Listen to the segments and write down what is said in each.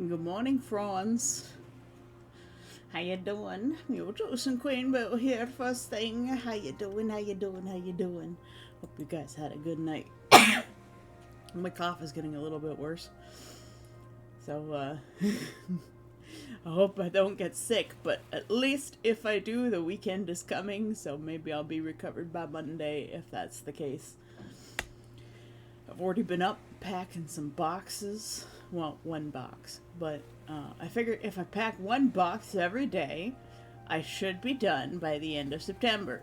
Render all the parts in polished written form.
Good morning, Franz. How you doing? Your chosen Queen Boo here first thing. How you doing? How you doing? How you doing? Hope you guys had a good night. My cough is getting a little bit worse. So, I hope I don't get sick, but at least if I do, the weekend is coming, so maybe I'll be recovered by Monday if that's the case. I've already been up packing some boxes. Well, one box. But I figured if I pack one box every day, I should be done by the end of September.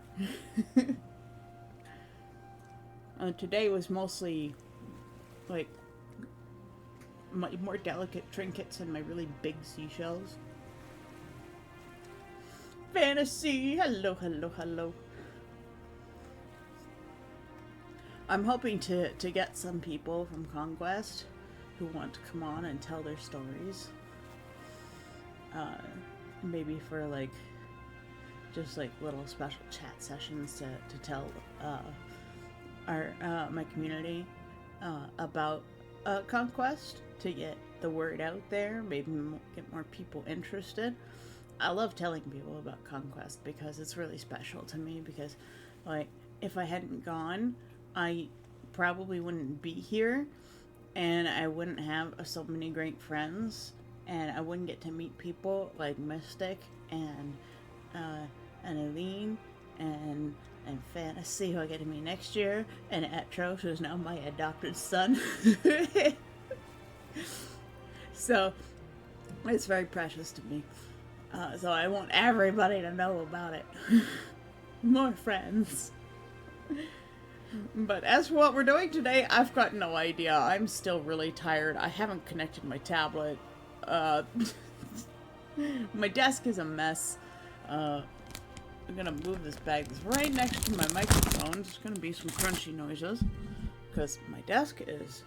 Today was mostly like my more delicate trinkets and my really big seashells. Fantasy! Hello, hello, hello. I'm hoping to get some people from Conquest who want to come on and tell their stories. Maybe for like just like little special chat sessions to tell our my community about Conquest, to get the word out there, maybe get more people interested. I love telling people about Conquest because it's really special to me, because like if I hadn't gone, I probably wouldn't be here, and I wouldn't have so many great friends, and I wouldn't get to meet people like Mystic and Aline and Fantasy, who I get to meet next year, and Etros, who's now my adopted son. So it's very precious to me. So I want everybody to know about it. More friends. But as for what we're doing today, I've got no idea. I'm still really tired. I haven't connected my tablet. My desk is a mess. I'm gonna move this bag that's right next to my microphone. There's gonna be some crunchy noises, because my desk is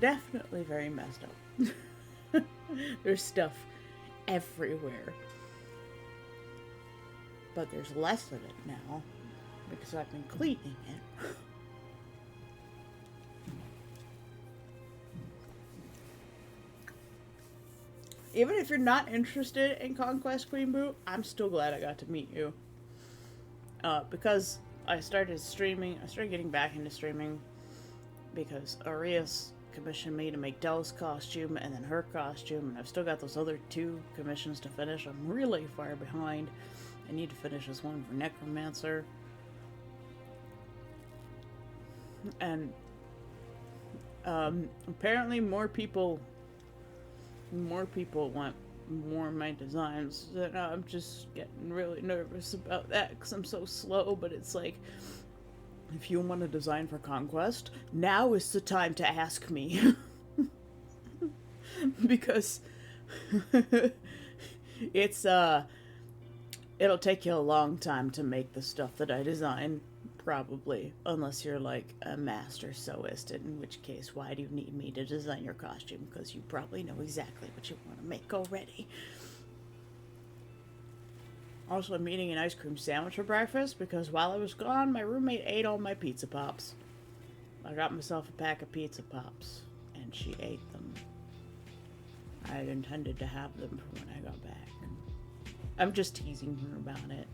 definitely very messed up. There's stuff everywhere. But there's less of it now, because I've been cleaning it. Even if you're not interested in Conquest, Queen Boo, I'm still glad I got to meet you. Because I started getting back into streaming because Arias commissioned me to make Dell's costume and then her costume, and I've still got those other 2 commissions to finish. I'm really far behind. I need to finish this one for Necromancer. And apparently more people want more of my designs. And I'm just getting really nervous about that because I'm so slow. But it's like, if you want a design for Conquest, now is the time to ask me. Because it's it'll take you a long time to make the stuff that I design, probably, unless you're like a master sewist, in which case, why do you need me to design your costume? Because you probably know exactly what you want to make already. Also, I'm eating an ice cream sandwich for breakfast because while I was gone, my roommate ate all my pizza pops. I got myself a pack of pizza pops, and she ate them. I had intended to have them for when I got back. I'm just teasing her about it.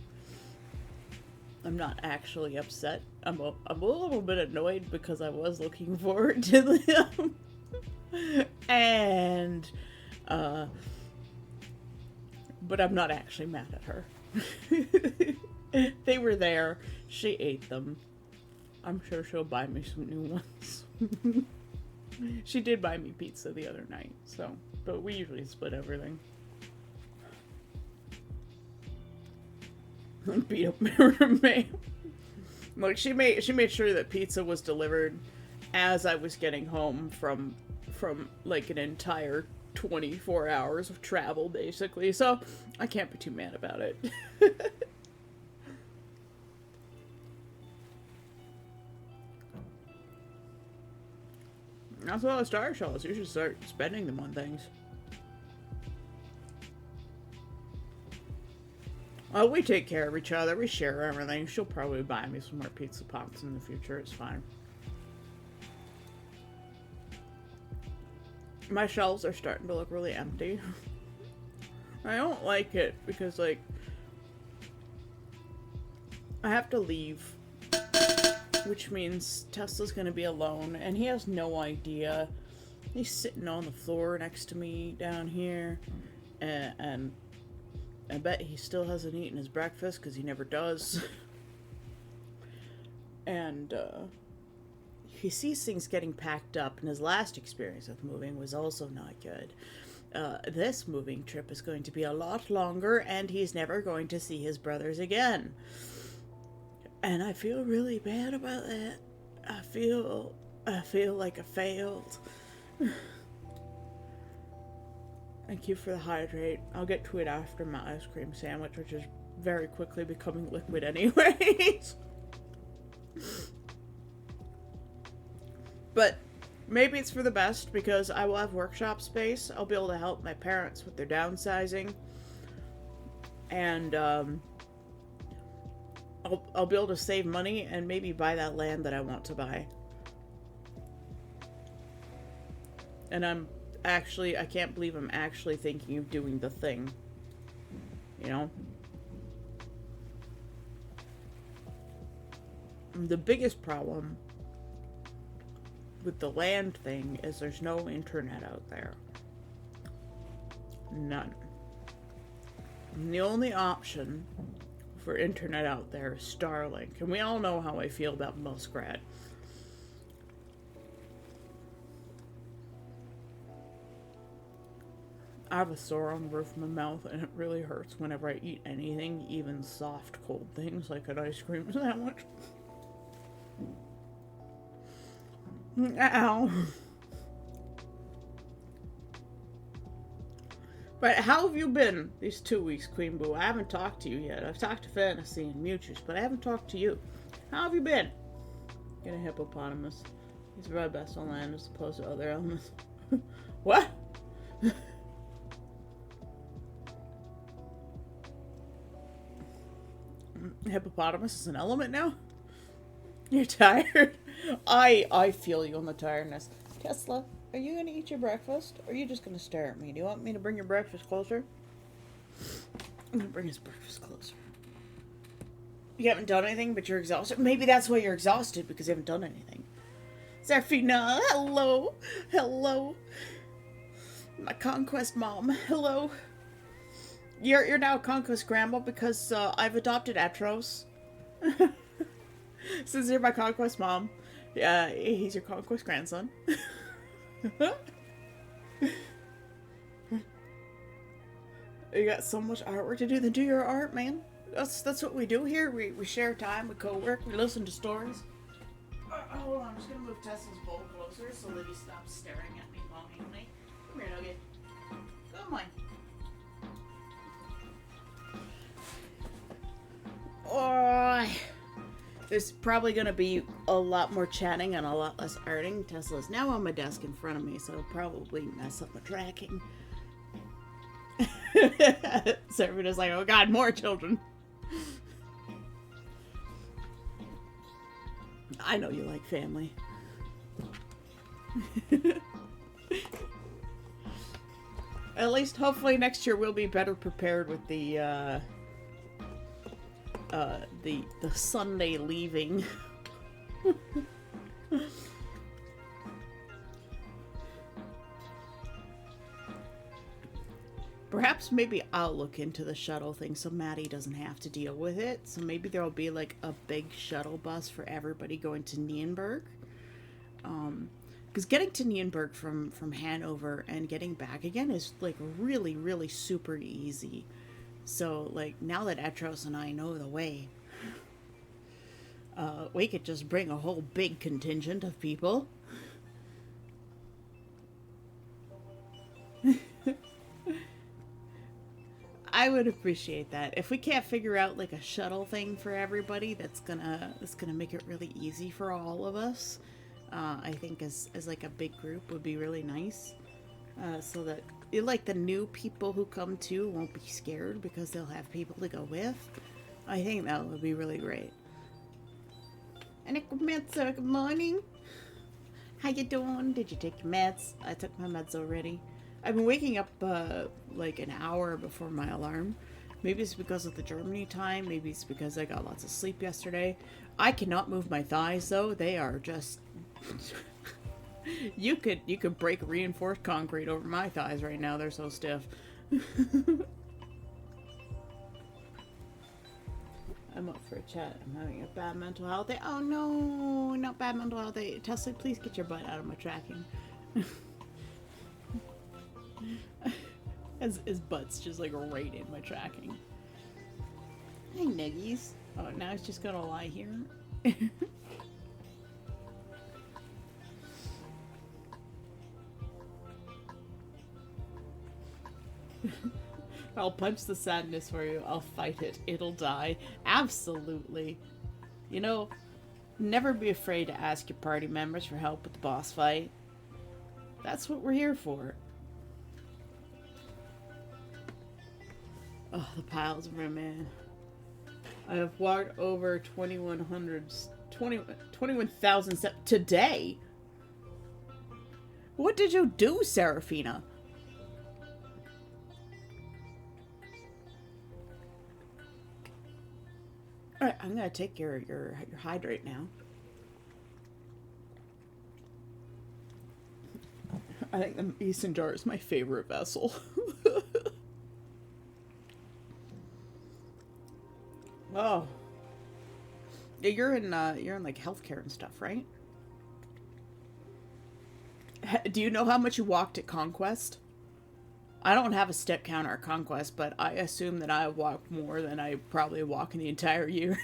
I'm not actually upset. I'm a little bit annoyed because I was looking forward to them. And, but I'm not actually mad at her. They were there. She ate them. I'm sure she'll buy me some new ones. She did buy me pizza the other night, so, but we usually split everything. Beat up my roommate. Like, she made sure that pizza was delivered as I was getting home from like an entire 24 hours of travel, basically. So I can't be too mad about it. That's what a star shows. You should start spending them on things. Oh, we take care of each other. We share everything. She'll probably buy me some more pizza pops in the future. It's fine. My shelves are starting to look really empty. I don't like it because, like, I have to leave, which means Tesla's gonna be alone, and he has no idea. He's sitting on the floor next to me down here, and I bet he still hasn't eaten his breakfast because he never does. And he sees things getting packed up, and his last experience with moving was also not good. This moving trip is going to be a lot longer, and he's never going to see his brothers again. And I feel really bad about that. I feel like I failed. Thank you for the hydrate. I'll get to it after my ice cream sandwich, which is very quickly becoming liquid anyways. But maybe it's for the best because I will have workshop space. I'll be able to help my parents with their downsizing. And I'll be able to save money and maybe buy that land that I want to buy. And I can't believe I'm actually thinking of doing the thing. You know? The biggest problem with the land thing is there's no internet out there. None. And the only option for internet out there is Starlink. And we all know how I feel about Muskrat. I have a sore on the roof of my mouth, and it really hurts whenever I eat anything, even soft, cold things like an ice cream sandwich. Ow. But how have you been these 2 weeks, Queen Boo? I haven't talked to you yet. I've talked to Fantasy and Mutus, but I haven't talked to you. How have you been? Get a hippopotamus. He's probably best on land as opposed to other elements. What? Hippopotamus is an element now? You're tired? I feel you on the tiredness. Tesla, are you gonna eat your breakfast? Or are you just gonna stare at me? Do you want me to bring your breakfast closer? I'm gonna bring his breakfast closer. You haven't done anything, but you're exhausted? Maybe that's why you're exhausted, because you haven't done anything. Zerfina, hello. Hello. My conquest mom, hello. You're now a conquest grandma because I've adopted Atros. Since you're my conquest mom, he's your conquest grandson. You got so much artwork to do. Then do your art, man. That's what we do here. We share time, we co-work, we listen to stories. Hold on, I'm just gonna move Tesla's bowl closer so Libby stops staring at me longingly. Come here, Nugget. Come on. Oh, there's probably going to be a lot more chatting and a lot less arting. Tesla's now on my desk in front of me, so it'll probably mess up my tracking. Servita's like, oh god, more children. I know you like family. At least, hopefully, next year we'll be better prepared with the Sunday leaving. Perhaps maybe I'll look into the shuttle thing so Maddie doesn't have to deal with it. So maybe there'll be like a big shuttle bus for everybody going to Nienburg. Because getting to Nienburg from Hanover and getting back again is like really, really super easy. So, like, now that Atros and I know the way, we could just bring a whole big contingent of people. I would appreciate that. If we can't figure out, like, a shuttle thing for everybody that's gonna make it really easy for all of us, I think as like, a big group would be really nice. So that like the new people who come too won't be scared because they'll have people to go with. I think that would be really great. And good morning. How you doing? Did you take your meds? I took my meds already. I've been waking up like an hour before my alarm. Maybe it's because of the Germany time. Maybe it's because I got lots of sleep yesterday. I cannot move my thighs though. They are just you could break reinforced concrete over my thighs right now. They're so stiff. I'm up for a chat. I'm having a bad mental health day. Oh no, not bad mental health day. Tesla, please get your butt out of my tracking. His butt's just like right in my tracking. Hey, niggies. Oh, now he's just gonna lie here. I'll punch the sadness for you. I'll fight it. It'll die. Absolutely. You know, never be afraid to ask your party members for help with the boss fight. That's what we're here for. Oh, the piles of room, man. I have walked over 21,000 steps today. What did you do, Seraphina? Alright, I'm gonna take your hydrate now. I think the mason jar is my favorite vessel. Oh. Yeah, you're in like healthcare and stuff, right? Do you know how much you walked at Conquest? I don't have a step counter at Conquest, but I assume that I walked more than I probably walk in the entire year.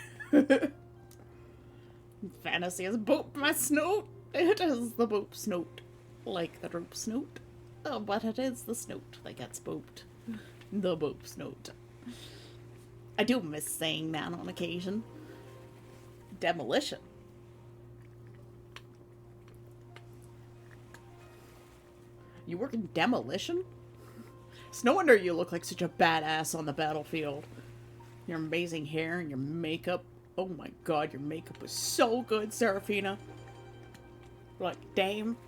Fantasy has booped my snoot. It is the boop snoot. Like the droop snoot. Oh, but it is the snoot that gets booped. The boop snoot. I do miss saying that on occasion. Demolition. You work in demolition? It's no wonder you look like such a badass on the battlefield. Your amazing hair and your makeup. Oh my god, your makeup was so good, Seraphina. Like, damn.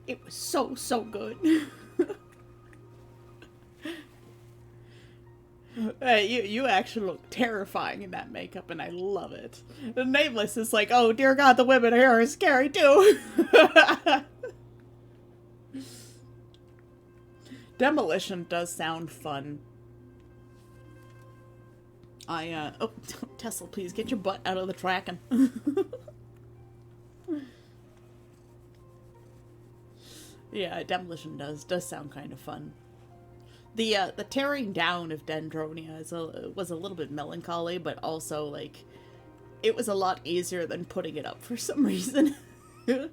It was so good. You actually look terrifying in that makeup, and I love it. The Nameless is like, oh dear god, the women here are scary too. Demolition does sound fun. Oh, Tesla, please get your butt out of the tracking. Yeah, Demolition does sound kind of fun. The tearing down of Dendronia was a little bit melancholy, but also, like, it was a lot easier than putting it up for some reason. It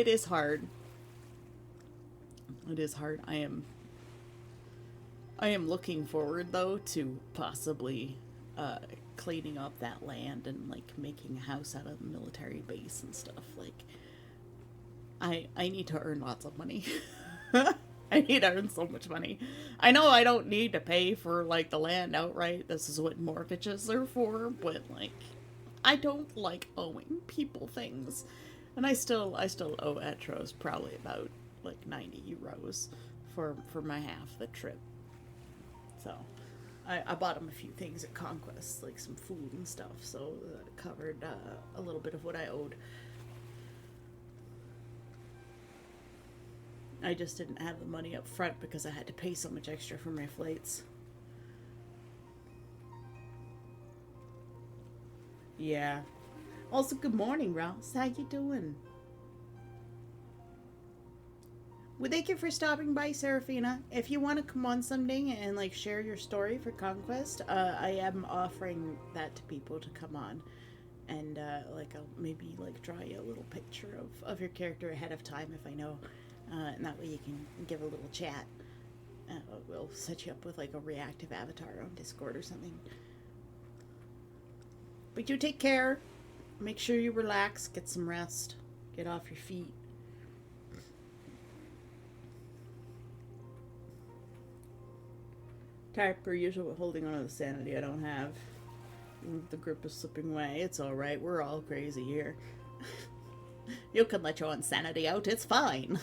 is hard. It is hard. I am looking forward, though, to possibly, cleaning up that land and, like, making a house out of a military base and stuff. Like, I need to earn lots of money. I need to earn so much money. I know I don't need to pay for, like, the land outright. This is what mortgages are for, but, like, I don't like owing people things. And I still owe Etros probably about, like, 90 euros for my half the trip. So, I bought him a few things at Conquest, like some food and stuff, so that covered a little bit of what I owed. I just didn't have the money up front because I had to pay so much extra for my flights. Yeah. Also, good morning, Ross. How you doing? Well, thank you for stopping by, Seraphina. If you want to come on someday and, like, share your story for Conquest, I am offering that to people to come on. And, like, I'll maybe, like, draw you a little picture of your character ahead of time if I know. And that way you can give a little chat. We'll set you up with, like, a reactive avatar on Discord or something. But you take care. Make sure you relax, get some rest, get off your feet. Tired per usual, holding on to the sanity I don't have. The group is slipping away. It's alright. We're all crazy here. You can let your insanity out. It's fine.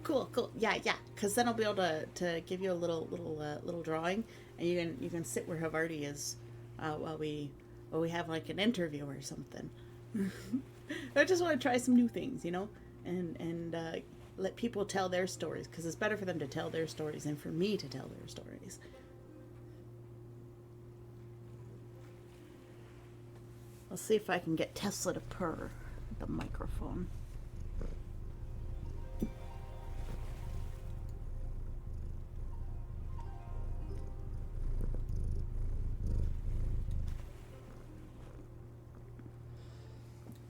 Cool, cool. Yeah, yeah. Because then I'll be able to give you a little drawing, and you can sit where Havarti is, while we have like an interview or something. I just want to try some new things, and let people tell their stories, because it's better for them to tell their stories than for me to tell their stories. Let's see if I can get Tesla to purr the microphone.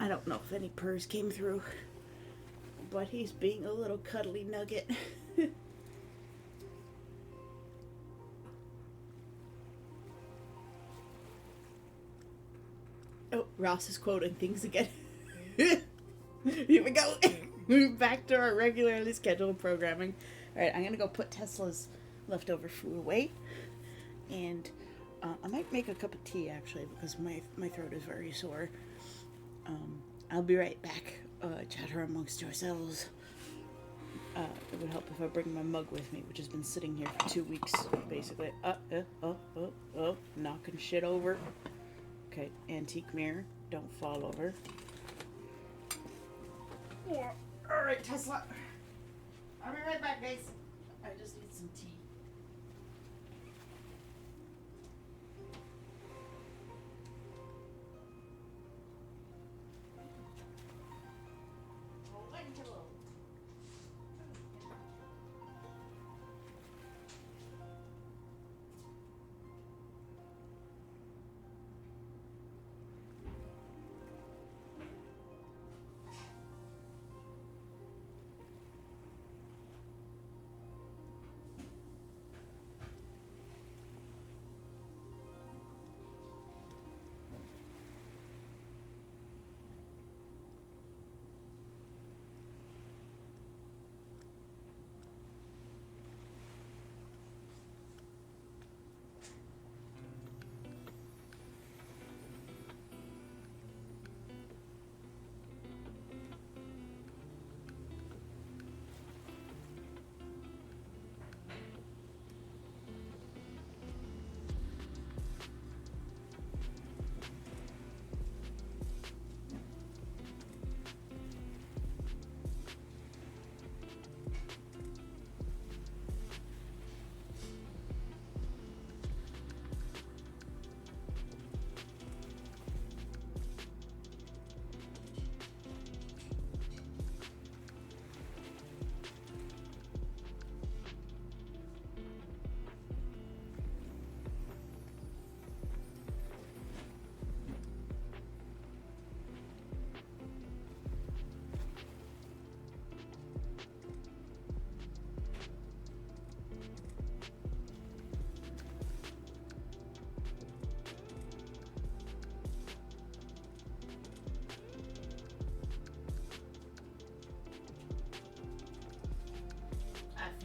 I don't know if any purrs came through, but he's being a little cuddly nugget. Oh, Ross is quoting things again. Here we go. Back to our regularly scheduled programming. Alright, I'm gonna go put Tesla's leftover food away. And I might make a cup of tea, actually, because my throat is very sore. I'll be right back. Chatter amongst yourselves. It would help if I bring my mug with me, which has been sitting here for 2 weeks, basically. Knocking shit over. Okay, antique mirror. Don't fall over. Yeah. Alright, Tesla. I'll be right back, guys. I just need some tea.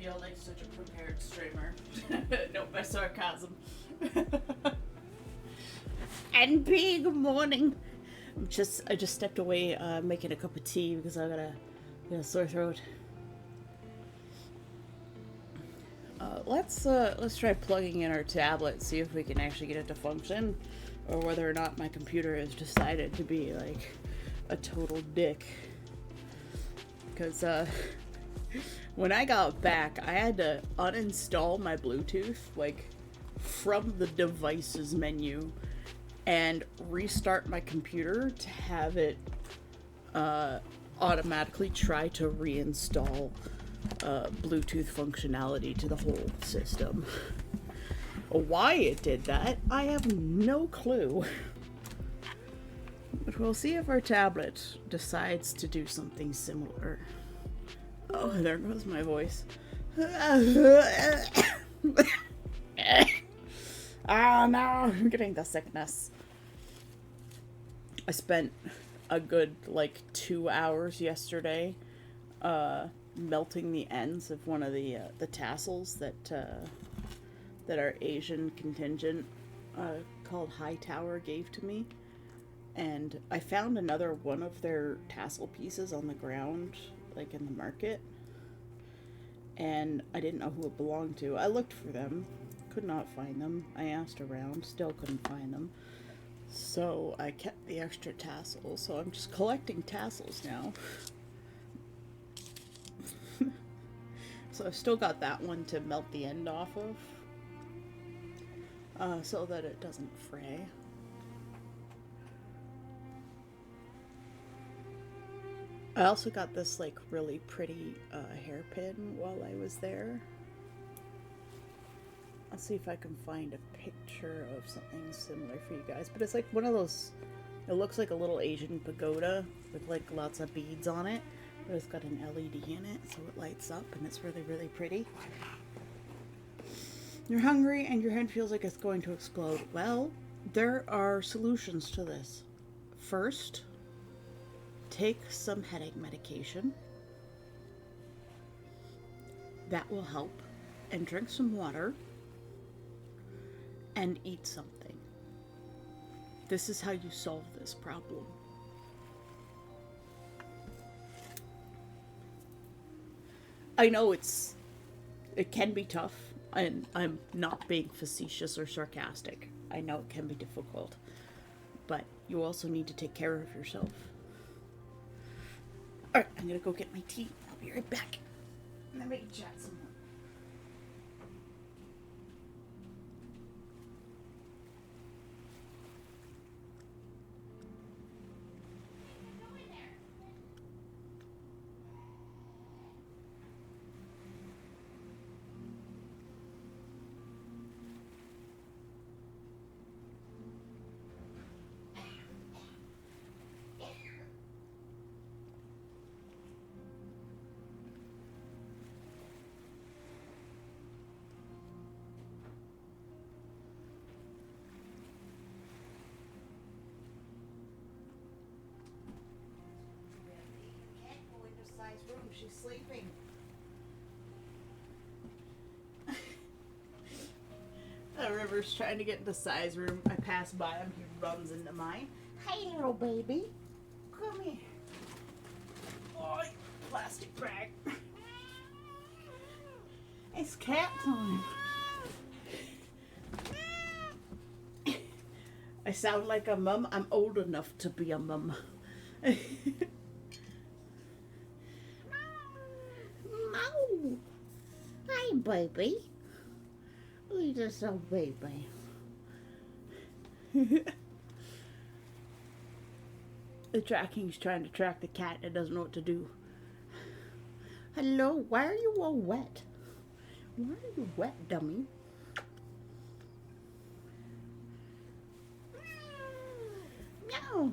Feel like such a prepared streamer. No, my sarcasm. And big morning. I just stepped away making a cup of tea because I got a sore throat. Let's try plugging in our tablet, see if we can actually get it to function, or whether or not my computer has decided to be like a total dick. Because when I got back, I had to uninstall my Bluetooth, like, from the devices menu and restart my computer to have it automatically try to reinstall Bluetooth functionality to the whole system. Why it did that, I have no clue. But we'll see if our tablet decides to do something similar. Oh, there goes my voice. Ah, no, I'm getting the sickness. I spent a good, 2 hours yesterday melting the ends of one of the tassels that our Asian contingent called Hightower gave to me, and I found another one of their tassel pieces on the ground, like in the market, and I didn't know who it belonged to. I looked for them, could not find them. I asked around, still couldn't find them. So I kept the extra tassels, so I'm just collecting tassels now. So I've still got that one to melt the end off of, so that it doesn't fray. I also got this like really pretty hairpin while I was there. I'll see if I can find a picture of something similar for you guys. But it's like one of those, it looks like a little Asian pagoda with like lots of beads on it. But it's got an LED in it, so it lights up and it's really, really pretty. You're hungry and your head feels like it's going to explode. Well, there are solutions to this. First, take some headache medication. That will help. And drink some water. And eat something. This is how you solve this problem. I know it can be tough, and I'm not being facetious or sarcastic. I know it can be difficult, but you also need to take care of yourself. Alright, I'm gonna go get my tea. I'll be right back. And then we can chat some more. Room. She's sleeping. River's trying to get into Sai's room. I pass by him. He runs into mine. Hey, little baby. Come here. Oh, plastic bag. It's cat time. I sound like a mum. I'm old enough to be a mum. Hi, baby. You're just a baby. The tracking's trying to track the cat that doesn't know what to do. Hello, why are you all wet? Why are you wet, dummy? Meow.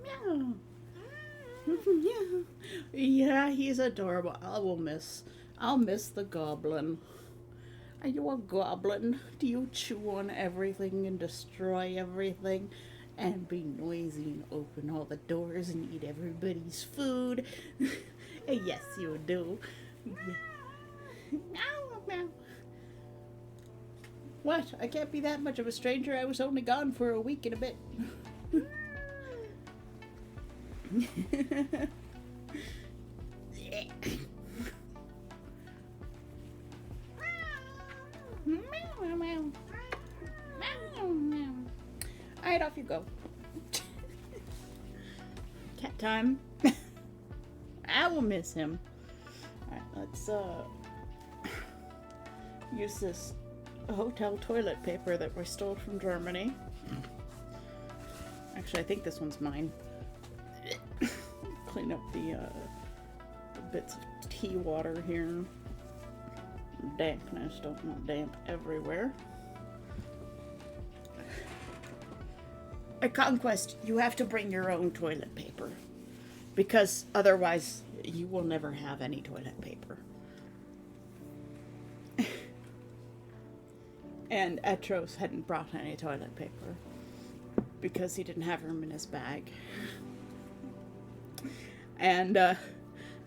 Meow. Yeah, he's adorable. I'll miss the goblin. Are you a goblin? Do you chew on everything and destroy everything? And be noisy and open all the doors and eat everybody's food? Yes, you do. Meow, meow. What? I can't be that much of a stranger. I was only gone for a week and a bit. Alright, off you go. Cat time. I will miss him. Alright, let's use this hotel toilet paper that we stole from Germany. Actually, I think this one's mine. Clean up the bits of tea water here. Dampness, don't want damp everywhere. At Conquest, you have to bring your own toilet paper, because otherwise you will never have any toilet paper. And Etros hadn't brought any toilet paper because he didn't have room in his bag. And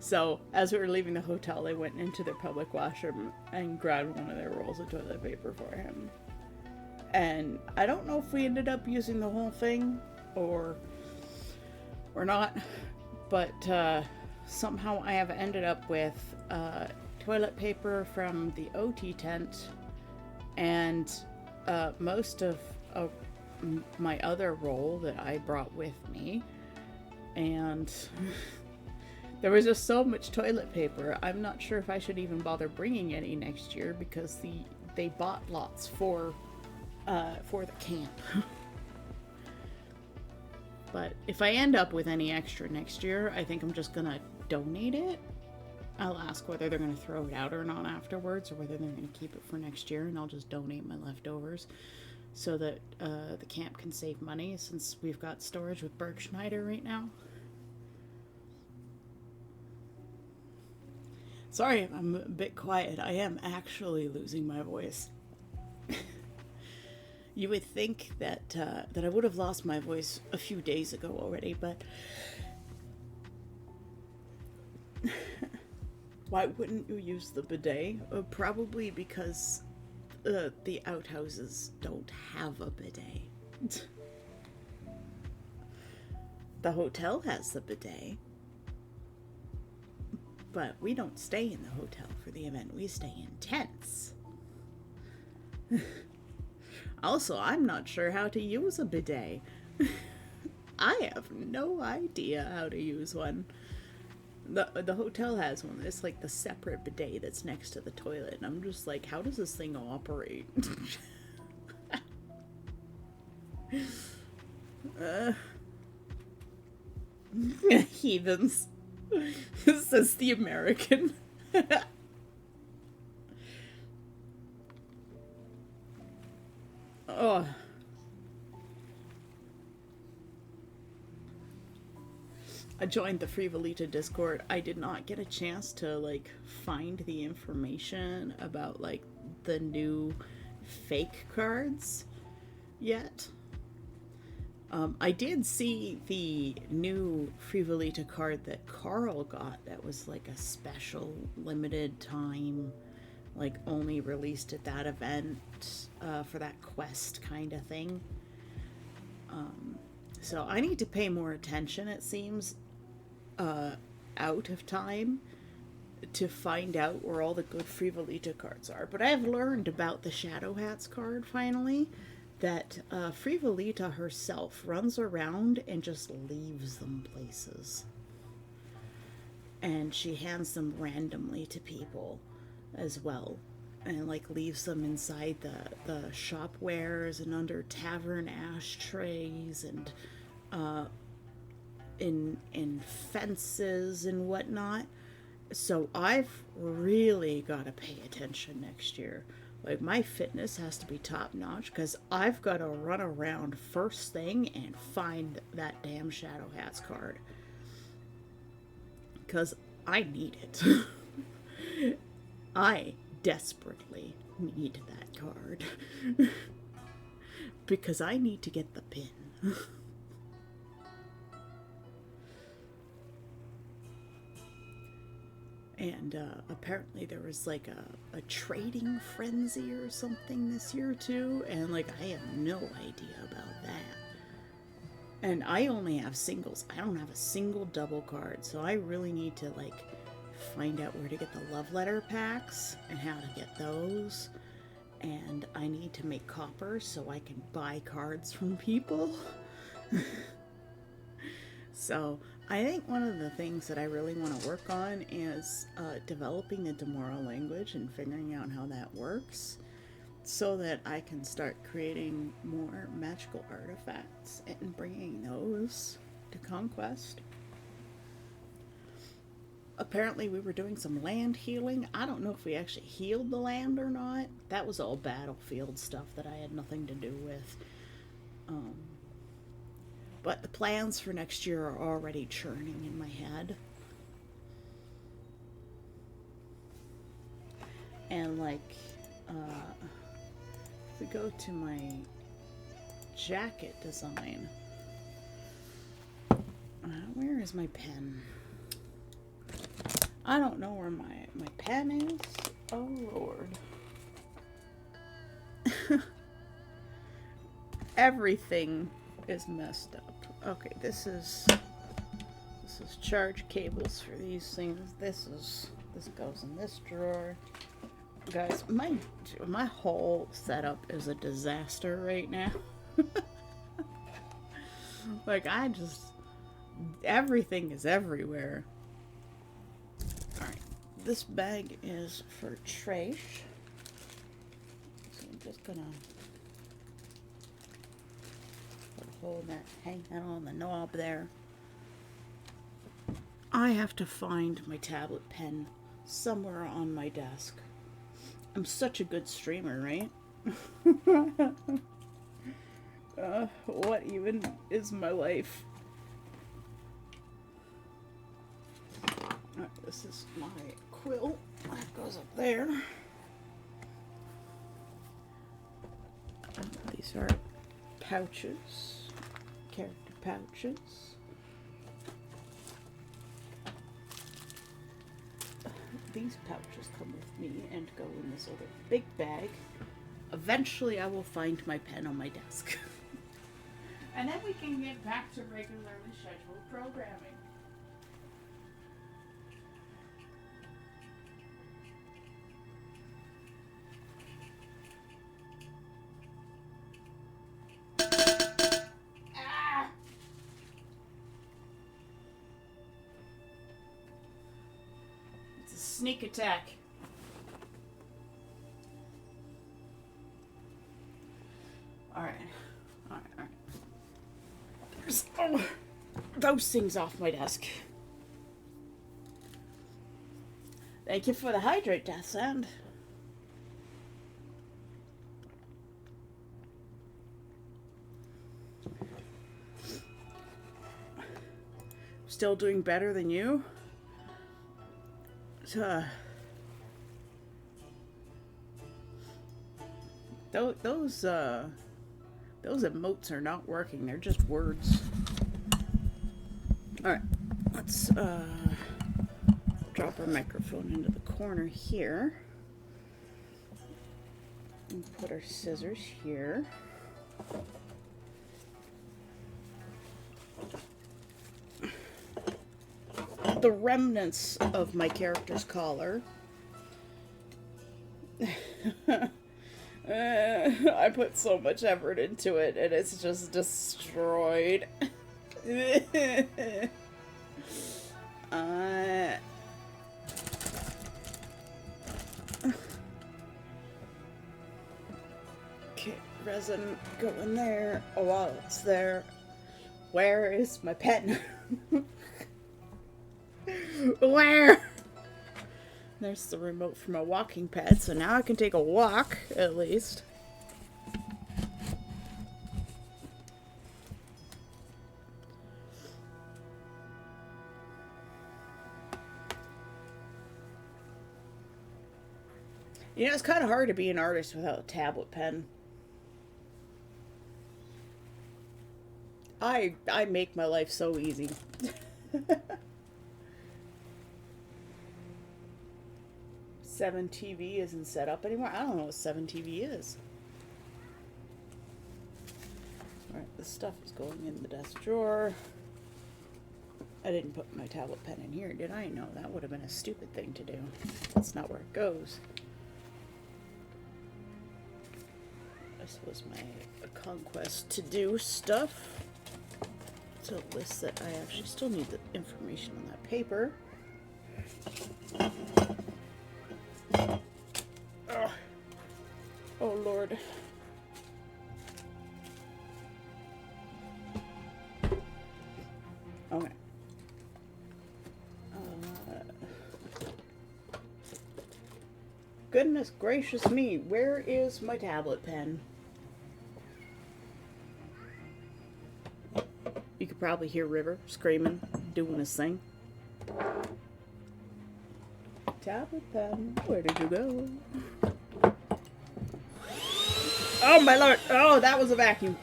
So as we were leaving the hotel, they went into their public washroom and grabbed one of their rolls of toilet paper for him. And I don't know if we ended up using the whole thing or not, but somehow I have ended up with toilet paper from the OT tent and most of my other roll that I brought with me. And there was just so much toilet paper. I'm not sure if I should even bother bringing any next year because they bought lots for the camp. But if I end up with any extra next year, I think I'm just gonna donate it. I'll ask whether they're gonna throw it out or not afterwards, or whether they're gonna keep it for next year, and I'll just donate my leftovers so that the camp can save money, since we've got storage with Bergschneider right now. Sorry, I'm a bit quiet. I am actually losing my voice. You would think that I would have lost my voice a few days ago already, but why wouldn't you use the bidet? Probably because the outhouses don't have a bidet. The hotel has the bidet, but we don't stay in the hotel for the event. We stay in tents. Also, I'm not sure how to use a bidet. I have no idea how to use one. The hotel has one. It's like the separate bidet that's next to the toilet. And I'm just like, how does this thing operate? Heathens. Says the American. Oh. I joined the Frivolita Discord. I did not get a chance to like find the information about like the new fake cards yet. I did see the new Frivolita card that Carl got that was like a special limited time, like only released at that event for that quest kind of thing. So I need to pay more attention, it seems, out of time to find out where all the good Frivolita cards are. But I've learned about the Shadow Hats card finally, that Frivolita herself runs around and just leaves them places. And she hands them randomly to people as well. And like leaves them inside the shopwares and under tavern ashtrays and in fences and whatnot. So I've really got to pay attention next year. Like my fitness has to be top notch because I've got to run around first thing and find that damn Shadow Hats card. Because I need it. I desperately need that card. Because I need to get the pin. And apparently there was like a trading frenzy or something this year too. And like I have no idea about that. And I only have singles. I don't have a single double card. So I really need to like find out where to get the love letter packs and how to get those. And I need to make copper so I can buy cards from people. So I think one of the things that I really want to work on is developing the Demora language and figuring out how that works so that I can start creating more magical artifacts and bringing those to Conquest. Apparently we were doing some land healing. I don't know if we actually healed the land or not. That was all battlefield stuff that I had nothing to do with. But the plans for next year are already churning in my head. And like, if we go to my jacket design, where is my pen? I don't know where my pen is. Oh, Lord. Everything is messed up. Okay, this is charge cables for these things. This goes in this drawer. Guys, my whole setup is a disaster right now. Like, everything is everywhere. Alright, this bag is for Trash. So I'm just gonna hold that, hang that on the knob there. I have to find my tablet pen somewhere on my desk. I'm such a good streamer, right? What even is my life? Alright, this is my quill. That goes up there. These are pouches, character pouches. These pouches come with me and go in this other big bag. Eventually I will find my pen on my desk. And then we can get back to regularly scheduled programming. Ah! It's a sneak attack. Alright. There's those things off my desk. Thank you for the hydrate, Death Sound. Still doing better than you? Those emotes are not working. They're just words. Alright, let's drop our microphone into the corner here. And put our scissors here. The remnants of my character's collar. I put so much effort into it and it's just destroyed. Okay, resin go in there. Oh, while it's there, where is my pen? Where? There's the remote for my walking pad, so now I can take a walk, at least. You know, it's kind of hard to be an artist without a tablet pen. I make my life so easy. 7TV isn't set up anymore. I don't know what 7TV is. Alright, this stuff is going in the desk drawer. I didn't put my tablet pen in here, did I? No, that would have been a stupid thing to do. That's not where it goes. This was my conquest to do stuff. It's a list that I actually still need the information on that paper. Oh Lord. Okay. Goodness gracious me, where is my tablet pen? You could probably hear River screaming, doing his thing. Tablet pen, where did you go? Oh my Lord! Oh, that was a vacuum.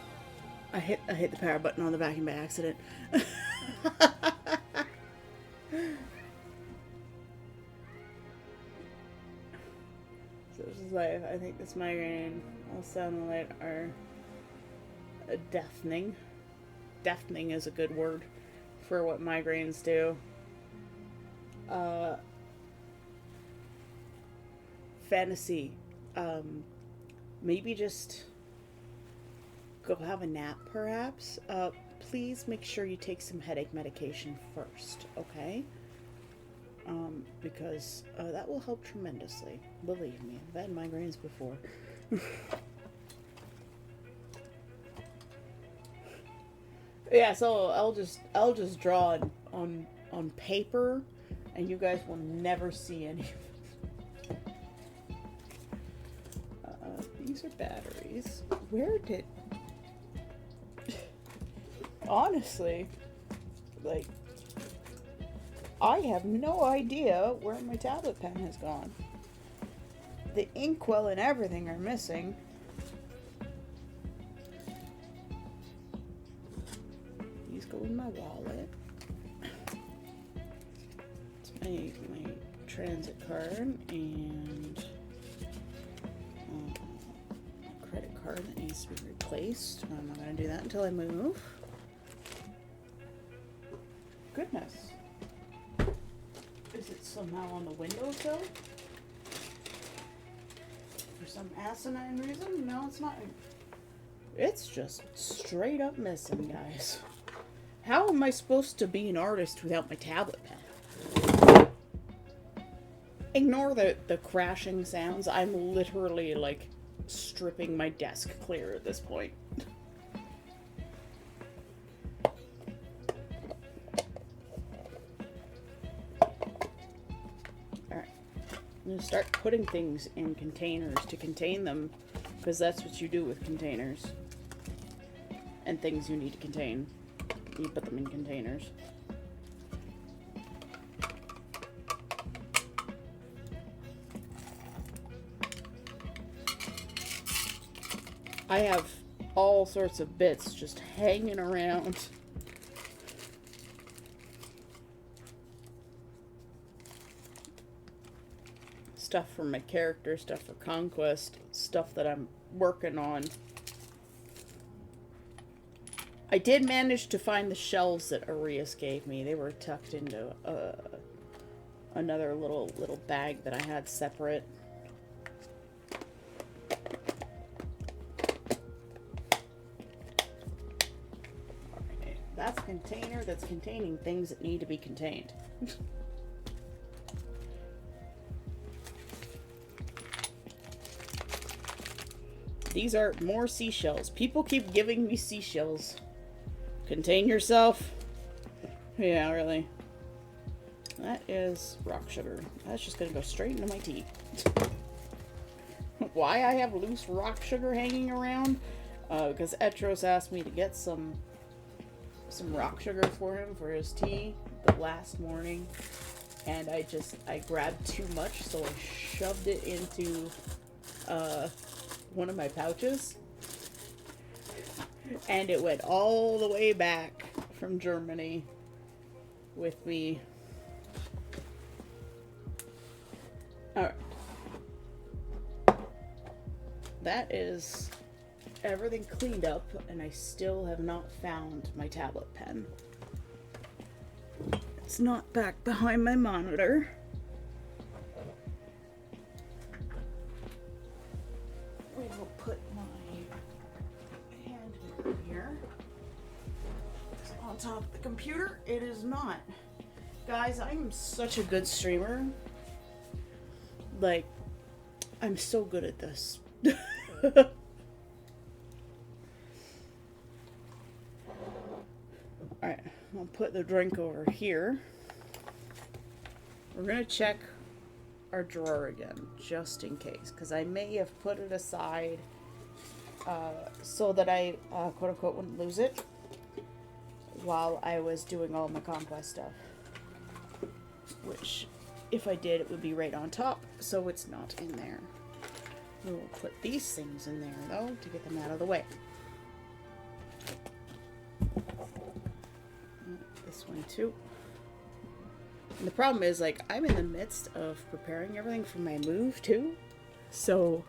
I hit the power button on the vacuum by accident. life. I think this migraine will sound like are deafening. Deafening is a good word for what migraines do. Fantasy. Maybe just go have a nap, perhaps. Please make sure you take some headache medication first, okay? Because that will help tremendously. Believe me, I've had migraines before. Yeah, so I'll just draw on paper, and you guys will never see any. These are batteries. Where did? Honestly, like, I have no idea where my tablet pen has gone. The inkwell and everything are missing. These go in my wallet. It's my transit card and a credit card that needs to be replaced. I'm not going to do that until I move. Goodness. Is it somehow on the windowsill? For some asinine reason? No, it's not. It's just straight up missing, guys. How am I supposed to be an artist without my tablet pen? Ignore the crashing sounds. I'm literally, like, stripping my desk clear at this point. I'm going to start putting things in containers to contain them, because that's what you do with containers. And things you need to contain. You put them in containers. I have all sorts of bits just hanging around. Stuff for my character, stuff for Conquest, stuff that I'm working on. I did manage to find the shells that Arias gave me. They were tucked into another little bag that I had separate. Alright, that's a container that's containing things that need to be contained. These are more seashells. People keep giving me seashells. Contain yourself. Yeah, really. That is rock sugar. That's just gonna go straight into my tea. Why I have loose rock sugar hanging around? Because Etros asked me to get some rock sugar for him for his tea the last morning. And I grabbed too much, so I shoved it into, one of my pouches, and it went all the way back from Germany with me. Alright. That is everything cleaned up, and I still have not found my tablet pen. It's not back behind my monitor. Put my hand here. It's on top of the computer. It is not. Guys, I'm such a good streamer. Like, I'm so good at this. Alright, I'll put the drink over here. We're gonna check our drawer again, just in case, because I may have put it aside so that I quote unquote wouldn't lose it while I was doing all my Conquest stuff, which if I did, it would be right on top, so it's not in there. We'll put these things in there though to get them out of the way. This one too. And the problem is, like, I'm in the midst of preparing everything for my move, too. So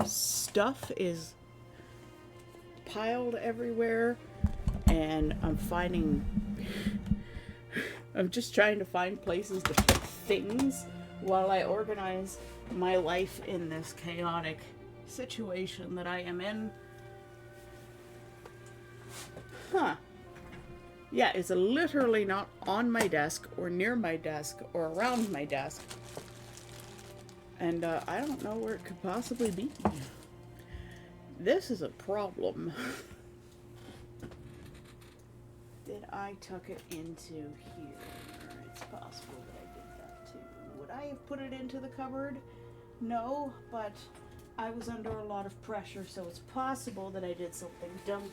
stuff is piled everywhere, and I'm just trying to find places to put things while I organize my life in this chaotic situation that I am in. Huh. Yeah, it's literally not on my desk or near my desk or around my desk. And I don't know where it could possibly be. This is a problem. Did I tuck it into here? It's possible that I did that too. Would I have put it into the cupboard? No, but I was under a lot of pressure, so it's possible that I did something dumb.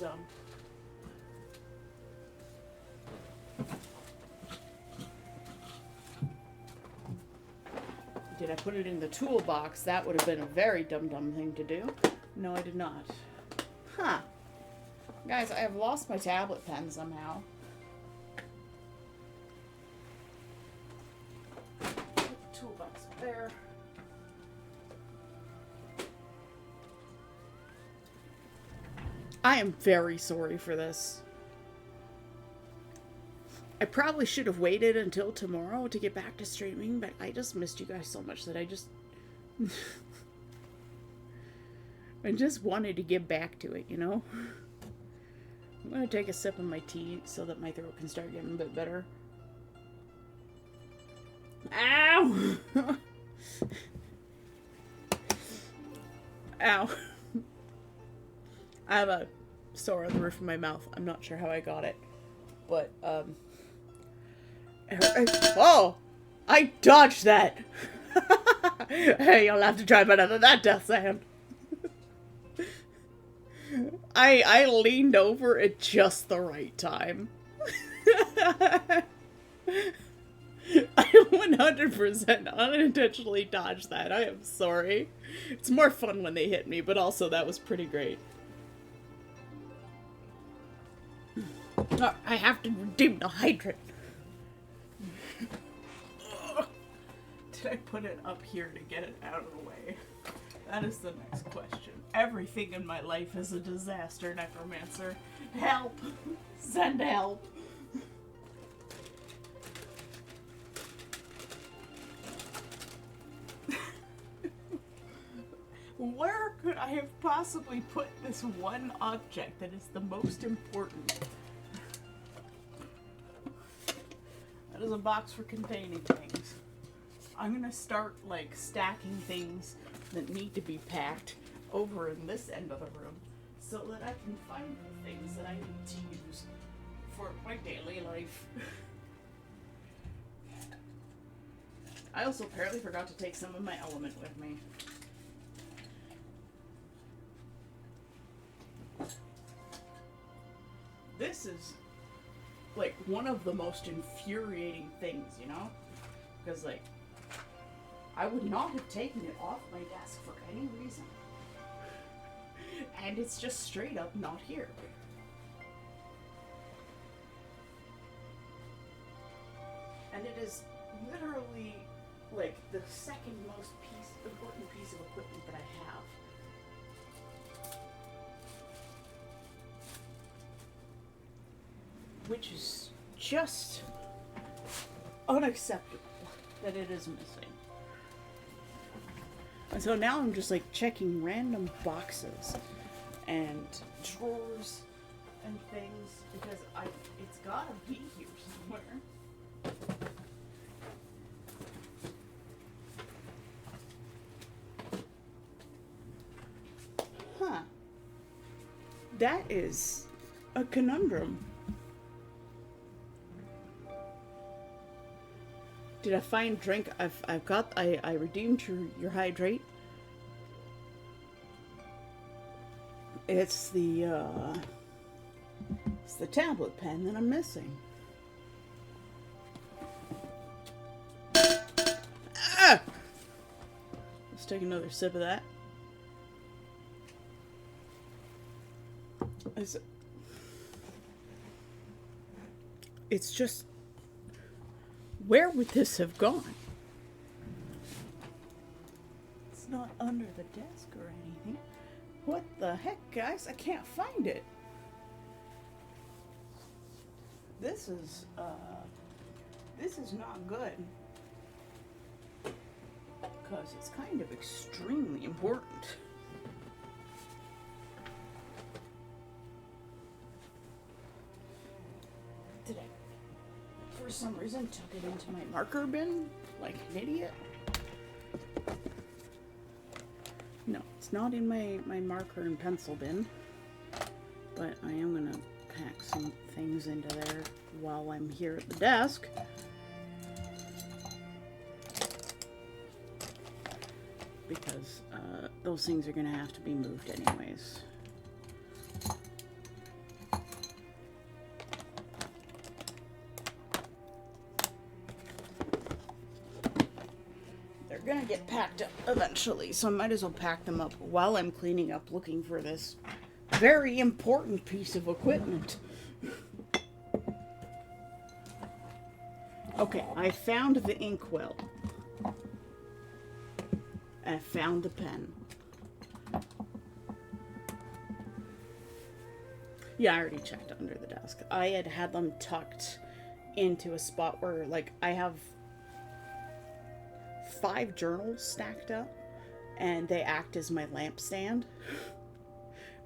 Did I put it in the toolbox? That would have been a very dumb thing to do. No, I did not. Huh. Guys, I have lost my tablet pen somehow. Put the toolbox up there. I am very sorry for this. I probably should have waited until tomorrow to get back to streaming, but I just missed you guys so much that I just wanted to get back to it, you know? I'm gonna take a sip of my tea so that my throat can start getting a bit better. Ow! Ow. I have a sore on the roof of my mouth. I'm not sure how I got it, but, oh! I dodged that! Hey, you'll have to try better than that, Death Sand. I leaned over at just the right time. I 100% unintentionally dodged that. I am sorry. It's more fun when they hit me, but also that was pretty great. Oh, I have to redeem the hydrant. Did I put it up here to get it out of the way? That is the next question. Everything in my life is a disaster, Necromancer. Help! Send help! Where could I have possibly put this one object that is the most important? That is a box for containing things. I'm gonna start, like, stacking things that need to be packed over in this end of the room so that I can find the things that I need to use for my daily life. I also apparently forgot to take some of my element with me. This is, like, one of the most infuriating things, you know? Because, like, I would not have taken it off my desk for any reason. And it's just straight up not here. And it is literally, like, the second most important piece of equipment that I have. Which is just unacceptable that it is missing. And so now I'm just, like, checking random boxes and drawers and things because it's gotta be here somewhere. Huh. That is a conundrum. Did I find drink? I redeemed your hydrate. It's the tablet pen that I'm missing. Ah! Let's take another sip of that. It's just, where would this have gone? It's it's not under the desk or anything. What the heck, guys? I can't find it. This is not good. Because it's kind of extremely important. Did I, for some reason, tuck it into my marker bin like an idiot? No, it's not in my marker and pencil bin. But I am gonna pack some things into there while I'm here at the desk. Because those things are gonna have to be moved anyways. They're gonna get packed up eventually, so I might as well pack them up while I'm cleaning up looking for this very important piece of equipment. Okay, I found the inkwell. I found the pen. Yeah, I already checked under the desk. I had them tucked into a spot where, like, I have 5 journals stacked up, and they act as my lamp stand.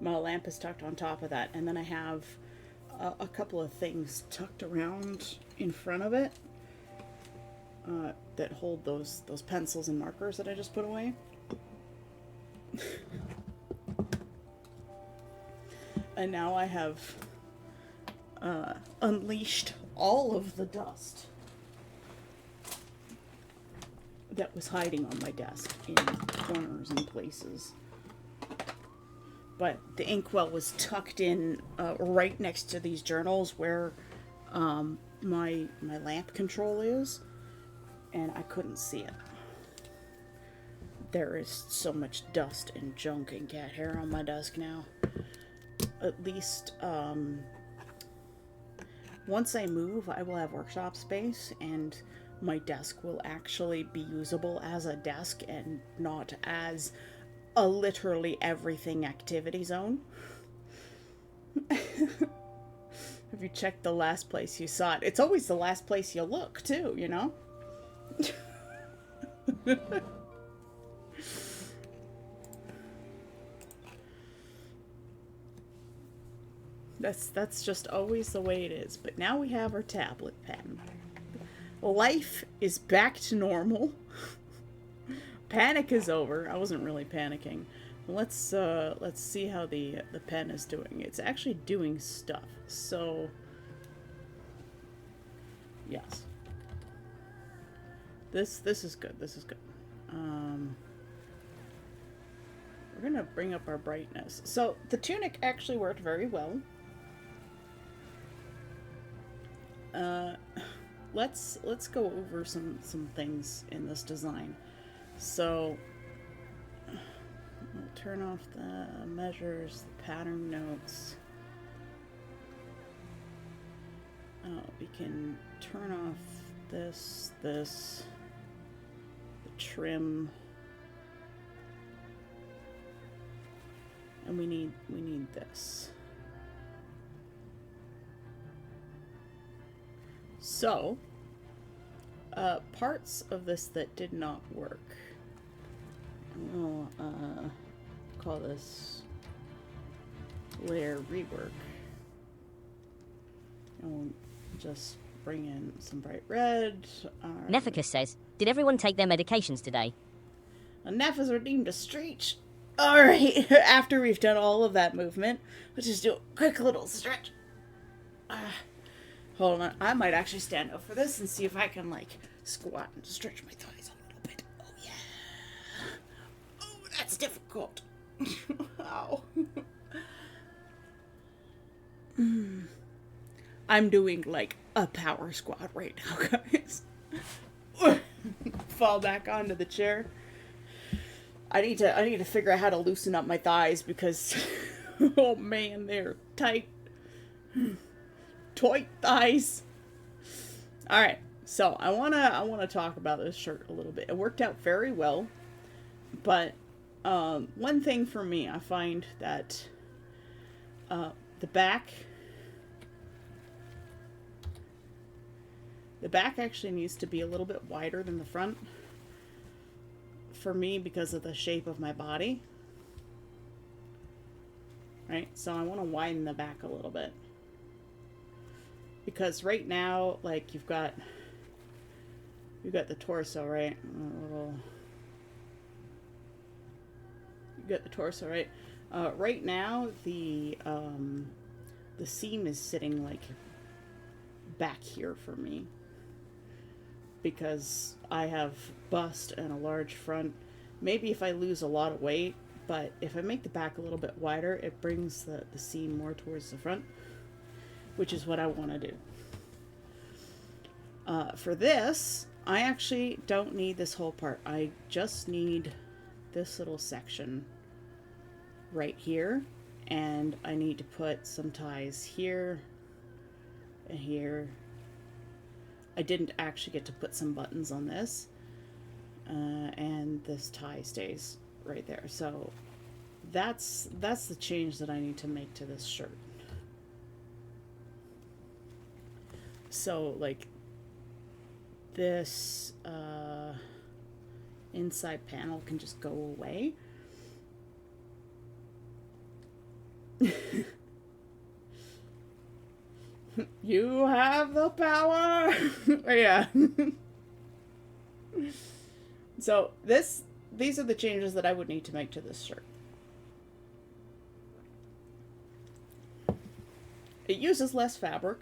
My lamp is tucked on top of that, and then I have a couple of things tucked around in front of it that hold those pencils and markers that I just put away. And now I have unleashed all of the dust that was hiding on my desk in corners and places. But the inkwell was tucked in right next to these journals where my lamp control is, and I couldn't see it. There is so much dust and junk and cat hair on my desk now. At least once I move, I will have workshop space, and my desk will actually be usable as a desk and not as a literally everything activity zone. Have you checked the last place you saw it? It's always the last place you look, too, you know? That's just always the way it is. But now we have our tablet pen. Life is back to normal. Panic is over. I wasn't really panicking. Let's see how the pen is doing. It's actually doing stuff. So yes. This is good. This is good. We're gonna bring up our brightness. So the tunic actually worked very well. Let's go over some things in this design. So we'll turn off the measures, the pattern notes. We can turn off this, the trim, and we need this. So, parts of this that did not work. We'll call this layer rework. And we'll just bring in some bright red. Nefficus says, did everyone take their medications today? Neff has redeemed a stretch. Alright, after we've done all of that movement, let's just do a quick little stretch. Hold on, I might actually stand up for this and see if I can, like, squat and stretch my thighs a little bit. Oh, yeah. Oh, that's difficult. Ow. I'm doing, like, a power squat right now, guys. Fall back onto the chair. I need to figure out how to loosen up my thighs because, oh man, they're tight. Tight thighs. All right, so I wanna talk about this shirt a little bit. It worked out very well. But one thing for me, I find that the back actually needs to be a little bit wider than the front for me because of the shape of my body. Right? So I want to widen the back a little bit. Because right now, like, you've got the torso, right? You got the torso, right? Right now, the seam is sitting like back here for me because I have bust and a large front. Maybe if I lose a lot of weight, but if I make the back a little bit wider, it brings the seam more towards the front, which is what I want to do. For this, I actually don't need this whole part. I just need this little section right here, and I need to put some ties here and here. I didn't actually get to put some buttons on this, and this tie stays right there. So that's the change that I need to make to this shirt. So like this inside panel can just go away. You have the power. Yeah. So these are the changes that I would need to make to this shirt. It uses less fabric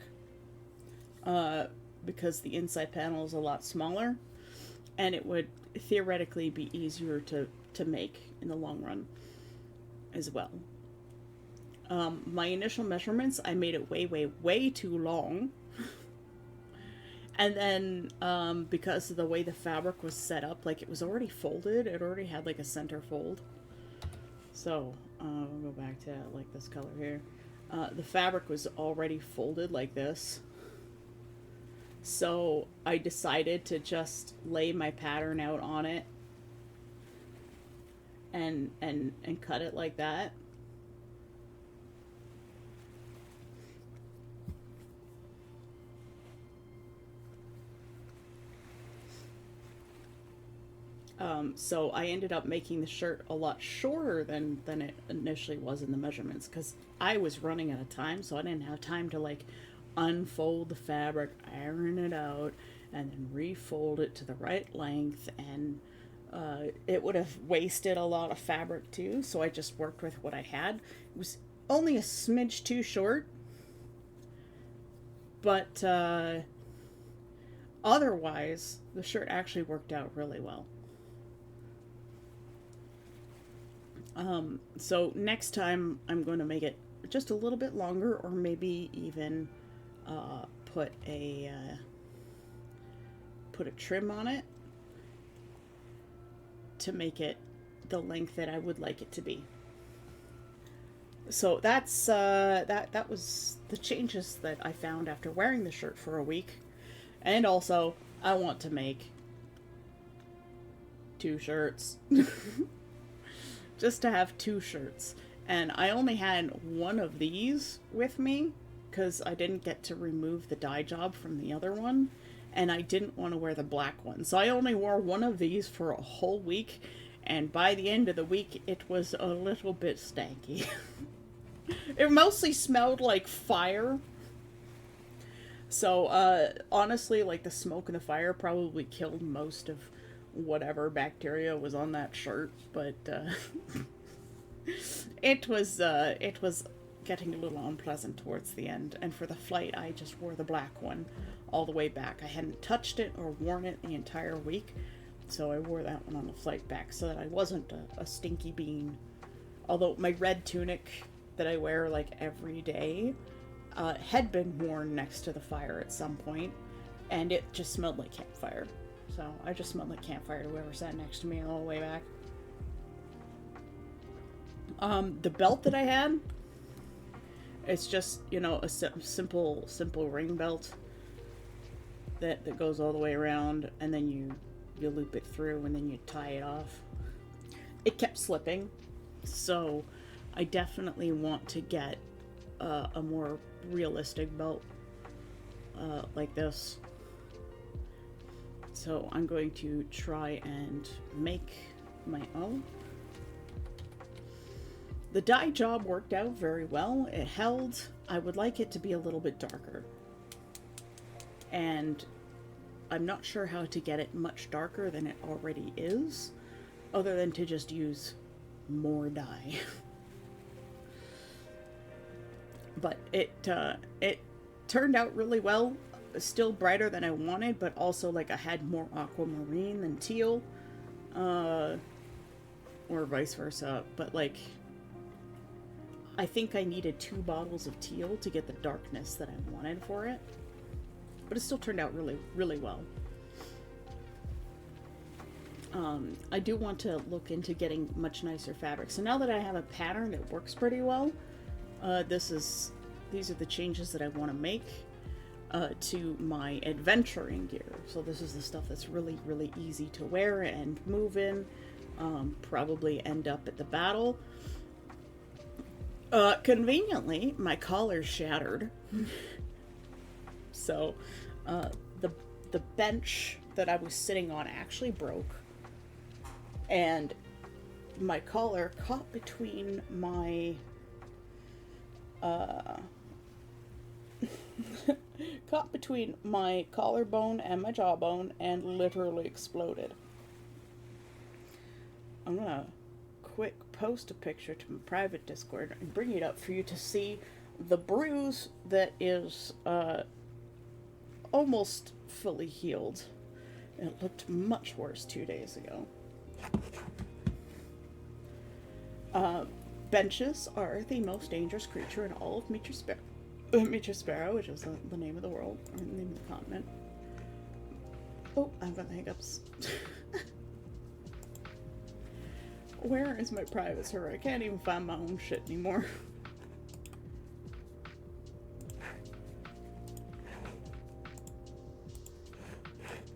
because the inside panel is a lot smaller, and it would theoretically be easier to make in the long run as well. My initial measurements, I made it way too long. And then because of the way the fabric was set up, like it was already folded, it already had like a center fold. So we'll go back to like this color here. The fabric was already folded like this. So I decided to just lay my pattern out on it and cut it like that. So I ended up making the shirt a lot shorter than it initially was in the measurements because I was running out of time, so I didn't have time to like unfold the fabric, iron it out, and then refold it to the right length, and it would have wasted a lot of fabric too, so I just worked with what I had. It was only a smidge too short, but otherwise the shirt actually worked out really well. So next time I'm going to make it just a little bit longer, or maybe even put a trim on it to make it the length that I would like it to be. So that's that was the changes that I found after wearing the shirt for a week. And also, I want to make 2 shirts. Just to have 2 shirts. And I only had one of these with me because I didn't get to remove the dye job from the other one, and I didn't want to wear the black one. So I only wore one of these for a whole week, and by the end of the week it was a little bit stanky. It mostly smelled like fire. So honestly, like the smoke and the fire probably killed most of whatever bacteria was on that shirt, but it was getting a little unpleasant towards the end. And for the flight, I just wore the black one all the way back. I hadn't touched it or worn it the entire week, so I wore that one on the flight back so that I wasn't a stinky bean. Although my red tunic that I wear like every day had been worn next to the fire at some point, and it just smelled like campfire. So I just smelled like campfire to whoever sat next to me all the way back. The belt that I had, it's just, you know, a simple ring belt that goes all the way around, and then you loop it through, and then you tie it off. it kept slipping. So I definitely want to get a more realistic belt like this. So I'm going to try and make my own. The dye job worked out very well. It held. I would like it to be a little bit darker. And I'm not sure how to get it much darker than it already is, other than to just use more dye. But it turned out really well. Still brighter than I wanted, but also like I had more aquamarine than teal, or vice versa. But like, I think I needed 2 bottles of teal to get the darkness that I wanted for it. But it still turned out really, really well. I do want to look into getting much nicer fabric. So now that I have a pattern that works pretty well, these are the changes that I want to make to my adventuring gear. So this is the stuff that's really, really easy to wear and move in. Probably end up at the battle. Conveniently, my collar's shattered. So, the bench that I was sitting on actually broke, and my collar caught between my collarbone and my jawbone and literally exploded. I'm gonna quick post a picture to my private Discord and bring it up for you to see the bruise that is almost fully healed. It looked much worse 2 days ago. Benches are the most dangerous creature in all of Metrospera, which is the name of the world, or the name of the continent. Oh, I've got the hiccups. Where is my private server? I can't even find my own shit anymore.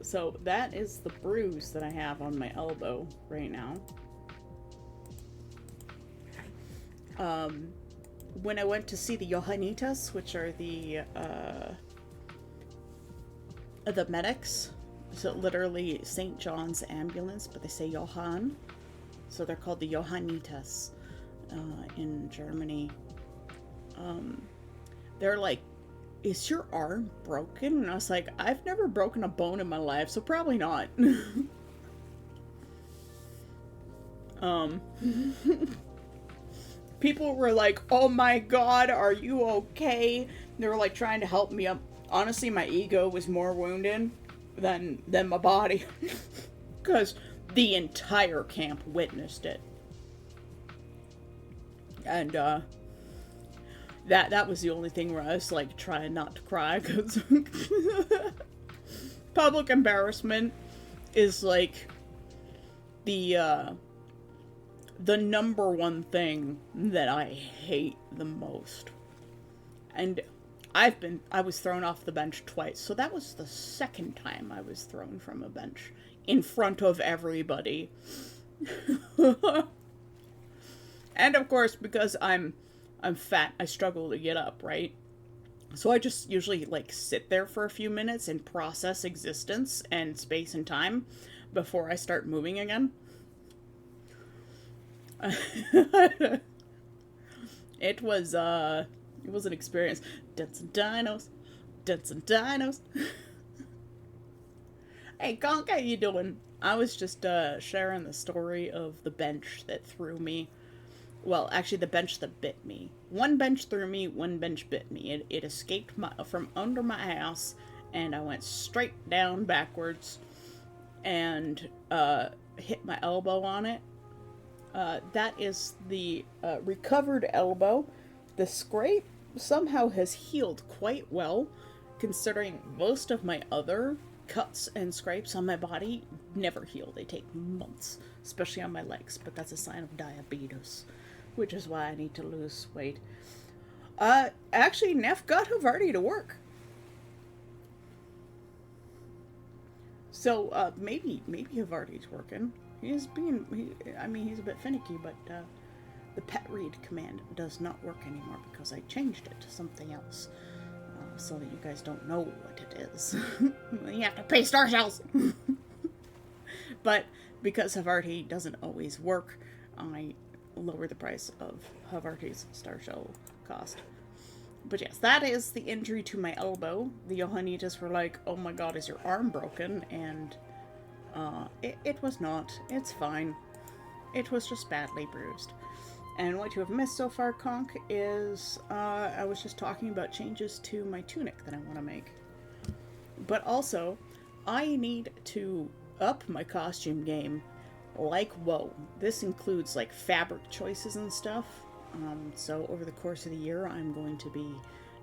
So that is the bruise that I have on my elbow right now. When I went to see the Johanitas, which are the medics, so literally St. John's ambulance, but they say Johann, so they're called the Johanitas in Germany. They're like, is your arm broken? And I was like, I've never broken a bone in my life, so probably not. People were like, oh my god, are you okay? They were like trying to help me up. Honestly, my ego was more wounded than my body. Because the entire camp witnessed it. And, that was the only thing where I was like trying not to cry, because public embarrassment is like the number one thing that I hate the most. And I was thrown off the bench twice, so that was the second time I was thrown from a bench in front of everybody. And of course, because I'm fat, I struggle to get up, right? So I just usually like sit there for a few minutes and process existence and space and time before I start moving again. It was an experience. Dead some dinos. Hey, Conk, how you doing? I was just sharing the story of the bench that threw me. Well, actually, the bench that bit me. One bench threw me, one bench bit me. It escaped from under my ass, and I went straight down backwards and hit my elbow on it. That is the recovered elbow. The scrape somehow has healed quite well, considering most of my other cuts and scrapes on my body never heal. They take months, especially on my legs, but that's a sign of diabetes, which is why I need to lose weight. Actually, Neff got Havarti to work. So, maybe Havarti's working. He's I mean, he's a bit finicky, but the pet read command does not work anymore because I changed it to something else. So that you guys don't know what it is. You have to pay star shells! But because Havarti doesn't always work, I lower the price of Havarti's star shell cost. But yes, that is the injury to my elbow. The Johannitists were like, oh my god, is your arm broken? And it was not. It's fine. It was just badly bruised. And what you have missed so far, Conk, is I was just talking about changes to my tunic that I want to make. But also, I need to up my costume game like whoa. This includes like fabric choices and stuff. So over the course of the year, I'm going to be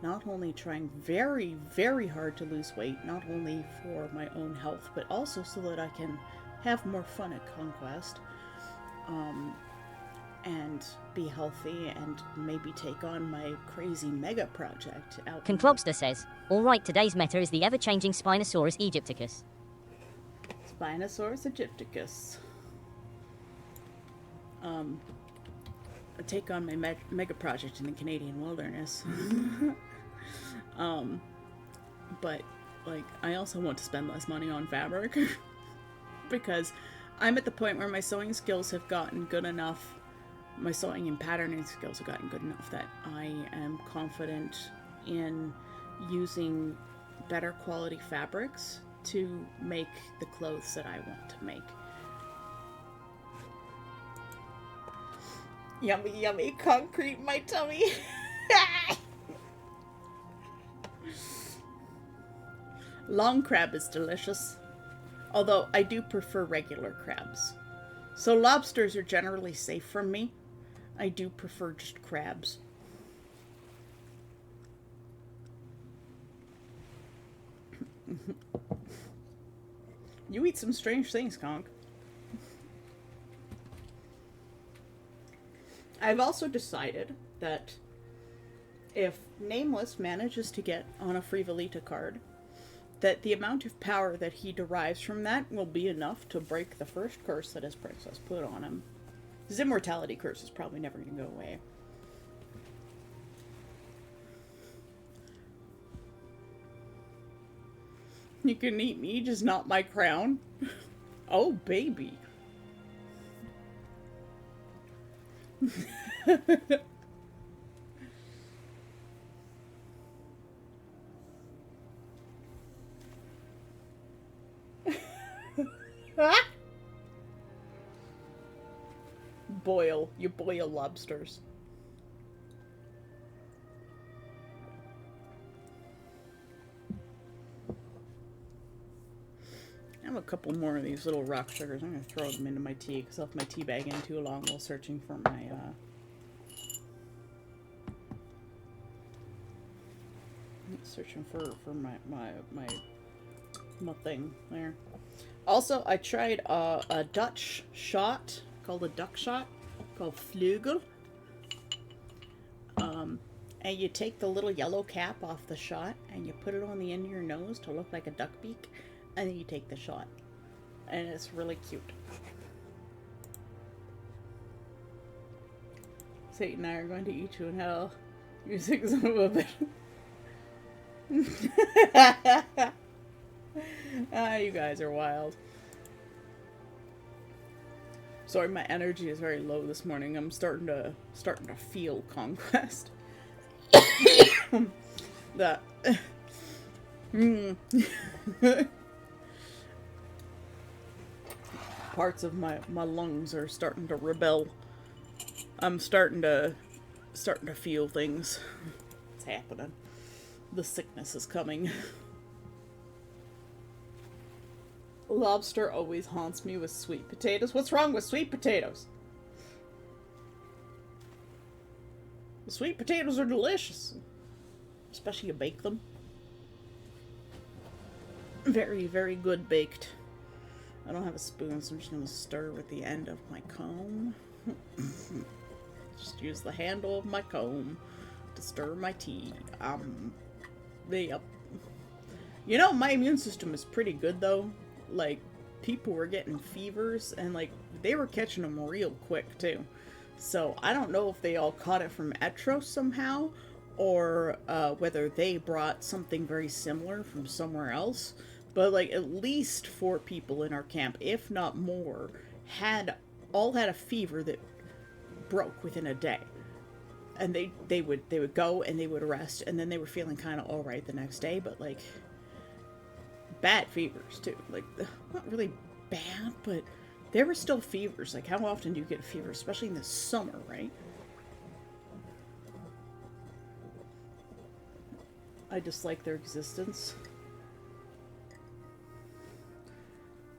not only trying very, very hard to lose weight, not only for my own health, but also so that I can have more fun at Conquest. And be healthy and maybe take on my crazy mega project out. Conclobster says, alright, today's meta is the ever-changing Spinosaurus aegypticus. Spinosaurus aegypticus. Take on my mega project in the Canadian wilderness. But, like, I also want to spend less money on fabric. Because I'm at the point where my sewing skills have gotten good enough. My sewing and patterning skills have gotten good enough that I am confident in using better quality fabrics to make the clothes that I want to make. Yummy, yummy concrete in my tummy. Long crab is delicious. Although I do prefer regular crabs. So lobsters are generally safe from me. I do prefer just crabs. You eat some strange things, Conk. I've also decided that if Nameless manages to get on a Frivolita card, that the amount of power that he derives from that will be enough to break the first curse that his princess put on him. His immortality curse is probably never going to go away. You can eat me, just not my crown. Oh, baby. Boil. You boil lobsters. I have a couple more of these little rock sugars. I'm going to throw them into my tea because I left my tea bag in too long while searching for my my thing there. Also, I tried a Dutch shot called a duck shot called Vlugel. And you take the little yellow cap off the shot and you put it on the end of your nose to look like a duck beak, and then you take the shot. And it's really cute. Satan and I are going to eat you in hell. You sick son of a bitch. Ah, you guys are wild. Sorry, my energy is very low this morning. I'm starting to feel Conquest. That parts of my lungs are starting to rebel. I'm starting to feel things. It's happening. The sickness is coming. Lobster always haunts me with sweet potatoes. What's wrong with sweet potatoes? The sweet potatoes are delicious. Especially you bake them. Very, very good baked. I don't have a spoon, so I'm just going to stir with the end of my comb. Just use the handle of my comb to stir my tea. Yep. You know, my immune system is pretty good, though. Like, people were getting fevers, and like they were catching them real quick too. So I don't know if they all caught it from Etros somehow, or whether they brought something very similar from somewhere else. But like at least 4 people in our camp, if not more, had a fever that broke within a day. And they would go and they would rest, and then they were feeling kind of all right the next day, but like bad fevers too. Like not really bad, but there were still fevers. Like how often do you get a fever, especially in the summer, right? I dislike their existence.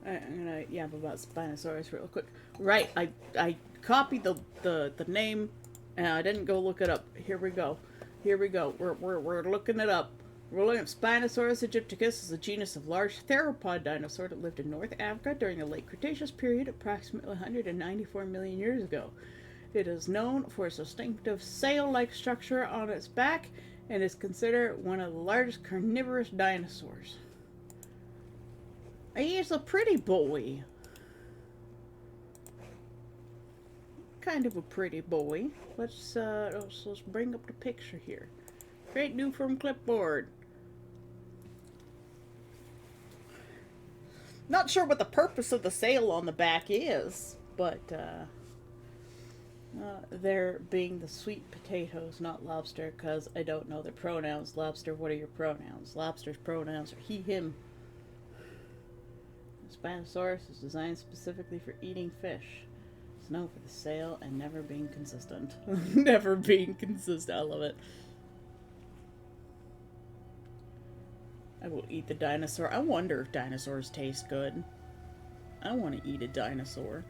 I'm gonna yap about Spinosaurus real quick. Right, I copied the name, and I didn't go look it up. Here we go. We're looking it up. We're looking at Spinosaurus aegypticus is a genus of large theropod dinosaur that lived in North Africa during the late Cretaceous period, approximately 194 million years ago. It is known for its distinctive sail-like structure on its back and is considered one of the largest carnivorous dinosaurs. He's a pretty boy. Kind of a pretty boy. Let's bring up the picture here. Create new from clipboard. Not sure what the purpose of the sail on the back is, but they're being the sweet potatoes, not lobster, because I don't know their pronouns. Lobster, what are your pronouns? Lobster's pronouns are he, him. Spinosaurus is designed specifically for eating fish. It's known for the sail and never being consistent. Never being consistent. I love it. I will eat the dinosaur. I wonder if dinosaurs taste good. I want to eat a dinosaur.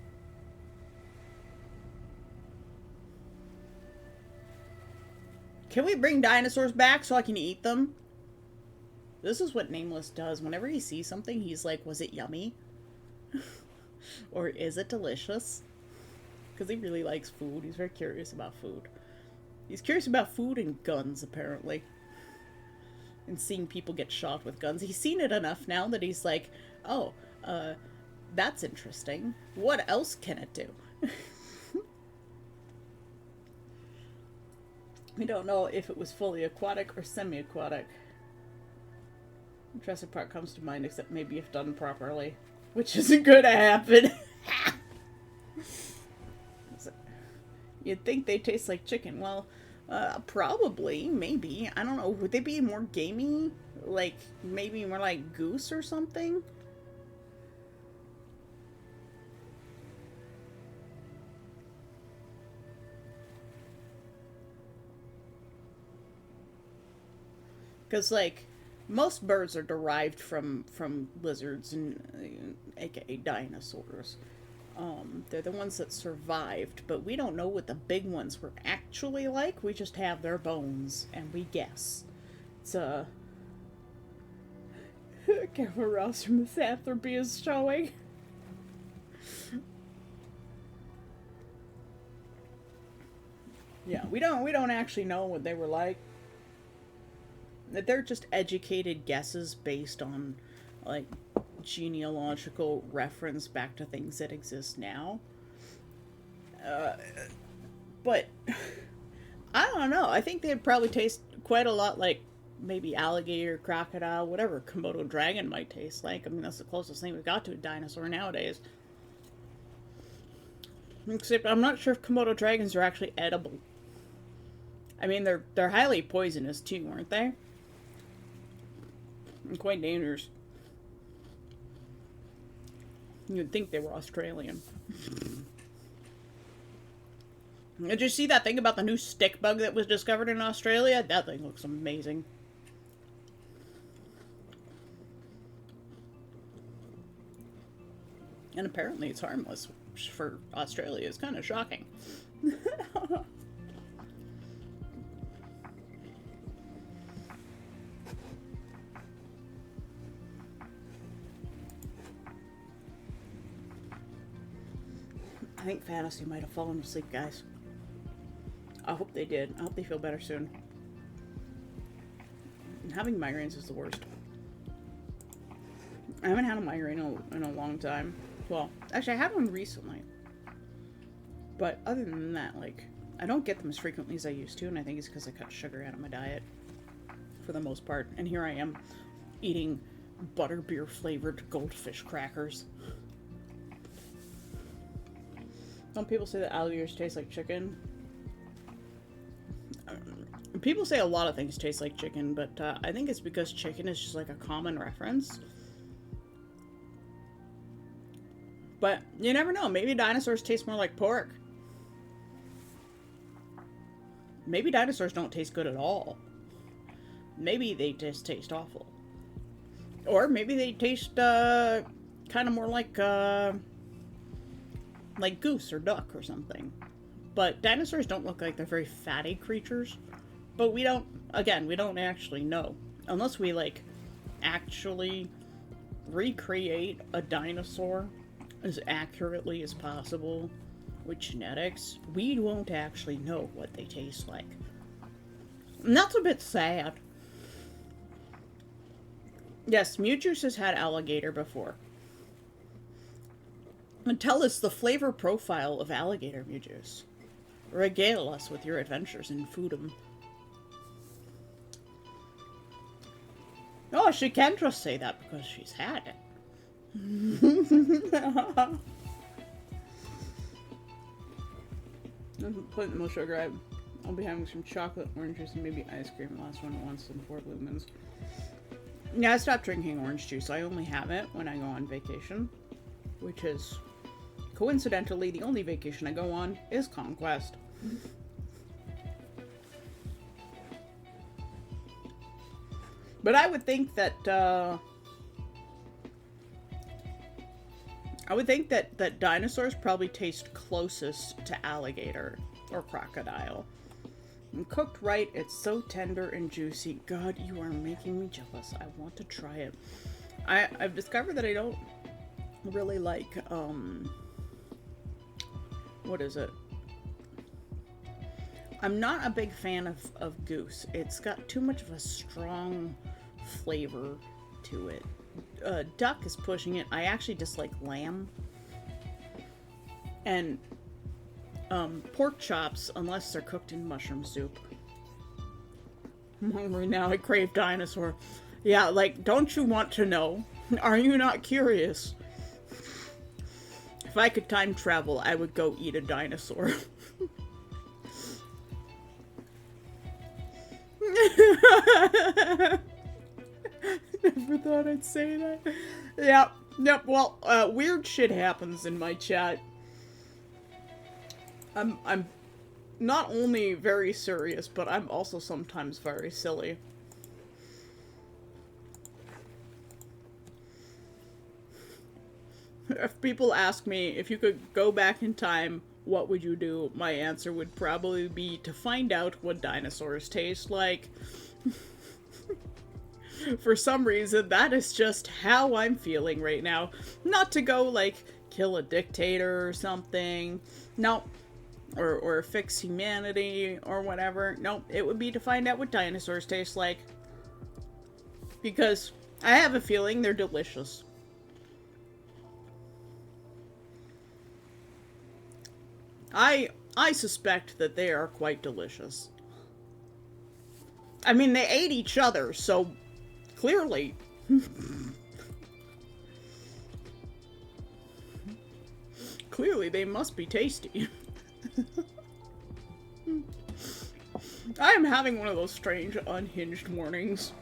Can we bring dinosaurs back so I can eat them? This is what Nameless does. Whenever he sees something, he's like, was it yummy? Or is it delicious? Because he really likes food. He's very curious about food. He's curious about food and guns, apparently. And seeing people get shot with guns. He's seen it enough now that he's like, oh, that's interesting. What else can it do? We don't know if it was fully aquatic or semi-aquatic. Jurassic Park comes to mind, except maybe if done properly. Which isn't gonna happen. You'd think they taste like chicken. Well, probably, maybe. I don't know. Would they be more gamey? Like, maybe more like goose or something? Because, like, most birds are derived from lizards and aka dinosaurs. They're the ones that survived, but we don't know what the big ones were actually like. We just have their bones, and we guess. It's Careful, Ross, from misanthropy is showing. Yeah, we don't actually know what they were like. They're just educated guesses based on, like, genealogical reference back to things that exist now. But I don't know. I think they'd probably taste quite a lot like maybe alligator, crocodile, whatever Komodo dragon might taste like. I mean, that's the closest thing we've got to a dinosaur nowadays. Except I'm not sure if Komodo dragons are actually edible. I mean, they're highly poisonous too, aren't they? And quite dangerous. You'd think they were Australian. Did you see that thing about the new stick bug that was discovered in Australia? That thing looks amazing. And apparently it's harmless, which for Australia is kind of shocking. I think Fantasy might have fallen asleep, guys. I hope they did. I hope they feel better soon. And having migraines is the worst. I haven't had a migraine in a long time. Well, actually, I had one recently. But other than that, like, I don't get them as frequently as I used to, and I think it's because I cut sugar out of my diet for the most part. And here I am eating butterbeer flavored goldfish crackers. Some people say that alligators taste like chicken. People say a lot of things taste like chicken, but I think it's because chicken is just like a common reference. But you never know. Maybe dinosaurs taste more like pork. Maybe dinosaurs don't taste good at all. Maybe they just taste awful. Or maybe they taste kind of more like goose or duck or something. But dinosaurs don't look like they're very fatty creatures. But we don't actually know. Unless we, like, actually recreate a dinosaur as accurately as possible with genetics, we won't actually know what they taste like. And that's a bit sad. Yes, Mewjuice has had alligator before. And tell us the flavor profile of alligator, Mewjuice. Regale us with your adventures in foodom. Oh, she can just say that because she's had it. Put no sugar. I'll be having some chocolate, orange juice, and maybe ice cream. Last one once and 4 Blue Moons. Yeah, I stopped drinking orange juice. I only have it when I go on vacation, which is coincidentally the only vacation I go on is Conquest. But I would think that dinosaurs probably taste closest to alligator or crocodile. And cooked right, it's so tender and juicy. God, you are making me jealous. I want to try it. I've discovered that I don't really like, what is it? I'm not a big fan of goose. It's got too much of a strong flavor to it. Duck is pushing it. I actually dislike lamb. And pork chops, unless they're cooked in mushroom soup. I'm hungry now. I crave dinosaur. Yeah, like, don't you want to know? Are you not curious? If I could time travel, I would go eat a dinosaur. Never thought I'd say that. Yep, well, weird shit happens in my chat. I'm not only very serious, but I'm also sometimes very silly. If people ask me if you could go back in time, what would you do? My answer would probably be to find out what dinosaurs taste like. For some reason, that is just how I'm feeling right now. Not to go, like, kill a dictator or something. No. Or fix humanity or whatever. No, it would be to find out what dinosaurs taste like. Because I have a feeling they're delicious. I suspect that they are quite delicious. I mean, they ate each other, so clearly. Clearly, they must be tasty. I am having one of those strange, unhinged mornings.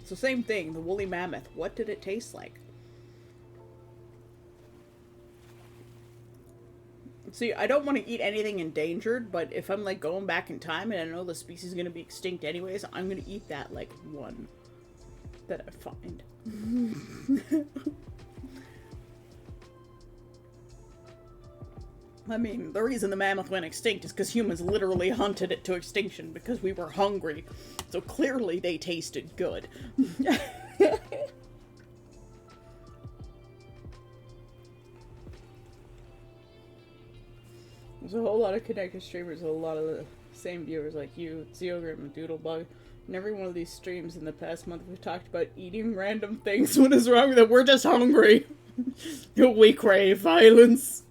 It's the same thing, the woolly mammoth. What did it taste like? See, I don't want to eat anything endangered, but if I'm, like, going back in time and I know the species is going to be extinct anyways, I'm going to eat that, like, one that I find. I mean, the reason the mammoth went extinct is because humans literally hunted it to extinction because we were hungry. So clearly they tasted good. There's a whole lot of connected streamers, a lot of the same viewers like you, Zeogrim and Doodlebug. In every one of these streams in the past month, we've talked about eating random things. What is wrong with it? We're just hungry. We crave violence.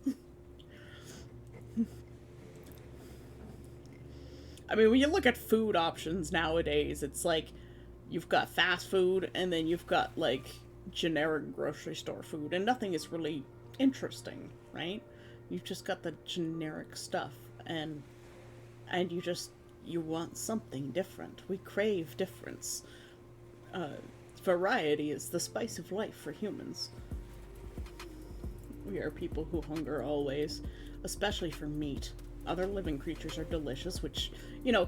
I mean, when you look at food options nowadays, it's like you've got fast food and then you've got like generic grocery store food, and nothing is really interesting, right? You've just got the generic stuff, and you want something different. We crave difference. Variety is the spice of life for humans. We are people who hunger always, especially for meat. Other living creatures are delicious, which, you know,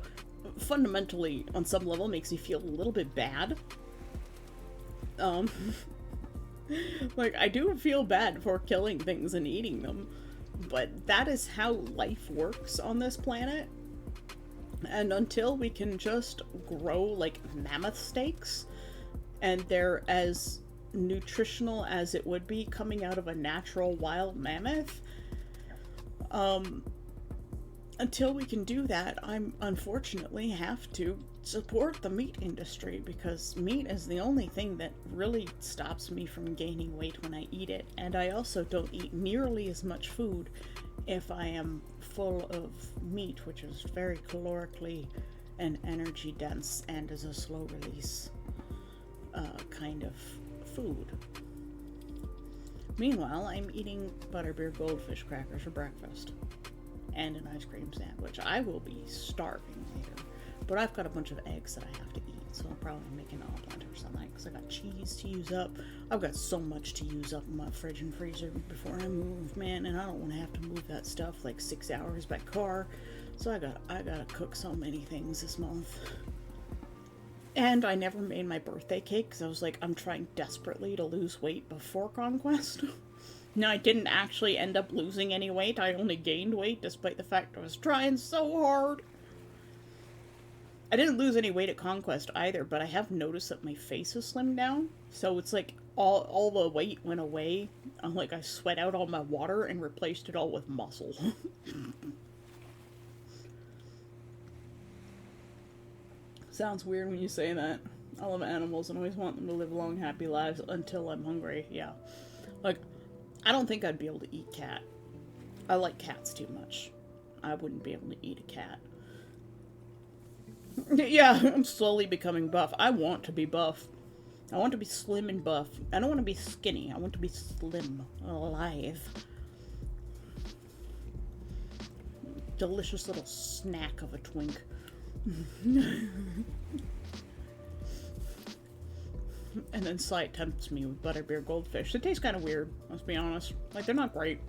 fundamentally, on some level, makes you feel a little bit bad. Like, I do feel bad for killing things and eating them, but that is how life works on this planet. And until we can just grow, like, mammoth steaks, and they're as nutritional as it would be coming out of a natural wild mammoth, until we can do that, I'm unfortunately have to support the meat industry, because meat is the only thing that really stops me from gaining weight when I eat it. And I also don't eat nearly as much food if I am full of meat, which is very calorically and energy dense and is a slow release kind of food. Meanwhile, I'm eating butterbeer goldfish crackers for breakfast and an ice cream sandwich. I will be starving later, but I've got a bunch of eggs that I have to eat, so I'll probably make an omelet or something, because I got cheese to use up. I've got so much to use up in my fridge and freezer before I move, man, and I don't want to have to move that stuff like 6 hours by car, so I gotta cook so many things this month. And I never made my birthday cake, because I was like, I'm trying desperately to lose weight before Conquest. No, I didn't actually end up losing any weight. I only gained weight, despite the fact I was trying so hard. I didn't lose any weight at Conquest either, but I have noticed that my face has slimmed down. So it's like all the weight went away. I'm like, I sweat out all my water and replaced it all with muscle. Sounds weird when you say that. I love animals and always want them to live long, happy lives until I'm hungry. Yeah. Like, I don't think I'd be able to eat cat. I like cats too much. I wouldn't be able to eat a cat. Yeah, I'm slowly becoming buff. I want to be buff. I want to be slim and buff. I don't want to be skinny. I want to be slim, alive. Delicious little snack of a twink. And then Sly tempts me with butterbeer goldfish. They taste kind of weird, let's be honest. Like, they're not great.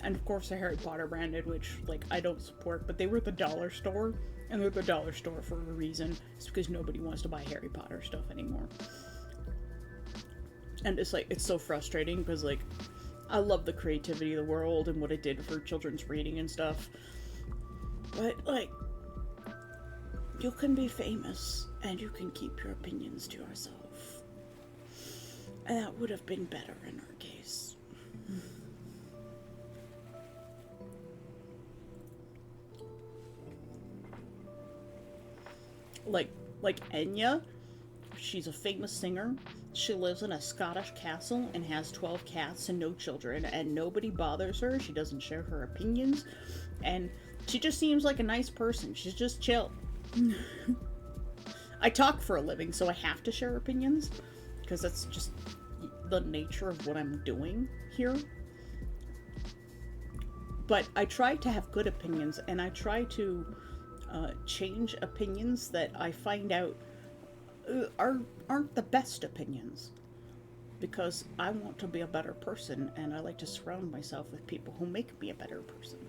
And of course, the Harry Potter branded, which, like, I don't support, but they were at the dollar store, and they're at the dollar store for a reason. It's because nobody wants to buy Harry Potter stuff anymore. And it's like, it's so frustrating, because, like, I love the creativity of the world and what it did for children's reading and stuff. But, like, you can be famous, and you can keep your opinions to yourself. And that would have been better in our case. Like Enya, she's a famous singer. She lives in a Scottish castle and has 12 cats and no children, and nobody bothers her. She doesn't share her opinions, and she just seems like a nice person. She's just chill. I talk for a living, so I have to share opinions, because that's just the nature of what I'm doing here. But I try to have good opinions, and I try to change opinions that I find out aren't the best opinions, because I want to be a better person, and I like to surround myself with people who make me a better person.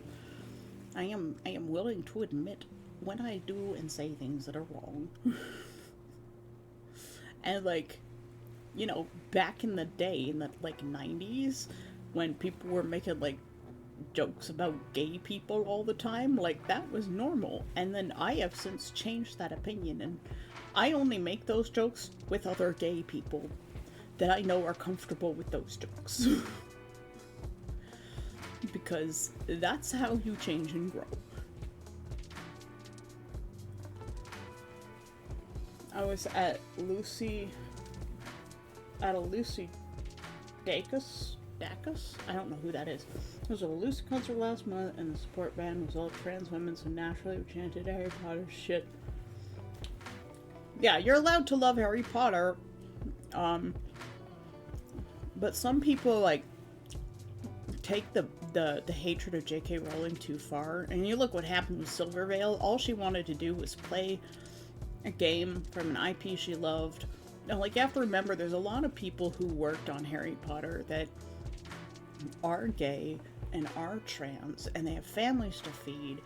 I am willing to admit when I do and say things that are wrong. And, like, you know, back in the day, in the, like, 90s, when people were making, like, jokes about gay people all the time, like, that was normal. And then I have since changed that opinion, and I only make those jokes with other gay people that I know are comfortable with those jokes. Because that's how you change and grow. I was at a Lucy Dacus? I don't know who that is. There was a Lucy concert last month, and the support band was all trans women, so naturally we chanted Harry Potter shit. Yeah, you're allowed to love Harry Potter, but some people, like, take the hatred of J.K. Rowling too far. And you look what happened with Silvervale. All she wanted to do was play a game from an IP she loved. Now, like, you have to remember, there's a lot of people who worked on Harry Potter that are gay and are trans, and they have families to feed.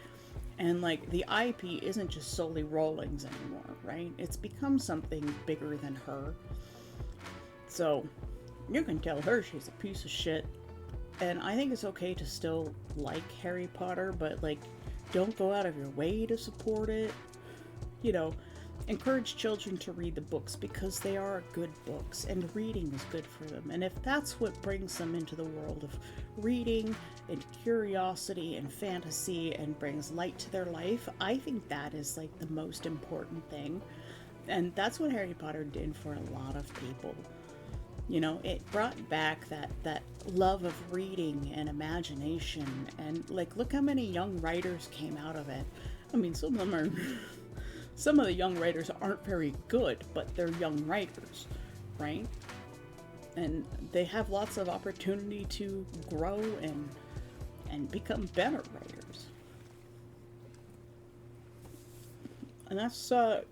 And, like, the IP isn't just solely Rowling's anymore, right? It's become something bigger than her. So, you can tell her she's a piece of shit. And I think it's okay to still like Harry Potter, but, like, don't go out of your way to support it. You know, encourage children to read the books because they are good books, and reading is good for them. And if that's what brings them into the world of reading and curiosity and fantasy and brings light to their life, I think that is, like, the most important thing. And that's what Harry Potter did for a lot of people. You know, it brought back that love of reading and imagination, and, like, look how many young writers came out of it. I mean, some of the young writers aren't very good, but they're young writers, right? And they have lots of opportunity to grow and become better writers. And that's the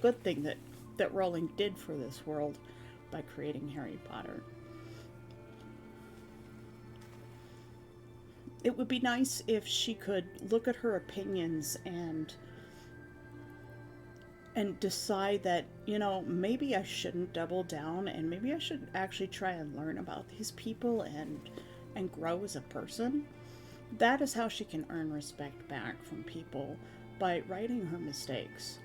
good thing that Rowling did for this world by creating Harry Potter. It would be nice if she could look at her opinions and decide that, you know, maybe I shouldn't double down, and maybe I should actually try and learn about these people and grow as a person. That is how she can earn respect back from people, by righting her mistakes.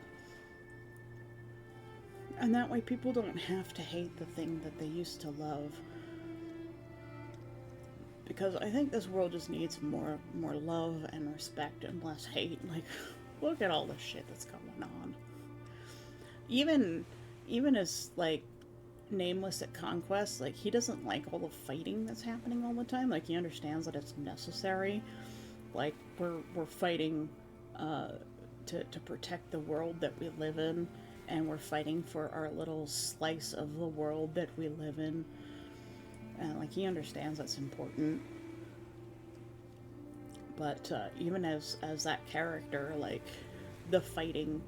And that way people don't have to hate the thing that they used to love. Because I think this world just needs more love and respect and less hate. Like, look at all the shit that's going on. Even as, like, Nameless at Conquest, like, he doesn't like all the fighting that's happening all the time. Like, he understands that it's necessary. Like, we're fighting to protect the world that we live in, and we're fighting for our little slice of the world that we live in. And, like, he understands that's important. But even as that character, like, the fighting,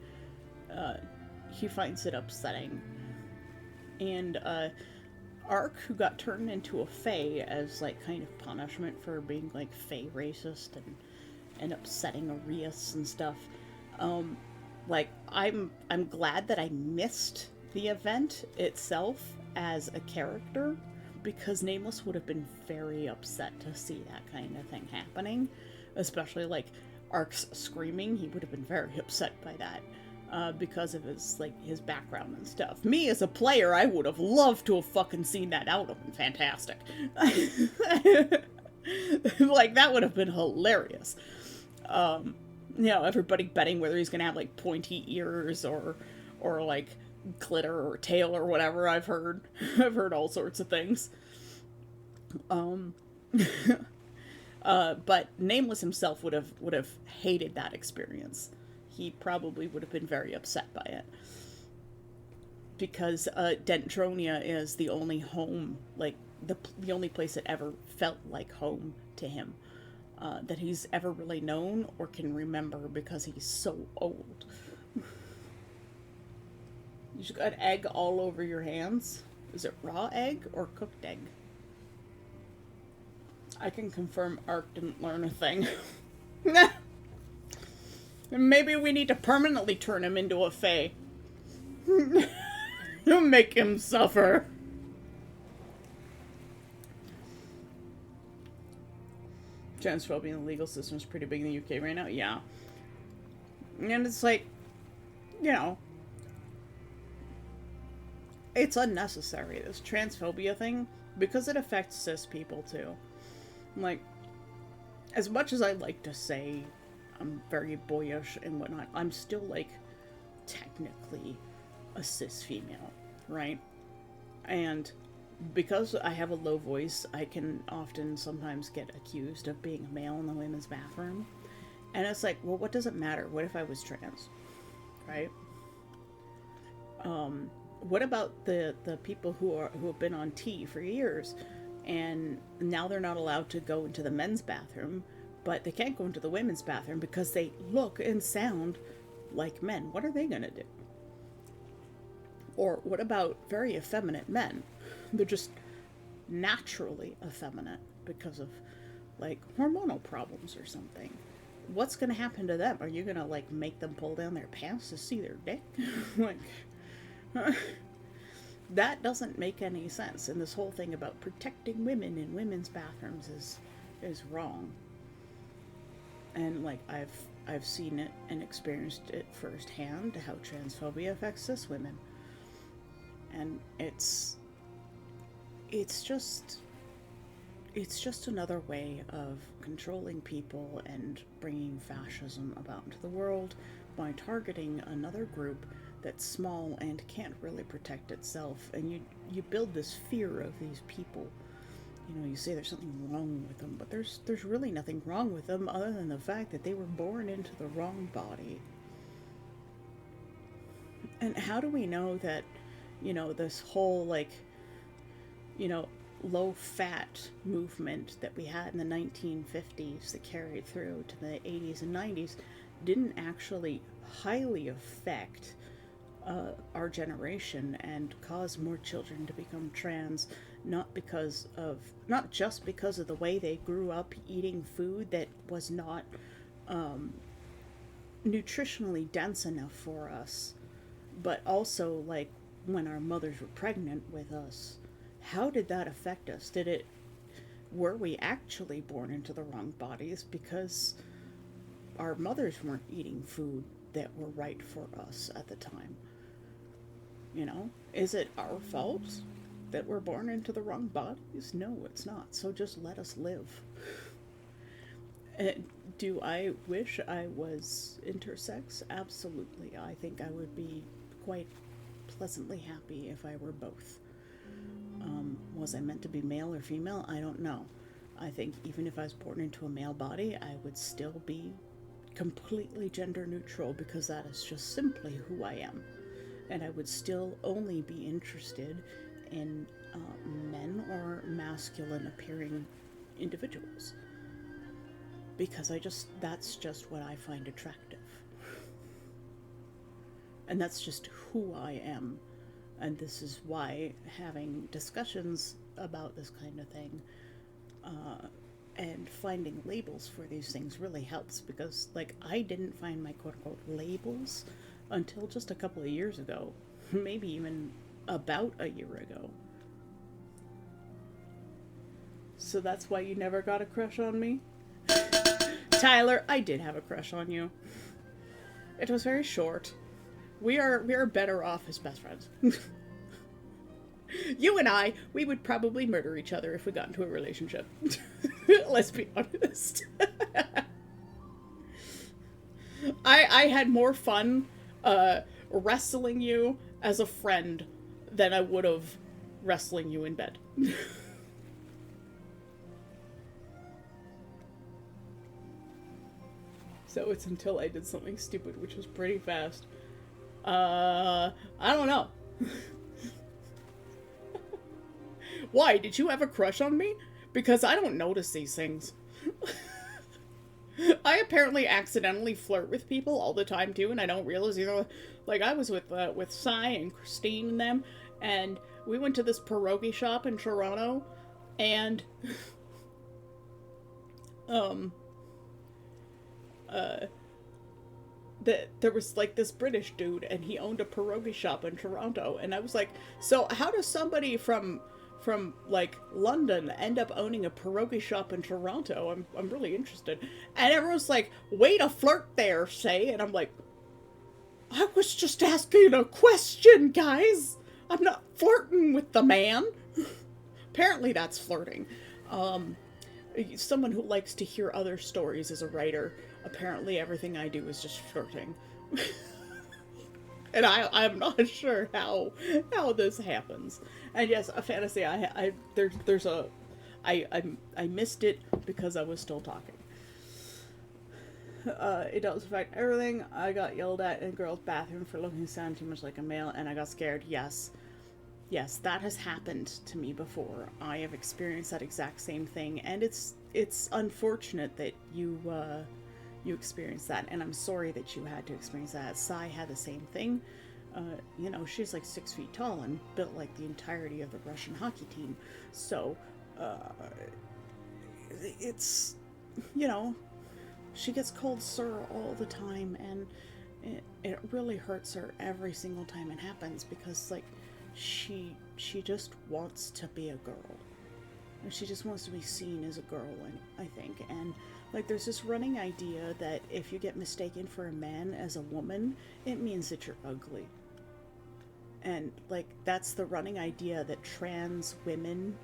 he finds it upsetting. And Ark, who got turned into a Fae as, like, kind of punishment for being, like, Fae racist and upsetting Arius and stuff, like, I'm glad that I missed the event itself as a character, because Nameless would have been very upset to see that kind of thing happening. Especially, like, Ark's screaming, he would have been very upset by that. Because of his background and stuff. Me, as a player, I would have loved to have fucking seen that out. It would have been fantastic. Like, that would have been hilarious. You know, everybody betting whether he's gonna have, like, pointy ears or like, glitter or tail or whatever. I've heard all sorts of things. But Nameless himself would have hated that experience. He probably would have been very upset by it. Because Dentronia is the only home, like, the only place that ever felt like home to him. That he's ever really known or can remember, because he's so old. You just got egg all over your hands. Is it raw egg or cooked egg? I can confirm Ark didn't learn a thing. Maybe we need to permanently turn him into a Fae. Make him suffer. Transphobia in the legal system is pretty big in the UK right now. Yeah. And it's like, you know, it's unnecessary, this transphobia thing, because it affects cis people too. Like, as much as I like to say I'm very boyish and whatnot, I'm still, like, technically a cis female, right? And because I have a low voice, I can often sometimes get accused of being a male in the women's bathroom. And it's like, well, what does it matter? What if I was trans? Right? What about the people who have been on T for years and now they're not allowed to go into the men's bathroom, but they can't go into the women's bathroom because they look and sound like men? What are they gonna do? Or what about very effeminate men? They're just naturally effeminate because of like hormonal problems or something. What's gonna happen to them? Are you gonna like make them pull down their pants to see their dick? Like that doesn't make any sense. And this whole thing about protecting women in women's bathrooms is wrong. And like I've seen it and experienced it firsthand, how transphobia affects cis women. And it's just another way of controlling people and bringing fascism about into the world by targeting another group that's small and can't really protect itself. And you build this fear of these people. You know, you say there's something wrong with them, but there's really nothing wrong with them other than the fact that they were born into the wrong body. And how do we know that, you know, this whole, like, you know, low-fat movement that we had in the 1950s that carried through to the 80s and 90s didn't actually highly affect our generation and cause more children to become trans, not just because of the way they grew up eating food that was not nutritionally dense enough for us, but also like when our mothers were pregnant with us. How did that affect us? Were we actually born into the wrong bodies because our mothers weren't eating food that were right for us at the time? You know, is it our fault that we're born into the wrong bodies? No, it's not. So just let us live. Do I wish I was intersex? Absolutely. I think I would be quite pleasantly happy if I were both. Was I meant to be male or female? I don't know. I think even if I was born into a male body, I would still be completely gender neutral because that is just simply who I am. And I would still only be interested in men or masculine appearing individuals. Because that's just what I find attractive. And that's just who I am. And this is why having discussions about this kind of thing and finding labels for these things really helps, because like I didn't find my quote-unquote labels until just a couple of years ago, maybe even about a year ago. So that's why you never got a crush on me? Tyler, I did have a crush on you. It was very short. We are better off as best friends. You and I, we would probably murder each other if we got into a relationship. Let's be honest. I had more fun wrestling you as a friend than I would have wrestling you in bed. So it's until I did something stupid, which was pretty fast. I don't know. Why? Did you have a crush on me? Because I don't notice these things. I apparently accidentally flirt with people all the time too, and I don't realize either. Like I was with Sai and Christine and them, and we went to this pierogi shop in Toronto, and there was like this British dude, and he owned a pierogi shop in Toronto, and I was like, so how does somebody from like London end up owning a pierogi shop in Toronto? I'm really interested. And everyone's like, way to flirt there, Say. And I'm like, I was just asking a question, guys. I'm not flirting with the man. Apparently that's flirting. Someone who likes to hear other stories as a writer. Apparently everything I do is just flirting. And I'm not sure how this happens. And yes, a fantasy. I missed it because I was still talking. It does affect everything. I got yelled at in a girl's bathroom for looking and sounding too much like a male, and I got scared. Yes, that has happened to me before. I have experienced that exact same thing, and it's unfortunate that you experienced that, and I'm sorry that you had to experience that. Sai had the same thing. She's like 6 feet tall and built like the entirety of the Russian hockey team. So, it's, she gets called sir all the time, and it really hurts her every single time it happens, because like she just wants to be a girl. She just wants to be seen as a girl, I think. And like there's this running idea that if you get mistaken for a man as a woman, it means that you're ugly. And like that's the running idea, that trans women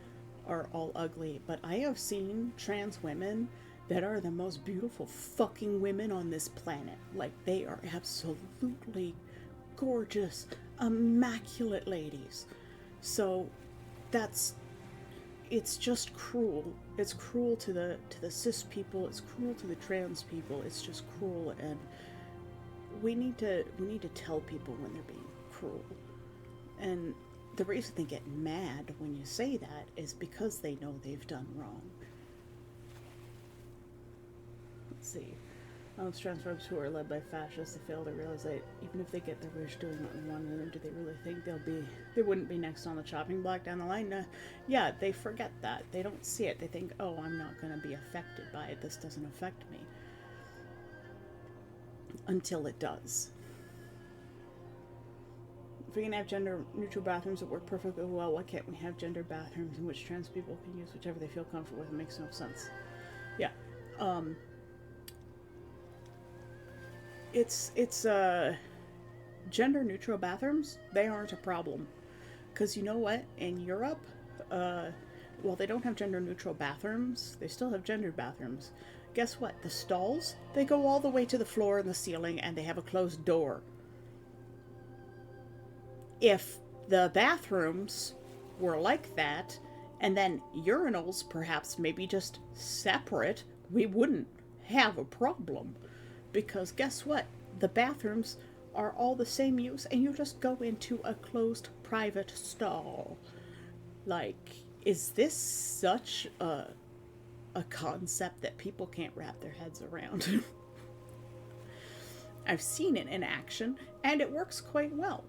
are all ugly. But I have seen trans women that are the most beautiful fucking women on this planet. Like, they are absolutely gorgeous, immaculate ladies. So it's just cruel. It's cruel to the cis people. It's cruel to the trans people. It's just cruel, and we need to tell people when they're being cruel. And the reason they get mad when you say that is because they know they've done wrong. Let's see. Most transphobes who are led by fascists, they fail to realize that even if they get their wish doing what they want, do they really think they wouldn't be next on the chopping block down the line? Yeah, they forget that. They don't see it. They think, oh, I'm not going to be affected by it. This doesn't affect me. Until it does. If we can have gender-neutral bathrooms that work perfectly well, why can't we have gender bathrooms in which trans people can use whichever they feel comfortable with? It makes no sense. Yeah. It's gender-neutral bathrooms, they aren't a problem. Because you know what? In Europe, while they don't have gender-neutral bathrooms, they still have gendered bathrooms. Guess what? The stalls, they go all the way to the floor and the ceiling, and they have a closed door. If the bathrooms were like that, and then urinals perhaps maybe just separate, we wouldn't have a problem. Because guess what? The bathrooms are all the same use, and you just go into a closed private stall. Like, is this such a concept that people can't wrap their heads around? I've seen it in action, and it works quite well.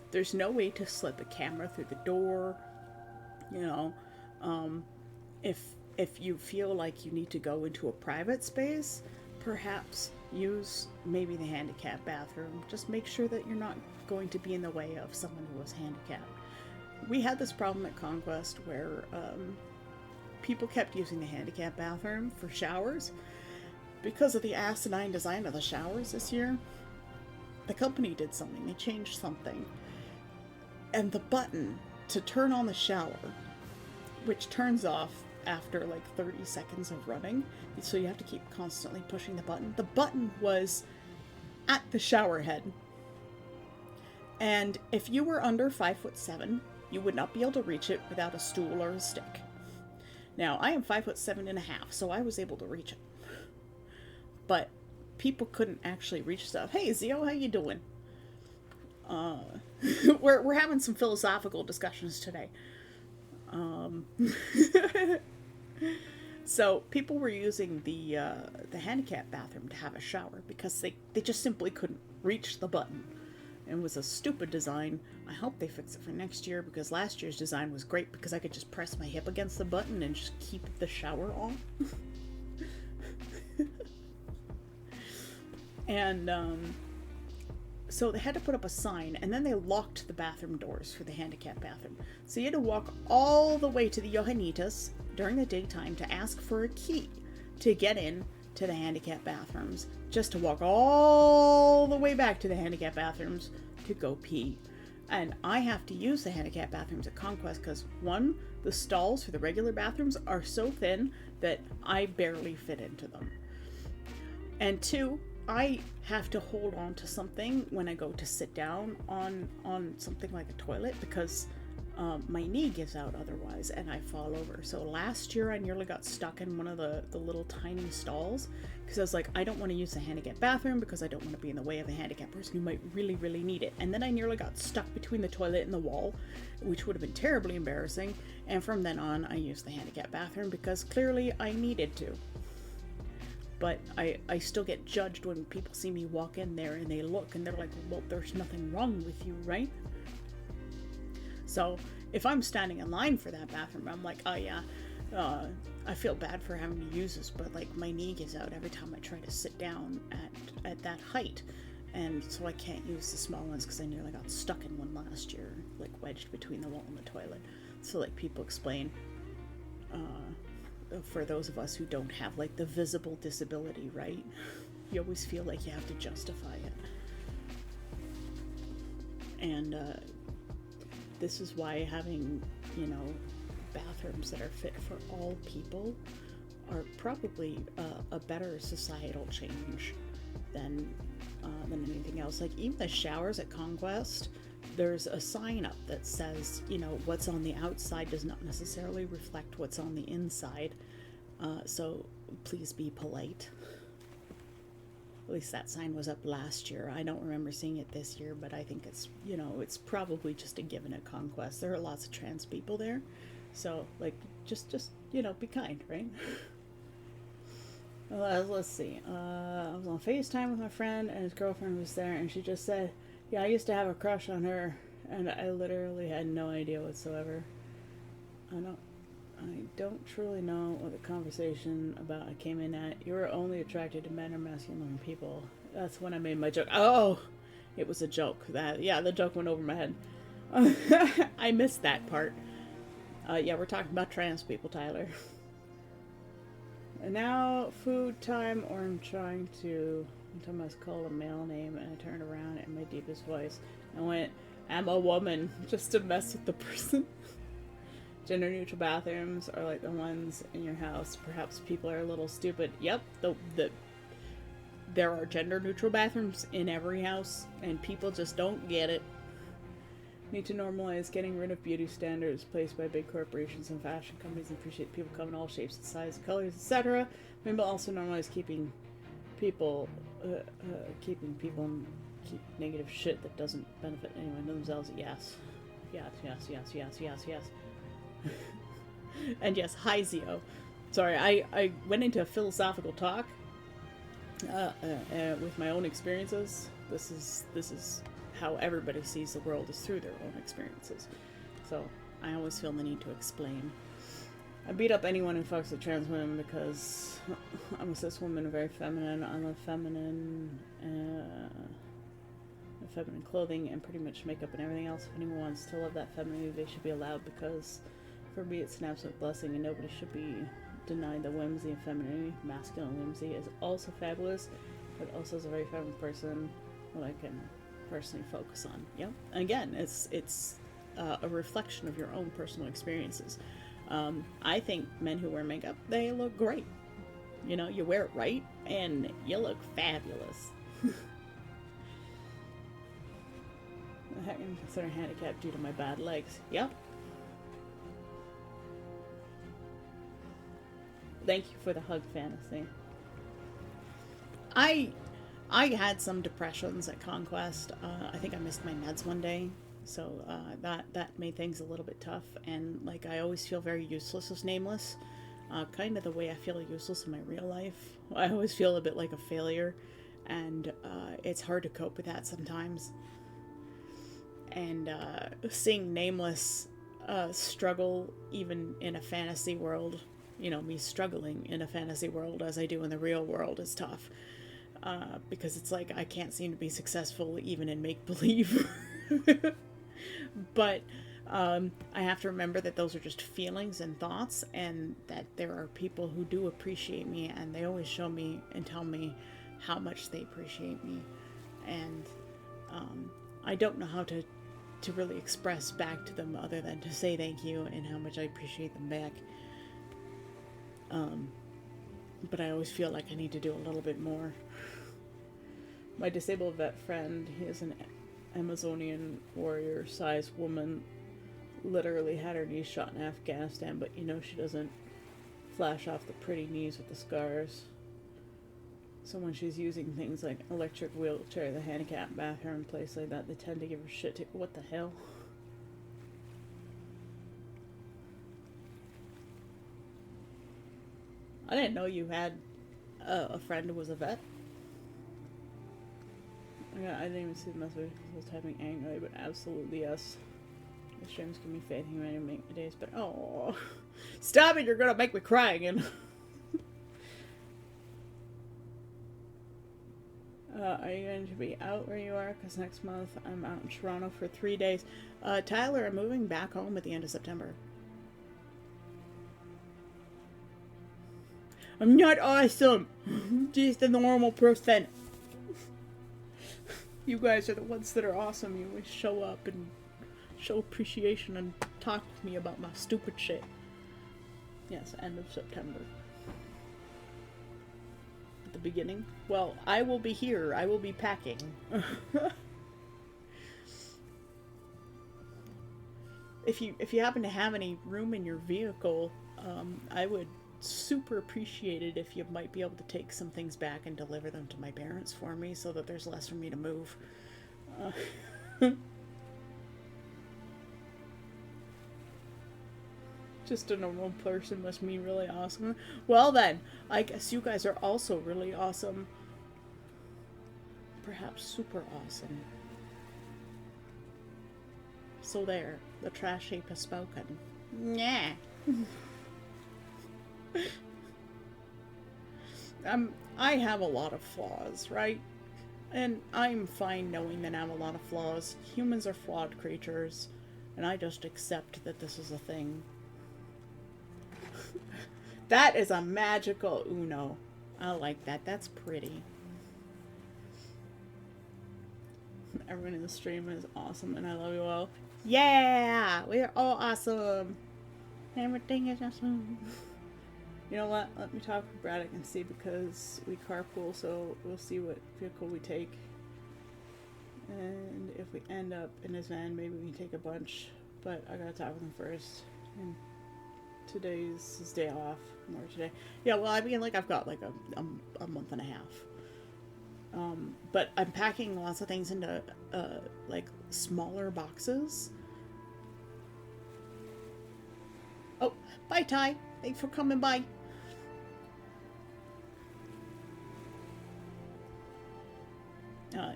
There's no way to slip a camera through the door. If you feel like you need to go into a private space, perhaps use maybe the handicapped bathroom. Just make sure that you're not going to be in the way of someone who is handicapped. We had this problem at Conquest where people kept using the handicapped bathroom for showers. Because of the asinine design of the showers this year, the company did something. They changed something. And the button to turn on the shower, which turns off after like 30 seconds of running, so you have to keep constantly pushing the button was at the shower head. And if you were under 5'7", you would not be able to reach it without a stool or a stick. Now, I am 5'7.5", so I was able to reach it. But people couldn't actually reach stuff. Hey, Zio, how you doing? We're having some philosophical discussions today. So people were using the handicap bathroom to have a shower because they just simply couldn't reach the button. It was a stupid design. I hope they fix it for next year, because last year's design was great because I could just press my hip against the button and just keep the shower on. And so they had to put up a sign, and then they locked the bathroom doors for the handicap bathroom. So you had to walk all the way to the Johanitas during the daytime to ask for a key to get in to the handicap bathrooms, just to walk all the way back to the handicap bathrooms to go pee. And I have to use the handicap bathrooms at Conquest because, one, the stalls for the regular bathrooms are so thin that I barely fit into them. And two, I have to hold on to something when I go to sit down on something like a toilet, because my knee gives out otherwise and I fall over. So last year I nearly got stuck in one of the little tiny stalls, because I was like, I don't want to use the handicap bathroom because I don't want to be in the way of a handicapped person who might really, really need it. And then I nearly got stuck between the toilet and the wall, which would have been terribly embarrassing. And from then on, I used the handicap bathroom because clearly I needed to. But I still get judged when people see me walk in there and they look and they're like, well, there's nothing wrong with you, right? So if I'm standing in line for that bathroom, I'm like, oh yeah, I feel bad for having to use this, but like my knee gives out every time I try to sit down at that height. And so I can't use the small ones because I nearly got stuck in one last year, like wedged between the wall and the toilet. So like people explain, for those of us who don't have like the visible disability, right? You always feel like you have to justify it. And this is why having, bathrooms that are fit for all people are probably a better societal change than anything else. Like even the showers at Conquest, there's a sign up that says, what's on the outside does not necessarily reflect what's on the inside. So please be polite. At least that sign was up last year. I don't remember seeing it this year, but I think it's, it's probably just a given at Conquest. There are lots of trans people there. So, like, just be kind, right? Let's see. I was on FaceTime with my friend, and his girlfriend was there, and she just said, yeah, I used to have a crush on her, and I literally had no idea whatsoever. I don't truly know what the conversation about I came in at. You were only attracted to men or masculine people. That's when I made my joke. Oh, it was a joke. The joke went over my head. I missed that part. Yeah, we're talking about trans people, Tyler. And now, food time, or I'm trying to call a male name, and I turned around in my deepest voice and went, I'm a woman, just to mess with the person. Gender neutral bathrooms are like the ones in your house. Perhaps people are a little stupid. Yep, there are gender neutral bathrooms in every house, and people just don't get it. Need to normalize getting rid of beauty standards placed by big corporations and fashion companies and appreciate people come in all shapes and sizes, colors, etc. Maybe also normalize keeping people keep negative shit that doesn't benefit anyone themselves. Yes. And yes, hi Zio. Sorry, I went into a philosophical talk with my own experiences. This is how everybody sees the world, is through their own experiences. So I always feel the need to explain. I beat up anyone who fucks with trans women because I'm a cis woman, very feminine. I love feminine clothing and pretty much makeup and everything else. If anyone wants to love that femininity, they should be allowed, because for me it's an absolute blessing and nobody should be denied the whimsy and femininity. Masculine whimsy is also fabulous, but also as a very feminine person that I can personally focus on. Yep. And again, it's a reflection of your own personal experiences. I think men who wear makeup, they look great. You wear it right and you look fabulous. I can consider handicapped due to my bad legs. Yep. Thank you for the hug fantasy. I had some depressions at Conquest. I think I missed my meds one day, so that made things a little bit tough. And like, I always feel very useless as Nameless, kind of the way I feel useless in my real life. I always feel a bit like a failure, and it's hard to cope with that sometimes. And seeing Nameless struggle even in a fantasy world, me struggling in a fantasy world as I do in the real world, is tough. Because it's like I can't seem to be successful even in make-believe. But I have to remember that those are just feelings and thoughts, and that there are people who do appreciate me, and they always show me and tell me how much they appreciate me. And I don't know how to really express back to them other than to say thank you and how much I appreciate them back. But I always feel like I need to do a little bit more. My disabled vet friend, he is an Amazonian warrior-sized woman, literally had her knees shot in Afghanistan, but you know she doesn't flash off the pretty knees with the scars. So when she's using things like electric wheelchair, the handicap bathroom, place like that, they tend to give her shit to. What the hell? I didn't know you had a friend who was a vet. I didn't even see the message because I was typing angrily, but absolutely yes. The streams give me faith in humanity and make my days better. Oh, stop it! You're gonna make me cry again. Are you going to be out where you are? Because next month I'm out in Toronto for 3 days. Tyler, I'm moving back home at the end of September. I'm not awesome. Just a normal person. You guys are the ones that are awesome. You always show up and show appreciation and talk to me about my stupid shit. Yes, end of September. At the beginning? Well, I will be here. I will be packing. If you happen to have any room in your vehicle, I would super appreciate it if you might be able to take some things back and deliver them to my parents for me so that there's less for me to move. Just a normal person must mean really awesome. Well then, I guess you guys are also really awesome. Perhaps super awesome. So there, the trash ape has spoken. Yeah. I have a lot of flaws, right? And I'm fine knowing that I have a lot of flaws. Humans are flawed creatures, and I just accept that this is a thing. That is a magical Uno. I like that. That's pretty. Everyone in the stream is awesome, and I love you all. Yeah! We're all awesome! Everything is awesome. You know what? Let me talk with Braddock and see, because we carpool, so we'll see what vehicle we take. And if we end up in his van, maybe we can take a bunch. But I gotta talk with him first. And today's his day off. More today. Yeah, well, I mean, like, I've got like a month and a half. But I'm packing lots of things into like smaller boxes. Oh, bye, Ty. Thanks for coming by.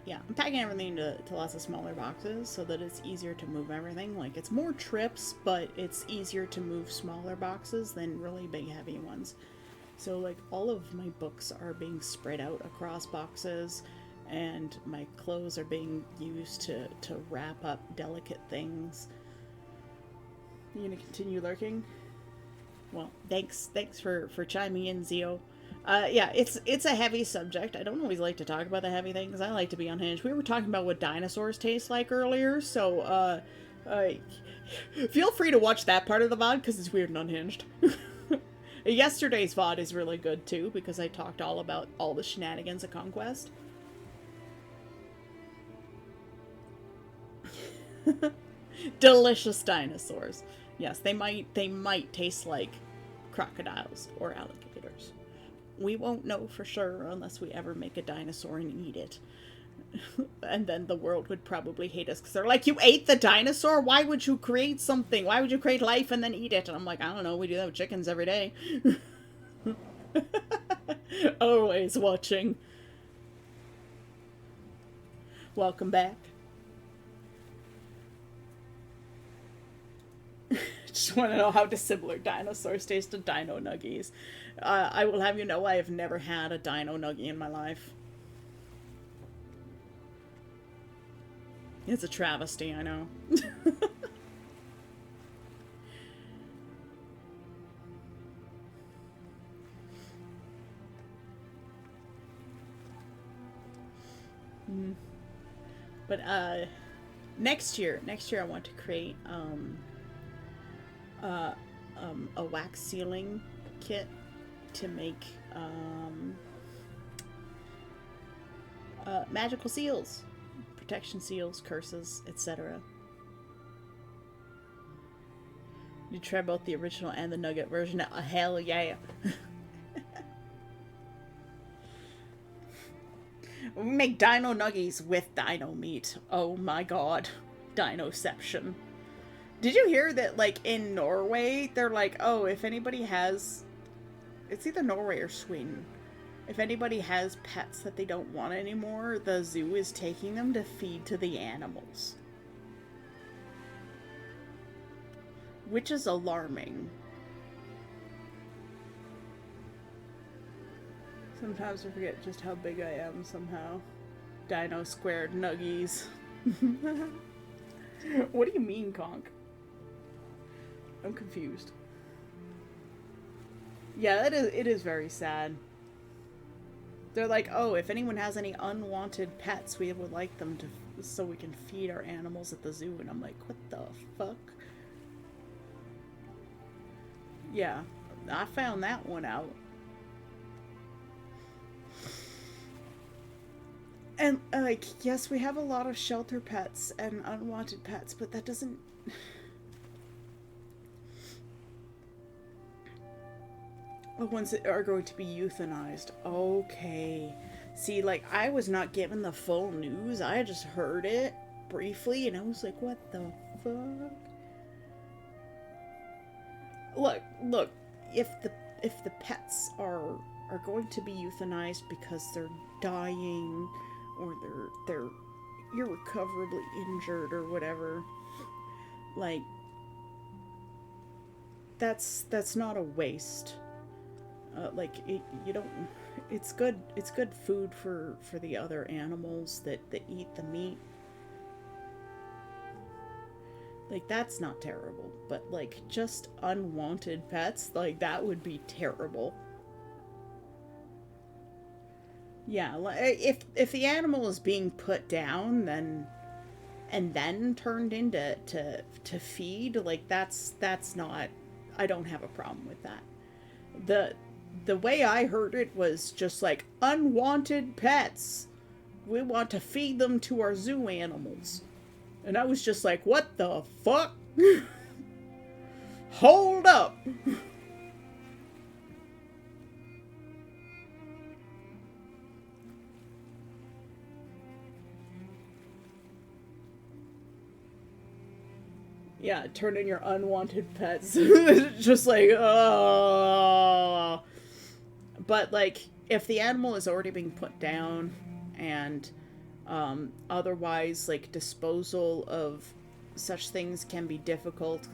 Yeah, I'm packing everything into lots of smaller boxes so that it's easier to move everything. Like, it's more trips, but it's easier to move smaller boxes than really big, heavy ones. So, like, all of my books are being spread out across boxes, and my clothes are being used to wrap up delicate things. You gonna continue lurking? Well, thanks for chiming in, Zio. Yeah, it's a heavy subject. I don't always like to talk about the heavy things. I like to be unhinged. We were talking about what dinosaurs taste like earlier, so feel free to watch that part of the VOD because it's weird and unhinged. Yesterday's VOD is really good too because I talked all about all the shenanigans of Conquest. Delicious dinosaurs. Yes, they might taste like crocodiles or alligators. We won't know for sure unless we ever make a dinosaur and eat it. And then the world would probably hate us because they're like, you ate the dinosaur? Why would you create something? Why would you create life and then eat it? And I'm like, I don't know, we do that with chickens every day. Always watching. Welcome back. Just want to know how dissimilar dinosaurs taste to dino nuggies. I will have you know I have never had a dino nuggie in my life. It's a travesty, I know. But next year I want to create a wax sealing kit to make Magical seals, protection seals, curses, etc. You try both the original and the nugget version. Hell yeah. We make dino nuggies with dino meat. Oh my god. Dinoception. Did you hear that, like, in Norway, they're like, oh, if anybody has... It's either Norway or Sweden. If anybody has pets that they don't want anymore, the zoo is taking them to feed to the animals. Which is alarming. Sometimes I forget just how big I am somehow. Dino squared nuggies. What do you mean, Conk? I'm confused. Yeah, it is very sad. They're like, oh, if anyone has any unwanted pets, we would like them to, so we can feed our animals at the zoo. And I'm like, what the fuck? Yeah, I found that one out. And, like, yes, we have a lot of shelter pets and unwanted pets, but that doesn't... The ones that are going to be euthanized. Okay. See, like, I was not given the full news. I just heard it briefly, and I was like, what the fuck? Look, if the pets are going to be euthanized because they're dying or they're irrecoverably injured or whatever, like, that's not a waste. Like, you don't... It's good food for the other animals that eat the meat. Like, that's not terrible. But, like, just unwanted pets, like, that would be terrible. Yeah, if the animal is being put down, then... and then turned into to feed, like, that's not... I don't have a problem with that. The way I heard it was just like, unwanted pets. We want to feed them to our zoo animals. And I was just like, what the fuck? Hold up. Yeah, turn in your unwanted pets. Just like, oh. But, like, if the animal is already being put down and otherwise, like, disposal of such things can be difficult,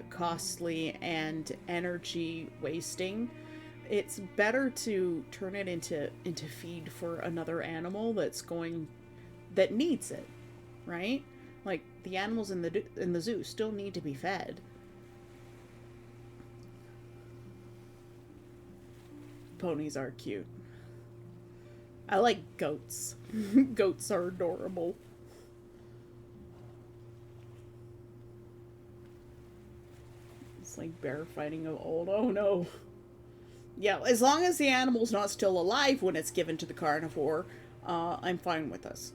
costly, and energy wasting, it's better to turn it into feed for another animal that needs it, right? Like, the animals in the zoo still need to be fed. Ponies are cute. I like goats. Goats are adorable. It's like bear fighting of old. Oh no. Yeah, as long as the animal's not still alive when it's given to the carnivore, I'm fine with this.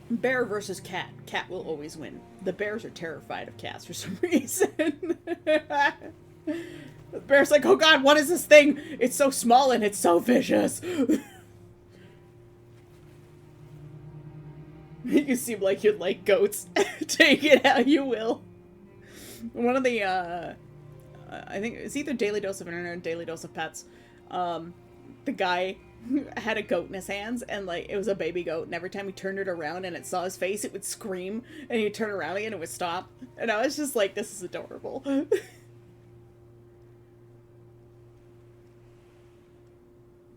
Bear versus cat. Cat will always win. The bears are terrified of cats for some reason. The bear's like, oh god, what is this thing? It's so small and it's so vicious. You seem like you'd like goats. Take it how you will. One of the, I think it's either Daily Dose of Internet or Daily Dose of Pets. The guy had a goat in his hands, and like it was a baby goat, and every time he turned it around and it saw his face, it would scream, and he'd turn around again and it would stop. And I was just like, this is adorable.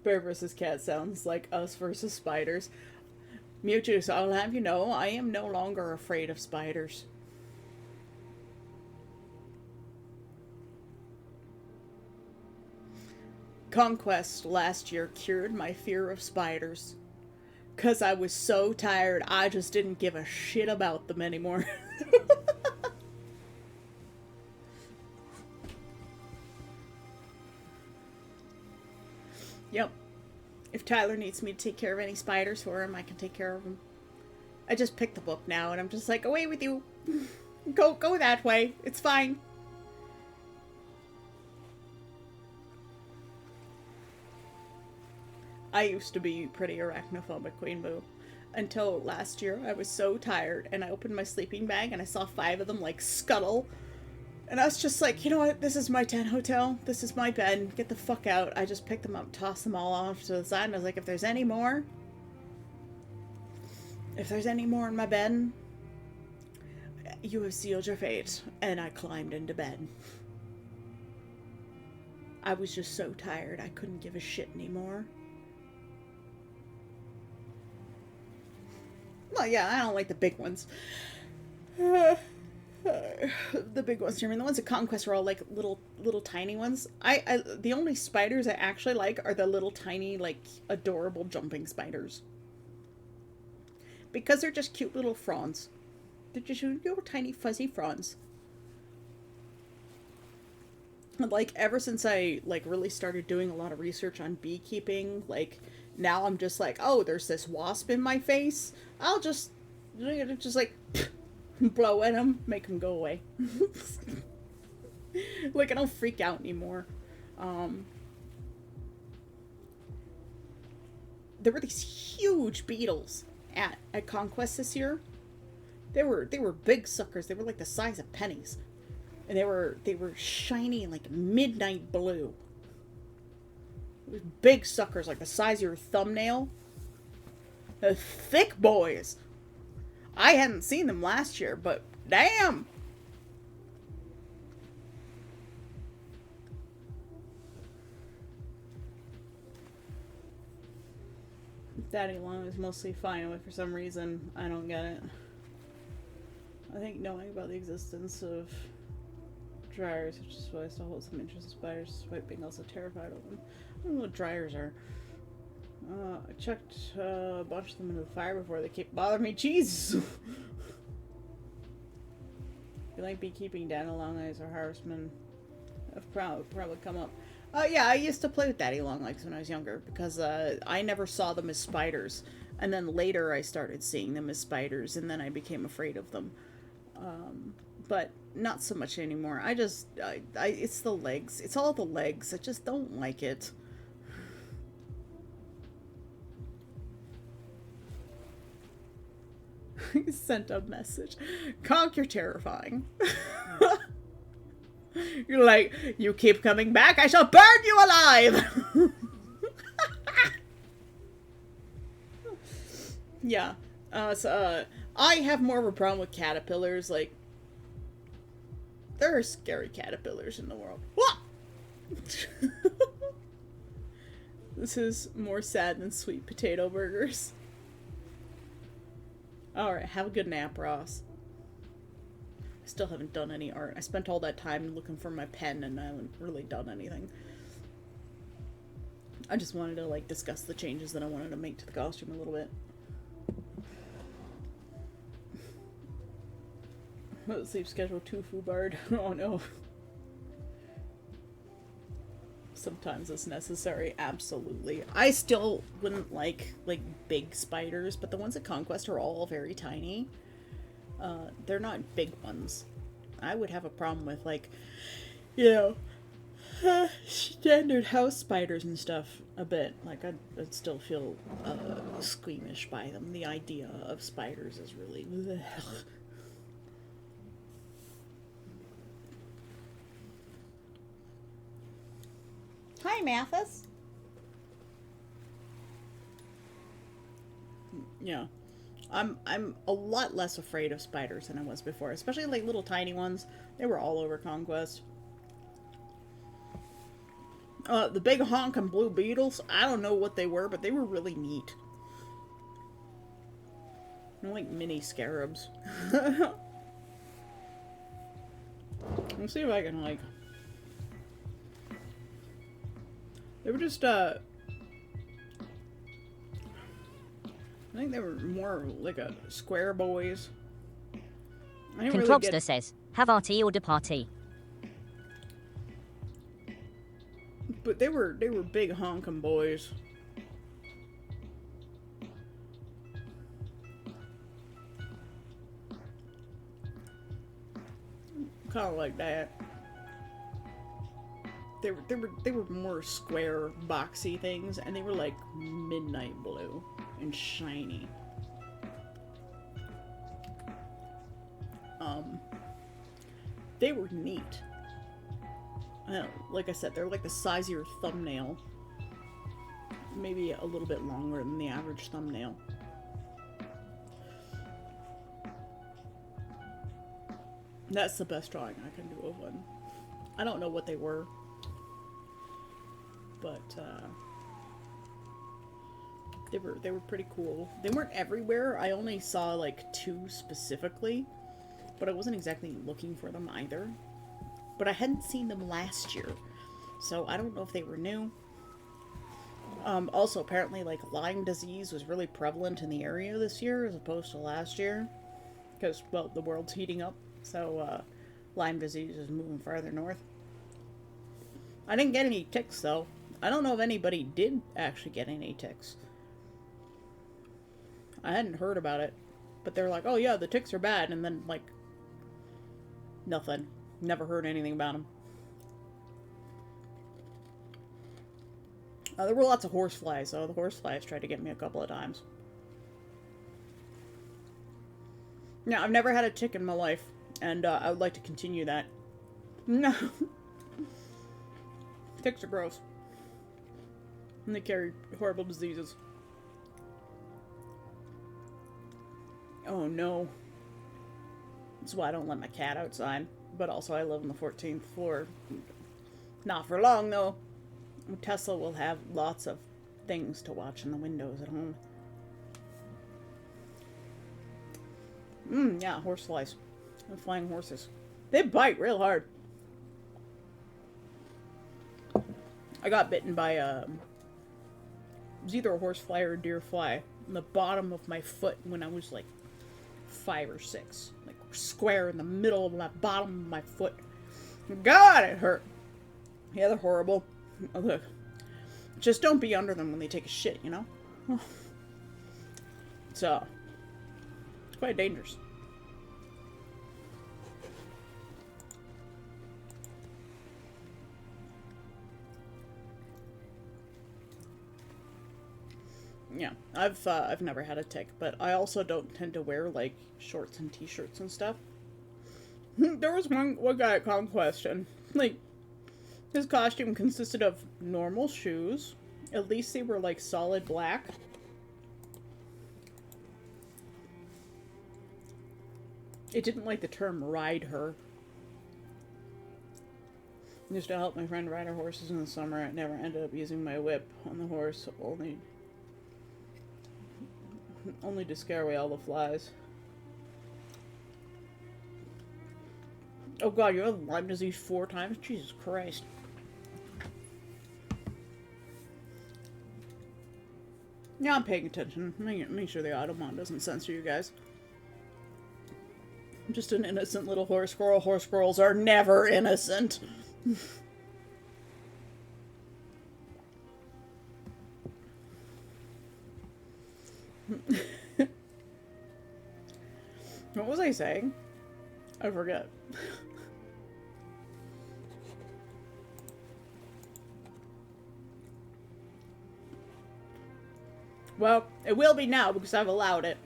Bear versus cat sounds like us versus spiders. Mewtwo, so I'll have you know, I am no longer afraid of spiders. Conquest last year cured my fear of spiders. 'Cause I was so tired, I just didn't give a shit about them anymore. Yep. If Tyler needs me to take care of any spiders for him, I can take care of them. I just picked the book now, and I'm just like, away with you. Go that way. It's fine. I used to be pretty arachnophobic, Queen Boo. Until last year, I was so tired, and I opened my sleeping bag, and I saw 5 of them, like, scuttle. And I was just like, you know what? This is my tent hotel. This is my bed. Get the fuck out. I just picked them up, tossed them all off to the side, and I was like, if there's any more in my bed, you have sealed your fate. And I climbed into bed. I was just so tired, I couldn't give a shit anymore. Well, yeah, I don't like the big ones. The big ones, I mean, the ones at Conquest are all like little tiny ones. The only spiders I actually like are the little tiny, like, adorable jumping spiders. Because they're just cute little fronds. They're just little tiny fuzzy fronds. And, like, ever since I, like, really started doing a lot of research on beekeeping, like, now I'm just like, oh, there's this wasp in my face. I'll just like, blow at him, make him go away. Like, I don't freak out anymore. There were these huge beetles at Conquest this year. They were big suckers. They were like the size of pennies. And they were shiny and like midnight blue. Big suckers, like the size of your thumbnail. The thick boys. I hadn't seen them last year, but damn! Daddy Long is mostly fine with for some reason. I don't get it. I think knowing about the existence of dryers, which is why I still hold some interest in spiders, despite being also terrified of them. I don't know what dryers are. I chucked a bunch of them into the fire before they keep bothering me. Jesus! You like beekeeping, Daddy Longlegs, or Harvestman? Have probably come up. Yeah, I used to play with Daddy Longlegs when I was younger because I never saw them as spiders, and then later I started seeing them as spiders, and then I became afraid of them. But not so much anymore. It's the legs. It's all the legs. I just don't like it. He sent a message. Conk, you're terrifying. You're like, you keep coming back, I shall burn you alive! Yeah. I have more of a problem with caterpillars. Like, there are scary caterpillars in the world. What? This is more sad than sweet potato burgers. Alright, have a good nap, Ross. I still haven't done any art. I spent all that time looking for my pen and I haven't really done anything. I just wanted to, like, discuss the changes that I wanted to make to the costume a little bit. Sleep schedule 2 Fubard. Oh no. Sometimes it's necessary, absolutely. I still wouldn't like big spiders, but the ones at Conquest are all very tiny. They're not big ones. I would have a problem with, like, you know, standard house spiders and stuff a bit. Like, I'd still feel squeamish by them. The idea of spiders is really... Hi, Mathis. Yeah. I'm a lot less afraid of spiders than I was before, especially like little tiny ones. They were all over Conquest. The big honking blue beetles, I don't know what they were, but they were really neat. They're like mini scarabs. Let's see if I can, like... They were just, I think they were more like a square boys. Controbster says, have RT or departee? But they were big honking boys. Kind of like that. They were more square, boxy things, and they were like midnight blue and shiny. They were neat. Like I said, they're like the size of your thumbnail. Maybe a little bit longer than the average thumbnail. That's the best drawing I can do of one. I don't know what they were. But, they were pretty cool. They weren't everywhere. I only saw, like, 2 specifically. But I wasn't exactly looking for them either. But I hadn't seen them last year. So I don't know if they were new. Also, apparently, like, Lyme disease was really prevalent in the area this year as opposed to last year. Because, well, the world's heating up. So, Lyme disease is moving farther north. I didn't get any ticks, though. I don't know if anybody did actually get any ticks. I hadn't heard about it. But they're like, oh yeah, the ticks are bad. And then, like, nothing. Never heard anything about them. There were lots of horseflies, though. The horseflies tried to get me a couple of times. Now, I've never had a tick in my life. And I would like to continue that. No. Ticks are gross. And they carry horrible diseases. Oh no. That's why I don't let my cat outside. But also I live on the 14th floor. Not for long though. Tesla will have lots of things to watch in the windows at home. Yeah, horseflies. And flying horses. They bite real hard. I got bitten by it was either a horsefly or a deer fly on the bottom of my foot when I was like 5 or 6. Like square in the middle of my bottom of my foot. God, it hurt. Yeah, they're horrible. Just don't be under them when they take a shit, you know? So, it's quite dangerous. Yeah, I've never had a tick, but I also don't tend to wear, like, shorts and t-shirts and stuff. There was one guy at Conquest, and, like, his costume consisted of normal shoes. At least they were, like, solid black. It didn't like the term ride her. Used to help my friend ride her horses in the summer. I never ended up using my whip on the horse, only to scare away all the flies. Oh god, you have Lyme disease 4 times? Jesus Christ. Yeah, I'm paying attention. Make sure the Automon doesn't censor you guys. I'm just an innocent little horse squirrel. Horse squirrels are never innocent. What was I saying? I forget. Well, it will be now because I've allowed it.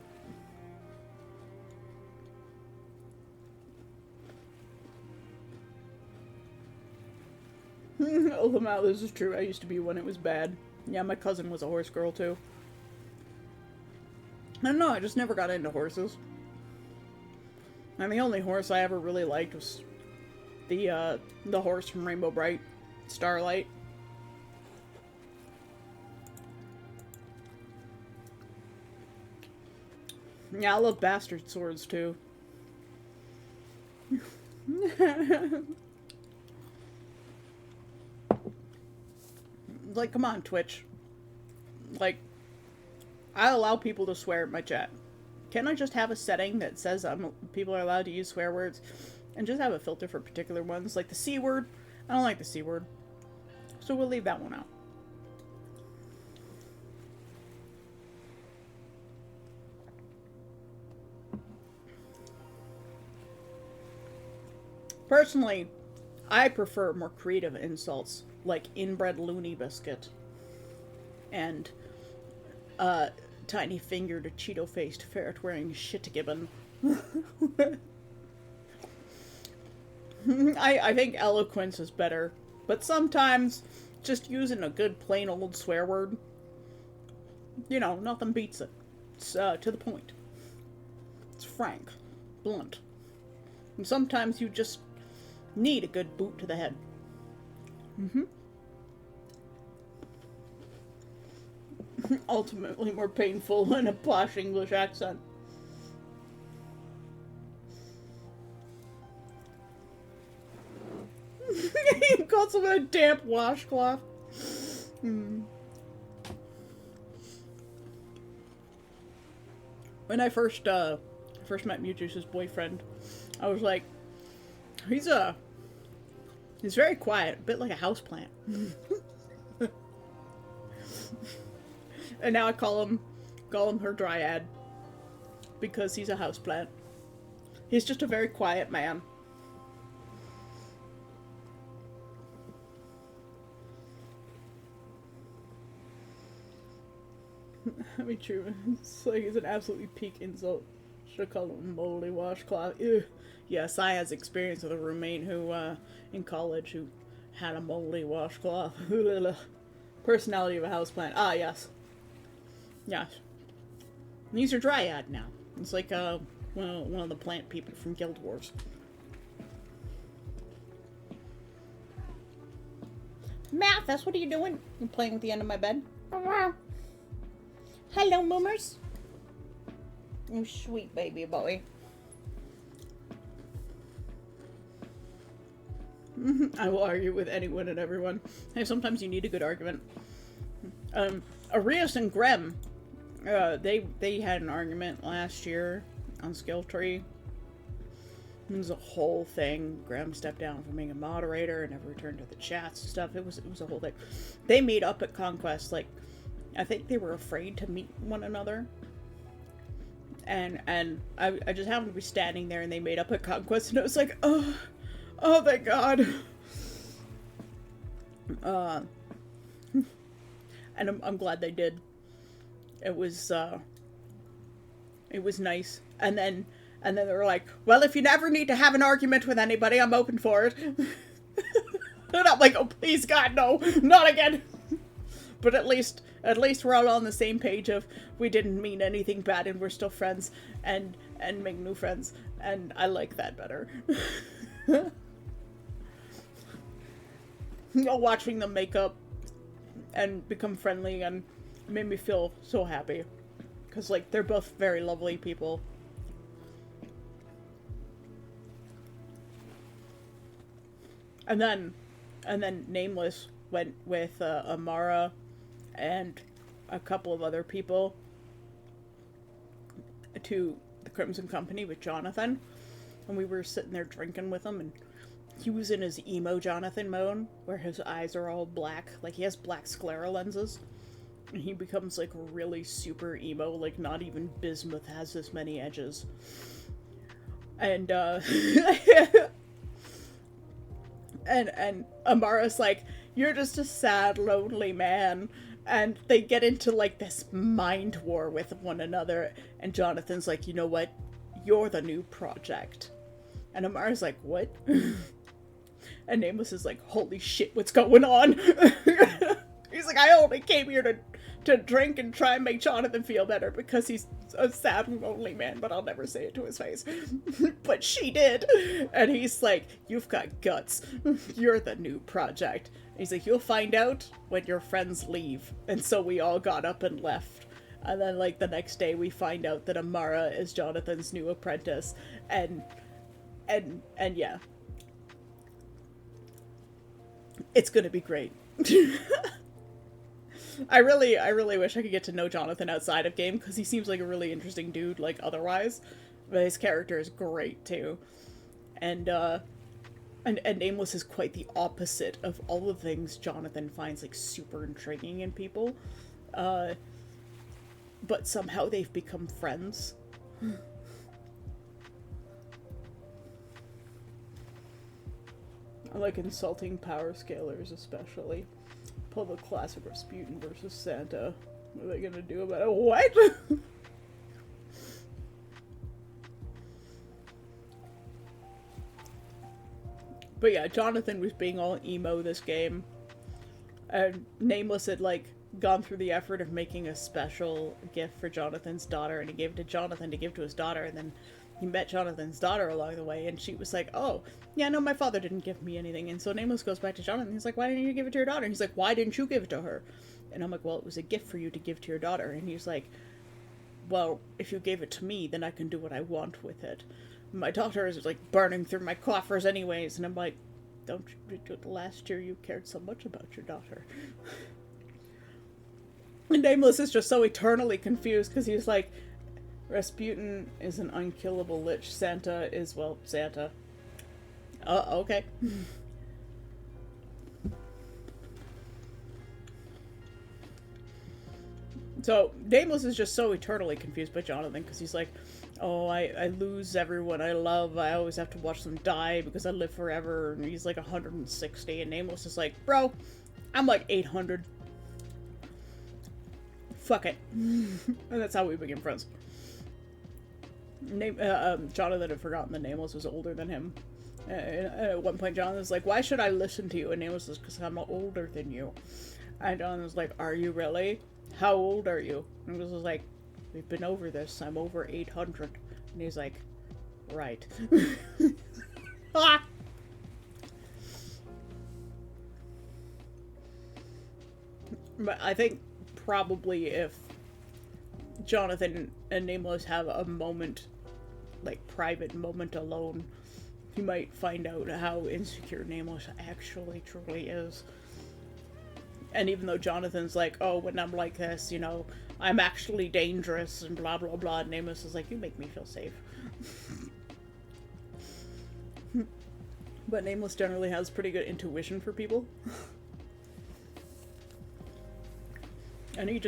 Oh, Lamau, this is true. I used to be when it was bad. Yeah, my cousin was a horse girl too. I don't know, I just never got into horses. And the only horse I ever really liked was the horse from Rainbow Bright, Starlight. Yeah, I love bastard swords too. Like, come on, Twitch. Like, I allow people to swear in my chat. Can't I just have a setting that says people are allowed to use swear words? And just have a filter for particular ones? Like the C word. I don't like the C word. So we'll leave that one out. Personally, I prefer more creative insults, like inbred loony biscuit and tiny fingered Cheeto faced ferret wearing shit gibbon. I think eloquence is better, but sometimes just using a good plain old swear word, you know, nothing beats it. It's to the point. It's frank, blunt, and sometimes you just need a good boot to the head. Ultimately more painful than a posh English accent. He calls him a damp washcloth. When I first met Mewtwo's boyfriend, I was like, he's very quiet, a bit like a houseplant. And now I call him her dryad because he's a houseplant. He's just a very quiet man. I mean, true. It's like it's an absolutely peak insult. Should have called him moldy washcloth. Ew. Yes, I has experience with a roommate who, in college, who had a moldy washcloth. Personality of a houseplant. Ah, yes. Yes. And these are dryad now. It's like, one of the plant people from Guild Wars. Mathis, what are you doing? You playing with the end of my bed? Hello, Moomers. You sweet baby boy. I will argue with anyone and everyone. Hey, sometimes you need a good argument. Arias and Grem, they had an argument last year on Skill Tree. It was a whole thing. Graham stepped down from being a moderator and never returned to the chats and stuff. It was a whole thing. They meet up at Conquest, like, I think they were afraid to meet one another. And I just happened to be standing there and they made up at Conquest and I was like, oh thank God. And I'm glad they did. It was nice. And then they were like, well, if you never need to have an argument with anybody, I'm open for it. And I'm like, oh, please, God, no, not again. But at least we're all on the same page of we didn't mean anything bad and we're still friends and make new friends. And I like that better. Watching them make up and become friendly and made me feel so happy. Because, like, they're both very lovely people. And then Nameless went with Amara and a couple of other people to the Crimson Company with Jonathan. And we were sitting there drinking with him, and he was in his emo Jonathan mode, where his eyes are all black. Like, he has black sclera lenses. And he becomes, like, really super emo. Like, not even Bismuth has this many edges. And, and Amara's like, you're just a sad, lonely man. And they get into, like, this mind war with one another. And Jonathan's like, you know what? You're the new project. And Amara's like, what? And Nameless is like, holy shit, what's going on? He's like, I only came here to drink and try and make Jonathan feel better because he's a sad and lonely man, but I'll never say it to his face. But she did. And he's like, you've got guts. You're the new project. And he's like, you'll find out when your friends leave. And so we all got up and left. And then, like, the next day we find out that Amara is Jonathan's new apprentice. And yeah. It's gonna be great. I really wish I could get to know Jonathan outside of game, because he seems like a really interesting dude, like, otherwise. But his character is great, too. And, And Nameless is quite the opposite of all the things Jonathan finds like super intriguing in people. But somehow they've become friends. I like insulting power scalers, especially. Pull the classic Rasputin versus Santa. What are they gonna do about it? What? But yeah, Jonathan was being all emo this game. And Nameless had, like, gone through the effort of making a special gift for Jonathan's daughter, and he gave it to Jonathan to give to his daughter, and then he met Jonathan's daughter along the way, and she was like, oh, yeah, no, my father didn't give me anything. And so Nameless goes back to Jonathan, and he's like, why didn't you give it to your daughter? And he's like, why didn't you give it to her? And I'm like, well, it was a gift for you to give to your daughter. And he's like, well, if you gave it to me, then I can do what I want with it. My daughter is, like, burning through my coffers anyways. And I'm like, don't you, last year you cared so much about your daughter. And Nameless is just so eternally confused, because he's like, Rasputin is an unkillable lich. Santa is, well, Santa. Okay. So, Nameless is just so eternally confused by Jonathan, because he's like, oh, I lose everyone I love, I always have to watch them die because I live forever, and he's like 160, and Nameless is like, bro, I'm like 800. Fuck it. And that's how we became friends. Jonathan had forgotten that Nameless was older than him. At one point, Jonathan was like, why should I listen to you? And Nameless was, because I'm older than you. And Jonathan was like, are you really? How old are you? And Nameless was like, we've been over this. I'm over 800. And he's like, right. Ah! But I think probably if Jonathan and Nameless have a moment, like private moment alone, you might find out how insecure Nameless actually truly is. And even though Jonathan's like, oh, when I'm like this, you know, I'm actually dangerous and blah blah blah, and Nameless is like, you make me feel safe. But Nameless generally has pretty good intuition for people. And he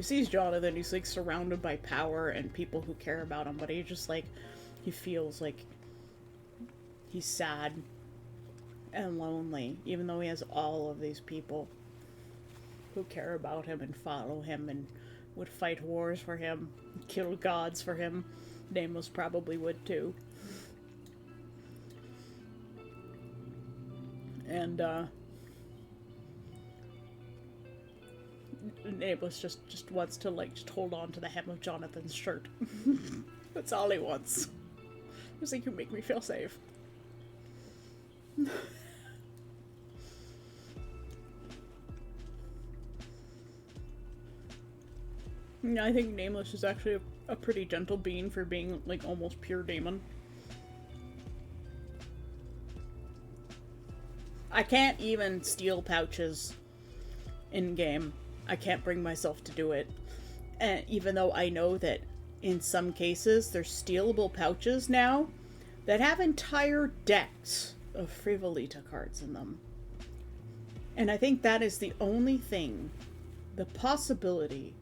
sees Jonathan, he's like surrounded by power and people who care about him, but he just like, he feels like he's sad and lonely, even though he has all of these people who care about him and follow him and would fight wars for him, kill gods for him. Nameless probably would too. And Nameless just wants to, like, just hold on to the hem of Jonathan's shirt. That's all he wants. He's like, you make me feel safe. Yeah, I think Nameless is actually a pretty gentle being for being, like, almost pure demon. I can't even steal pouches in-game. I can't bring myself to do it. And even though I know that in some cases there's stealable pouches now that have entire decks of Frivolita cards in them. And I think that is the only thing, the possibility,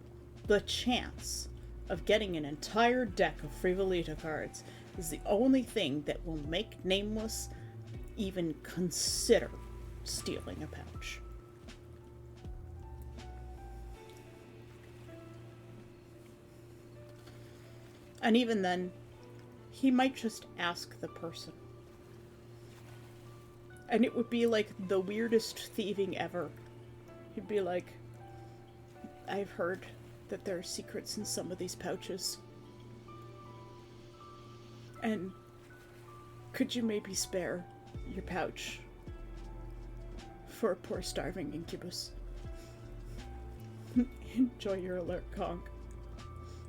the chance of getting an entire deck of Frivolita cards is the only thing that will make Nameless even consider stealing a pouch. And even then, he might just ask the person. And it would be like the weirdest thieving ever. He'd be like, I've heard that there are secrets in some of these pouches. And could you maybe spare your pouch for a poor starving incubus? Enjoy your alert, Conk.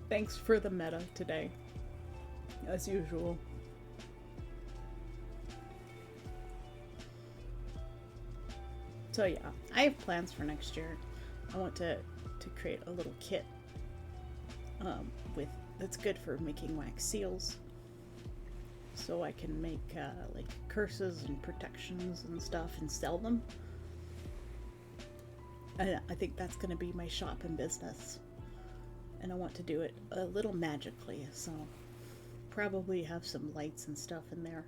Thanks for the meta today, as usual. So yeah, I have plans for next year. I want to create a little kit that's good for making wax seals. so I can make like curses and protections and stuff and sell them. And I think that's going to be my shop and business. And I want to do it a little magically, so probably have some lights and stuff in there.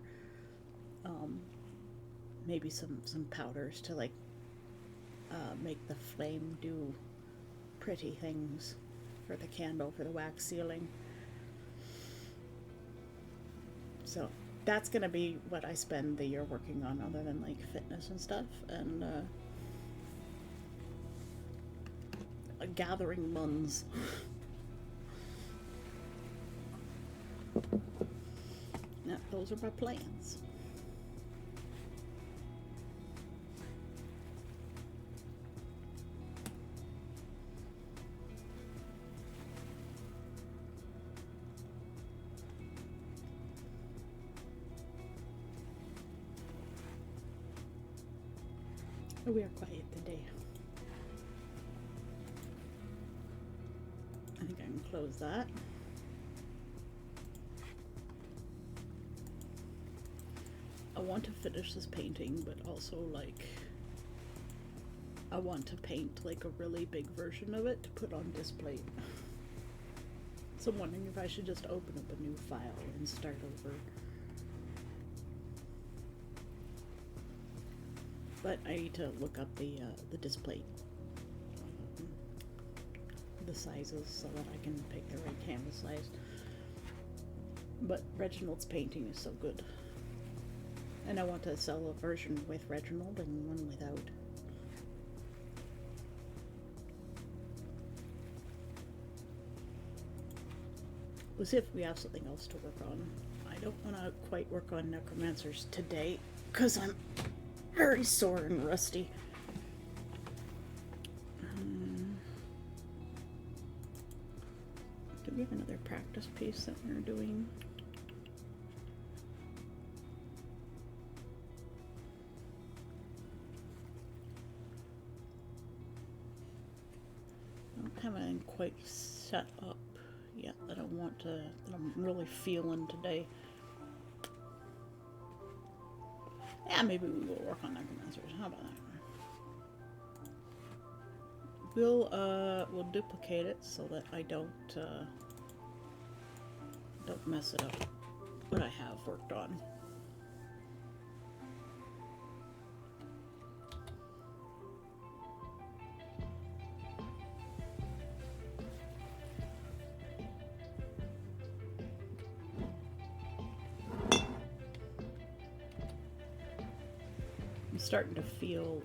Maybe some powders to like make the flame do pretty things for the candle, for the wax sealing. So that's gonna be what I spend the year working on, other than like fitness and stuff, and gathering muns. Yeah, those are my plans. We are quiet today. I think I can close that. I want to finish this painting, but also like I want to paint like a really big version of it to put on display. So I'm wondering if I should just open up a new file and start over. But I need to look up the display, the sizes, so that I can pick the right canvas size. But Reginald's painting is so good, and I want to sell a version with Reginald and one without. We'll see if we have something else to work on. I don't want to quite work on Necromancers today because I'm very sore and rusty. Do we have another practice piece that we're doing? I don't have anything quite set up yet that I want to, that I'm really feeling today. Yeah, maybe we will work on Necromancers. How about that? We'll duplicate it so that I don't mess it up. What I have worked on. I'm starting to feel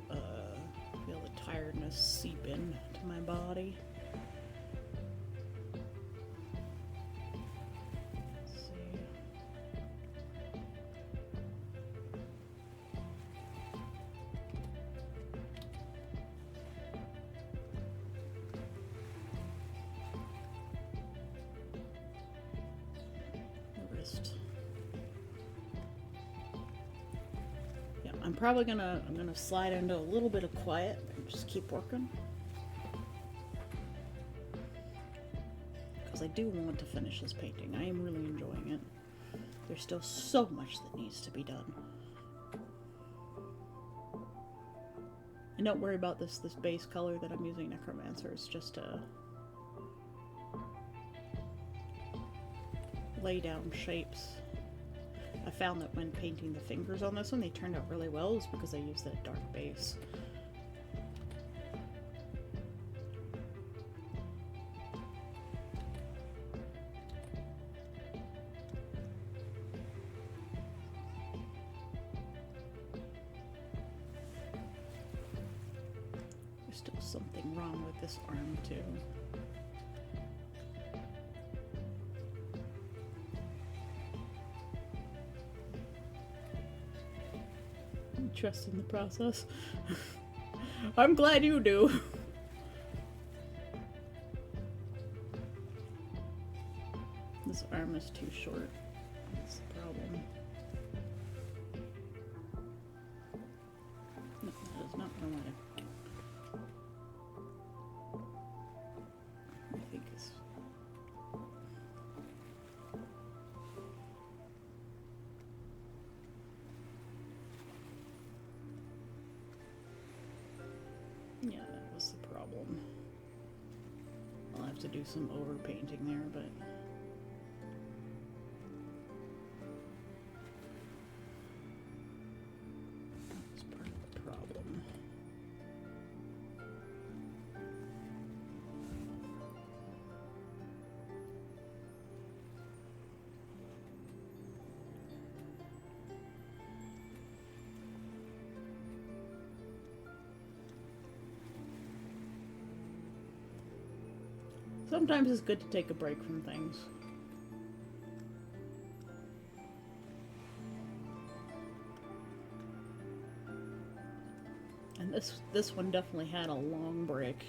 the tiredness seep in to my body. Let's see. The wrist. Yeah, I'm probably gonna slide into a little bit of quiet and just keep working. Because I do want to finish this painting. I am really enjoying it. There's still so much that needs to be done. And don't worry about this base color that I'm using, Necromancer. It's just to lay down shapes. I found that when painting the fingers on this one, they turned out really well. It's because I used that dark base. There's still something wrong with this arm too. Trust in the process. I'm glad you do. This arm is too short. That's the problem. No, that is not what I wanted. I think it's... have to do some overpainting there, but that's part of the problem. Sometimes it's good to take a break from things. And this one definitely had a long break.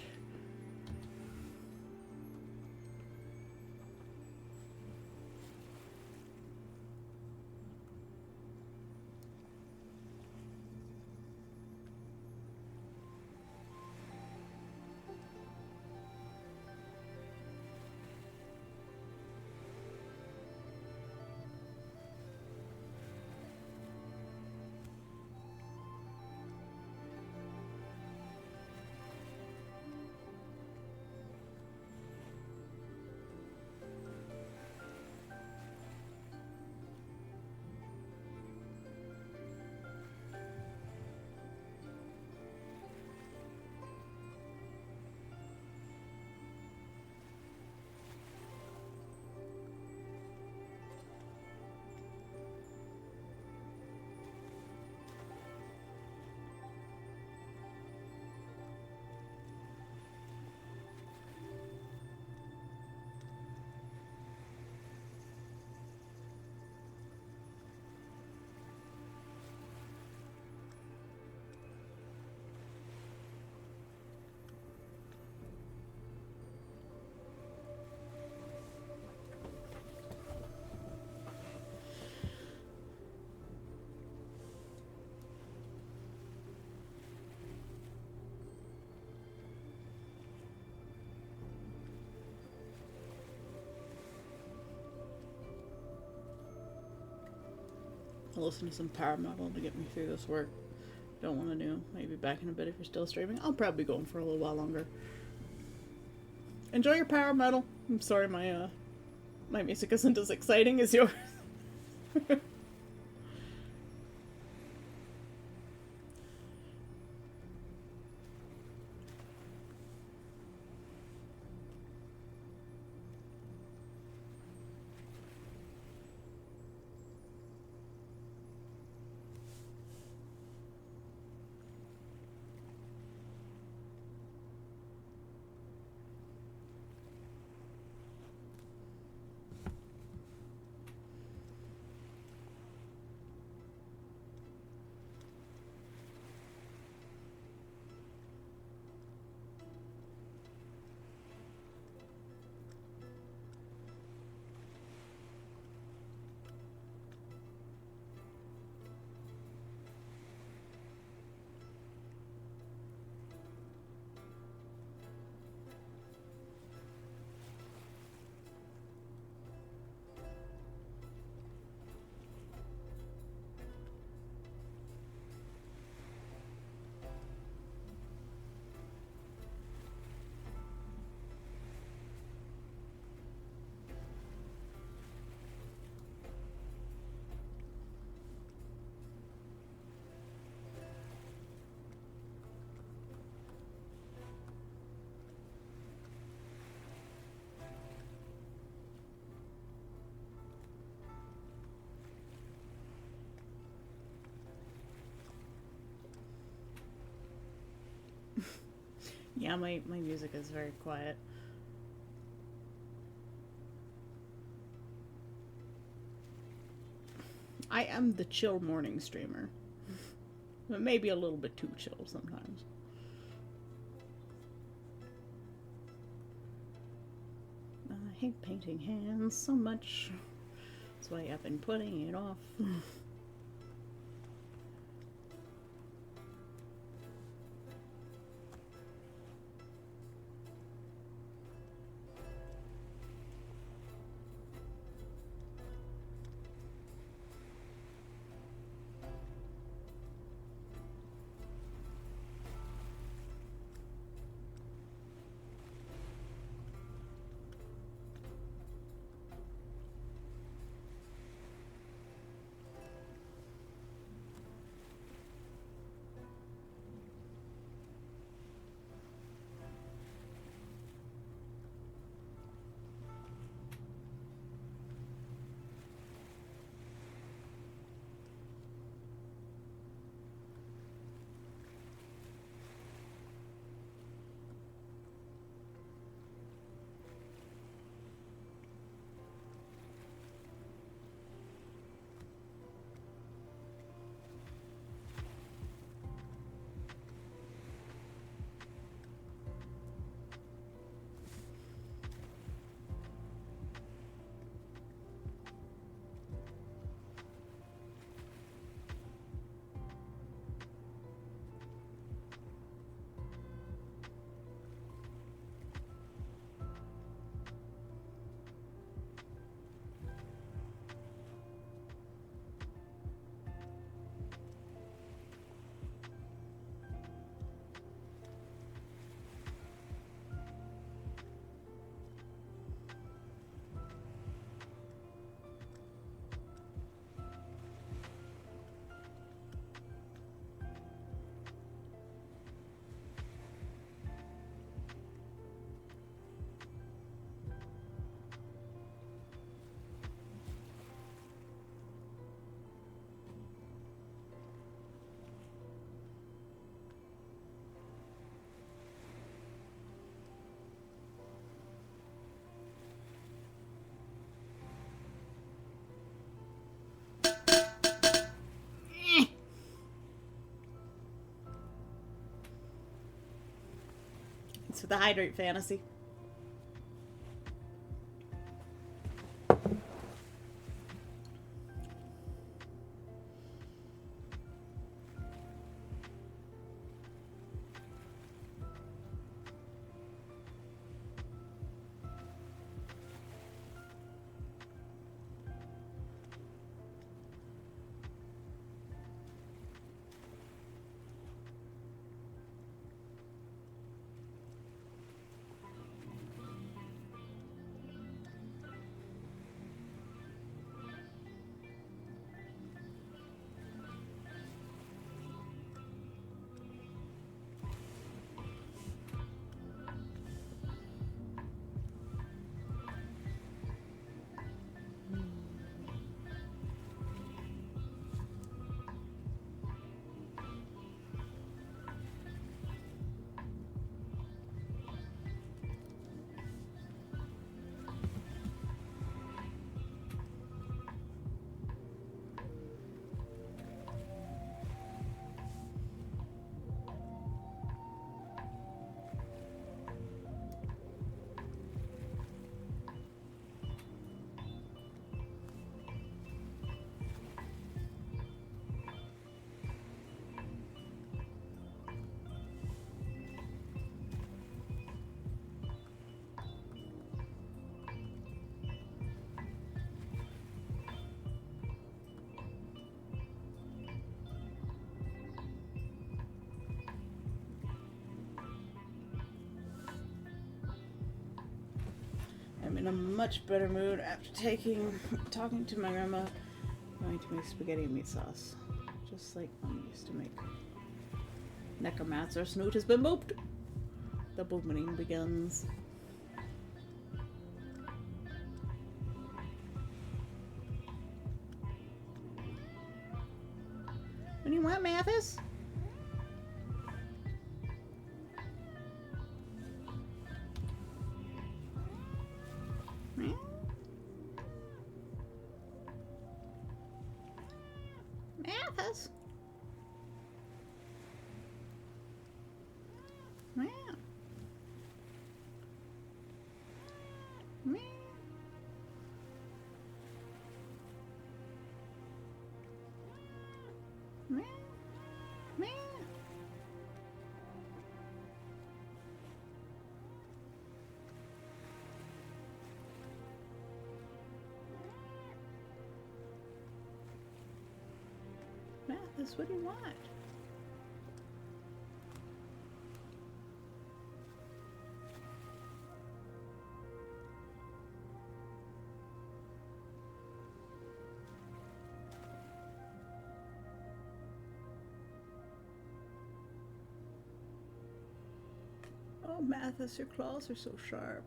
I'll listen to some power metal to get me through this work. Don't want to do. Maybe back in a bit if you're still streaming. I'll probably be going for a little while longer. Enjoy your power metal. I'm sorry my music isn't as exciting as yours. Yeah, my music is very quiet. I am the chill morning streamer. But maybe a little bit too chill sometimes. I hate painting hands so much. That's why I've been putting it off. Thanks for the hydrate fantasy. I'm in a much better mood after talking to my grandma, going to make spaghetti and meat sauce, just like Mom used to make. Necromancer Snoot has been booped. The booping begins. What do you want, Mathis? Mathis? Meow. Meow. Meow. Meow. Mathis, what do you want? Oh, Mathis, your claws are so sharp.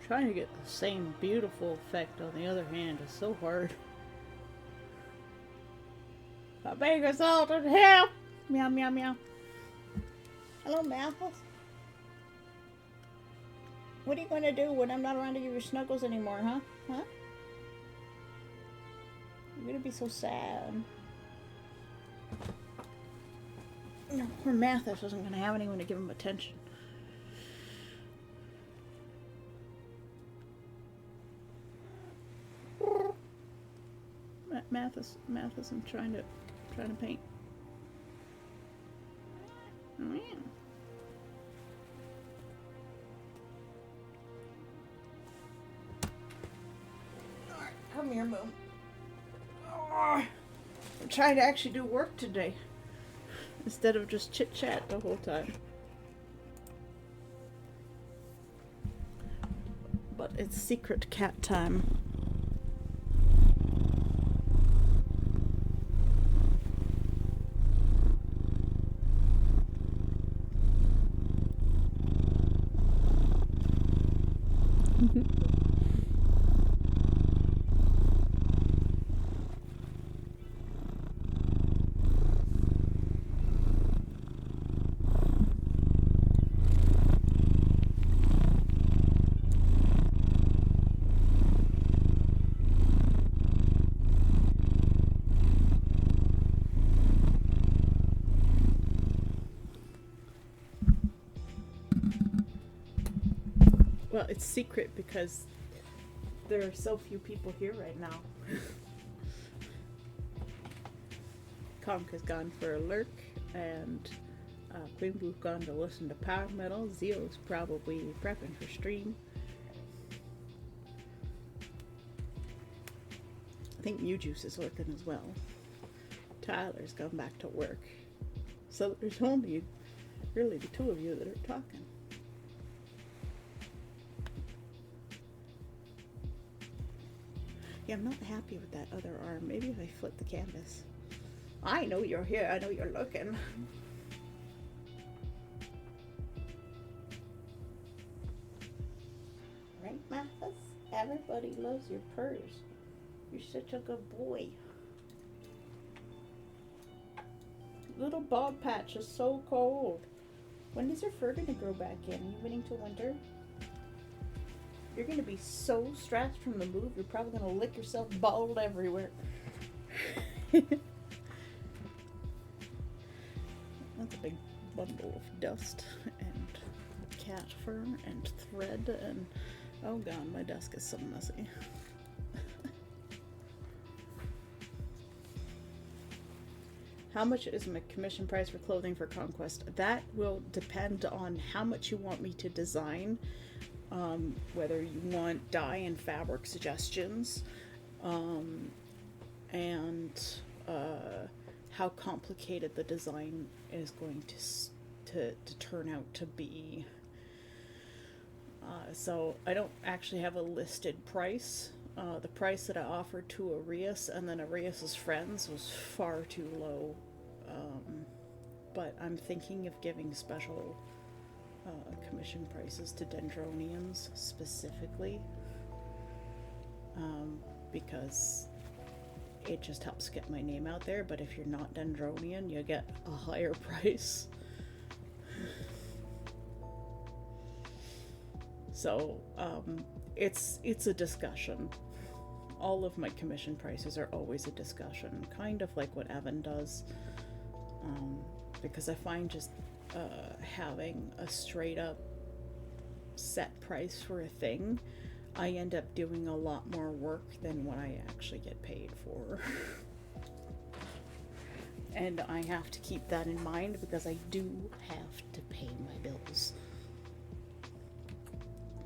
Trying to get the same beautiful effect on the other hand is so hard. A big assaulted help! Meow meow meow. Hello, Malthus. What are you going to do when I'm not around to give you snuggles anymore, huh? Huh? You're going to be so sad. No, poor Mathis wasn't going to have anyone to give him attention. Mathis, I'm trying to paint. Oh, yeah. Alright, come here, Moon. Oh, I'm trying to actually do work today instead of just chit chat the whole time. But it's secret cat time. Well, it's secret because there are so few people here right now. Conk has gone for a lurk, and Queen Blue's gone to listen to power metal. Zeo's probably prepping for stream. I think Mew Juice is lurking as well. Tyler's gone back to work. So there's only really the two of you that are talking. Yeah, I'm not happy with that other arm. Maybe if I flip the canvas. I know you're here. I know you're looking. Right, Mathis? Everybody loves your purse. You're such a good boy. Little Bob Patch is so cold. When is your fur gonna grow back in? Are you waiting till winter? You're gonna be so stressed from the move, you're probably gonna lick yourself bald everywhere. That's a big bundle of dust and cat fur and thread and oh god, my desk is so messy. How much is my commission price for clothing for Conquest? That will depend on how much you want me to design. Whether you want dye and fabric suggestions, and how complicated the design is going to turn out to be. So I don't actually have a listed price. The price that I offered to Arias and then Arias's friends was far too low, but I'm thinking of giving special commission prices to Dendronians specifically, because it just helps get my name out there. But if you're not Dendronian, you get a higher price. So it's a discussion. All of my commission prices are always a discussion, kind of like what Evan does, because I find just having a straight up set price for a thing, I end up doing a lot more work than what I actually get paid for. And I have to keep that in mind because I do have to pay my bills.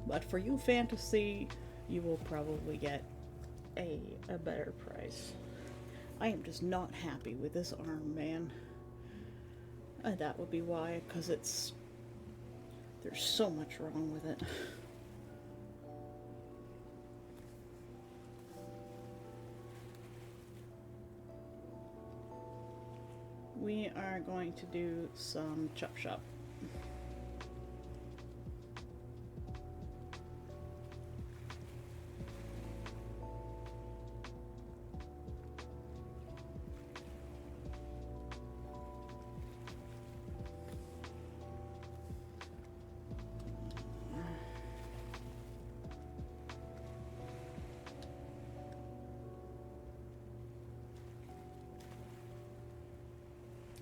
But for you, Fantasy, you will probably get a better price. I am just not happy with this arm, man. That would be why, because there's so much wrong with it. We are going to do some chop shop.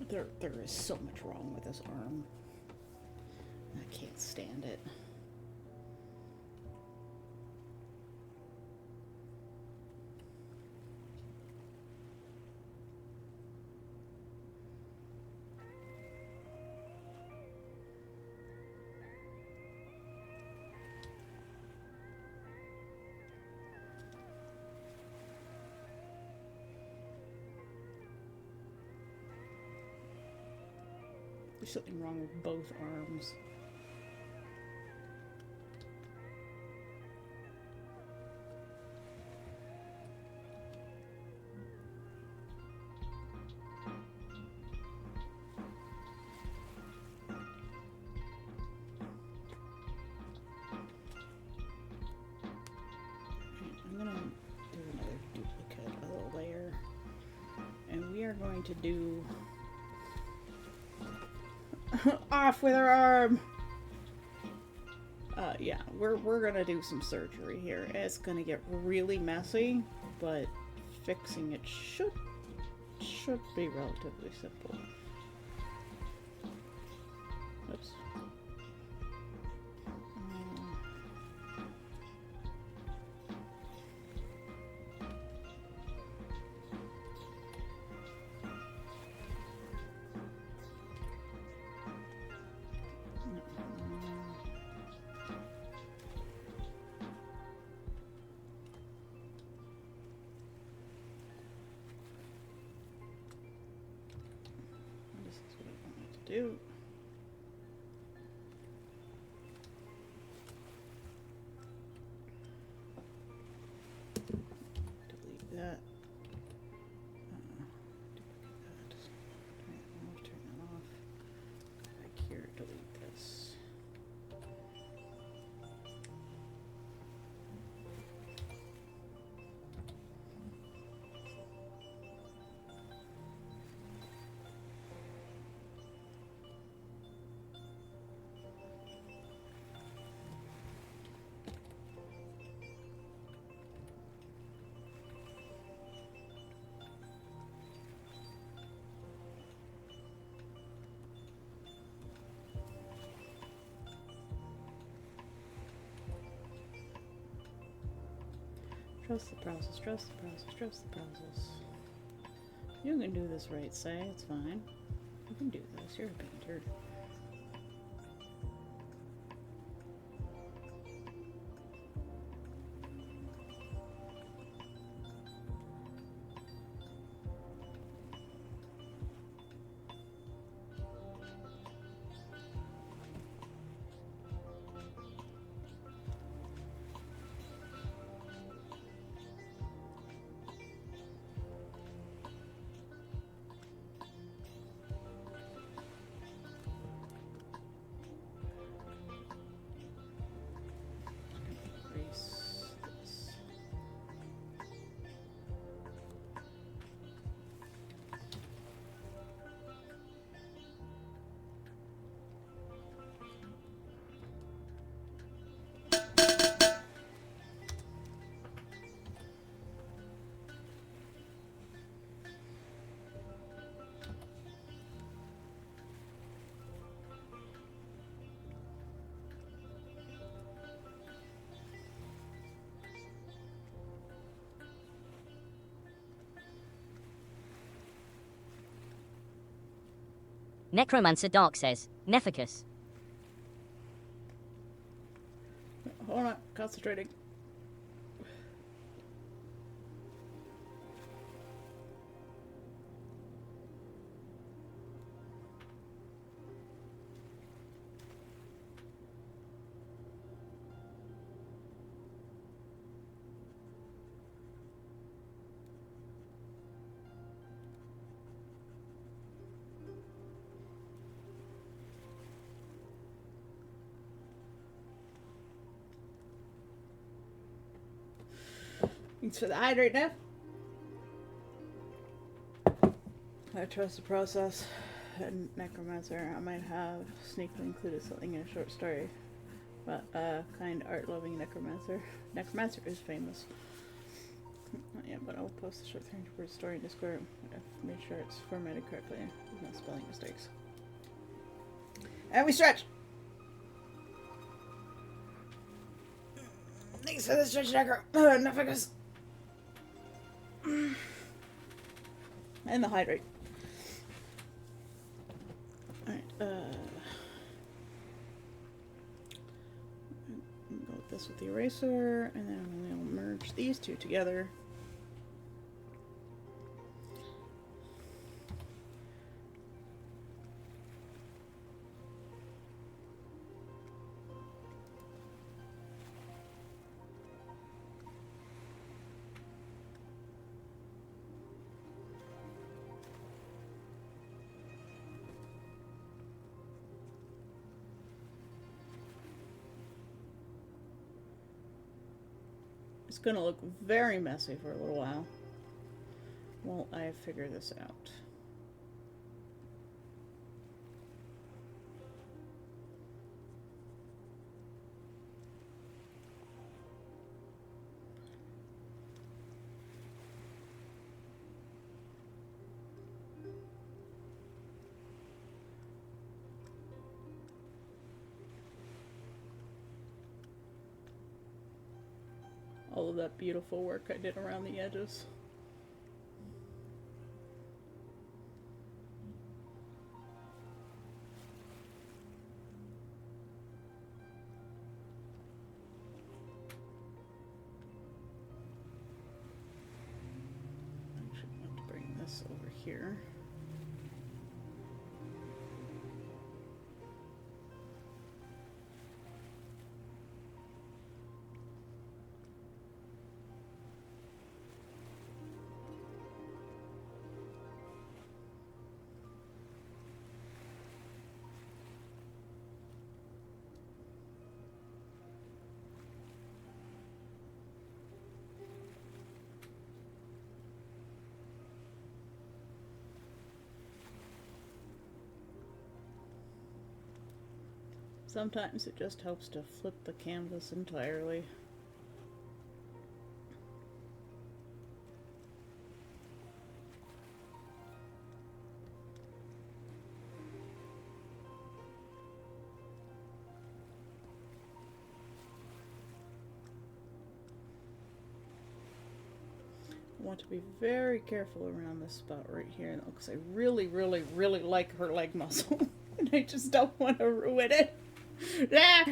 There is so much wrong with this arm. I can't stand it. There's something wrong with both arms. I'm gonna do another duplicate, a little layer, and we are going to do off with her arm. Yeah, we're gonna do some surgery here. It's gonna get really messy, but fixing it should be relatively simple. Oops. This is what I wanted to do. Delete that. Duplicate that. Turn that off. Go back here, delete this. Trust the process, trust the process, trust the process. You can do this right, Say. It's fine. You can do this. You're a painter. Erase this. Necromancer Dark says, Neficus. Hold on, concentrating. Thanks for the hide right now. I trust the process. And Necromancer, I might have sneakily included something in a short story about a kind, art-loving Necromancer. Necromancer is famous. Not yet, but I'll post the short 300-word story in Discord. I've made sure it's formatted correctly. No spelling mistakes. And we stretch. Thanks for the stretch, Decker. Nefficus. And the hydrate. Alright, go with this with the eraser, and then we'll merge these two together. It's gonna look very messy for a little while I figure this out. All of that beautiful work I did around the edges. Actually, I have to bring this over here. Sometimes it just helps to flip the canvas entirely. I want to be very careful around this spot right here, because I really, really, really like her leg muscle. And I just don't want to ruin it. Ah!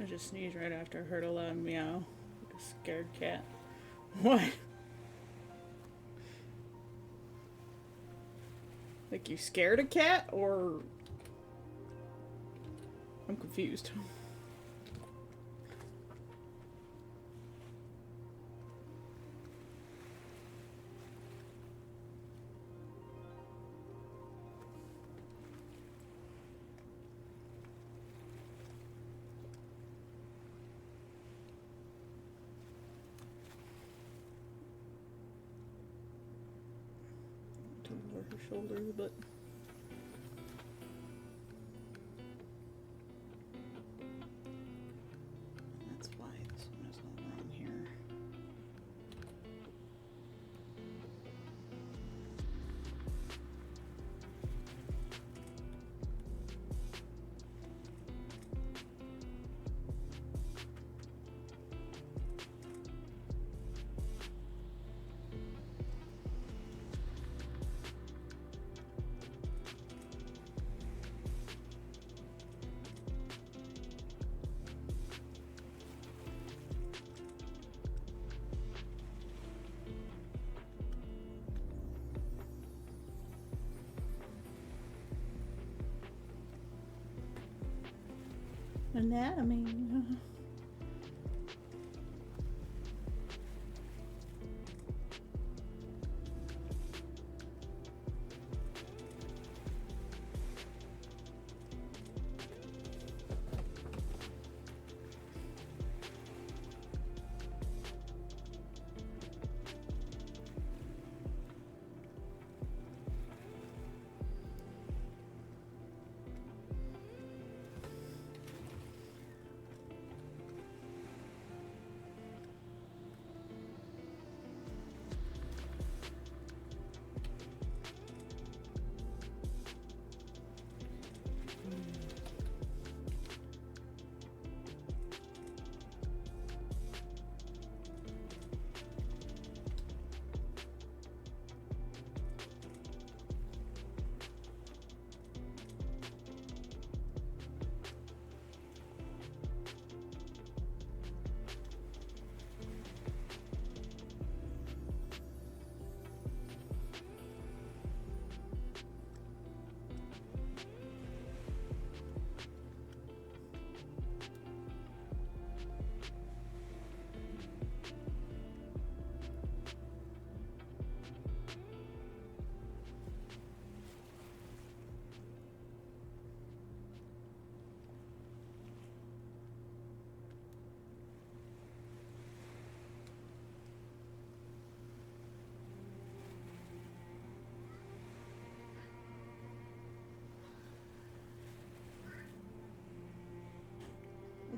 I just sneezed right after I heard a loud meow. Like a scared cat. What? Like you scared a cat, or... I'm confused. her shoulders, but that's why this one is not wrong here. Anatomy.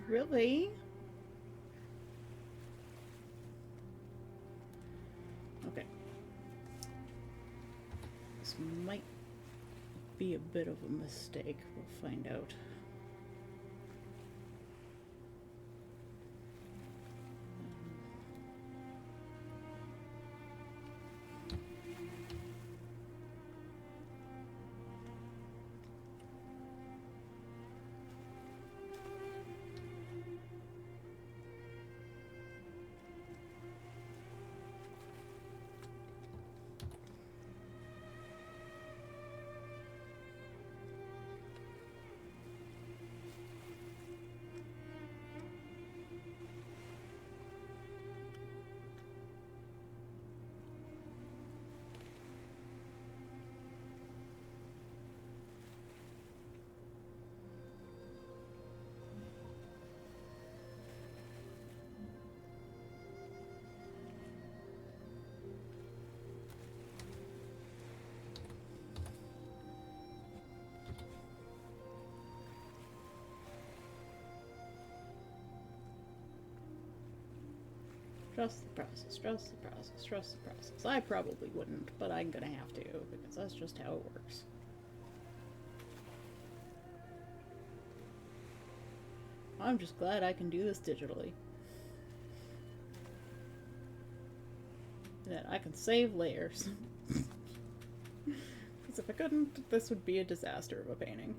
Really? Okay. This might be a bit of a mistake. We'll find out. Trust the process, trust the process, trust the process. I probably wouldn't, but I'm gonna have to, because that's just how it works. I'm just glad I can do this digitally. That I can save layers. Because if I couldn't, this would be a disaster of a painting.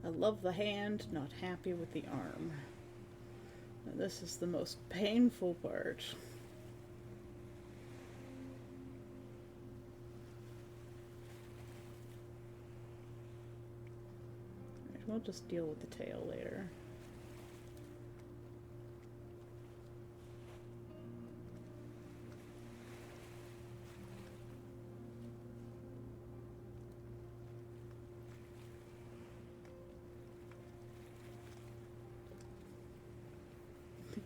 I love the hand, not happy with the arm. Now, this is the most painful part. Right, we'll just deal with the tail later.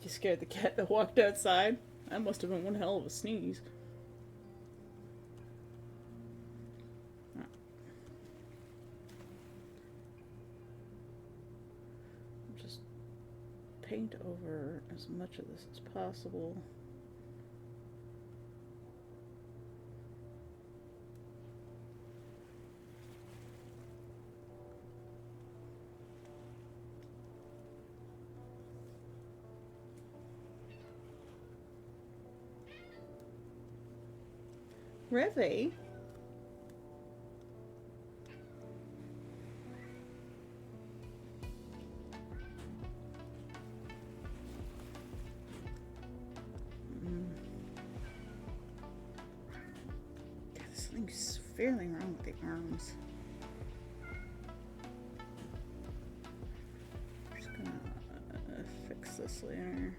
You scared the cat that walked outside? That must have been one hell of a sneeze. Just paint over as much of this as possible. Revy? God, something's fairly wrong with the arms. I'm just gonna fix this later.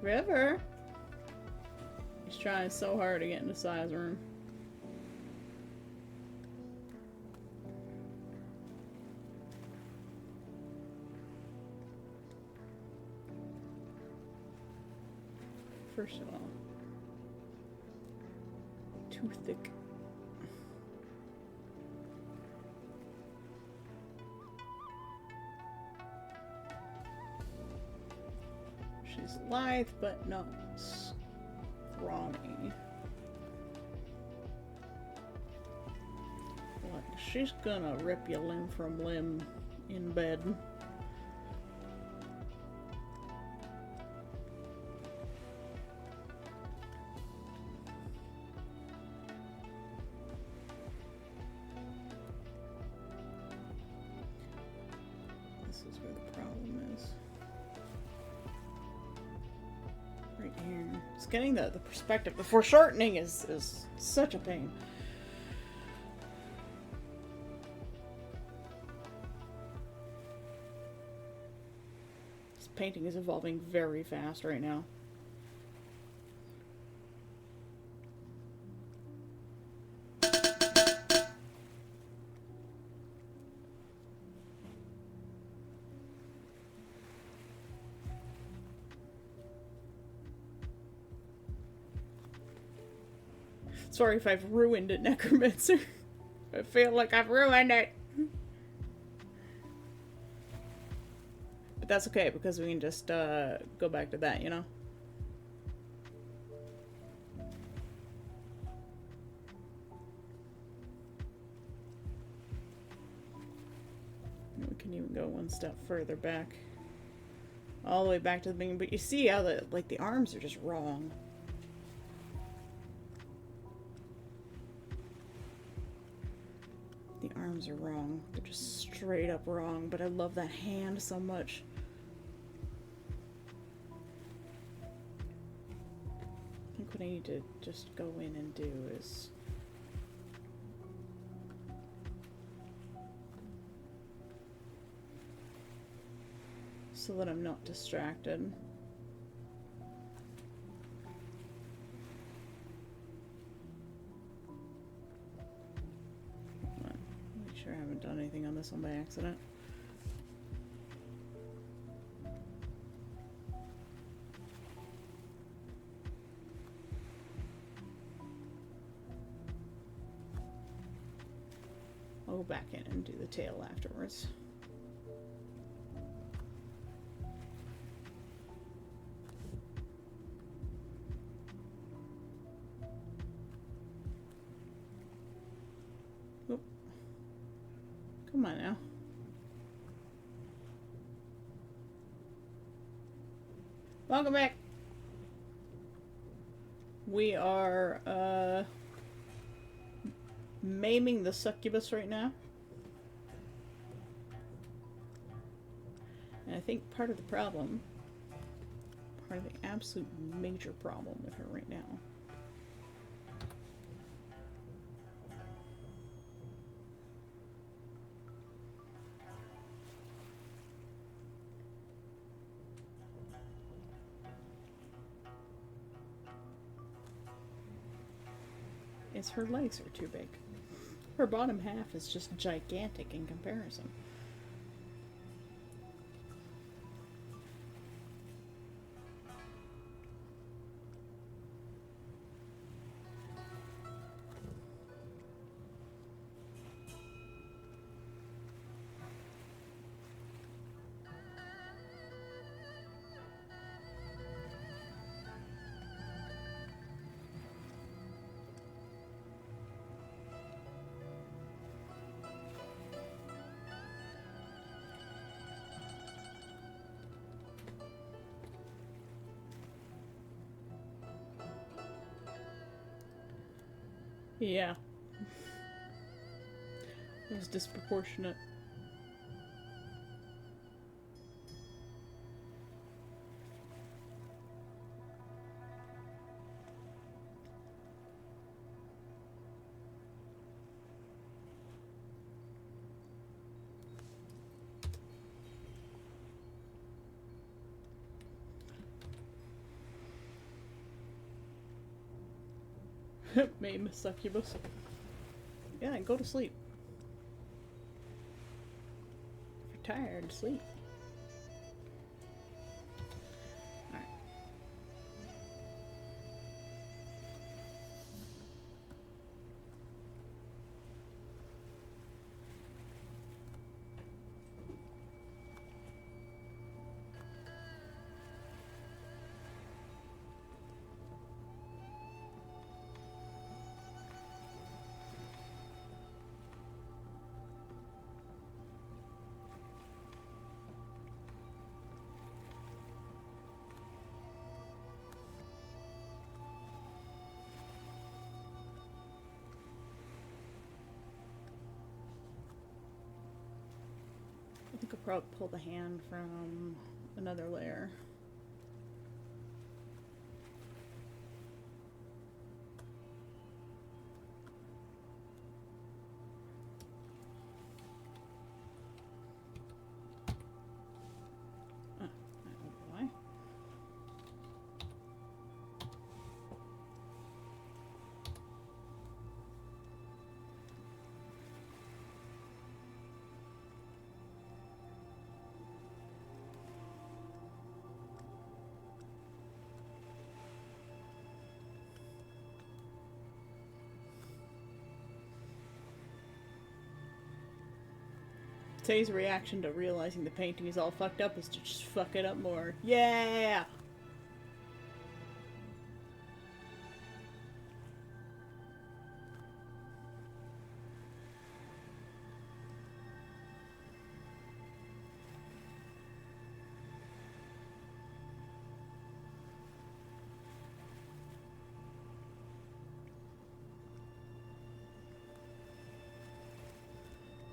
River? He's trying so hard to get into Sai's room. First of all, too thick. She's lithe, but not scrawny. Like, she's gonna rip you limb from limb in bed. This is where the problem is. Right here. It's getting the perspective. The foreshortening is such a pain. This painting is evolving very fast right now. Sorry if I've ruined it, Necromancer. I feel like I've ruined it. But that's okay, because we can just go back to that, you know? We can even go one step further back. All the way back to the beginning. But you see how the arms are just wrong. The arms are wrong. They're just straight up wrong, but I love that hand so much. I think what I need to just go in and do is so that I'm not distracted. I haven't done anything on this one by accident. I'll go back in and do the tail afterwards. Come on now. Welcome back. We are, maiming the succubus right now. And I think part of the problem, part of the absolute major problem with her right now, is her legs are too big. Her bottom half is just gigantic in comparison. Yeah. It was disproportionate. Maim succubus. Yeah, go to sleep. If you're tired, sleep. Alright. I think I'll probably pull the hand from another layer. I don't know why. Tay's reaction to realizing the painting is all fucked up is to just fuck it up more. Yeah!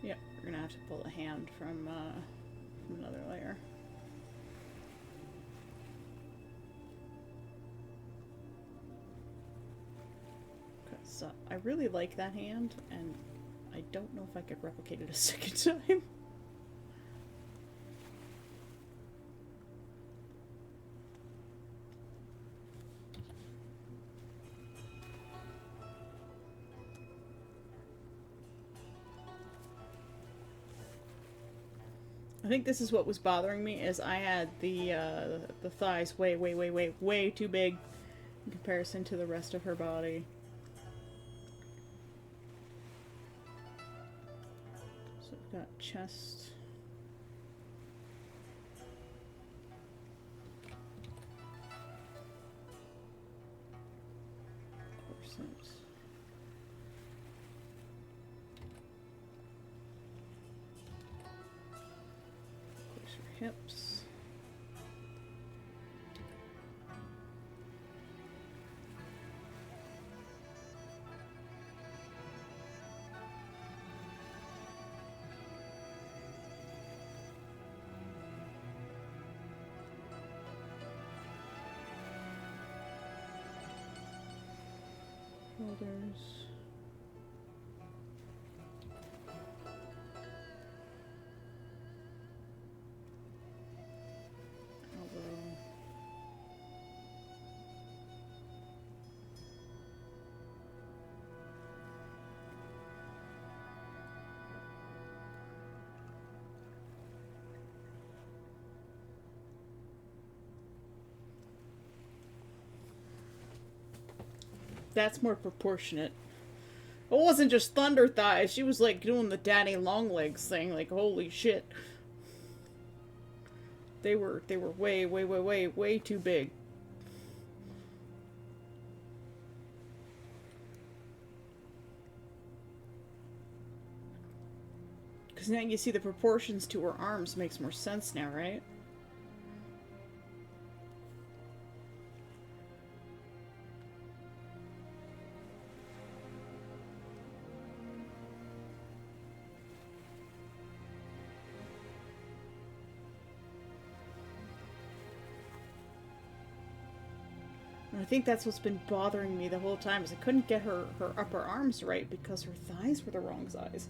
Yep, we're gonna have to pull a hand from another layer. Because I really like that hand, and I don't know if I could replicate it a second time. I think this is what was bothering me, is I had the thighs way too big in comparison to the rest of her body. So we've got chest. Corset. hips. Shoulders. Elbow. That's more proportionate. It wasn't just thunder thighs. She was like doing the daddy long legs thing. Like, holy shit. They were way too big. Because now you see the proportions to her arms makes more sense now, right? And I think that's what's been bothering me the whole time, is I couldn't get her upper arms right because her thighs were the wrong size.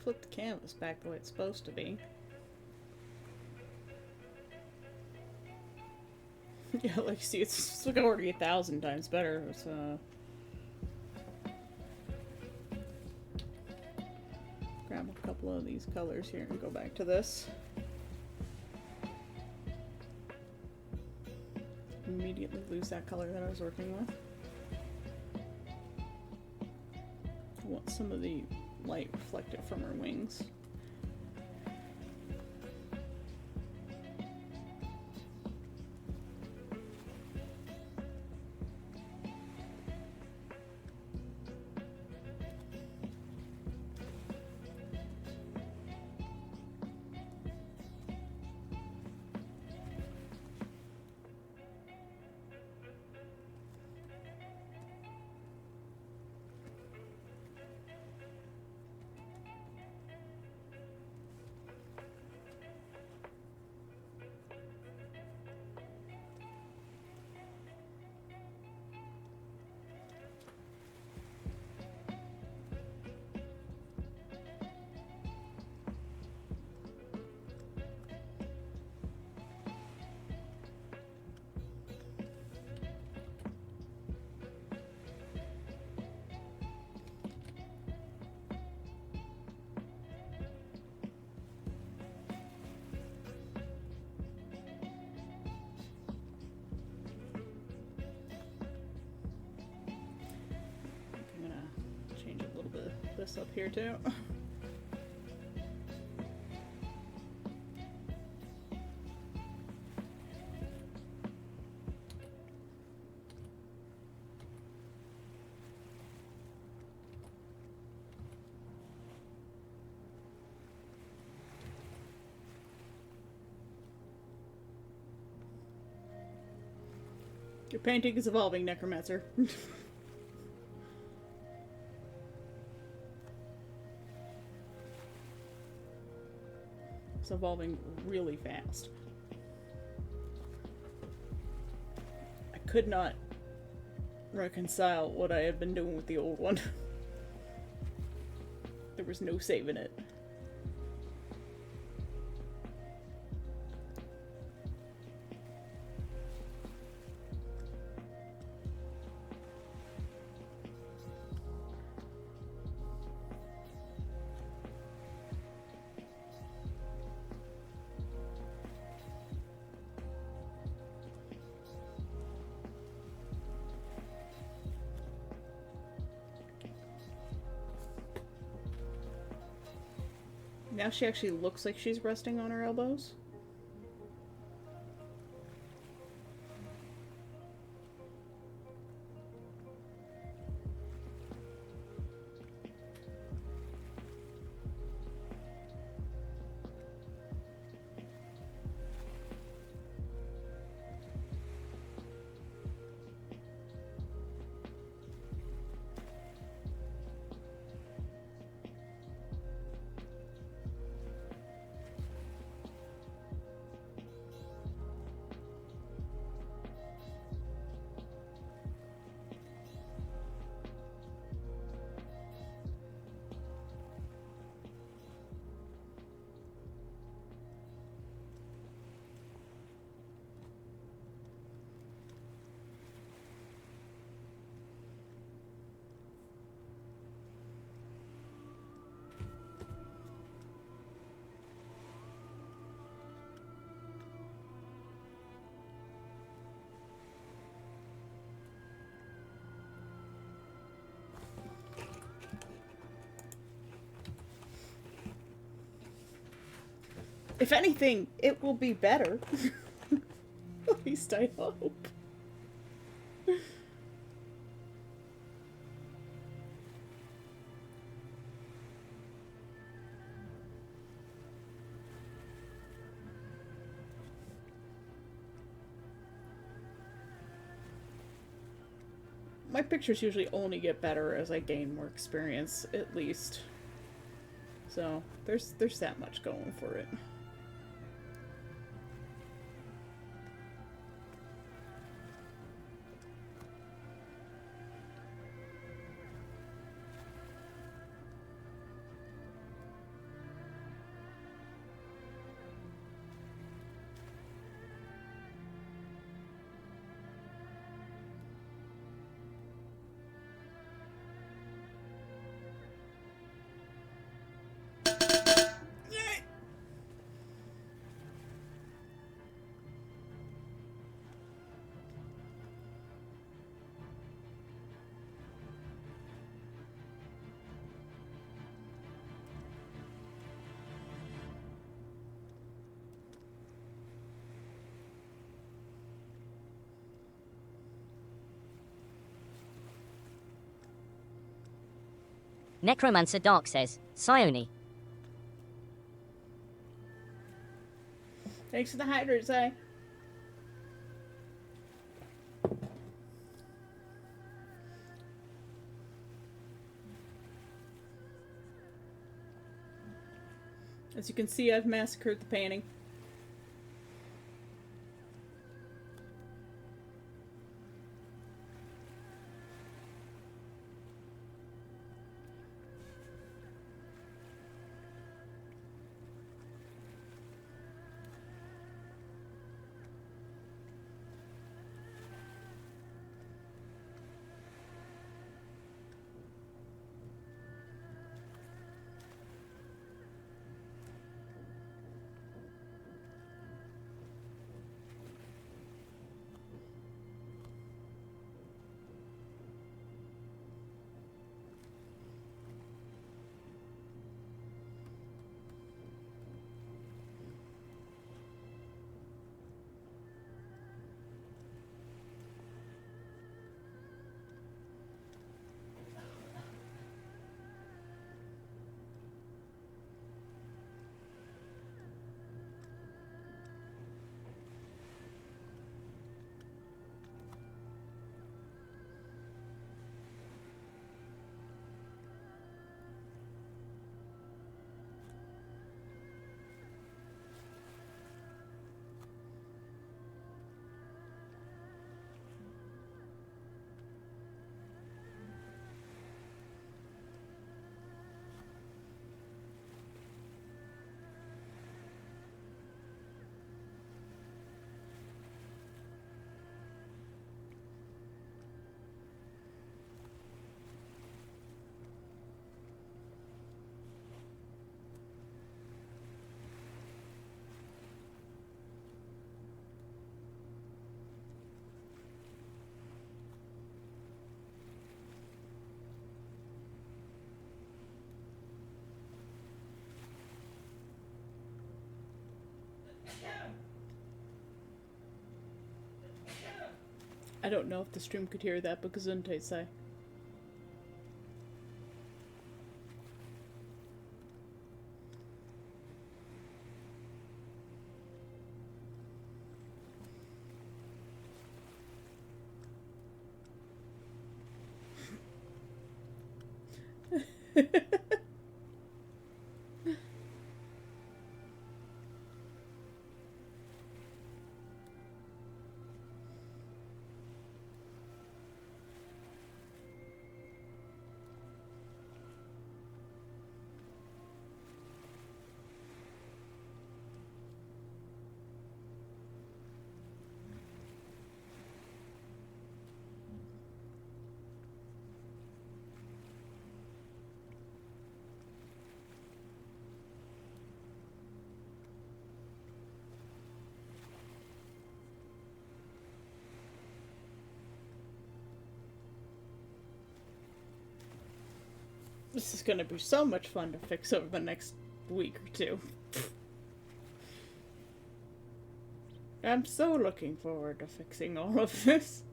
Flip the canvas back the way it's supposed to be. Yeah, like, see, it's like already 1,000 times better. It's, grab a couple of these colors here and go back to this. Immediately lose that color that I was working with. I want some of the light reflected from her wings. This up here too. Your painting is evolving, Necromancer. It's evolving really fast. I could not reconcile what I had been doing with the old one. There was no saving it. Now she actually looks like she's resting on her elbows. If anything, it will be better. At least I hope. My pictures usually only get better as I gain more experience, at least. So, there's that much going for it. Necromancer Dark says, Sione. Thanks for the hydrants, eh? As you can see, I've massacred the painting. I don't know if the stream could hear that, but Gesundheit sei. This is gonna be so much fun to fix over the next week or two. I'm so looking forward to fixing all of this.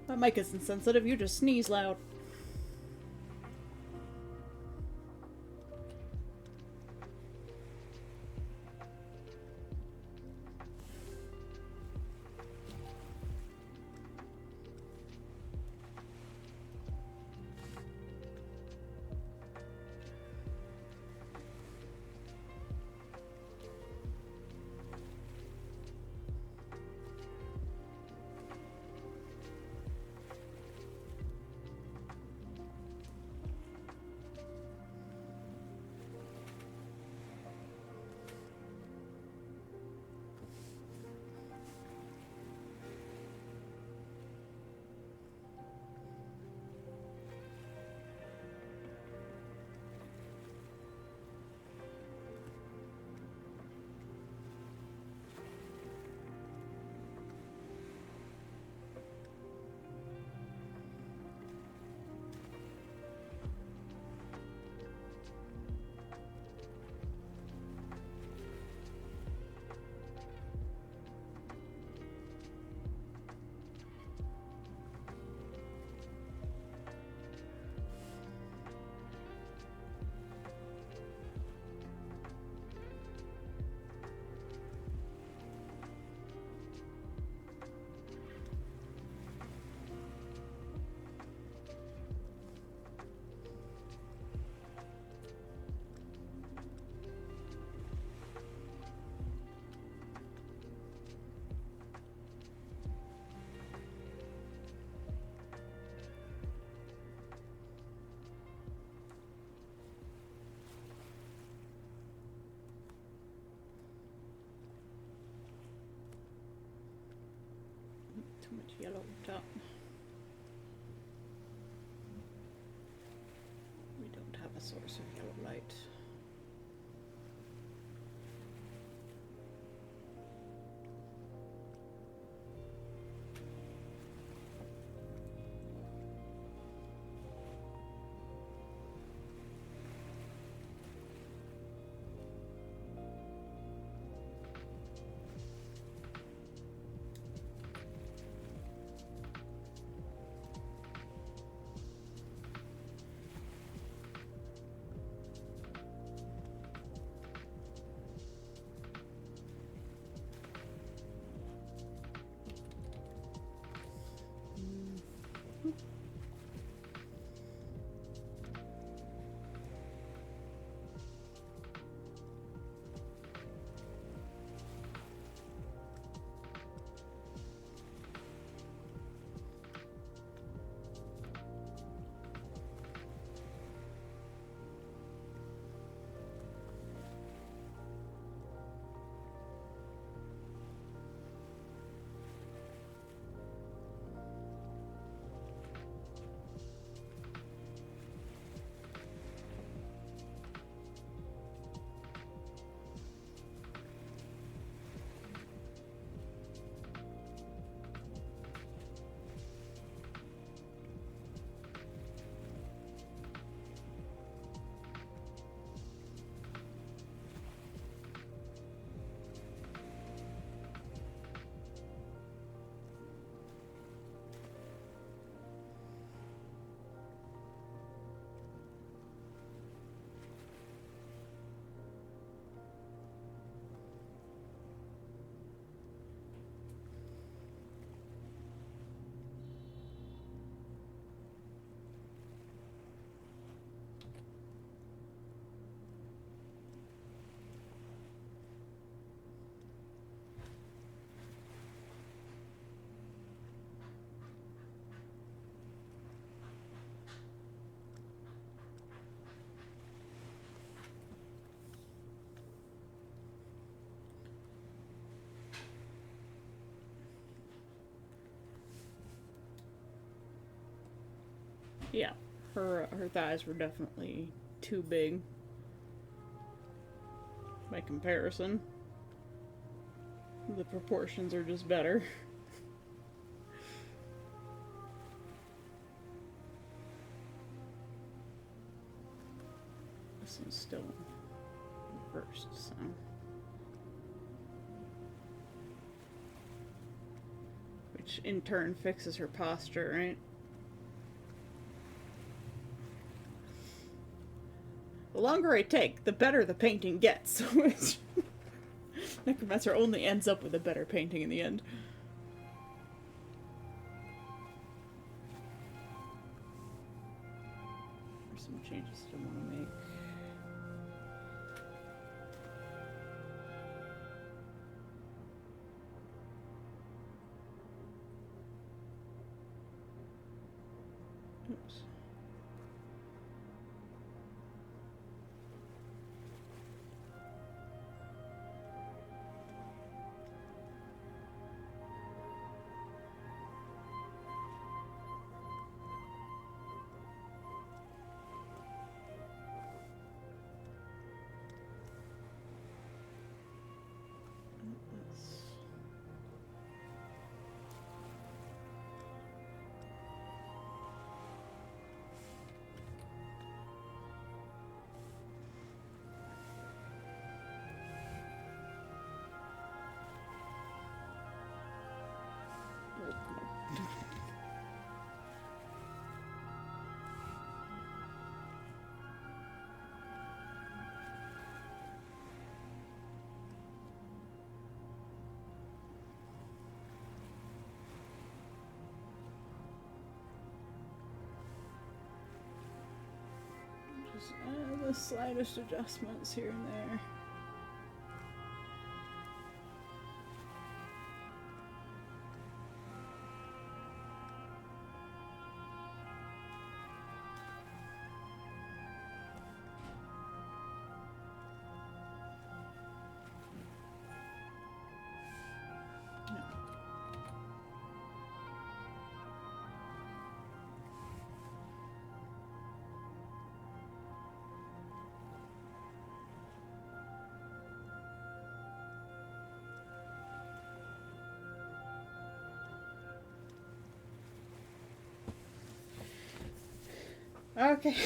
My mic isn't sensitive, you just sneeze loud. yellow top. We don't have a source of yellow light. Yeah, her thighs were definitely too big by comparison. The proportions are just better. This one's still reversed, so. Which in turn fixes her posture, right? The longer I take, the better the painting gets. Necromancer only ends up with a better painting in the end. There's some changes I want to make. Oops. Just the slightest adjustments here and there. Okay.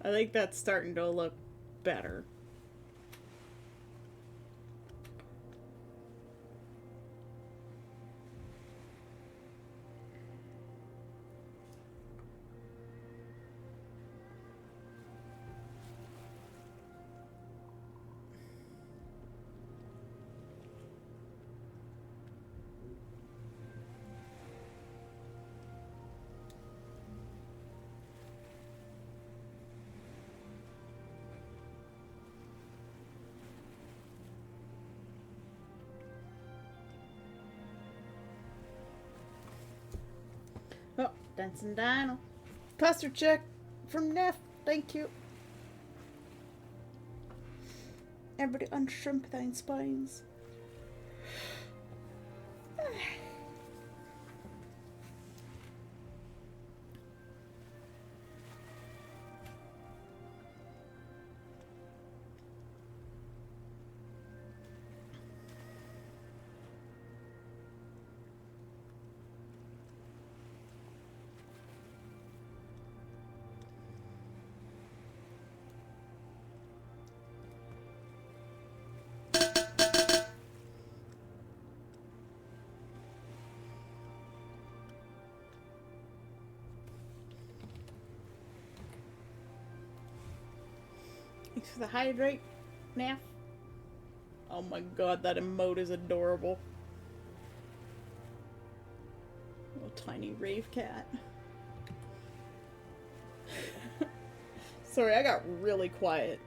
I think that's starting to look better. Oh, Dancing Dino. Posture check from Neff. Thank you. Everybody unshrimp thine spines. Thanks for the hydrate, Naff. Oh my god, that emote is adorable. Little tiny rave cat. Sorry, I got really quiet.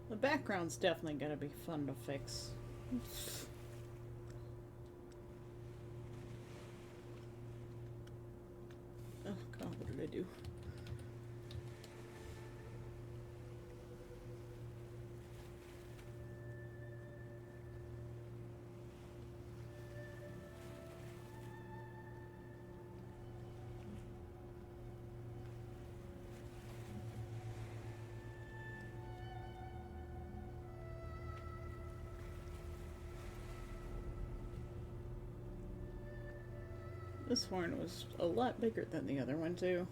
The background's definitely gonna be fun to fix. Oh god, what did I do? This horn was a lot bigger than the other one, too.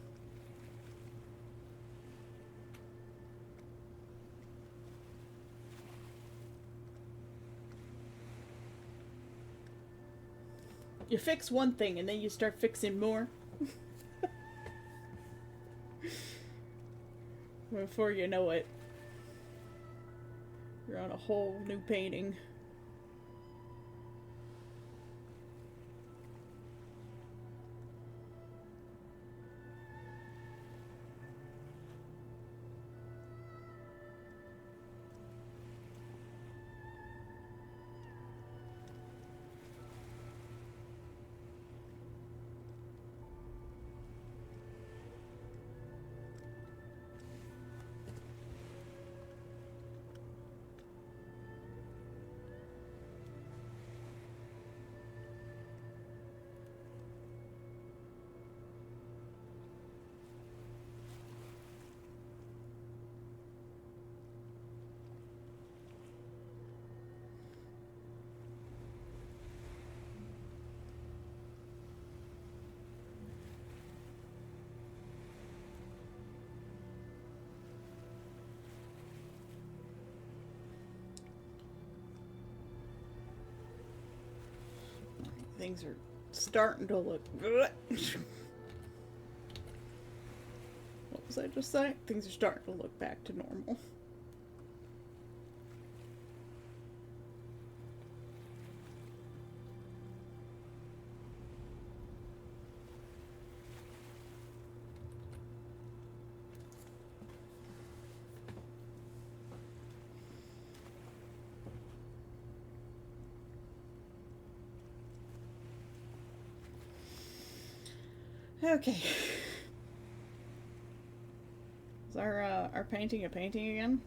You fix one thing and then you start fixing more. Before you know it, you're on a whole new painting. Things are starting to look good. What was I just saying? Things are starting to look back to normal. Okay. Is our painting a painting again?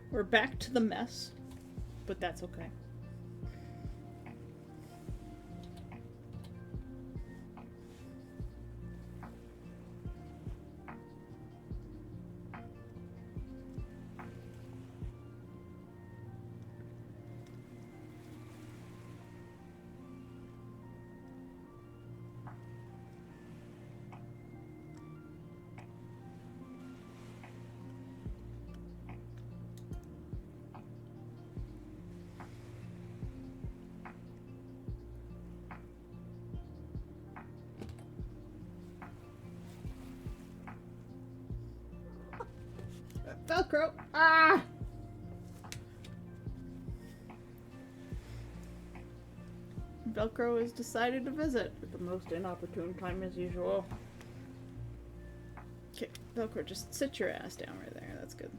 We're back to the mess, but that's okay. Velcro! Ah! Velcro has decided to visit at the most inopportune time as usual. Okay, Velcro, just sit your ass down right there. That's good.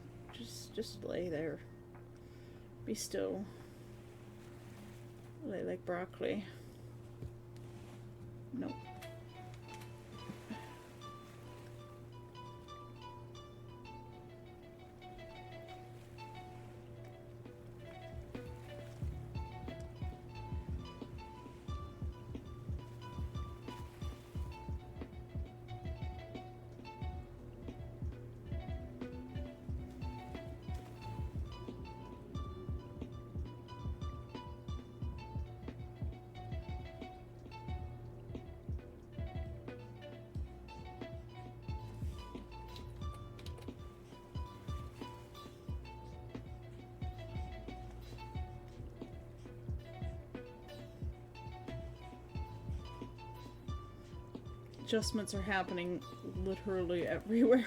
Just lay there. Be still. Lay like broccoli. Nope. adjustments are happening literally everywhere.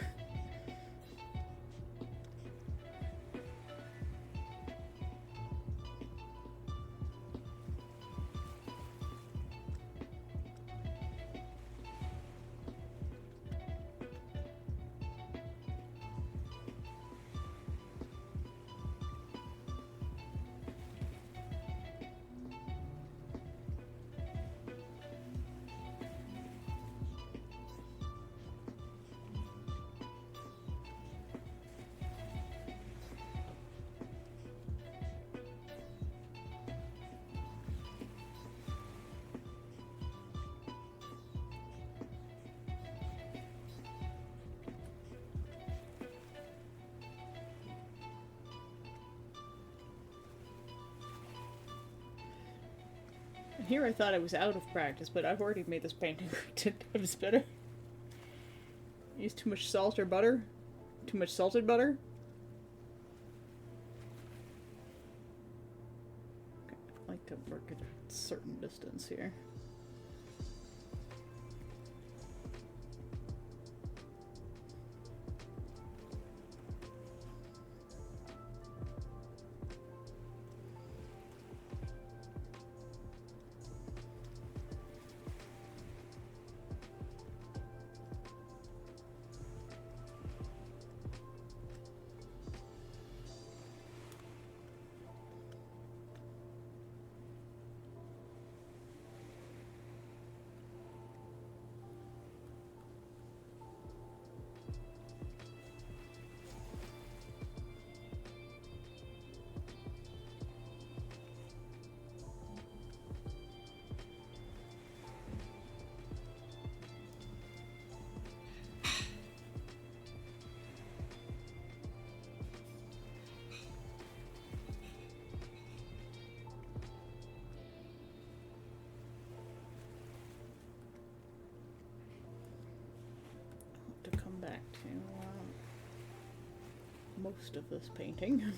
Here I thought I was out of practice, but I've already made this painting 10 times better. Use too much salt or butter? Too much salted butter? Okay, I like to work at a certain distance here. To come back to most of this painting.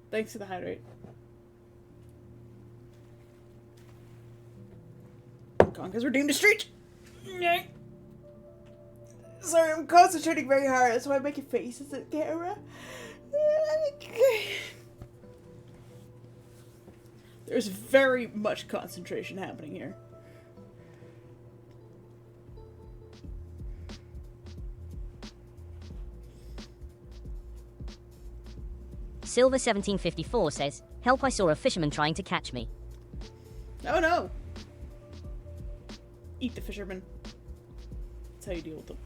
Thanks for the hydrate. Because we're deemed to street. Sorry, I'm concentrating very hard. That's why I'm making faces at the camera. There's very much concentration happening here. Silver1754 says, "Help, I saw a fisherman trying to catch me." Oh no! Eat the fisherman. That's how you deal with them.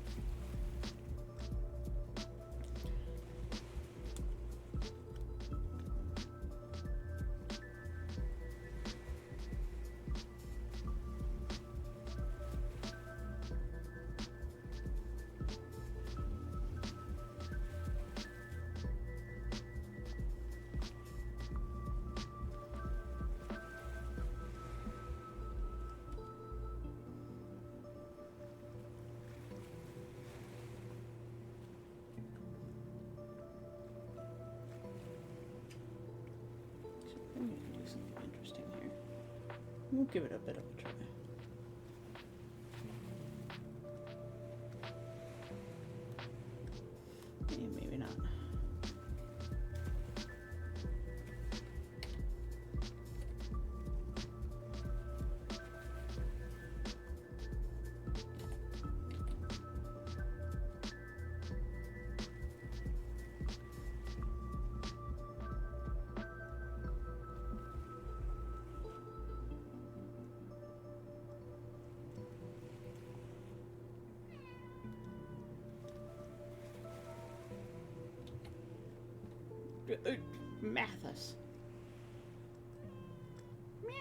We'll give it a bit of a try. Maybe not. Mathis. Meow.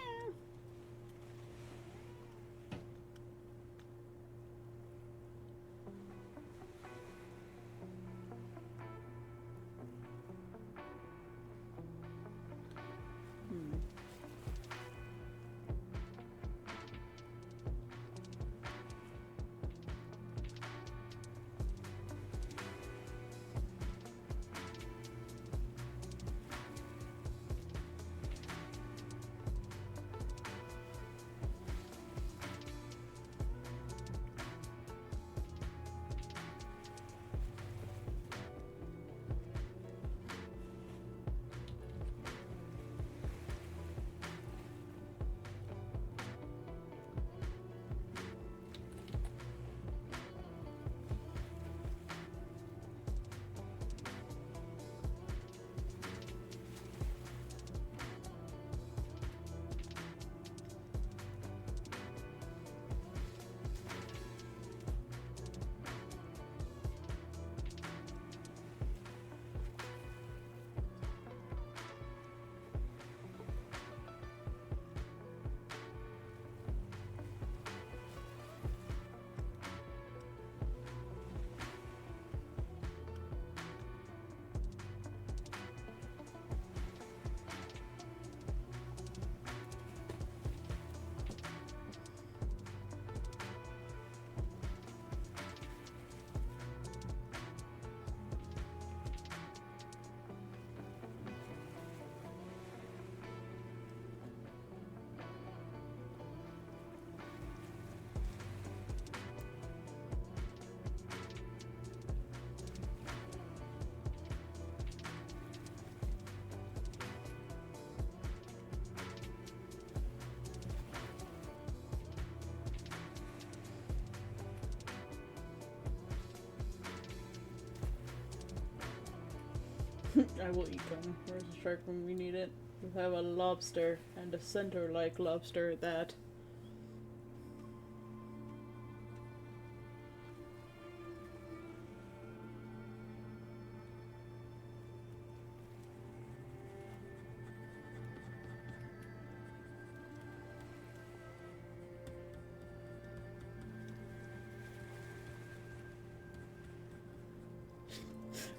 I will eat them. Where's the shark when we need it? We have a lobster, and a centaur-like lobster at that.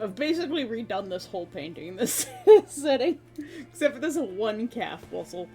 I've basically redone this whole painting in this setting, except for this one calf muscle.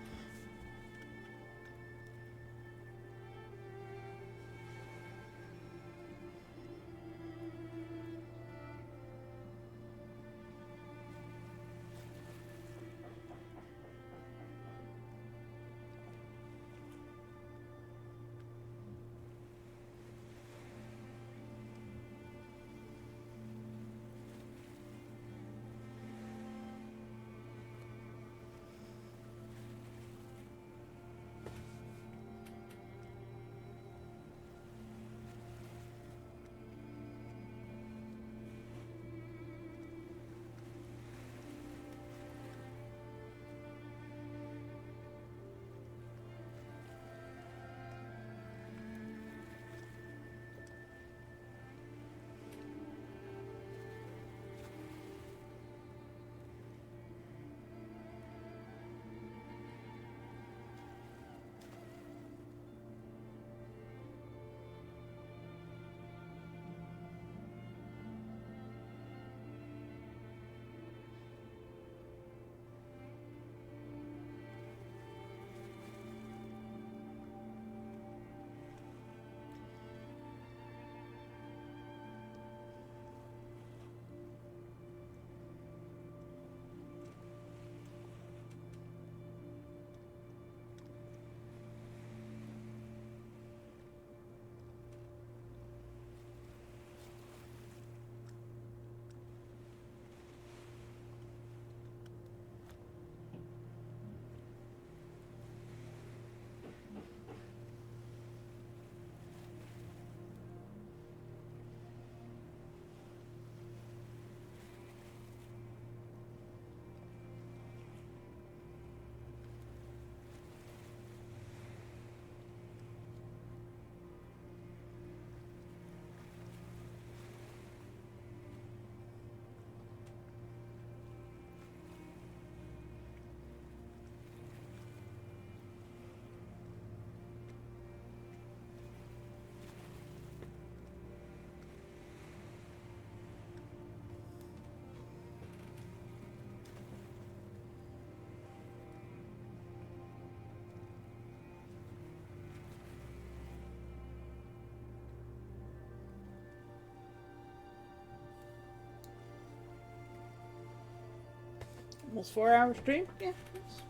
Almost 4 hour stream? Yeah, that's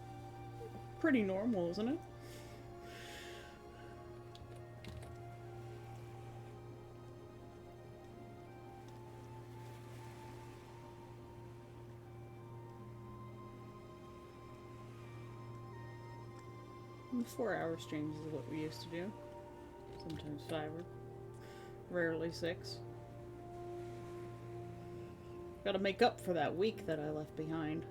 pretty normal, isn't it? And 4 hour streams is what we used to do. Sometimes 5 or rarely 6. Gotta make up for that week that I left behind.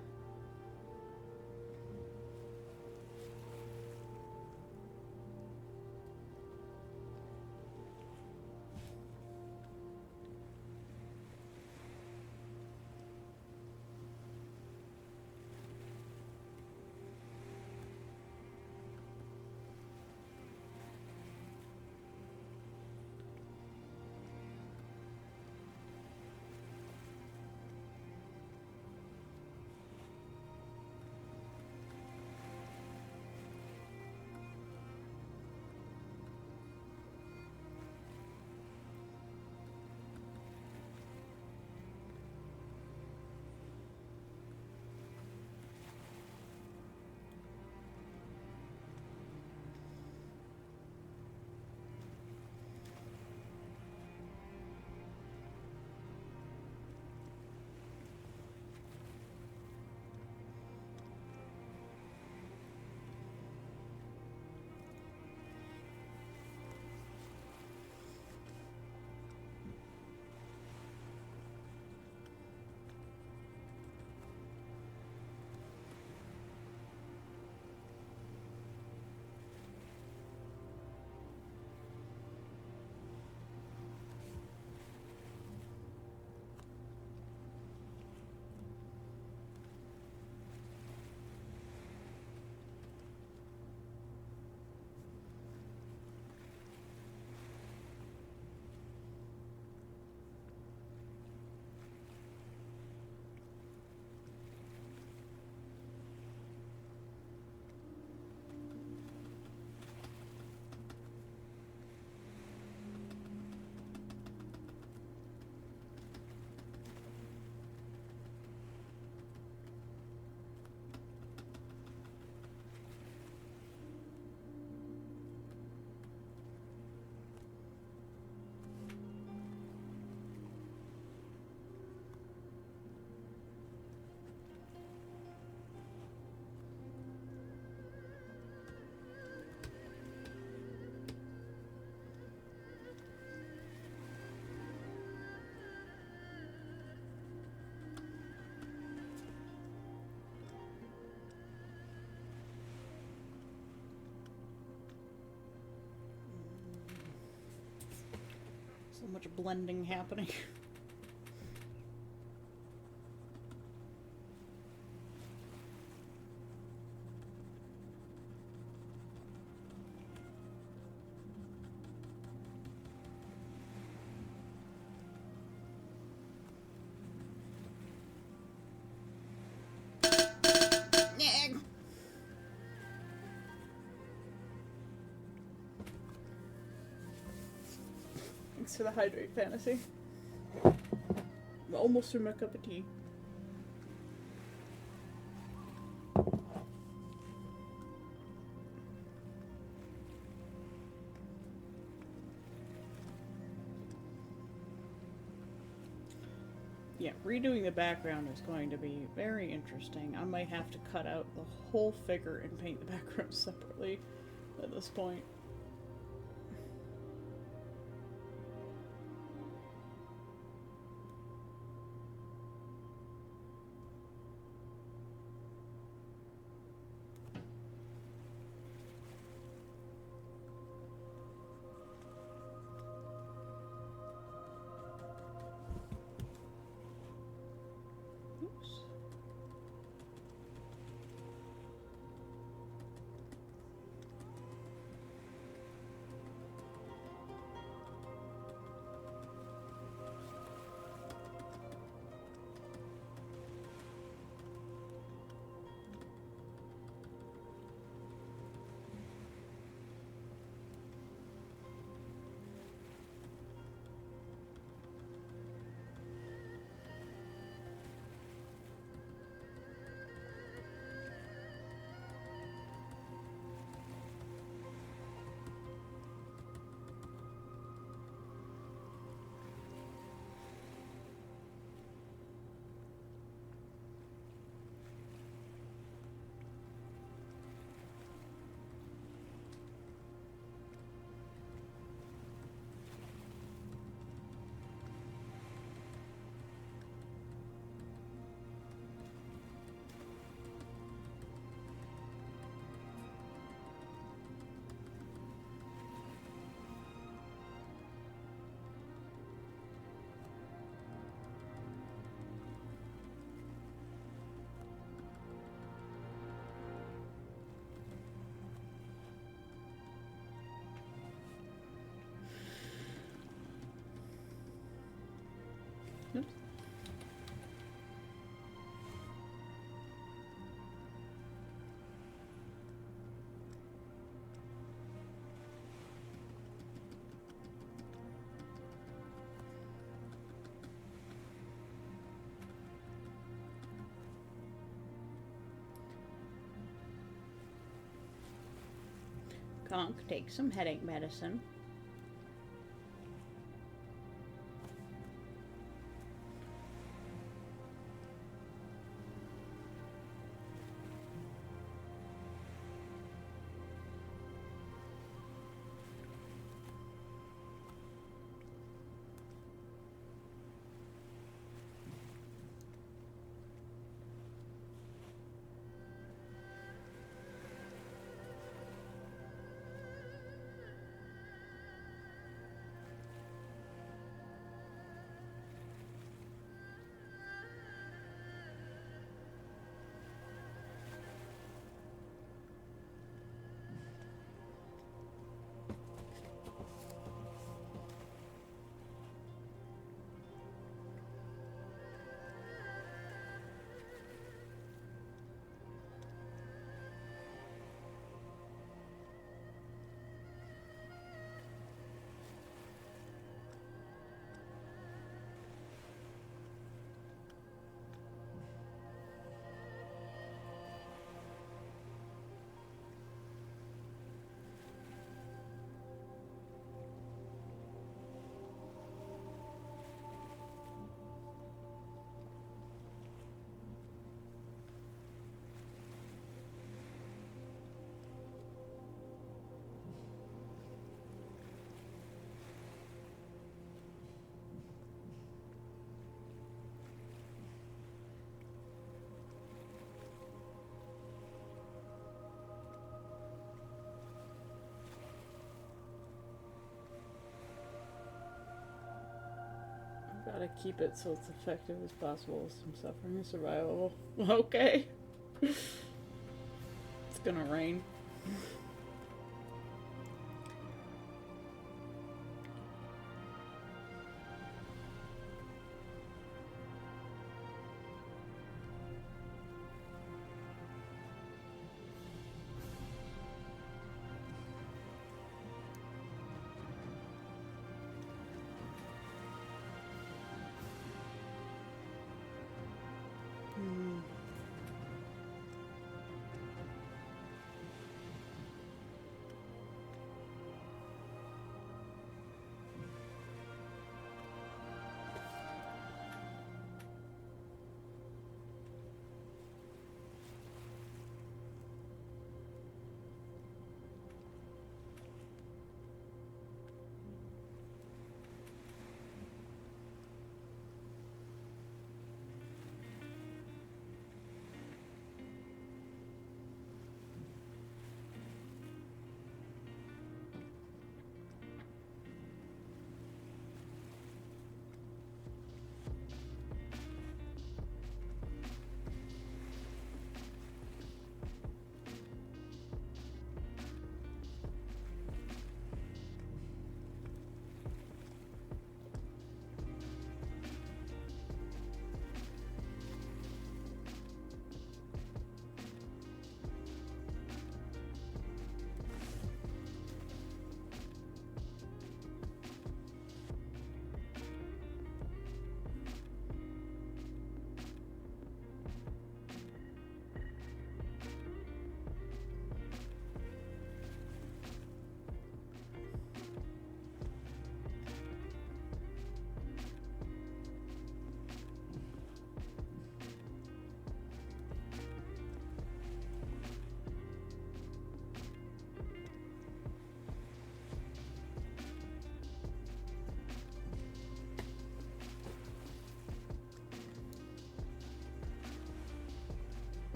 So much blending happening. Thanks for the hydrate fantasy. I'm almost through my cup of tea. Yeah, redoing the background is going to be very interesting. I might have to cut out the whole figure and paint the background separately at this point. Oops. Conk, take some headache medicine. Gotta keep it so it's effective as possible. Some suffering is survivable. Okay. It's gonna rain.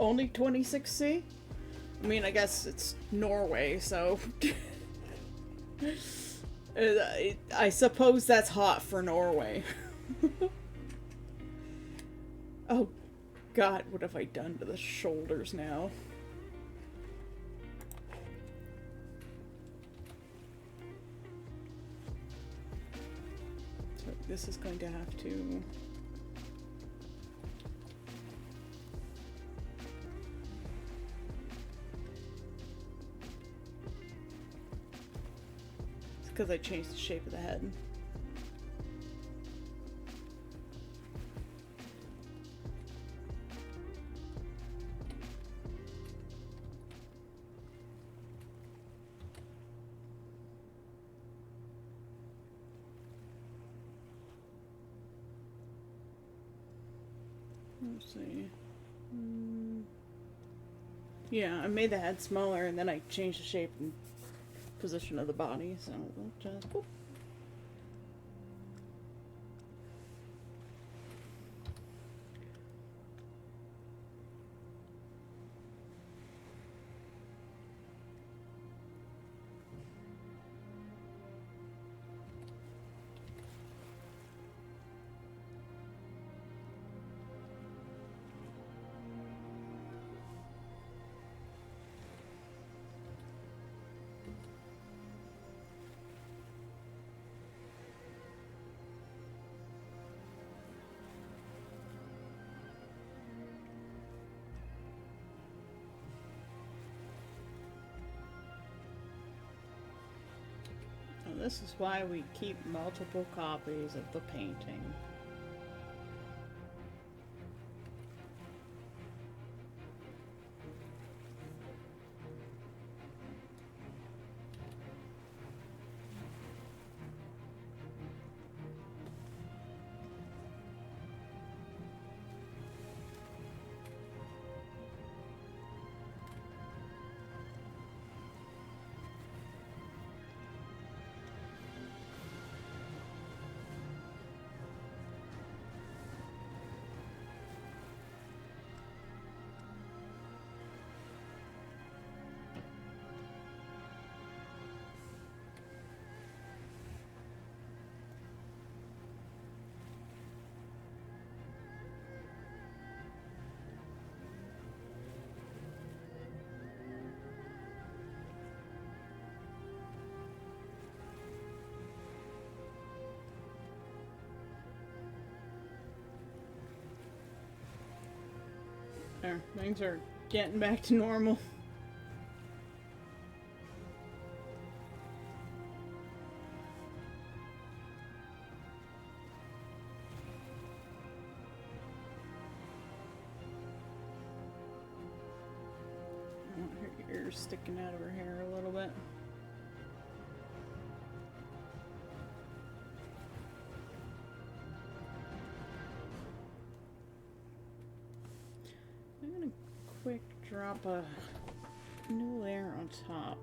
Only 26C? I mean, I guess it's Norway, so... I suppose that's hot for Norway. Oh, God, what have I done to the shoulders now? So this is going to have to... It's because I changed the shape of the head. Let's see. Yeah, I made the head smaller and then I changed the shape and position of the body. So we'll just. Whoop. This is why we keep multiple copies of the painting. There, things are getting back to normal. I want her ears sticking out of her hair a little bit. I'm gonna quick drop a new layer on top.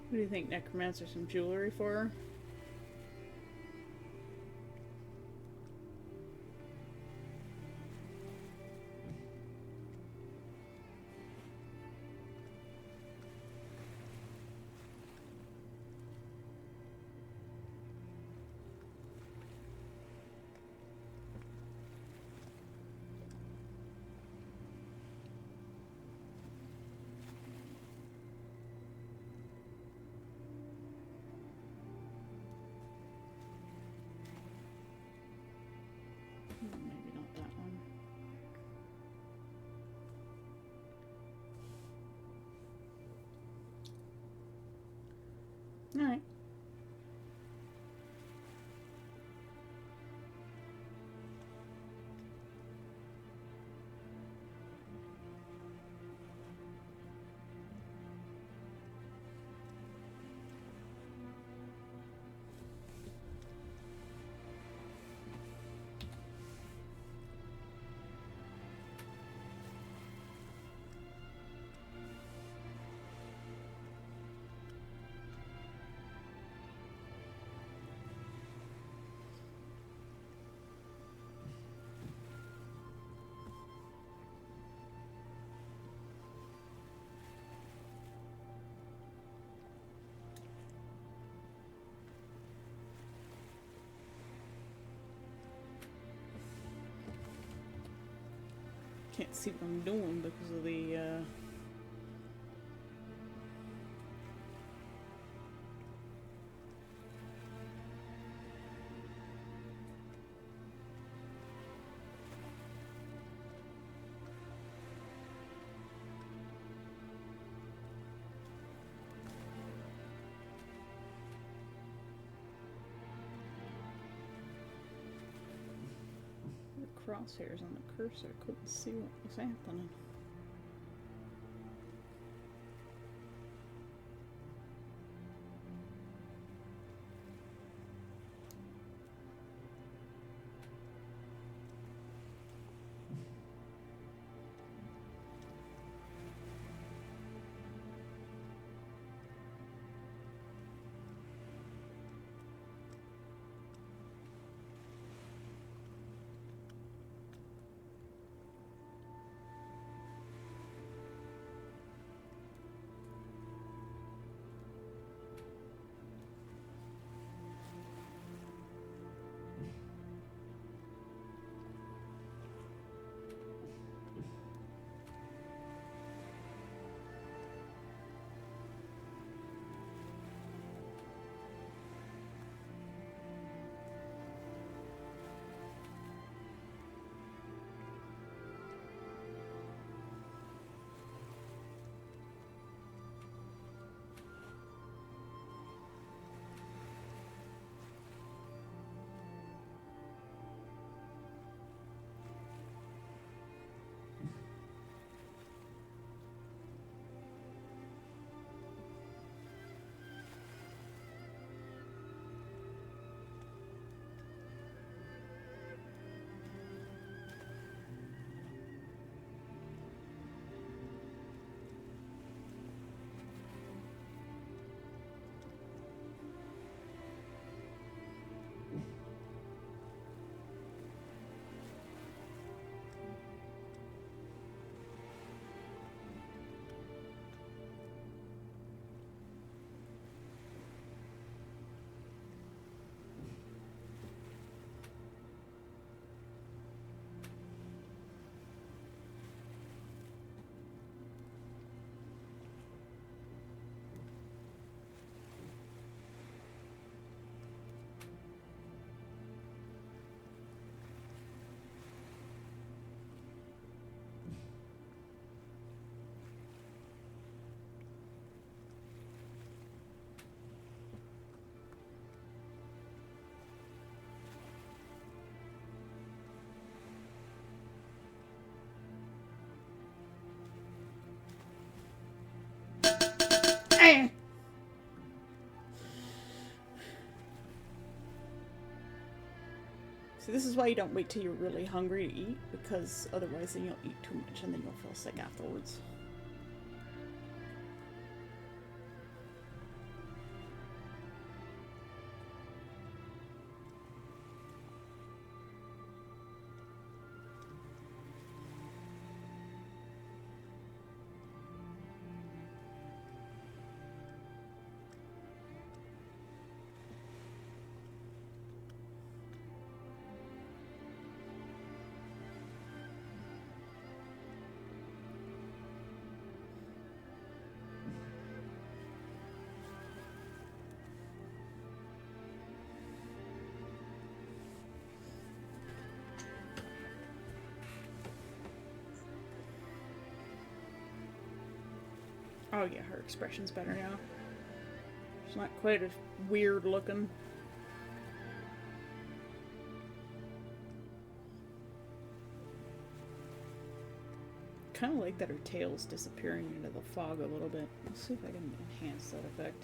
What do you think, Necromancer? Some jewelry for her? Maybe not that one. Alright. can't see what I'm doing because of the crosshairs on the cursor. Couldn't see what was happening. See, this is why you don't wait till you're really hungry to eat, because otherwise then you'll eat too much and then you'll feel sick afterwards. Oh yeah, her expression's better now. She's not quite as weird looking. Kind of like that her tail's disappearing into the fog a little bit. Let's see if I can enhance that effect.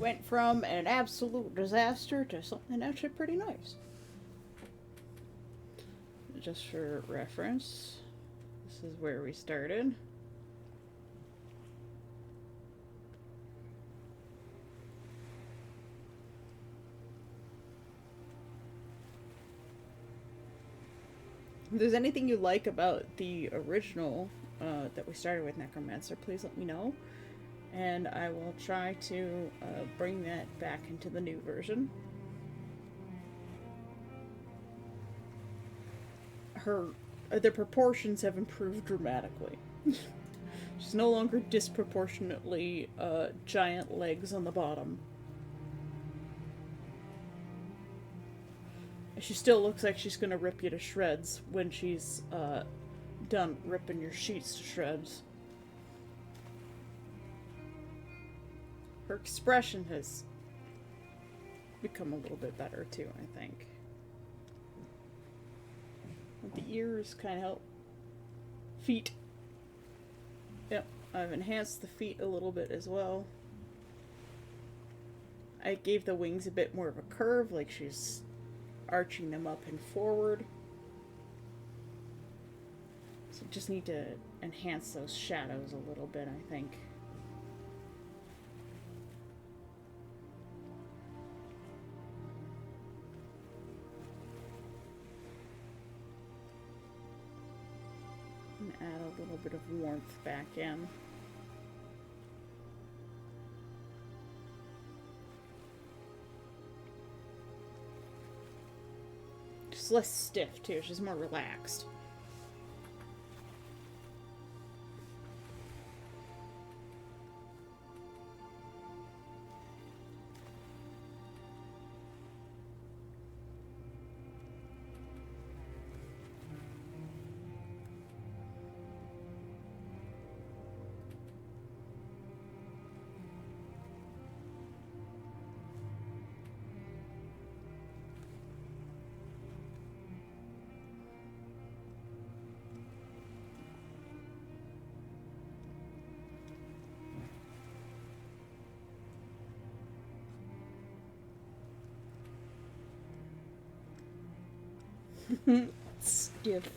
went from an absolute disaster to something actually pretty nice. Just for reference, this is where we started. If there's anything you like about the original that we started with Necromancer, please let me know. And I will try to bring that back into the new version. The proportions have improved dramatically. She's no longer disproportionately giant legs on the bottom. She still looks like she's gonna rip you to shreds when she's done ripping your sheets to shreds. Her expression has become a little bit better too, I think. The ears kind of help. Feet. Yep, I've enhanced the feet a little bit as well. I gave the wings a bit more of a curve, like she's arching them up and forward. So just need to enhance those shadows a little bit, I think. And add a little bit of warmth back in. Just less stiff too, she's more relaxed. Stiff.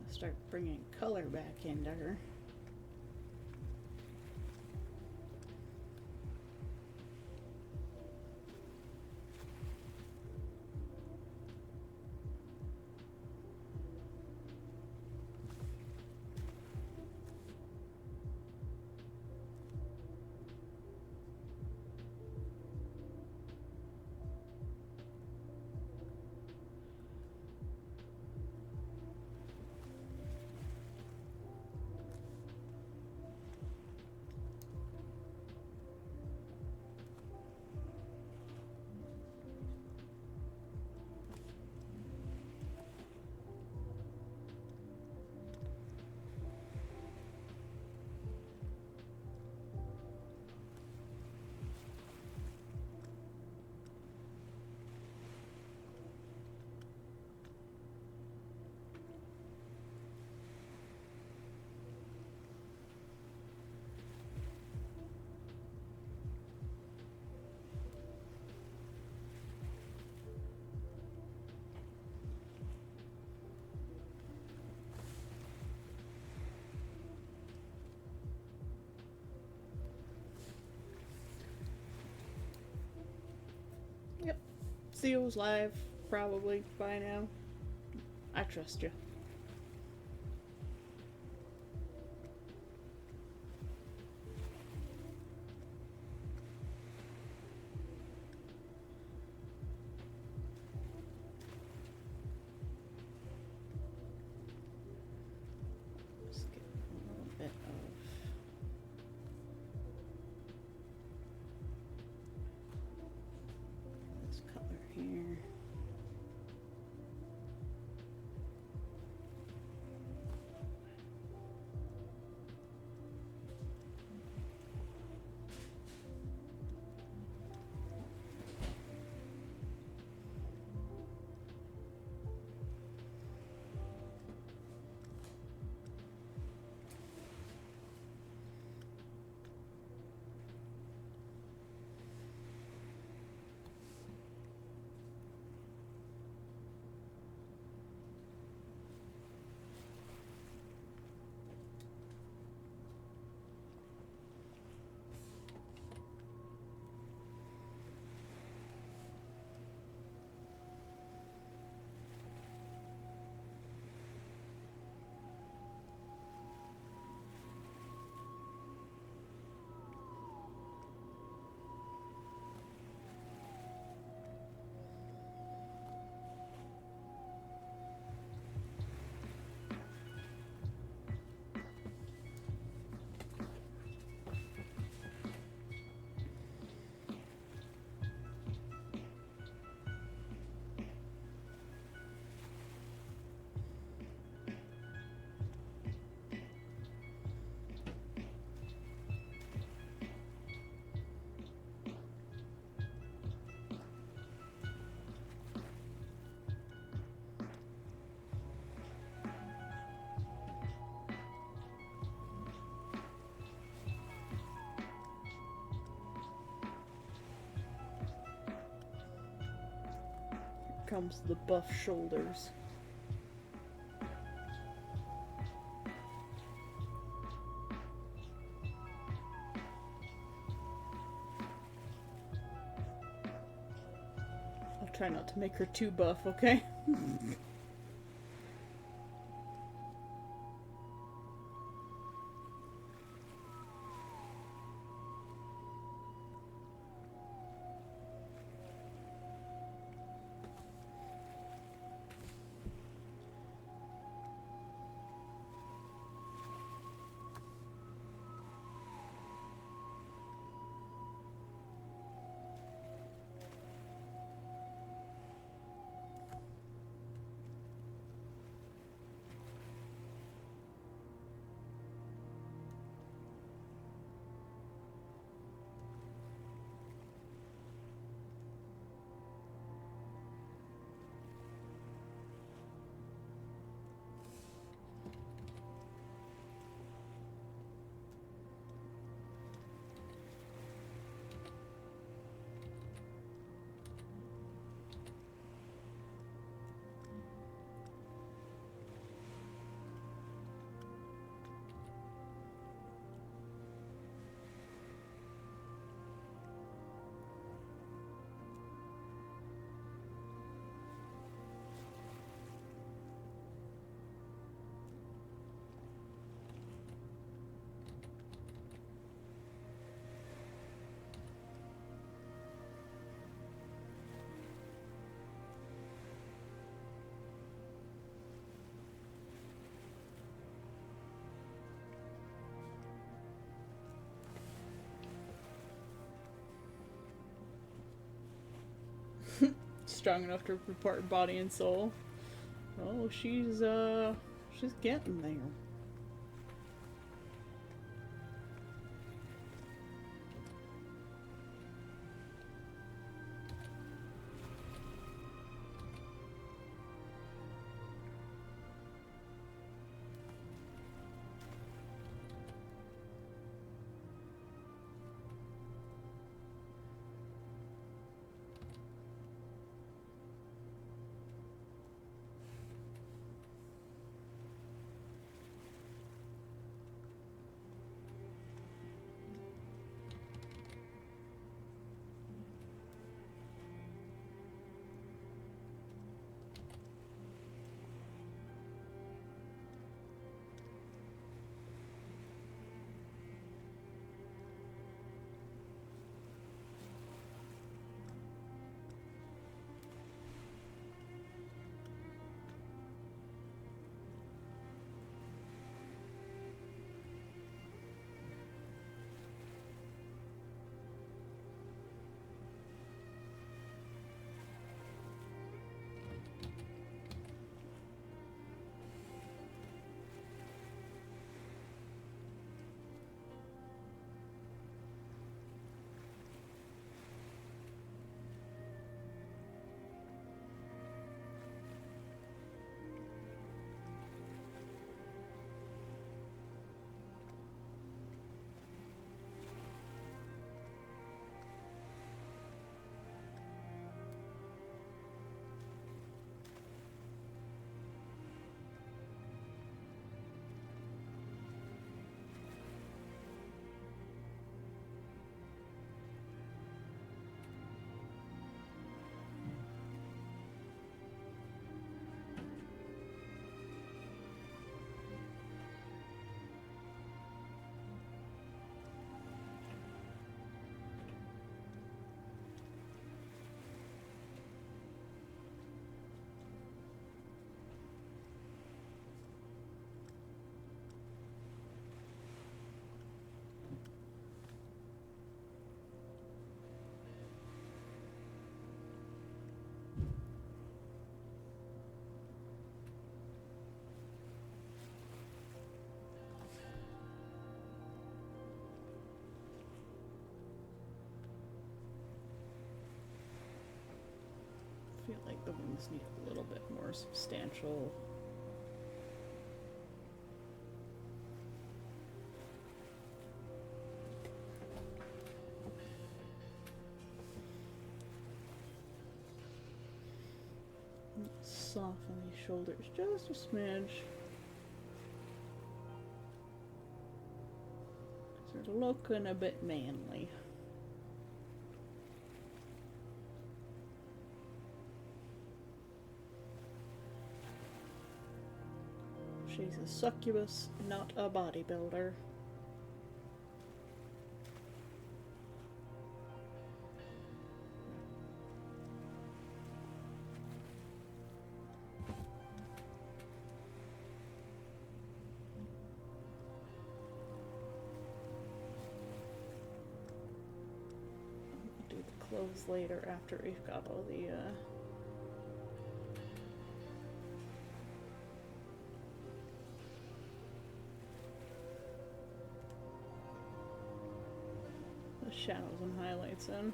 Start bringing color back into her. Yep. Theo's live, probably, by now. I trust you. comes the buff shoulders. I'll try not to make her too buff, okay? Strong enough to report body and soul. Oh, she's getting there. I feel like the wings need a little bit more substantial. soften these shoulders just a smidge. Because they're looking a bit manly. She's a succubus, not a bodybuilder. Do the clothes later after we've got all the shadows and highlights in.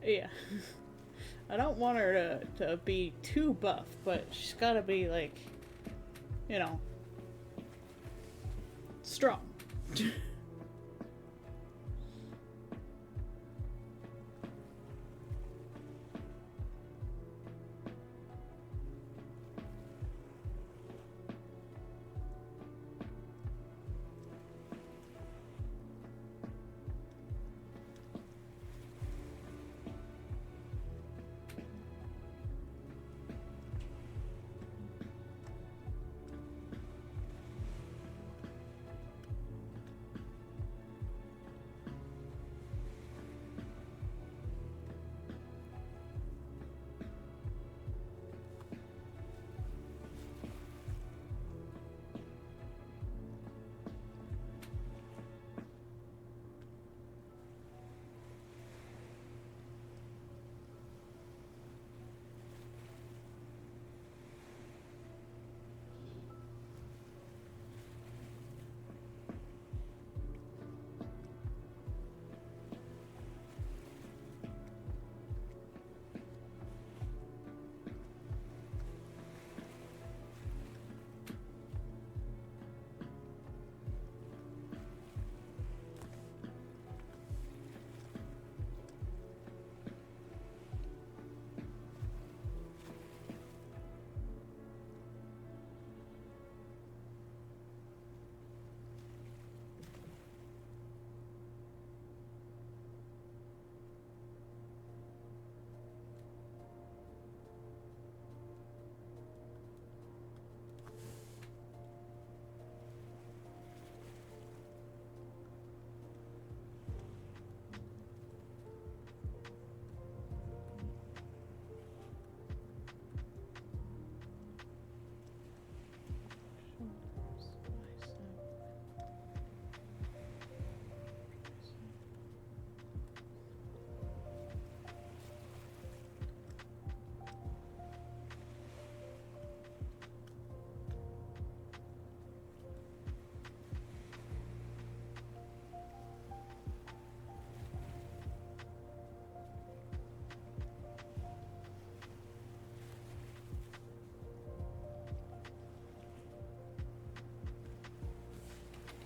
Yeah. I don't want her to be too buff, but she's gotta be, like, you know, strong.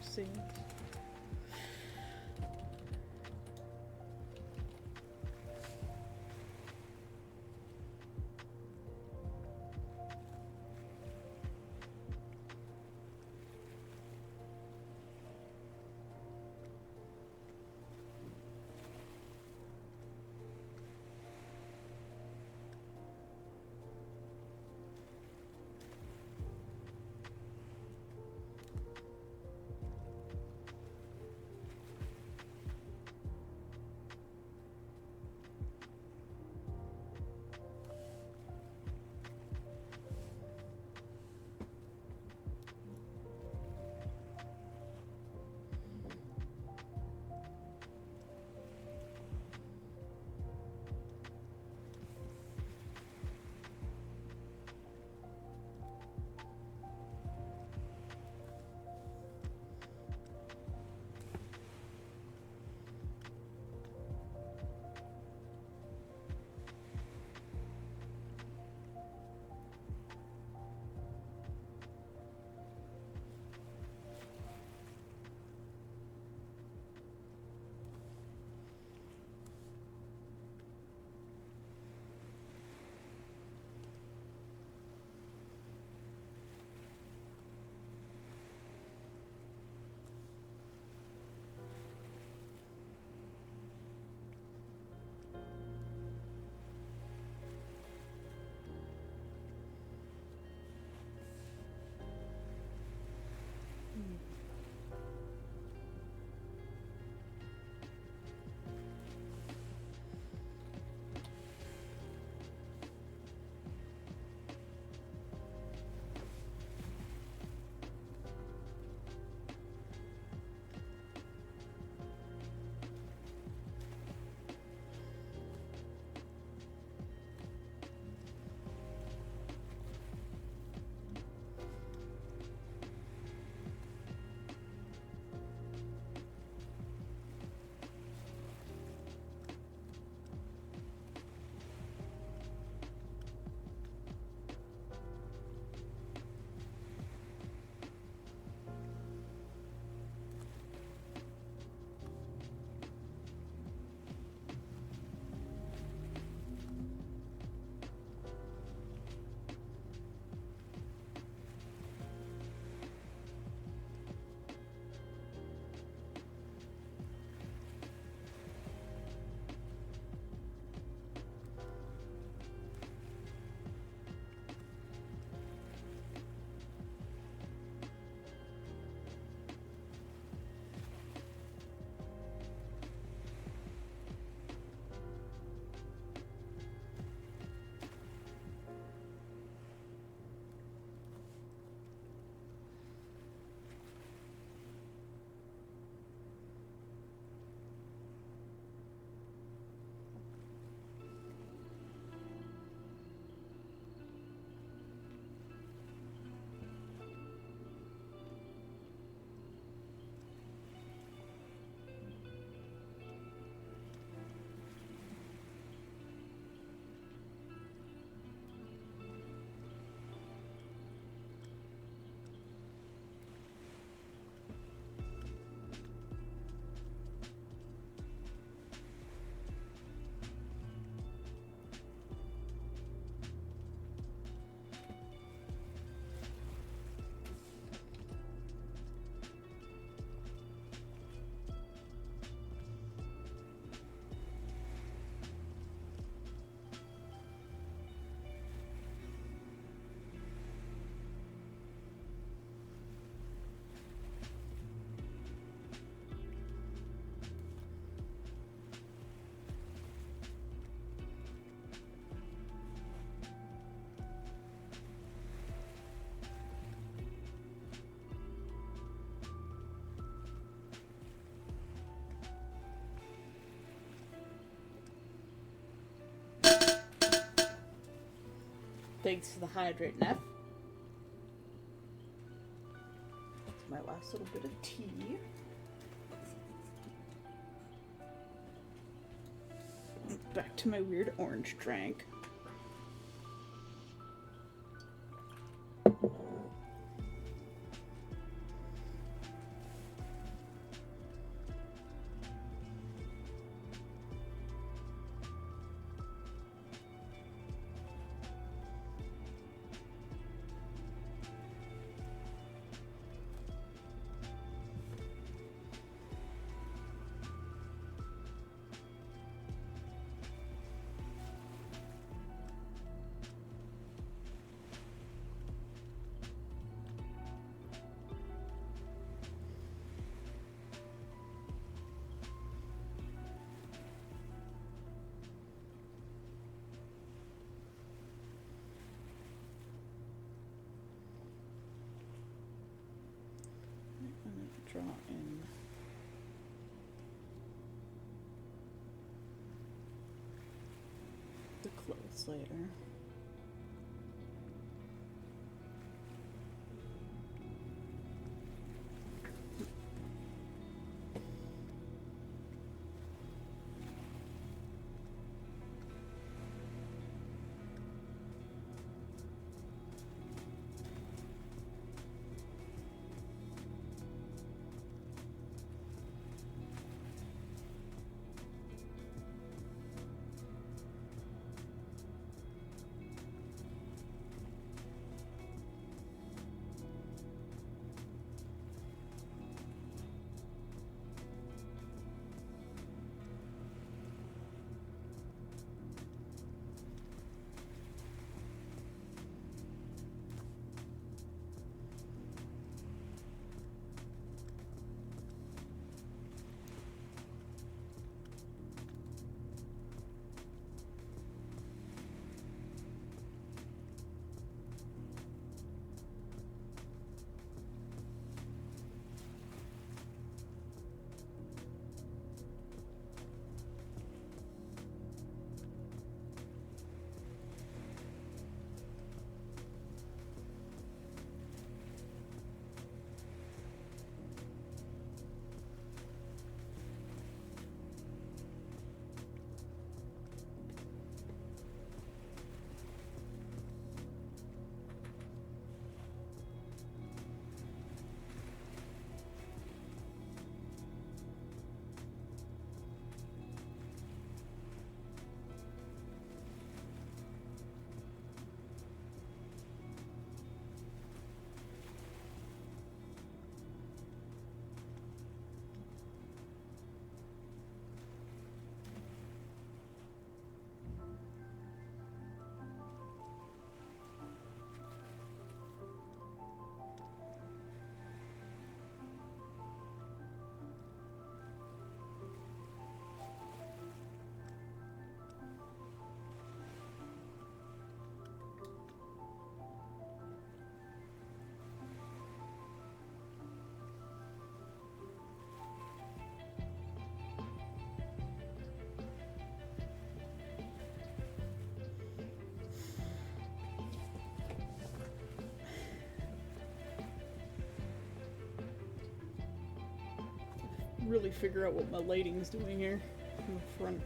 See. Thanks to the Hydrate Neff. That's my last little bit of tea. Back to my weird orange drink. Draw in the clothes later. Really figure out what my lighting's doing here in the front.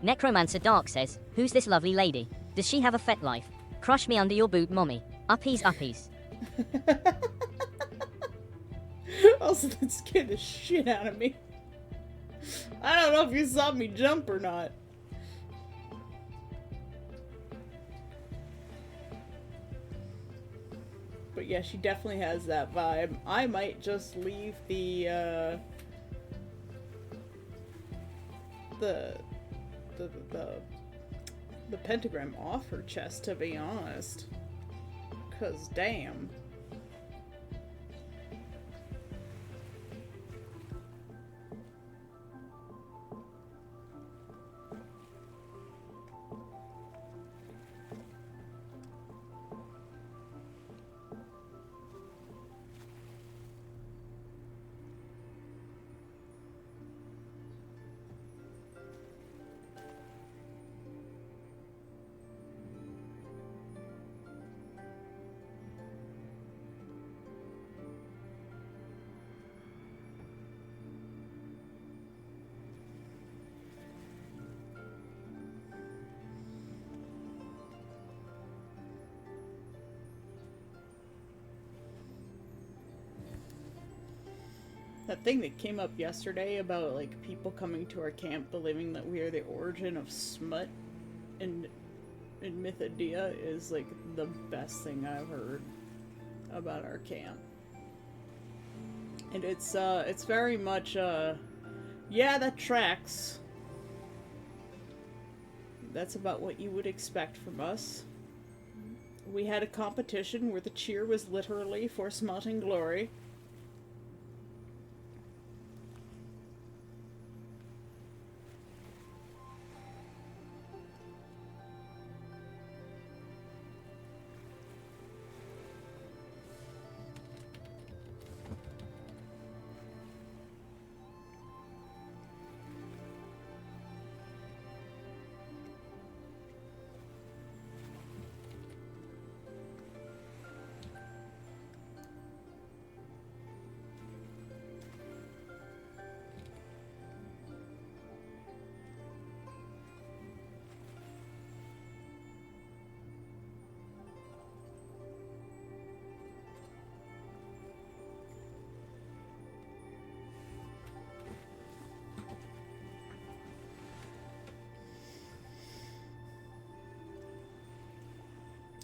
Necromancer Dark says, who's this lovely lady? Does she have a fet life? Crush me under your boot, mommy. Uppies, uppies. Also, that scared the shit out of me. I don't know if you saw me jump or not. But yeah, she definitely has that vibe. I might just leave the pentagram off her chest, to be honest. 'Cause damn. That thing that came up yesterday about, like, people coming to our camp believing that we are the origin of smut in Mythodia is, like, the best thing I've heard about our camp. And it's very much, yeah, that tracks. That's about what you would expect from us. We had a competition where the cheer was literally for smut and glory.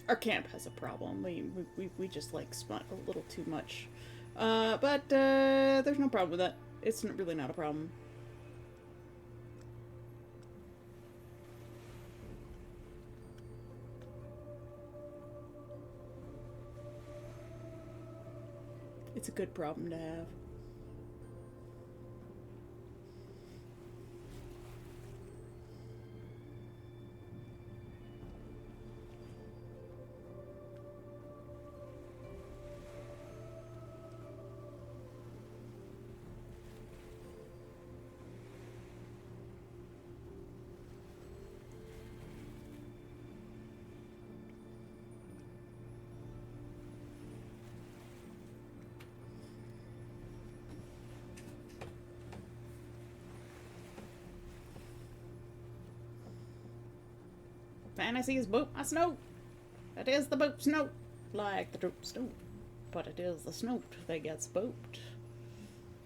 Our camp has a problem. We just like smut a little too much. But there's no problem with that. It's really not a problem. It's a good problem to have. Fantasy is boop my snout. It is the boop snout, like the droop snout. But it is the snout that gets booped.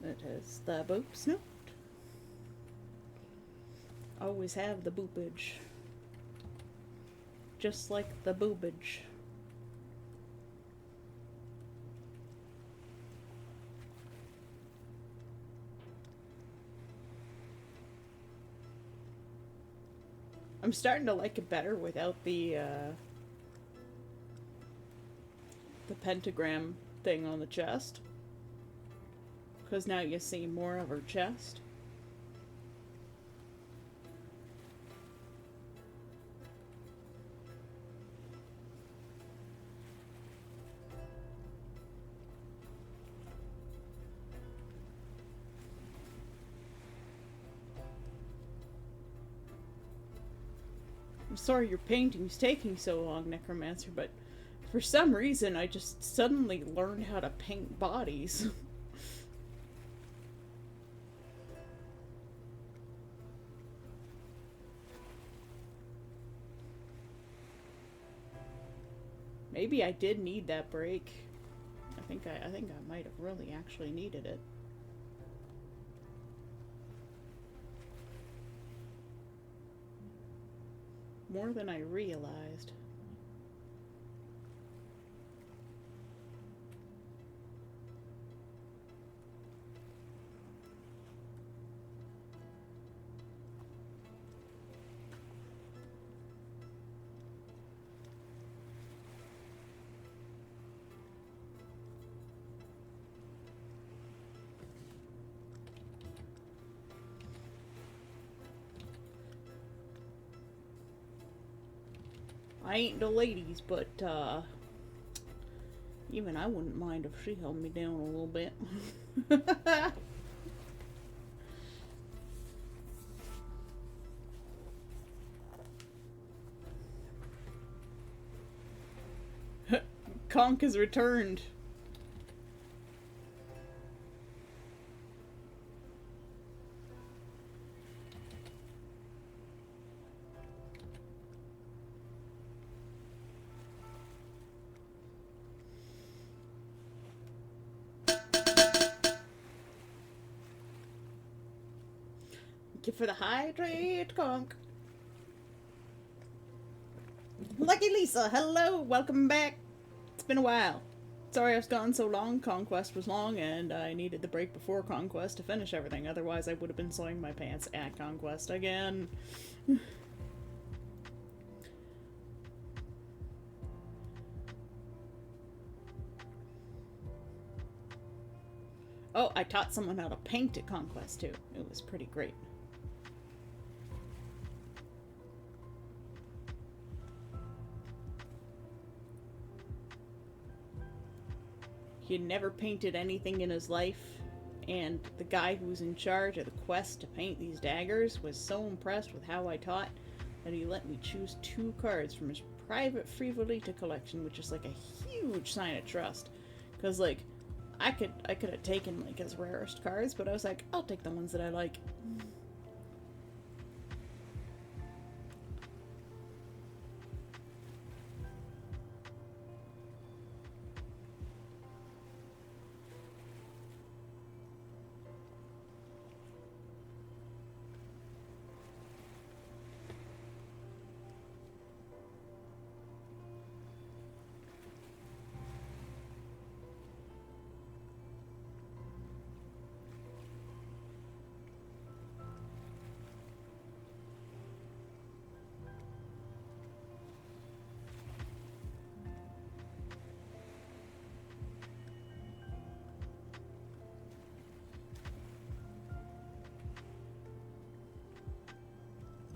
It is the boop snout. Always have the boopage. Just like the boobage. I'm starting to like it better without the pentagram thing on the chest. Because now you see more of her chest. I'm sorry your painting's taking so long, Necromancer, but for some reason I just suddenly learned how to paint bodies. Maybe I did need that break. I I think I might have really actually needed it. More than I realized. I ain't no ladies, but even I wouldn't mind if she held me down a little bit. Conk has returned. Thank you for the hydrate, Conk. Lucky Lisa, hello, welcome back. It's been a while. Sorry I was gone so long. Conquest was long, and I needed the break before Conquest to finish everything. Otherwise, I would have been sewing my pants at Conquest again. Oh, I taught someone how to paint at Conquest, too. It was pretty great. He had never painted anything in his life, and the guy who was in charge of the quest to paint these daggers was so impressed with how I taught that he let me choose 2 cards from his private Frivolita collection, which is like a huge sign of trust. Because, like, I could have taken, like, his rarest cards, but I was like, I'll take the ones that I like.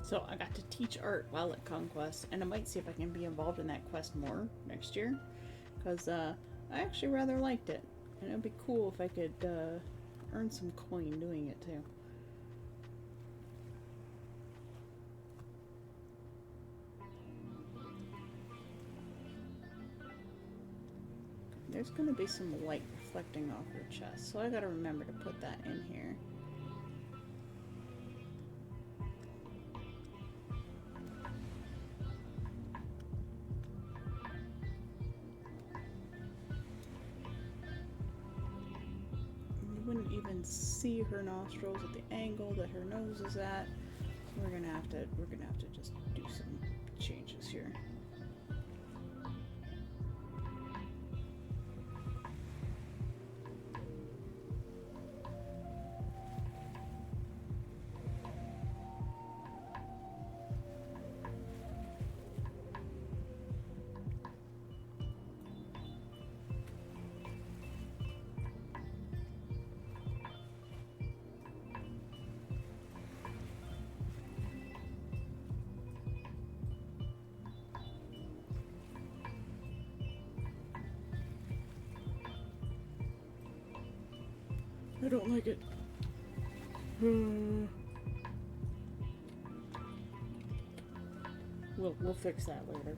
So I got to teach art while at Conquest, and I might see if I can be involved in that quest more next year, because I actually rather liked it, and it would be cool if I could earn some coin doing it too. There's going to be some light reflecting off your chest, so I gotta remember to put that in here. Even see her nostrils at the angle that her nose is at. So we're gonna have to just do some changes here. I don't like it. We'll fix that later.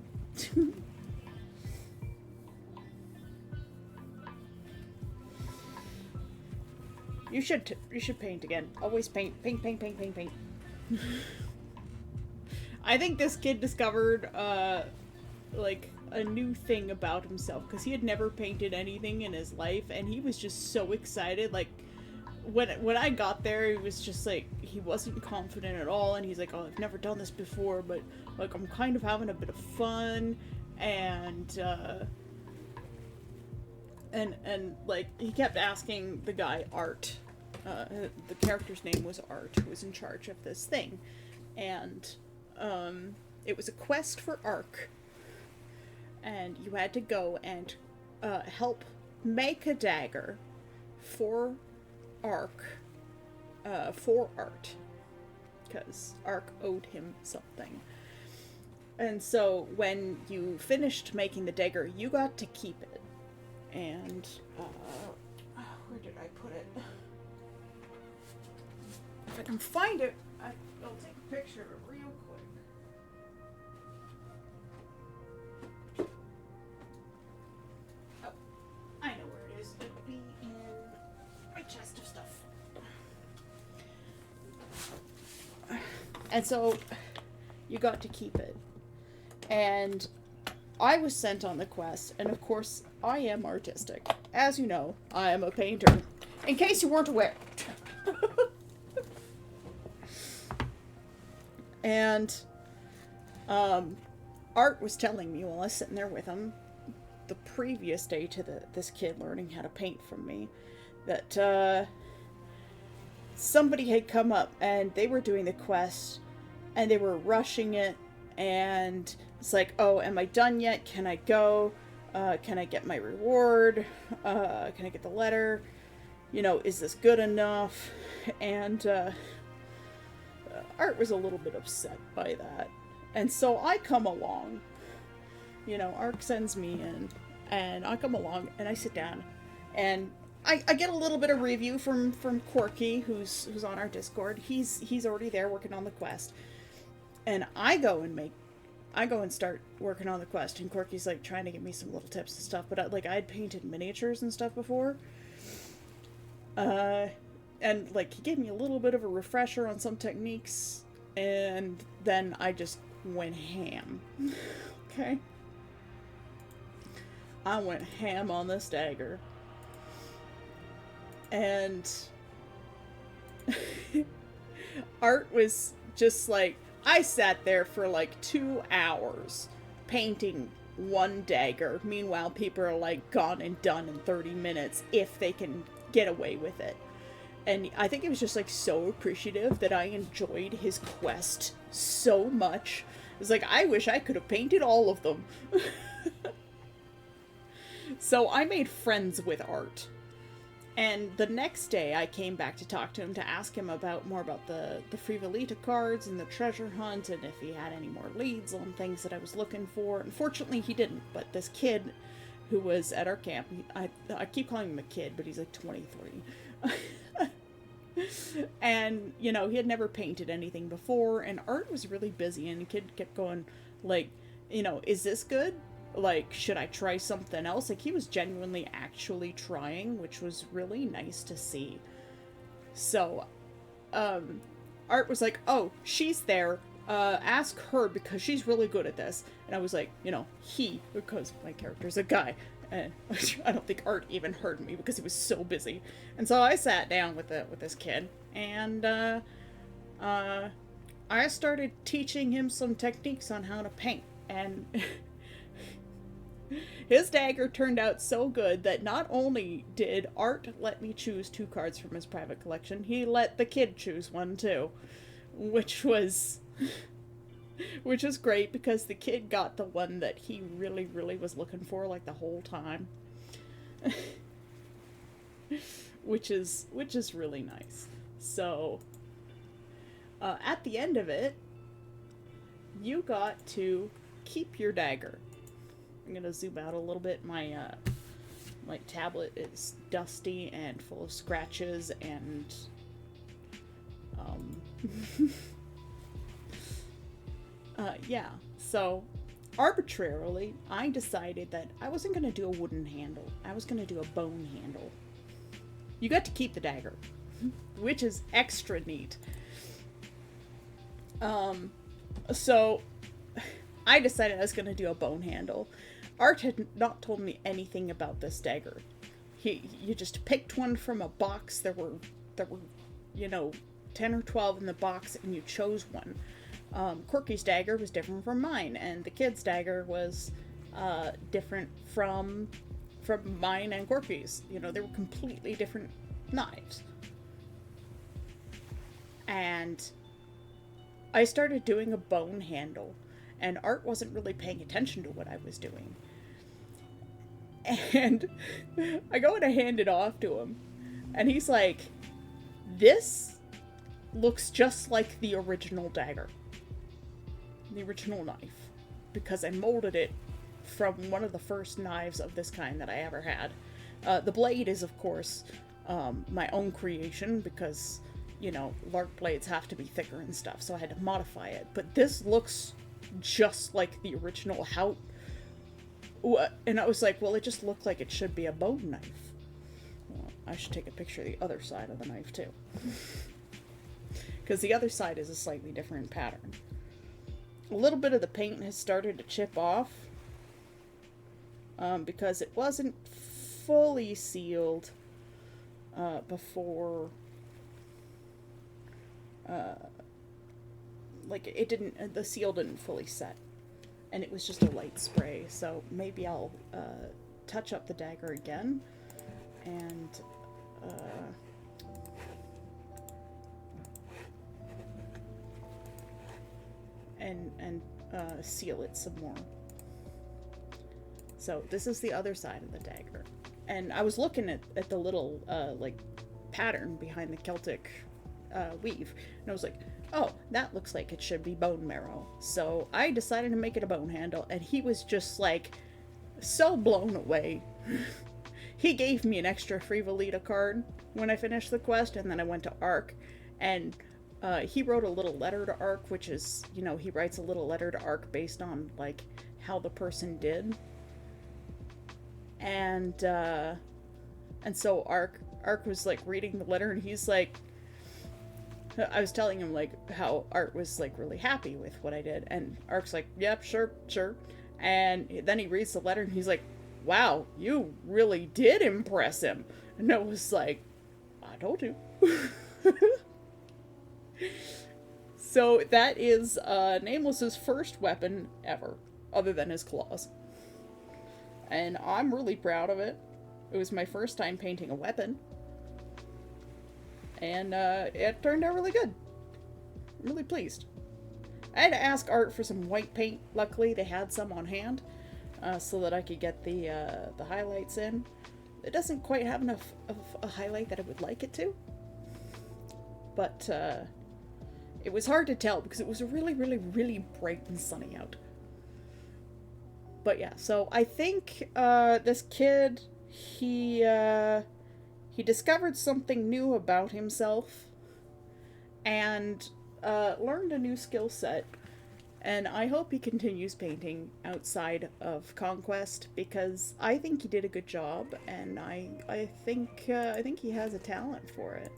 You should paint again. Always paint. Paint. I think this kid discovered like a new thing about himself, because he had never painted anything in his life, and he was just so excited. Like when I got there, he was just like, he wasn't confident at all, and he's like, oh, I've never done this before, but like I'm kind of having a bit of fun. And like he kept asking the guy Art, the character's name was Art, who was in charge of this thing, and it was a quest for Ark, and you had to go and help make a dagger for Ark, for Art, because Ark owed him something. And so when you finished making the dagger, you got to keep it. And where did I put it? If I can find it, I'll take a picture of it real quick. Oh, I know where it is. It'll be in my chest of stuff. And so you got to keep it. And I was sent on the quest, and of course, I am artistic. As you know, I am a painter. In case you weren't aware. And Art was telling me while I was sitting there with him, the previous day to this kid learning how to paint from me, that somebody had come up and they were doing the quest, and they were rushing it, and it's like, oh, am I done yet? Can I go? Can I get my reward? Can I get the letter? You know, is this good enough? And Art was a little bit upset by that. And so I come along. You know, Ark sends me in, and I come along, and I sit down, and I get a little bit of review from Corky, who's on our Discord. He's already there working on the quest. And I go and start working on the quest, and Corky's like trying to give me some little tips and stuff, but I had painted miniatures and stuff before. And like he gave me a little bit of a refresher on some techniques, and then I just went ham. Okay? I went ham on this dagger. And Art was just like, I sat there for like 2 hours painting one dagger. Meanwhile, people are like gone and done in 30 minutes if they can get away with it. And I think he was just like so appreciative that I enjoyed his quest so much. It was like, I wish I could have painted all of them. So I made friends with Art. And the next day I came back to talk to him to ask him more about the Frivolita cards and the treasure hunt, and if he had any more leads on things that I was looking for. Unfortunately, he didn't, but this kid who was at our camp, I keep calling him a kid, but he's like 23. And, you know, he had never painted anything before, and Art was really busy, and the kid kept going, like, you know, is this good? Like, should I try something else? Like, he was genuinely actually trying, which was really nice to see. So, Art was like, oh, she's there. Ask her, because she's really good at this. And I was like, you know, because my character's a guy. And I don't think Art even heard me because he was so busy. And so I sat down with this kid, and I started teaching him some techniques on how to paint. And his dagger turned out so good that not only did Art let me choose 2 cards from his private collection, he let the kid choose one too, which was great, because the kid got the one that he really, really was looking for like the whole time. which is really nice. So at the end of it, you got to keep your dagger. I'm gonna zoom out a little bit. My tablet is dusty and full of scratches, and yeah. So arbitrarily, I decided that I wasn't gonna do a wooden handle. I was gonna do a bone handle. You got to keep the dagger, which is extra neat. So I decided I was going to do a bone handle. Art had not told me anything about this dagger. You just picked one from a box. There were, you know, 10 or 12 in the box, and you chose one. Quirky's dagger was different from mine, and the kid's dagger was different from mine and Quirky's. You know, they were completely different knives. And I started doing a bone handle, and Art wasn't really paying attention to what I was doing. And I go to hand it off to him, and he's like, this looks just like the original dagger. The original knife. Because I molded it from one of the first knives of this kind that I ever had. The blade is, of course, my own creation, because, you know, lark blades have to be thicker and stuff, so I had to modify it. But this looks just like the original. How... And I was like, well, it just looked like it should be a bone knife. Well, I should take a picture of the other side of the knife, too. Because the other side is a slightly different pattern. A little bit of the paint has started to chip off. Because it wasn't fully sealed before... like, it didn't... the seal didn't fully set. And it was just a light spray, so maybe I'll touch up the dagger again and seal it some more. So this is the other side of the dagger, and I was looking at the little like pattern behind the Celtic weave, and I was like, oh, that looks like it should be bone marrow. So I decided to make it a bone handle, and he was just like so blown away. He gave me an extra Frivolita card when I finished the quest, and then I went to Ark, and he wrote a little letter to Ark, which is, you know, he writes a little letter to Ark based on like how the person did. And so Ark was like reading the letter, and he's like, I was telling him, like, how Art was, like, really happy with what I did. And Ark's like, yep, sure. And then he reads the letter, and he's like, wow, you really did impress him. And I was like, I told you. So that is Nameless's first weapon ever, other than his claws. And I'm really proud of it. It was my first time painting a weapon. And it turned out really good. I'm really pleased. I had to ask Art for some white paint. Luckily, they had some on hand, so that I could get the highlights in. It doesn't quite have enough of a highlight that I would like it to. But it was hard to tell because it was really, really, really bright and sunny out. But yeah, so I think this kid, he discovered something new about himself and learned a new skill set. And I hope he continues painting outside of Conquest, because I think he did a good job, and I think he has a talent for it.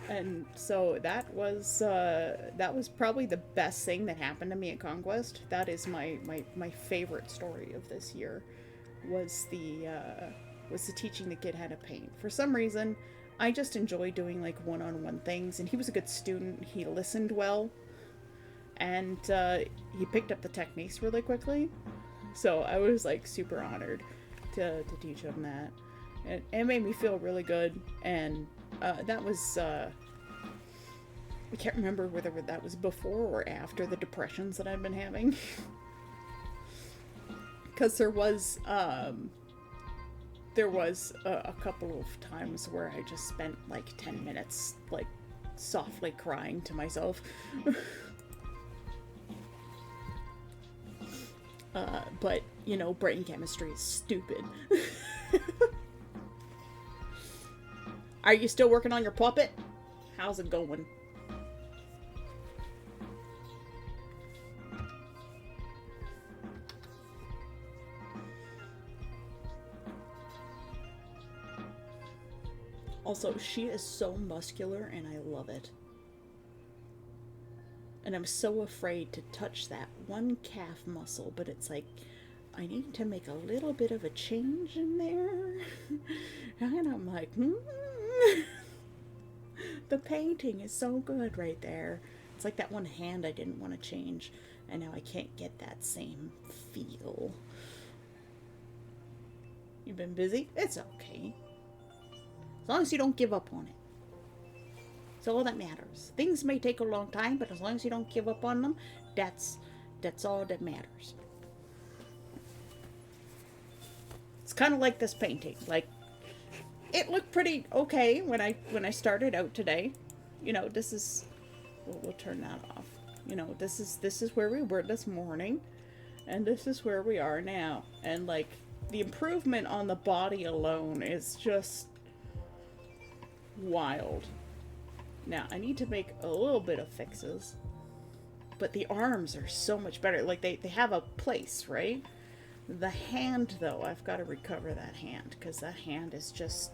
And so that was probably the best thing that happened to me at Conquest. That is my favorite story of this year. Was the teaching the kid how to paint. For some reason, I just enjoy doing like one-on-one things, and he was a good student. He listened well, and he picked up the techniques really quickly. So I was like super honored to teach him that. It made me feel really good, and that was I can't remember whether that was before or after the depressions that I've been having. Because there was a couple of times where I just spent like 10 minutes like softly crying to myself. But, you know, brain chemistry is stupid. Are you still working on your puppet? How's it going? Also, she is so muscular, and I love it. And I'm so afraid to touch that one calf muscle, but it's like, I need to make a little bit of a change in there. And I'm like, the painting is so good right there. It's like that one hand I didn't want to change, and now I can't get that same feel. You've been busy? It's okay. As long as you don't give up on it. It's all that matters. Things may take a long time, but as long as you don't give up on them, that's all that matters. It's kind of like this painting. Like, it looked pretty okay when I started out today. You know, this is, we'll turn that off. You know, this is where we were this morning, and this is where we are now. And like, the improvement on the body alone is just wild. Now, I need to make a little bit of fixes, but the arms are so much better. Like, they have a place, right? The hand, though, I've got to recover that hand, because that hand is just,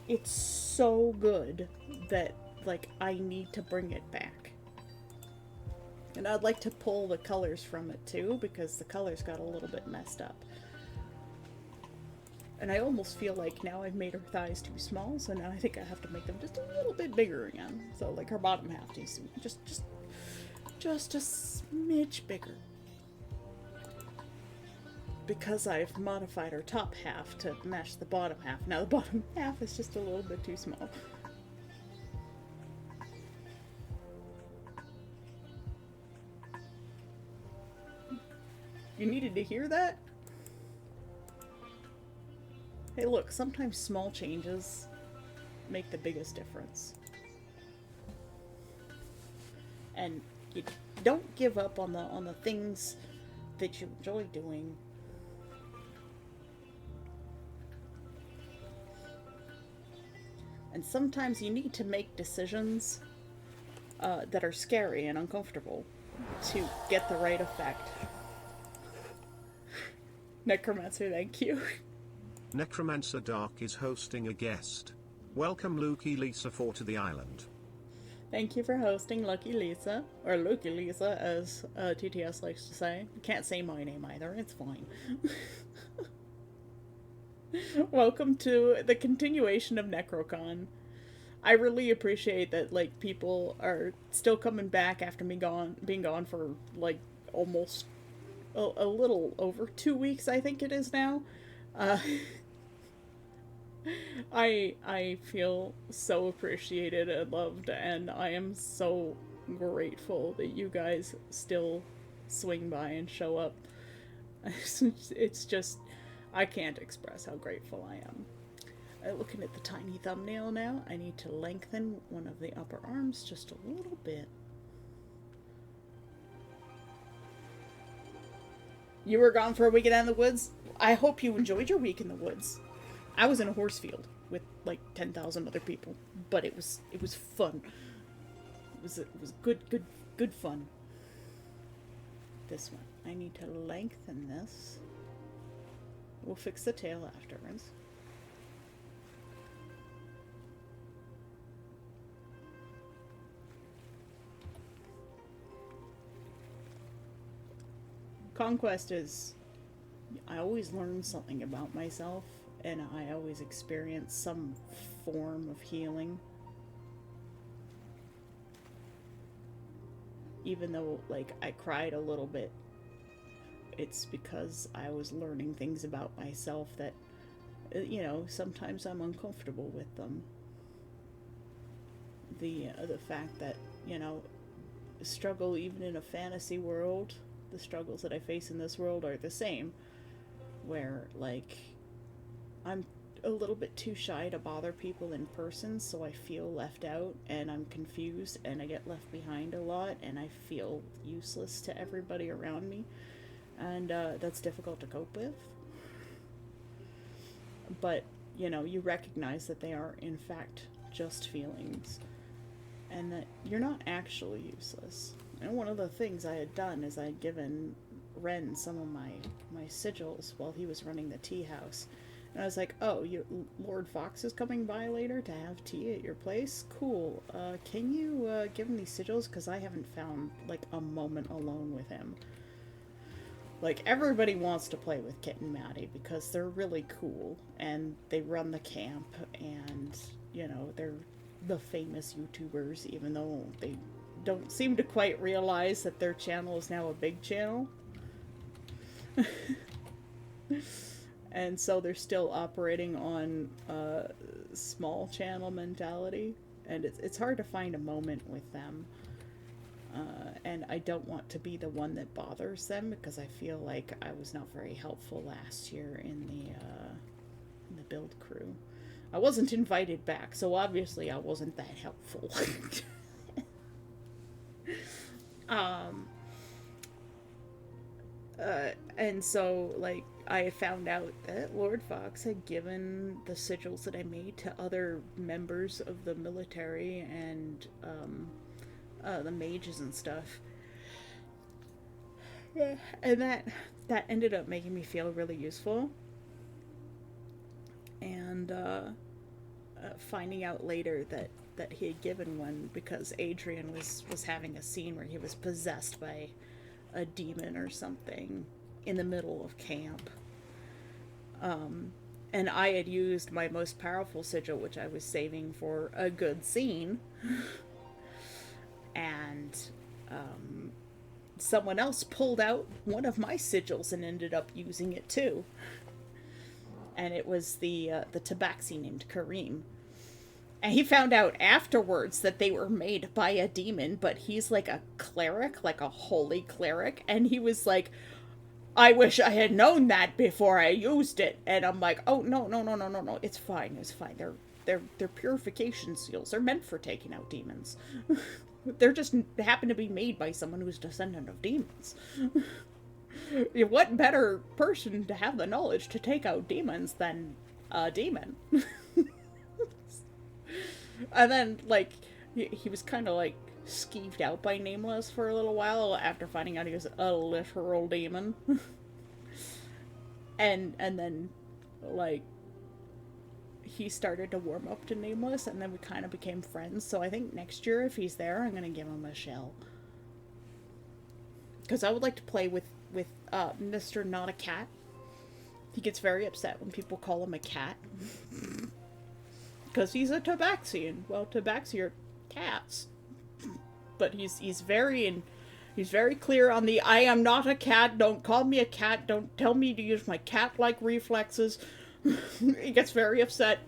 it's so good that, like, I need to bring it back. And I'd like to pull the colors from it, too, because the colors got a little bit messed up. And I almost feel like now I've made her thighs too small, so now I think I have to make them just a little bit bigger again. So, like, her bottom half needs to be just a smidge bigger. Because I've modified her top half to match the bottom half. Now the bottom half is just a little bit too small. You needed to hear that? Hey, look, sometimes small changes make the biggest difference. And you don't give up on the things that you enjoy doing. And sometimes you need to make decisions that are scary and uncomfortable to get the right effect. Necromancer, thank you. Necromancer Dark is hosting a guest. Welcome Lucky Lisa 4 to the island. Thank you for hosting Lucky Lisa, or Lucky Lisa as TTS likes to say. You can't say my name either, it's fine. Welcome to the continuation of NecroCon. I really appreciate that, like, people are still coming back after being gone for, like, almost a little over 2 weeks, I think it is now. I feel so appreciated and loved, and I am so grateful that you guys still swing by and show up. It's just, I can't express how grateful I am. Looking at the tiny thumbnail now, I need to lengthen one of the upper arms just a little bit. You were gone for a weekend in the woods? I hope you enjoyed your week in the woods. I was in a horse field with like 10,000 other people, but it was fun. It was good fun. This one, I need to lengthen this. We'll fix the tail afterwards. Conquest is, I always learn something about myself, and I always experience some form of healing. Even though, like, I cried a little bit, it's because I was learning things about myself that, you know, sometimes I'm uncomfortable with them. The fact that, you know, struggle even in a fantasy world, the struggles that I face in this world are the same, where, like, I'm a little bit too shy to bother people in person, so I feel left out, and I'm confused, and I get left behind a lot, and I feel useless to everybody around me, and that's difficult to cope with. But, you know, you recognize that they are, in fact, just feelings, and that you're not actually useless. And one of the things I had done is I had given Ren some of my sigils while he was running the tea house, And I was like, oh, Lord Fox is coming by later to have tea at your place? Cool. Can you give him these sigils? Because I haven't found, like, a moment alone with him. Like, everybody wants to play with Kit and Maddie because they're really cool. And they run the camp. And, you know, they're the famous YouTubers, even though they don't seem to quite realize that their channel is now a big channel. And so they're still operating on small channel mentality, and it's hard to find a moment with them. And I don't want to be the one that bothers them, because I feel like I was not very helpful last year in the build crew. I wasn't invited back, so obviously I wasn't that helpful. And so, like, I found out that Lord Fox had given the sigils that I made to other members of the military and the mages and stuff. And that ended up making me feel really useful. And finding out later that he had given one because Adrian was having a scene where he was possessed by a demon or something in the middle of camp. And I had used my most powerful sigil, which I was saving for a good scene. And someone else pulled out one of my sigils and ended up using it too. And it was the tabaxi named Kareem. And he found out afterwards that they were made by a demon, but he's like a cleric, like a holy cleric. And he was like, I wish I had known that before I used it. And I'm like, oh, no. It's fine. They're purification seals. They're meant for taking out demons. They're just happen to be made by someone who's descendant of demons. What better person to have the knowledge to take out demons than a demon? And then, like, he was kind of, like, skeeved out by Nameless for a little while after finding out he was a literal demon. and then, like, he started to warm up to Nameless, and then we kind of became friends. So I think next year, if he's there, I'm going to give him a shell. Because I would like to play with Mr. Not a Cat. He gets very upset when people call him a cat. Because he's a tabaxian. Well, tabaxi are cats. But he's very clear on the I am not a cat, don't call me a cat, don't tell me to use my cat-like reflexes. He gets very upset.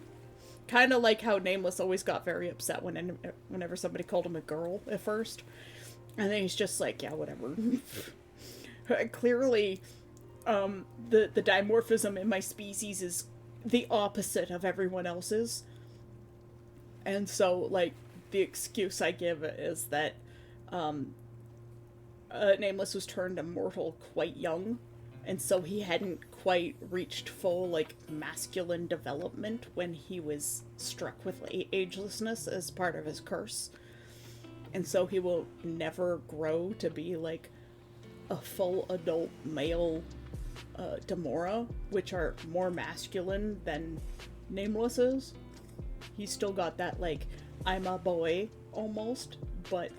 Kind of like how Nameless always got very upset whenever somebody called him a girl at first. And then he's just like, yeah, whatever. Clearly, the dimorphism in my species is the opposite of everyone else's. And so, like, the excuse I give is that Nameless was turned immortal quite young, and so he hadn't quite reached full, like, masculine development when he was struck with agelessness as part of his curse. And so he will never grow to be, like, a full adult male Demora, which are more masculine than Nameless is. He's still got that, like, I'm a boy, almost, but,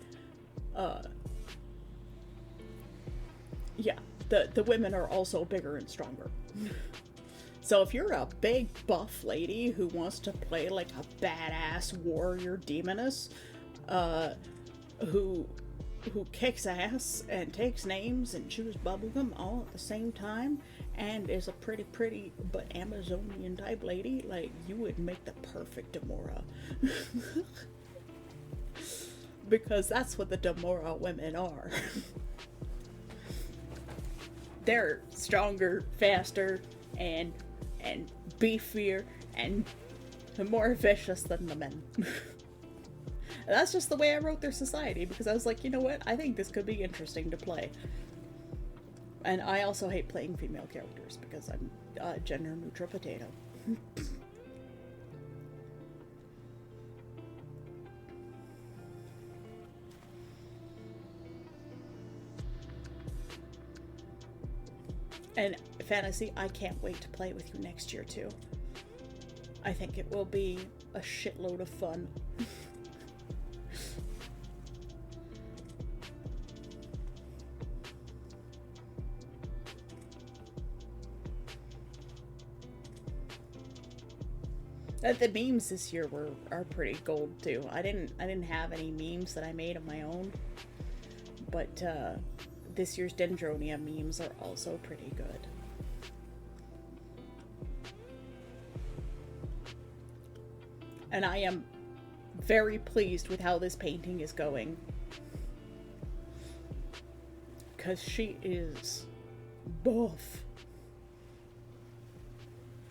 yeah, the women are also bigger and stronger. So if you're a big buff lady who wants to play, like, a badass warrior demoness, who kicks ass and takes names and chews bubblegum all at the same time, and is a pretty but Amazonian type lady, like, you would make the perfect Demora. Because that's what the Demora women are. They're stronger, faster, and beefier, and more vicious than the men. That's just the way I wrote their society, because I was like, you know what, I think this could be interesting to play. And I also hate playing female characters, because I'm a gender-neutral potato. And Fantasy, I can't wait to play with you next year, too. I think it will be a shitload of fun. The memes this year are pretty gold too. I didn't have any memes that I made of my own, but this year's Dendronia memes are also pretty good. And I am very pleased with how this painting is going, because she is buff.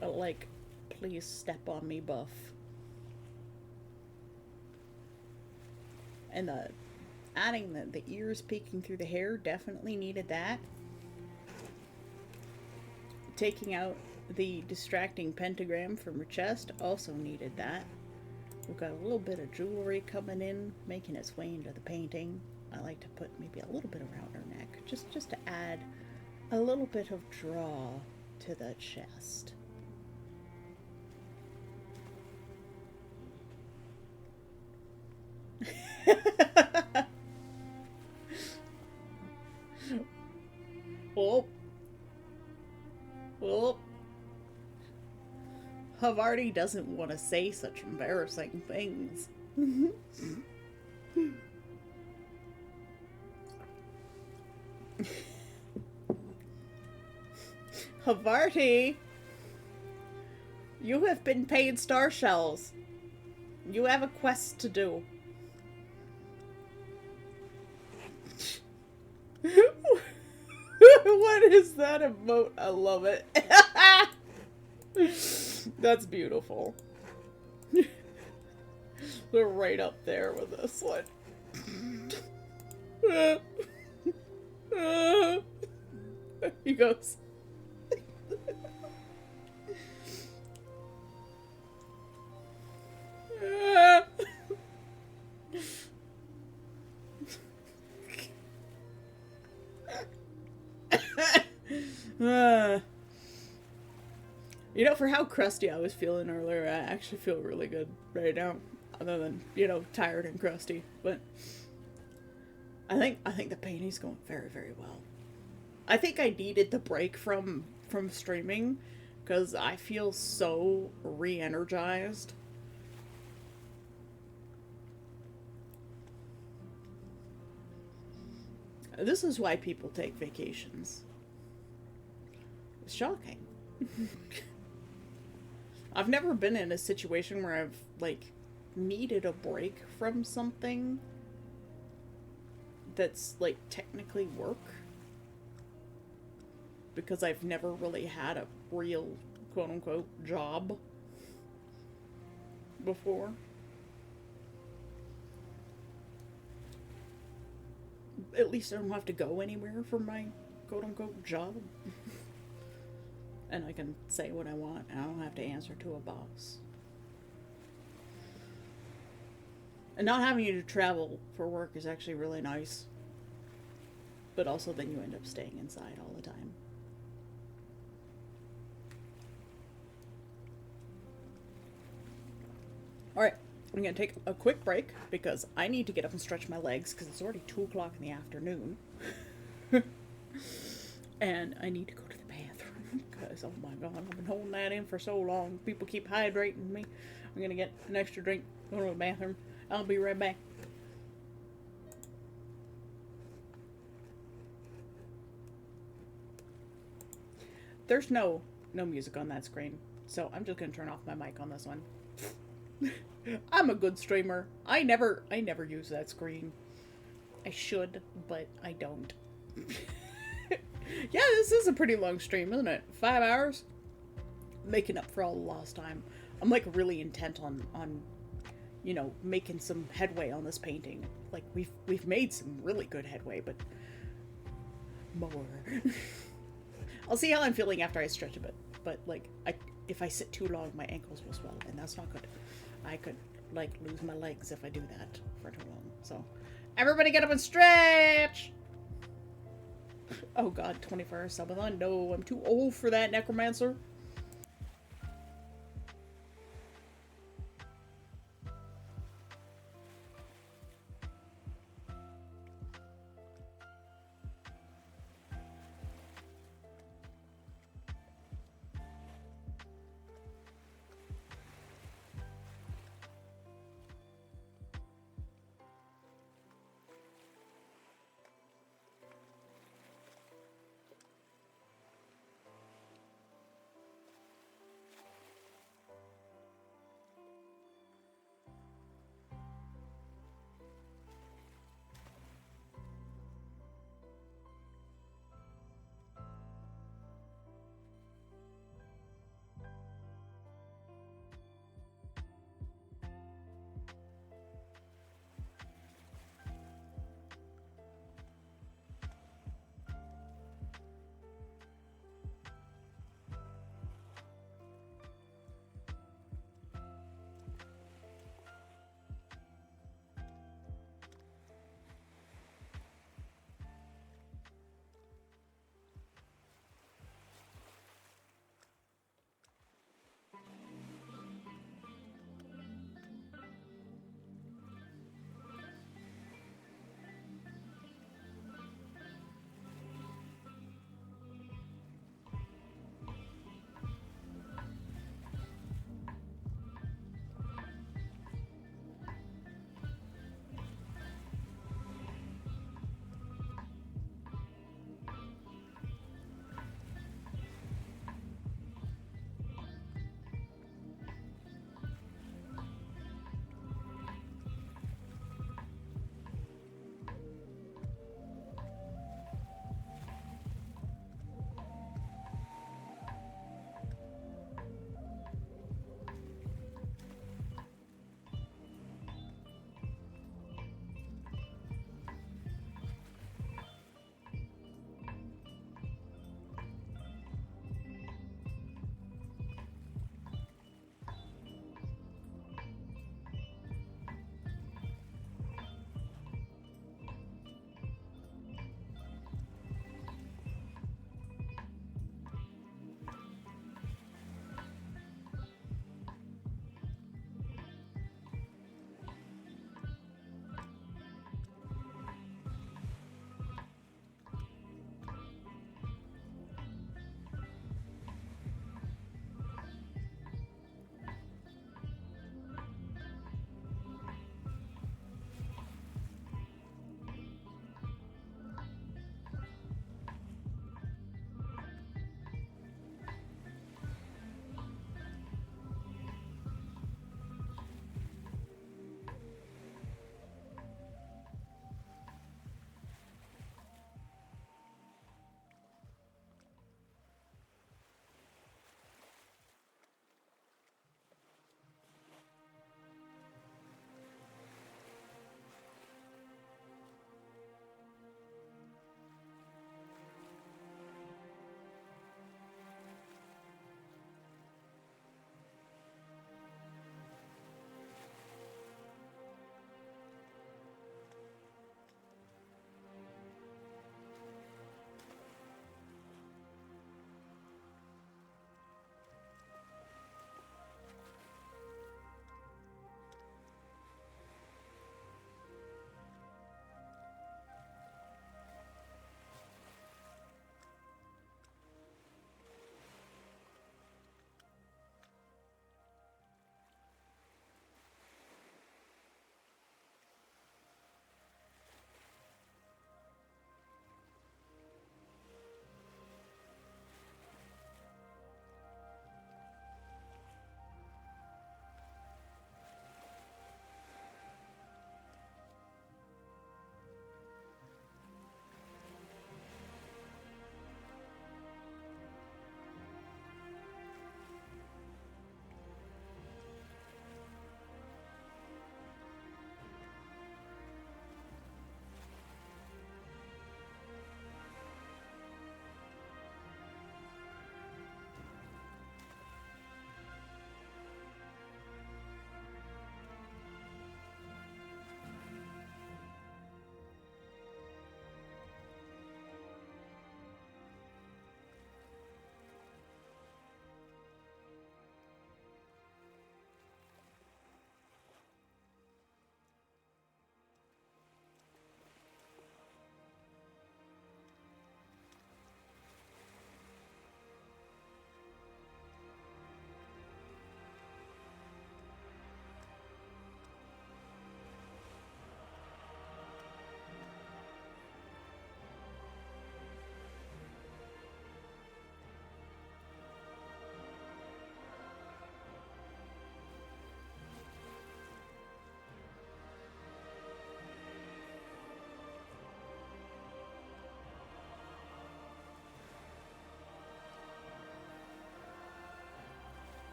Like, please step on me buff. And adding the ears peeking through the hair, definitely needed that. Taking out the distracting pentagram from her chest, also needed that. We've got a little bit of jewelry coming in, making its way into the painting. I like to put maybe a little bit around her neck, just to add a little bit of draw to the chest. Oh. Oh. Havarti doesn't want to say such embarrassing things. Havarti, you have been paid star shells. You have a quest to do. What is that emote? I love it. That's beautiful. They're right up there with this one. He goes. You know, for how crusty I was feeling earlier, I actually feel really good right now. Other than, you know, tired and crusty. But I think the painting's going very, very well. I think I needed the break from streaming, because I feel so re-energized. This is why people take vacations. It's shocking. I've never been in a situation where I've, like, needed a break from something that's, like, technically work. Because I've never really had a real, quote-unquote, job before. At least I don't have to go anywhere for my quote-unquote job. And I can say what I want, and I don't have to answer to a boss. And not having to travel for work is actually really nice. But also then you end up staying inside all the time. Alright, I'm going to take a quick break because I need to get up and stretch my legs because it's already 2 o'clock in the afternoon. And I need to go to the bathroom because, oh my god, I've been holding that in for so long. People keep hydrating me. I'm going to get an extra drink, go to the bathroom. I'll be right back. There's no music on that screen, so I'm just going to turn off my mic on this one. I'm a good streamer. I never use that screen. I should, but I don't. Yeah, this is a pretty long stream, isn't it? 5 hours? Making up for all the lost time. I'm like really intent on you know, making some headway on this painting. Like we've made some really good headway, but more. I'll see how I'm feeling after I stretch a bit. But like if I sit too long, my ankles will swell, and that's not good. I could like lose my legs if I do that for too long. So everybody get up and stretch! Oh god, 24-hour subathon? No, I'm too old for that, Necromancer.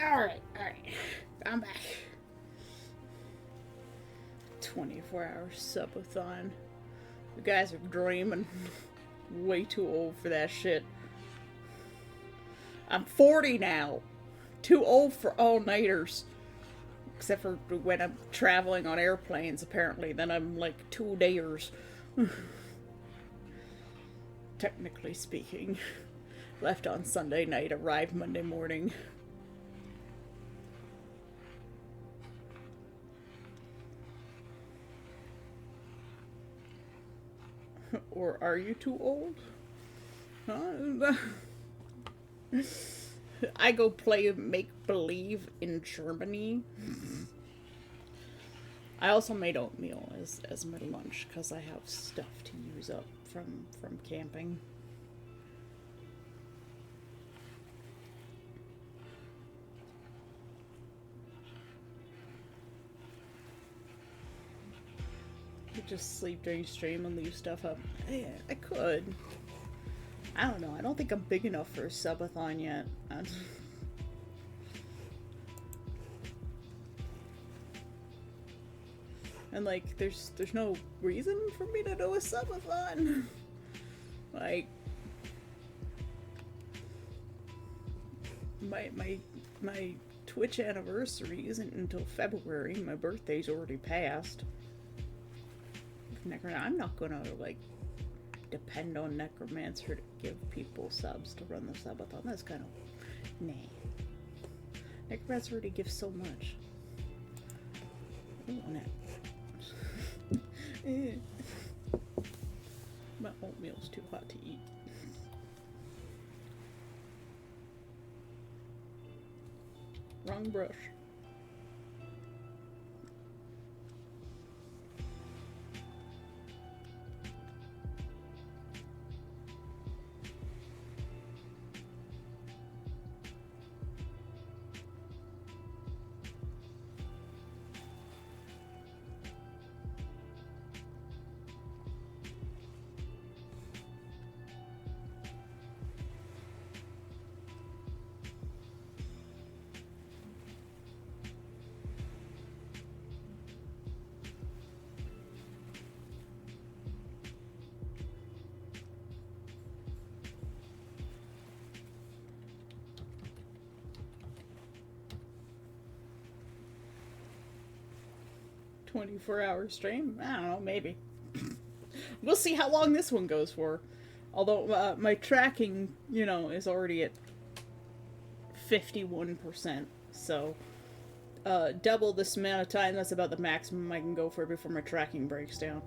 Alright. I'm back. 24-hour subathon. You guys are dreaming. Way too old for that shit. I'm 40 now. Too old for all-nighters. Except for when I'm traveling on airplanes, apparently. Then I'm like 2 days. Technically speaking. Left on Sunday night, arrived Monday morning. Or are you too old? Huh? I go play make-believe in Germany. I also made oatmeal as my lunch because I have stuff to use up from camping. Could just sleep during stream and leave stuff up. Yeah, I could. I don't know. I don't think I'm big enough for a subathon yet. And like, there's no reason for me to do a subathon. Like, my Twitch anniversary isn't until February. My birthday's already passed. I'm not gonna like depend on Necromancer to give people subs to run the subathon. That's kind of nah. Necromancer already gives so much. I don't want it. My oatmeal's too hot to eat. Wrong brush. $24-hour stream? I don't know, maybe. We'll see how long this one goes for. Although my tracking, is already at 51%. So double this amount of time, that's about the maximum I can go for before my tracking breaks down.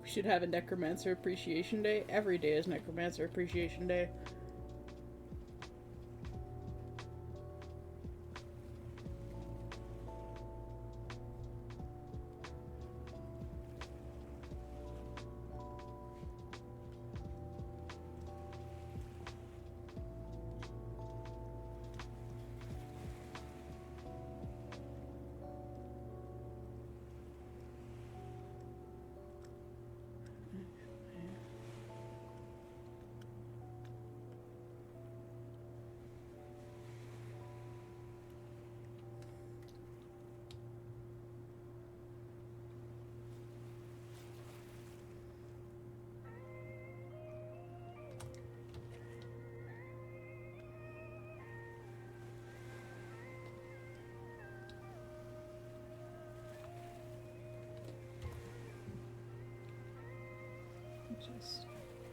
We should have a Necromancer Appreciation Day. Every day is Necromancer Appreciation Day.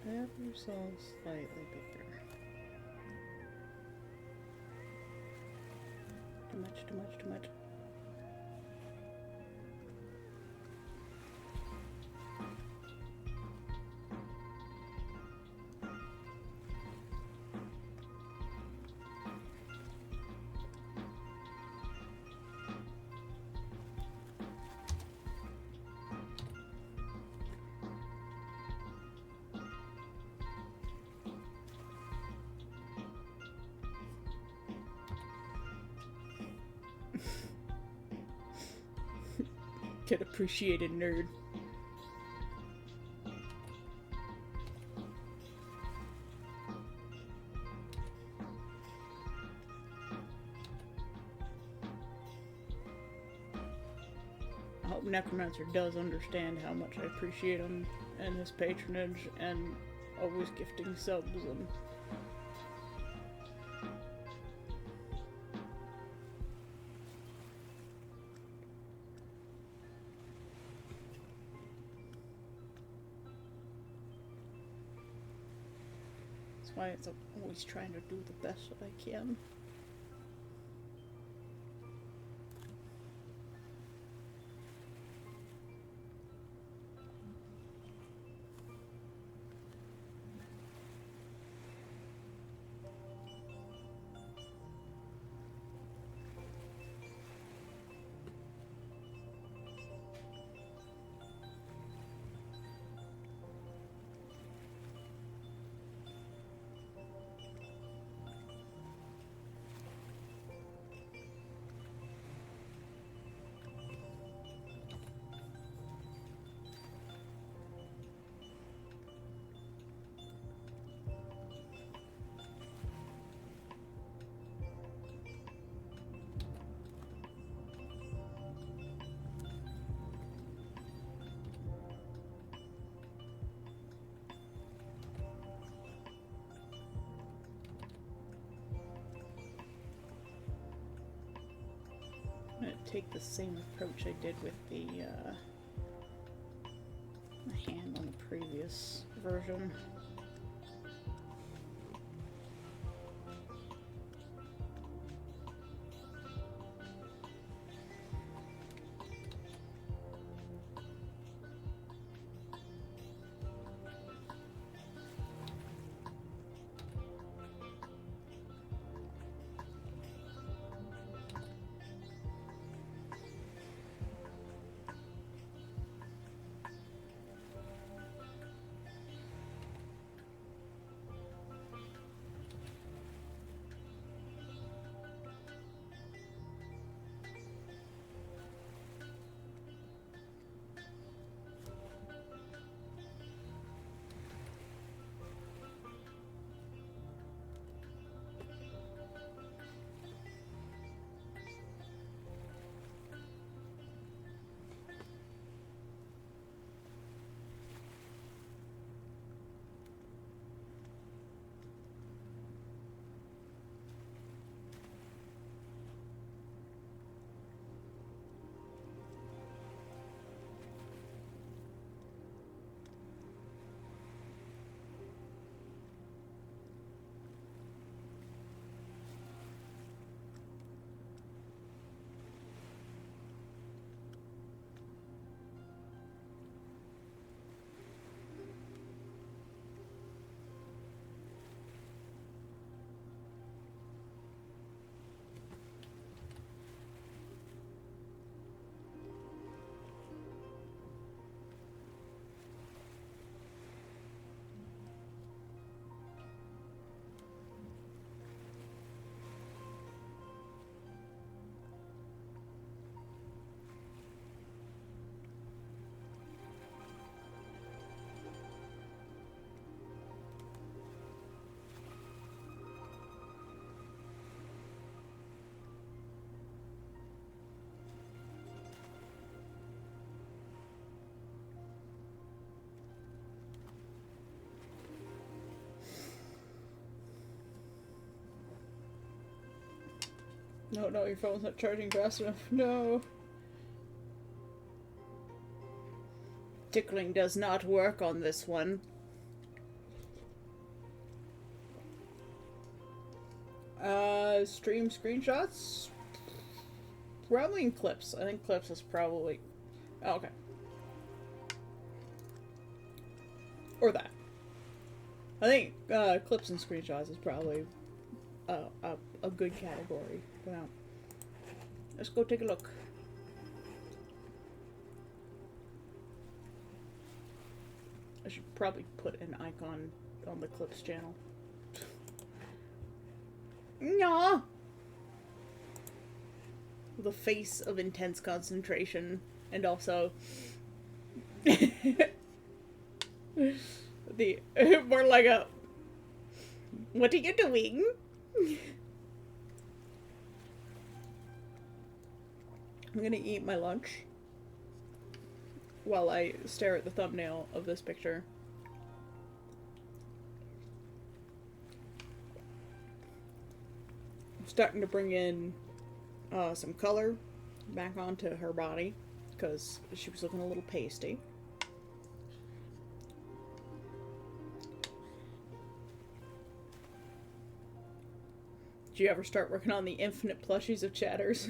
ever so slightly bigger. Too much, too much, too much. Get appreciated, nerd. I hope Necromancer does understand how much I appreciate him and his patronage and always gifting subs and that's why it's always trying to do the best that I can. I'm gonna take the same approach I did with the hand on the previous version. No, no, your phone's not charging fast enough. No. Tickling does not work on this one. Stream screenshots? Probably in clips. I think clips is probably... Oh, okay. Or that. I think clips and screenshots is probably a good category for that. Let's go take a look. I should probably put an icon on the clips channel. Nyah! The face of intense concentration, and also the more like a, what are you doing? I'm gonna eat my lunch while I stare at the thumbnail of this picture. I'm starting to bring in some color back onto her body because she was looking a little pasty. Did you ever start working on the infinite plushies of Chatters?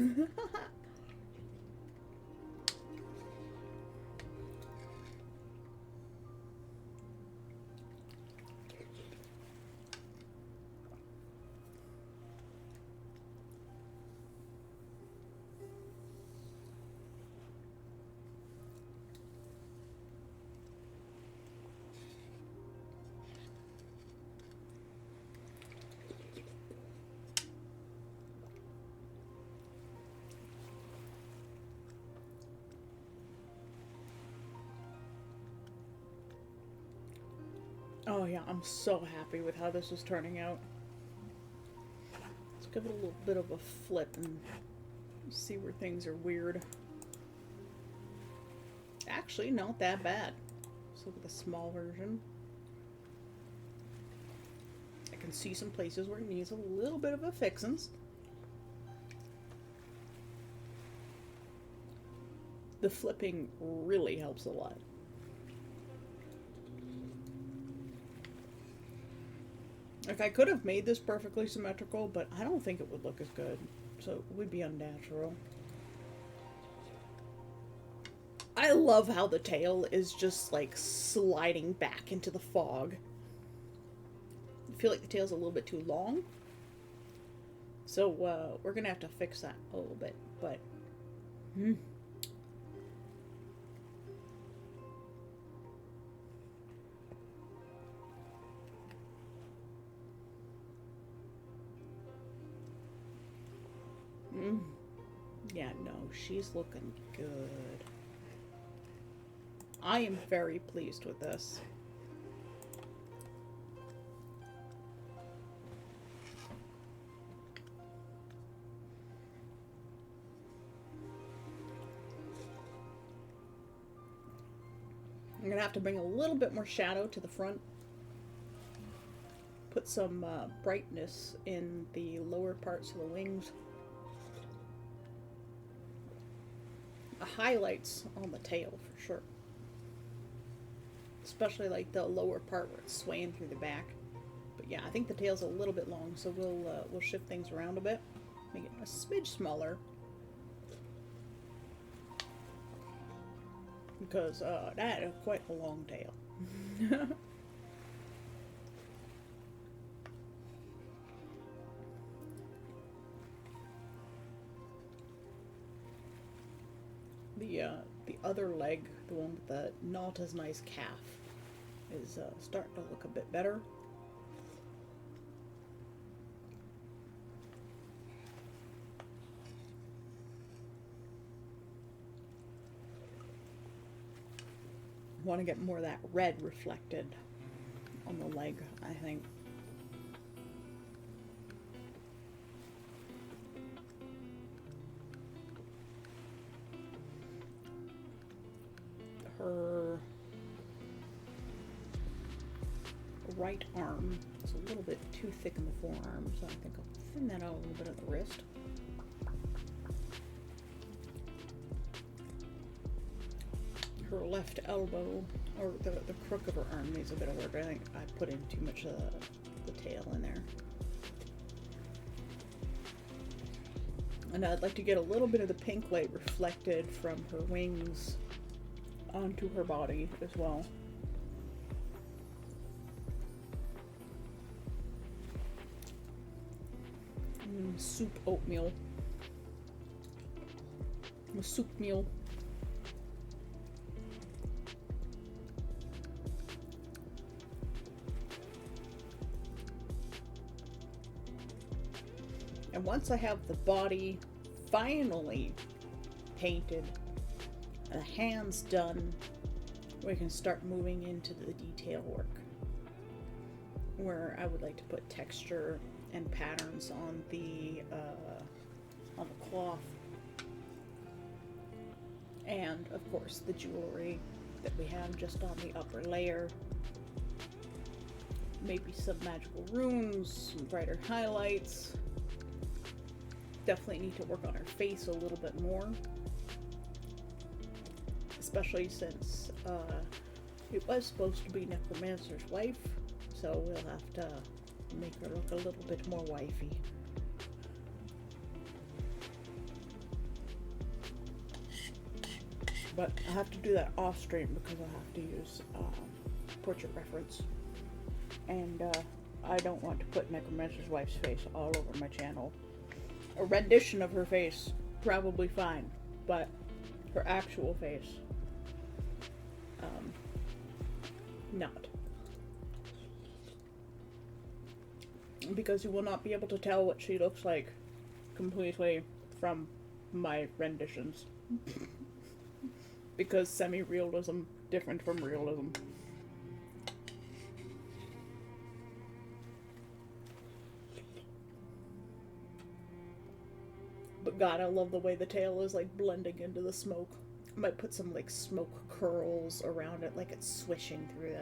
Oh yeah, I'm so happy with how this is turning out. Let's give it a little bit of a flip and see where things are weird. Actually, not that bad. Let's look at the small version. I can see some places where it needs a little bit of a fixins. The flipping really helps a lot. Like, I could have made this perfectly symmetrical, but I don't think it would look as good. So it would be unnatural. I love how the tail is just, like, sliding back into the fog. I feel like the tail's a little bit too long. So, we're gonna have to fix that a little bit, but... Yeah, no, she's looking good. I am very pleased with this. I'm gonna have to bring a little bit more shadow to the front. Put some brightness in the lower parts of the wings. Highlights on the tail for sure, especially like the lower part where it's swaying through the back. But yeah, I think the tail's a little bit long, so we'll shift things around a bit, make it a smidge smaller, because that is quite a long tail. The other leg, the one with the not as nice calf, is starting to look a bit better. I want to get more of that red reflected on the leg, I think. Her right arm is a little bit too thick in the forearm, so I think I'll thin that out a little bit at the wrist. Her left elbow, or the crook of her arm, needs a bit of work. I think I put in too much of the tail in there. And I'd like to get a little bit of the pink light reflected from her wings onto her body as well. Soup oatmeal. A soup meal. And once I have the body finally painted, the hands done, we can start moving into the detail work, where I would like to put texture and patterns on the cloth, and of course the jewelry that we have just on the upper layer. Maybe some magical runes, some brighter highlights. Definitely need to work on her face a little bit more, especially since it was supposed to be Necromancer's wife, so we'll have to make her look a little bit more wifey. But I have to do that off stream because I have to use portrait reference, and I don't want to put Necromancer's wife's face all over my channel. A rendition of her face, probably fine, but her actual face, not. Because you will not be able to tell what she looks like completely from my renditions. Because semi-realism, different from realism. But God, I love the way the tail is like blending into the smoke. I might put some like smoke curls around it, like it's swishing through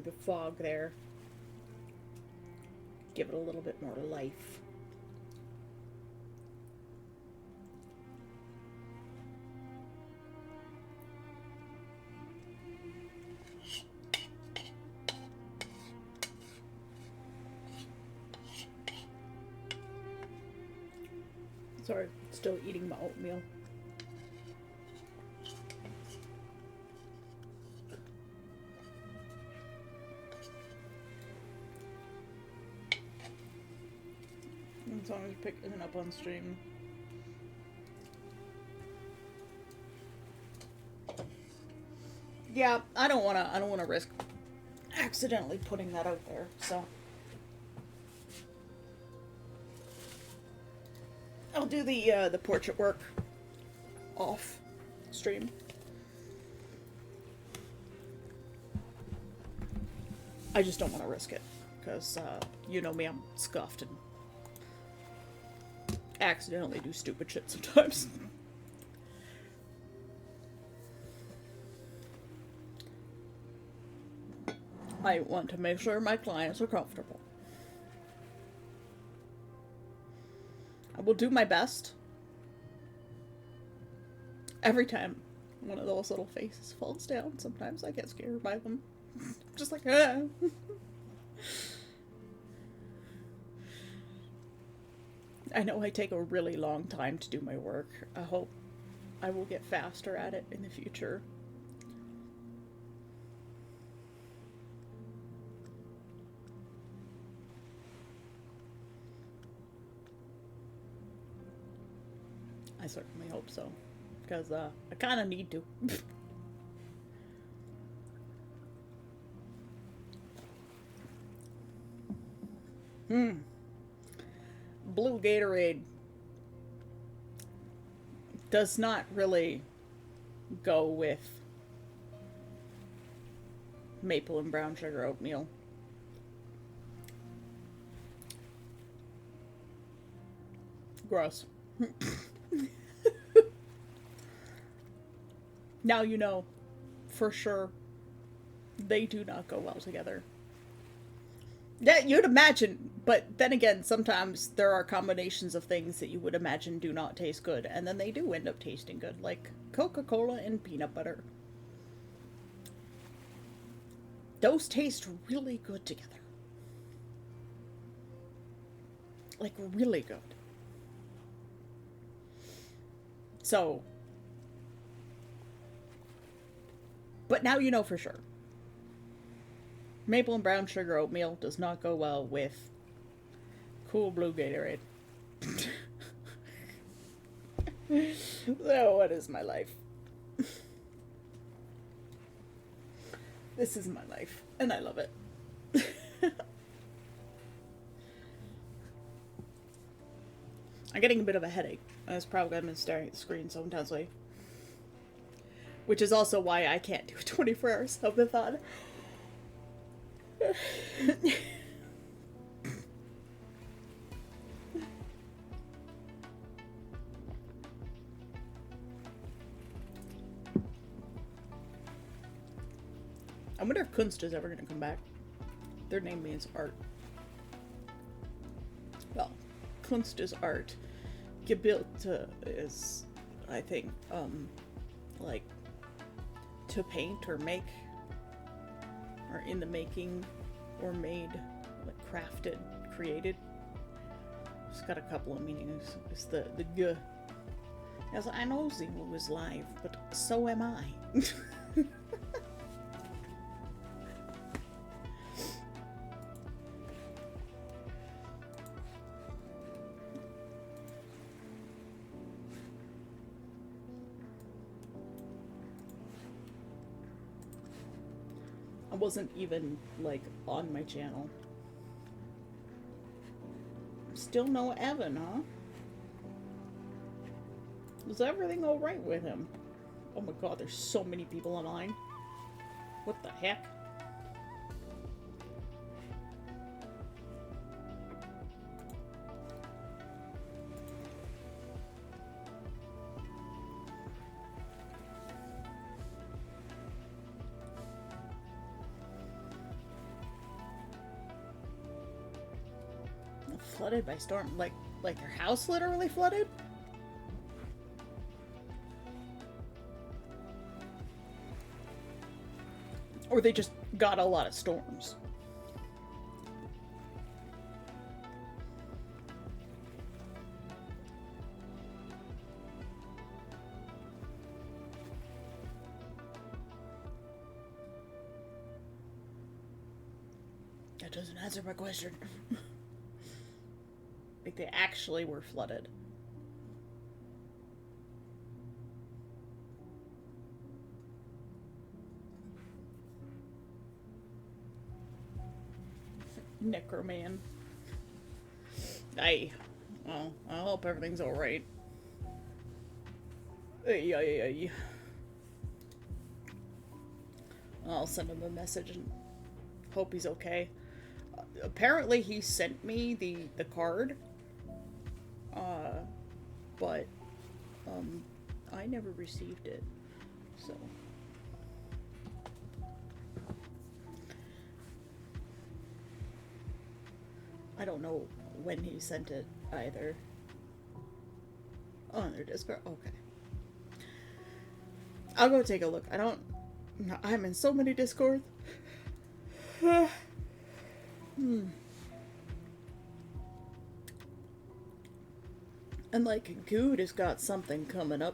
the fog there. Give it a little bit more life. Sorry, still eating my oatmeal. As long as you pick it up on stream. Yeah, I don't wanna risk accidentally putting that out there, so I'll do the portrait work off stream. I just don't want to risk it because you know me, I'm scuffed and accidentally do stupid shit sometimes. I want to make sure my clients are comfortable. I will do my best. Every time one of those little faces falls down, sometimes I get scared by them. Just like, ah. I know I take a really long time to do my work. I hope I will get faster at it in the future. I certainly hope so, because I kind of need to. Blue Gatorade does not really go with maple and brown sugar oatmeal. Gross. Now you know, for sure, they do not go well together. Yeah, you'd imagine, but then again, sometimes there are combinations of things that you would imagine do not taste good, and then they do end up tasting good, like Coca-Cola and peanut butter. Those taste really good together. Like, really good. So, but now you know for sure. Maple and brown sugar oatmeal does not go well with Cool Blue Gatorade. So, what is my life? This is my life, and I love it. I'm getting a bit of a headache. That's probably I've been staring at the screen so intensely. Which is also why I can't do a 24-hour subathon. I wonder if Kunst is ever going to come back. Their name means art. Well, Kunst is art. Gebilt is, I think, like, to paint or make, or in the making, or made, like crafted, created. It's got a couple of meanings. It's the g. I know Zemo was live, but so am I. I wasn't even, like, on my channel. Still no Evan, huh? Is everything alright with him? Oh my god, there's so many people online. What the heck? Flooded by storm, like their house literally flooded? Or they just got a lot of storms? That doesn't answer my question. Like they actually were flooded. Necroman. Well, I hope everything's alright. I'll send him a message and hope he's okay. Apparently he sent me the card. But I never received it, so. I don't know when he sent it either. Oh, on their Discord? Okay. I'll go take a look. I'm in so many Discords. And like, Good has got something coming up.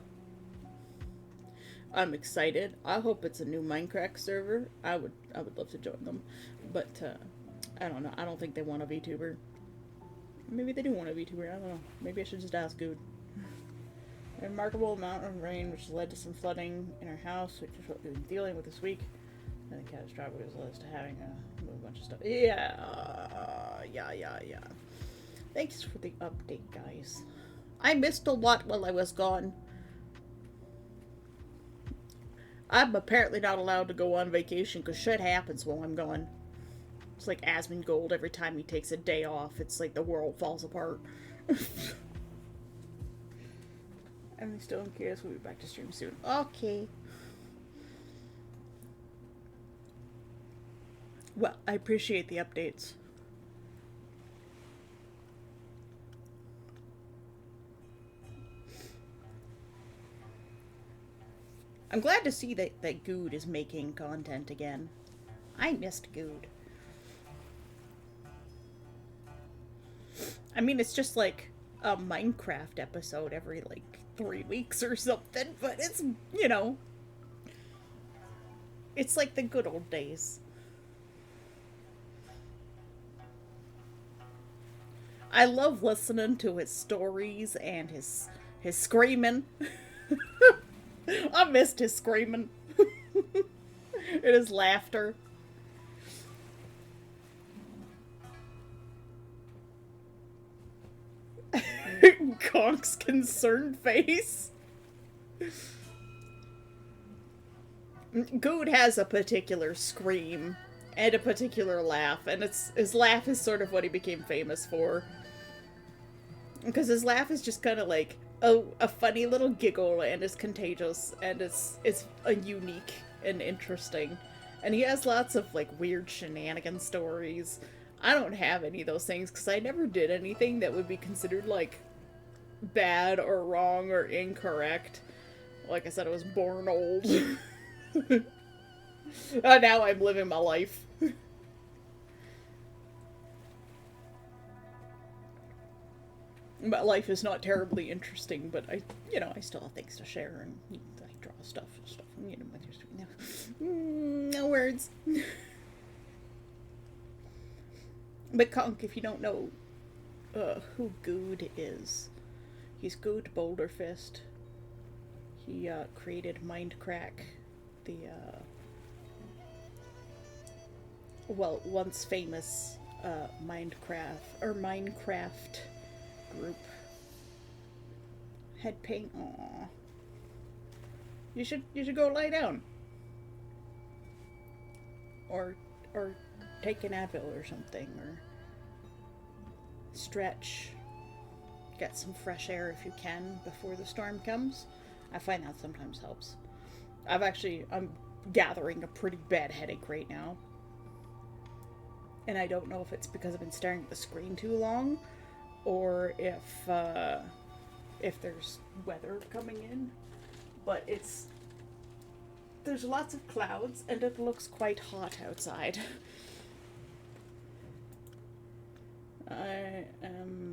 I'm excited. I hope it's a new Minecraft server. I would love to join them. But, I don't know. I don't think they want a VTuber. Maybe they do want a VTuber. I don't know. Maybe I should just ask Good. A remarkable amount of rain, which led to some flooding in our house, which is what we've been dealing with this week. I think catastrophic was led to having a bunch of stuff. Yeah. Thanks for the update, guys. I missed a lot while I was gone. I'm apparently not allowed to go on vacation because shit happens while I'm gone. It's like Asmongold, every time he takes a day off, it's like the world falls apart. I'm still in curious. We'll be back to stream soon. Okay. Well, I appreciate the updates. I'm glad to see that Good is making content again. I missed Good. I mean, it's just like a Minecraft episode every, like, 3 weeks or something, but it's, you know, it's like the good old days. I love listening to his stories and his screaming. I missed his screaming. And his laughter. Conk's concerned face. Good has a particular scream and a particular laugh, and his laugh is sort of what he became famous for. Because his laugh is just kind of like a funny little giggle, and it's contagious, and it's a unique and interesting. And he has lots of like weird shenanigan stories. I don't have any of those things because I never did anything that would be considered like bad or wrong or incorrect. Like I said, I was born old. Now I'm living my life. My life is not terribly interesting, but I still have things to share, and I draw stuff, no words. But Conk, if you don't know who Good is, he's Good Boulderfist. He created Mindcrack, the once famous Minecraft group. Head paint. Aww. You should go lie down. Or take an Advil or something, or stretch. Get some fresh air if you can before the storm comes. I find that sometimes helps. I'm gathering a pretty bad headache right now. And I don't know if it's because I've been staring at the screen too long, or if there's weather coming in. But there's lots of clouds, and it looks quite hot outside.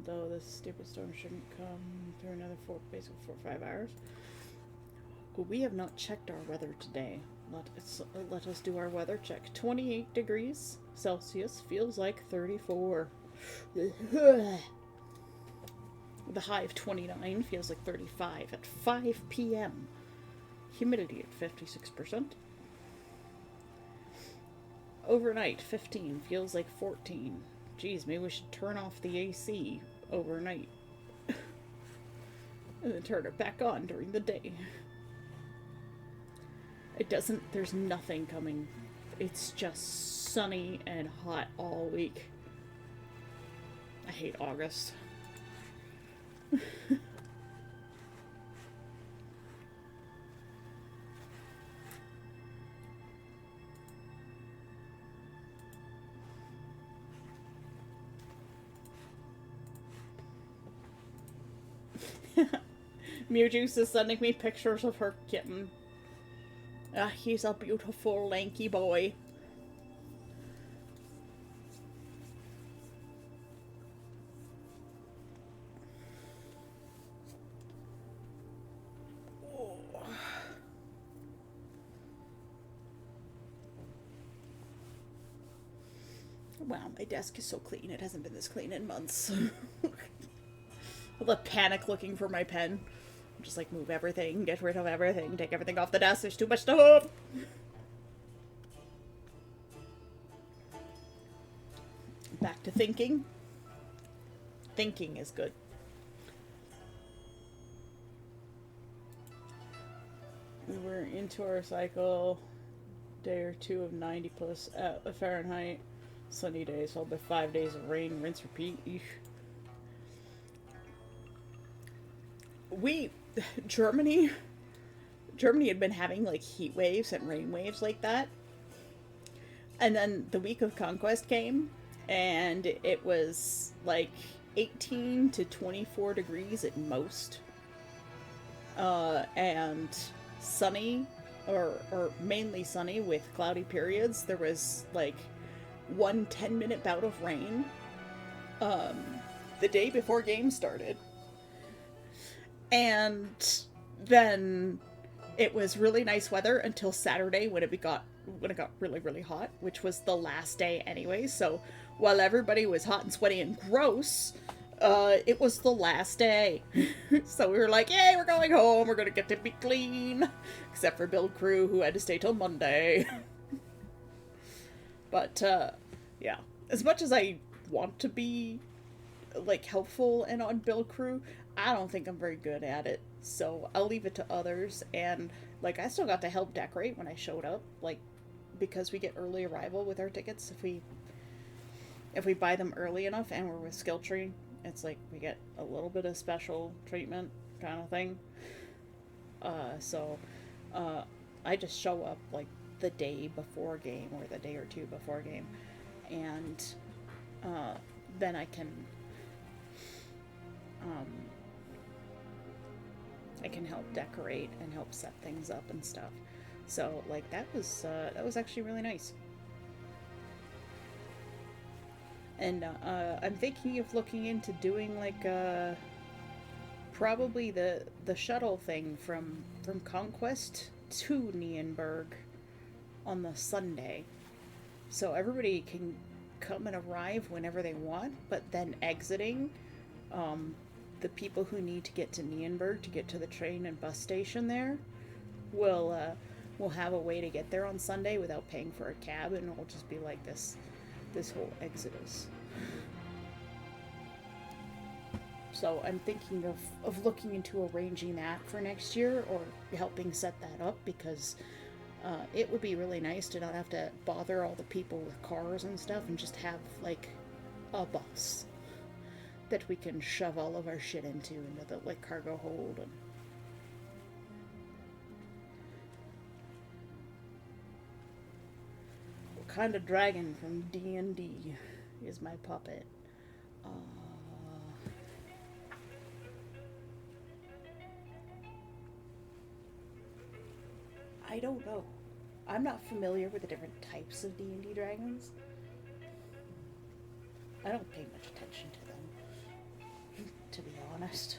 Though this stupid storm shouldn't come through another 4 or 5 hours. We have not checked our weather today. Let us do our weather check. 28 degrees Celsius, feels like 34. The high of 29 feels like 35 at 5 p.m. Humidity at 56%. Overnight, 15 feels like 14. Geez, maybe we should turn off the AC overnight. And then turn it back on during the day. There's nothing coming. It's just sunny and hot all week. I hate August. Mewjuice is sending me pictures of her kitten. He's a beautiful, lanky boy. Oh. Wow, my desk is so clean. It hasn't been this clean in months. All the panic looking for my pen. Just like move everything, get rid of everything, take everything off the desk. There's too much stuff. Back to thinking. Thinking is good. We're into our cycle. Day or two of 90 plus Fahrenheit. Sunny days followed by 5 days of rain. Rinse, repeat. Eesh. Germany had been having like heat waves and rain waves like that, and then the week of Conquest came, and it was like 18 to 24 degrees at most, and sunny, or mainly sunny with cloudy periods. There was like 1 10-minute bout of rain the day before games started. And then it was really nice weather until Saturday when it got really, really hot, which was the last day anyway. So while everybody was hot and sweaty and gross, it was the last day. So we were like, yay, we're going home. We're going to get to be clean. Except for build crew, who had to stay till Monday. But, yeah. As much as I want to be, like, helpful and on build crew, I don't think I'm very good at it. So I'll leave it to others. And, like, I still got to help decorate when I showed up. Like, because we get early arrival with our tickets. If we buy them early enough and we're with Skill Tree, it's like we get a little bit of special treatment kind of thing. So I just show up, like, the day before game or the day or two before game, and then I can help decorate and help set things up and stuff. So like that was actually really nice. And I'm thinking of looking into doing like probably the shuttle thing from Conquest to Nienberg on the Sunday, so everybody can come and arrive whenever they want, but then exiting, the people who need to get to Nienberg to get to the train and bus station there will have a way to get there on Sunday without paying for a cab, and it'll just be like this whole exodus. So I'm thinking of looking into arranging that for next year, or helping set that up, because it would be really nice to not have to bother all the people with cars and stuff, and just have like a bus that we can shove all of our shit into the like cargo hold. And what kind of dragon from D&D is my puppet? I don't know. I'm not familiar with the different types of D&D dragons. I don't pay much attention to them, to be honest.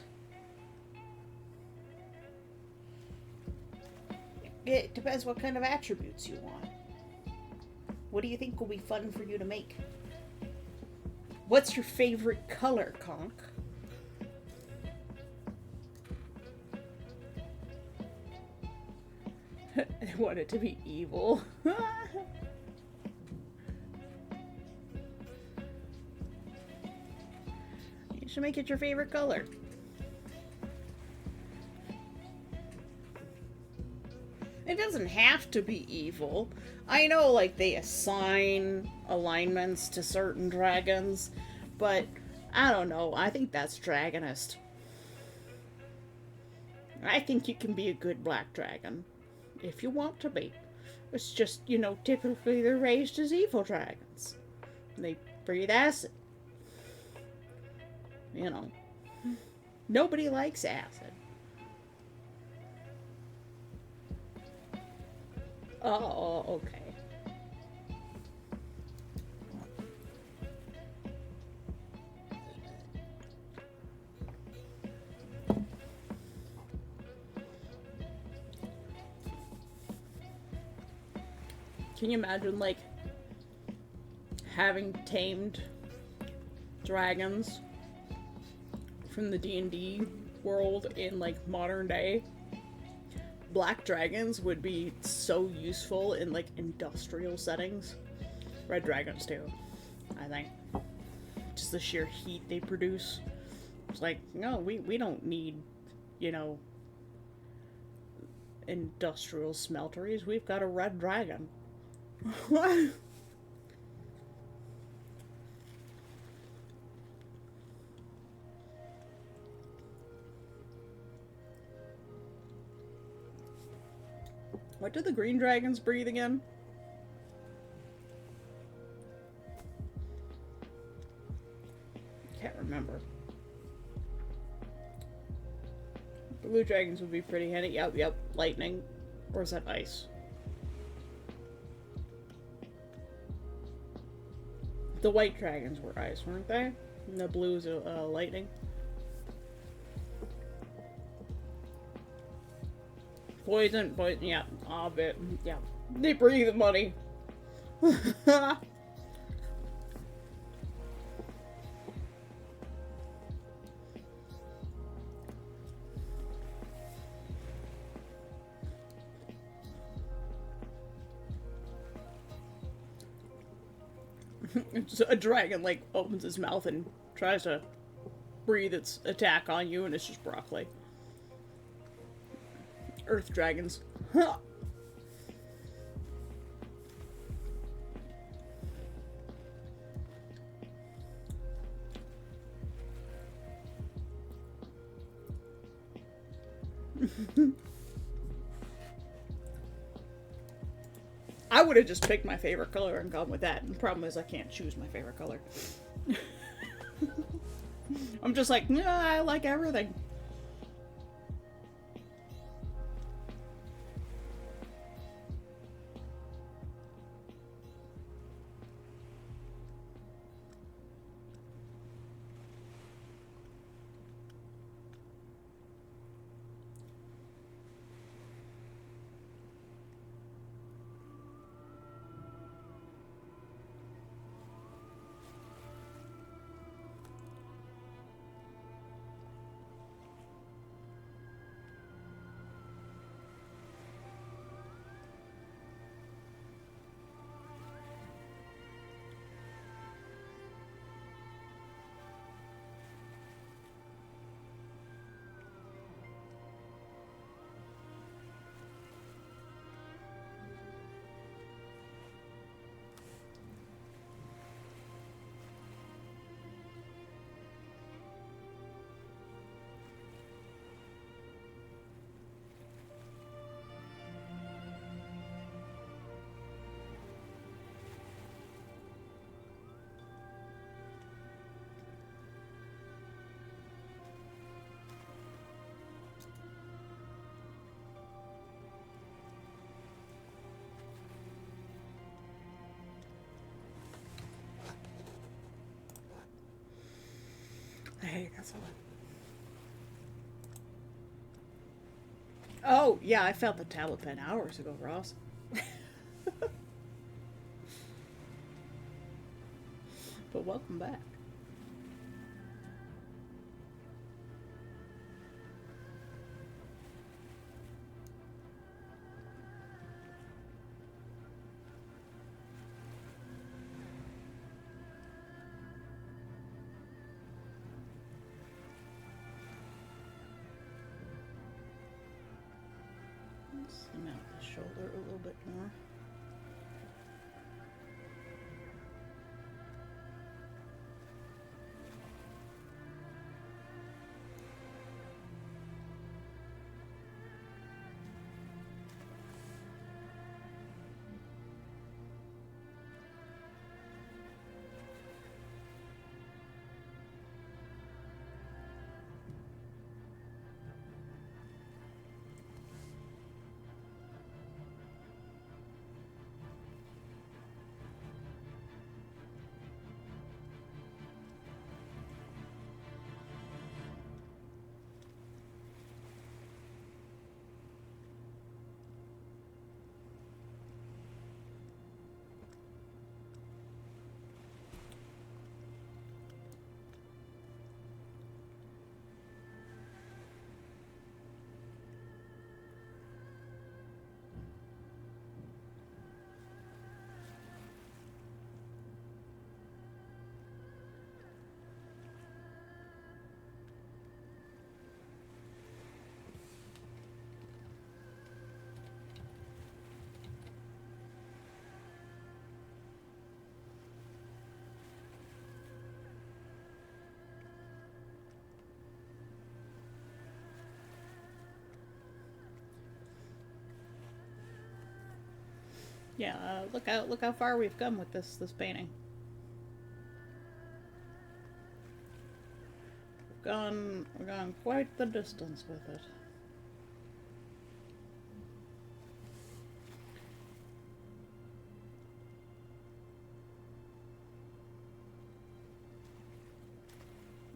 It depends what kind of attributes you want. What do you think will be fun for you to make? What's your favorite color, Conk? I want it to be evil. You should make it your favorite color. It doesn't have to be evil. I know, like, they assign alignments to certain dragons, but I don't know. I think that's Dragonist. I think you can be a good black dragon. If you want to be. It's just, you know, typically they're raised as evil dragons. They breathe acid. You know. Nobody likes acid. Oh, okay. Can you imagine, like, having tamed dragons from the D&D world in, like, modern day? Black dragons would be so useful in, like, industrial settings. Red dragons, too, I think. Just the sheer heat they produce. It's like, no, we don't need, you know, industrial smelteries. We've got a red dragon. What? What do the green dragons breathe again? Can't remember. Blue dragons would be pretty handy. Yep. Lightning. Or is that ice? The white dragons were ice, weren't they? And the blues are lightning. Poison, yeah, a bit, yeah. They bring you the money. A dragon, like, opens his mouth and tries to breathe its attack on you, and it's just broccoli. Earth dragons. I would have just picked my favorite color and gone with that. And the problem is I can't choose my favorite color. I'm just like, nah, I like everything. I hate that so much. Oh, yeah, I felt the tablet pen hours ago, Ross. But welcome back. Zoom out the shoulder a little bit more. Yeah, look how far we've come with this painting. We've gone quite the distance with it.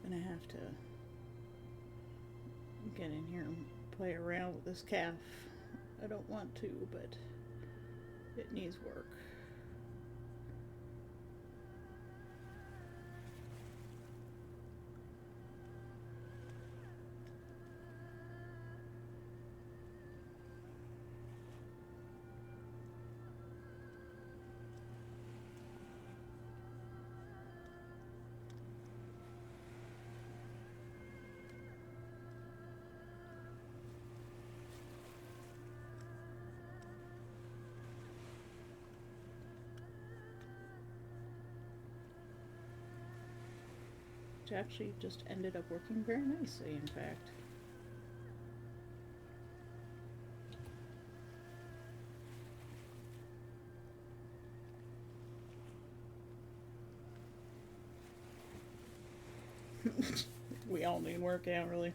Gonna have to get in here and play around with this calf I don't want to, but it needs work. Which actually just ended up working very nicely, in fact. We all need work, yeah, really.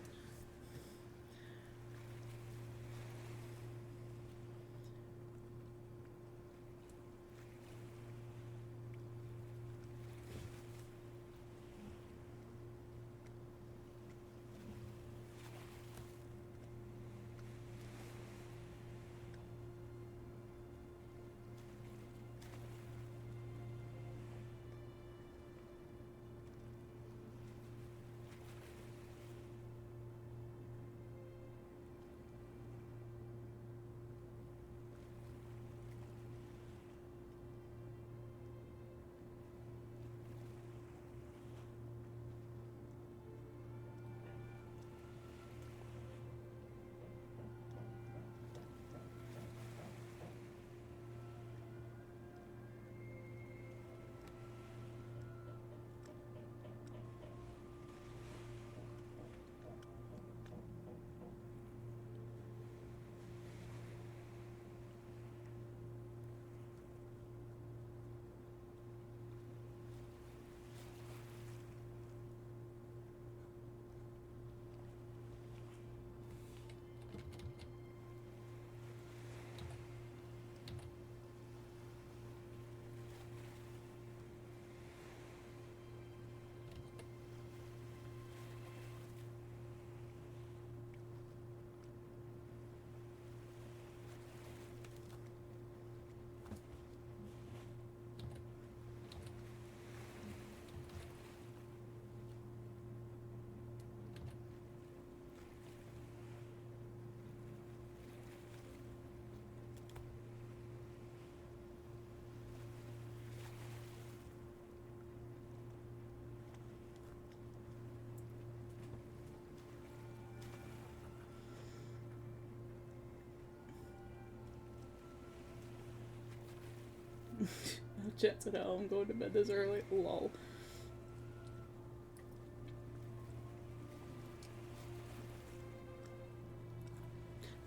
Chance at hell, I'm going to bed this early. Lol.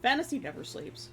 Fantasy never sleeps.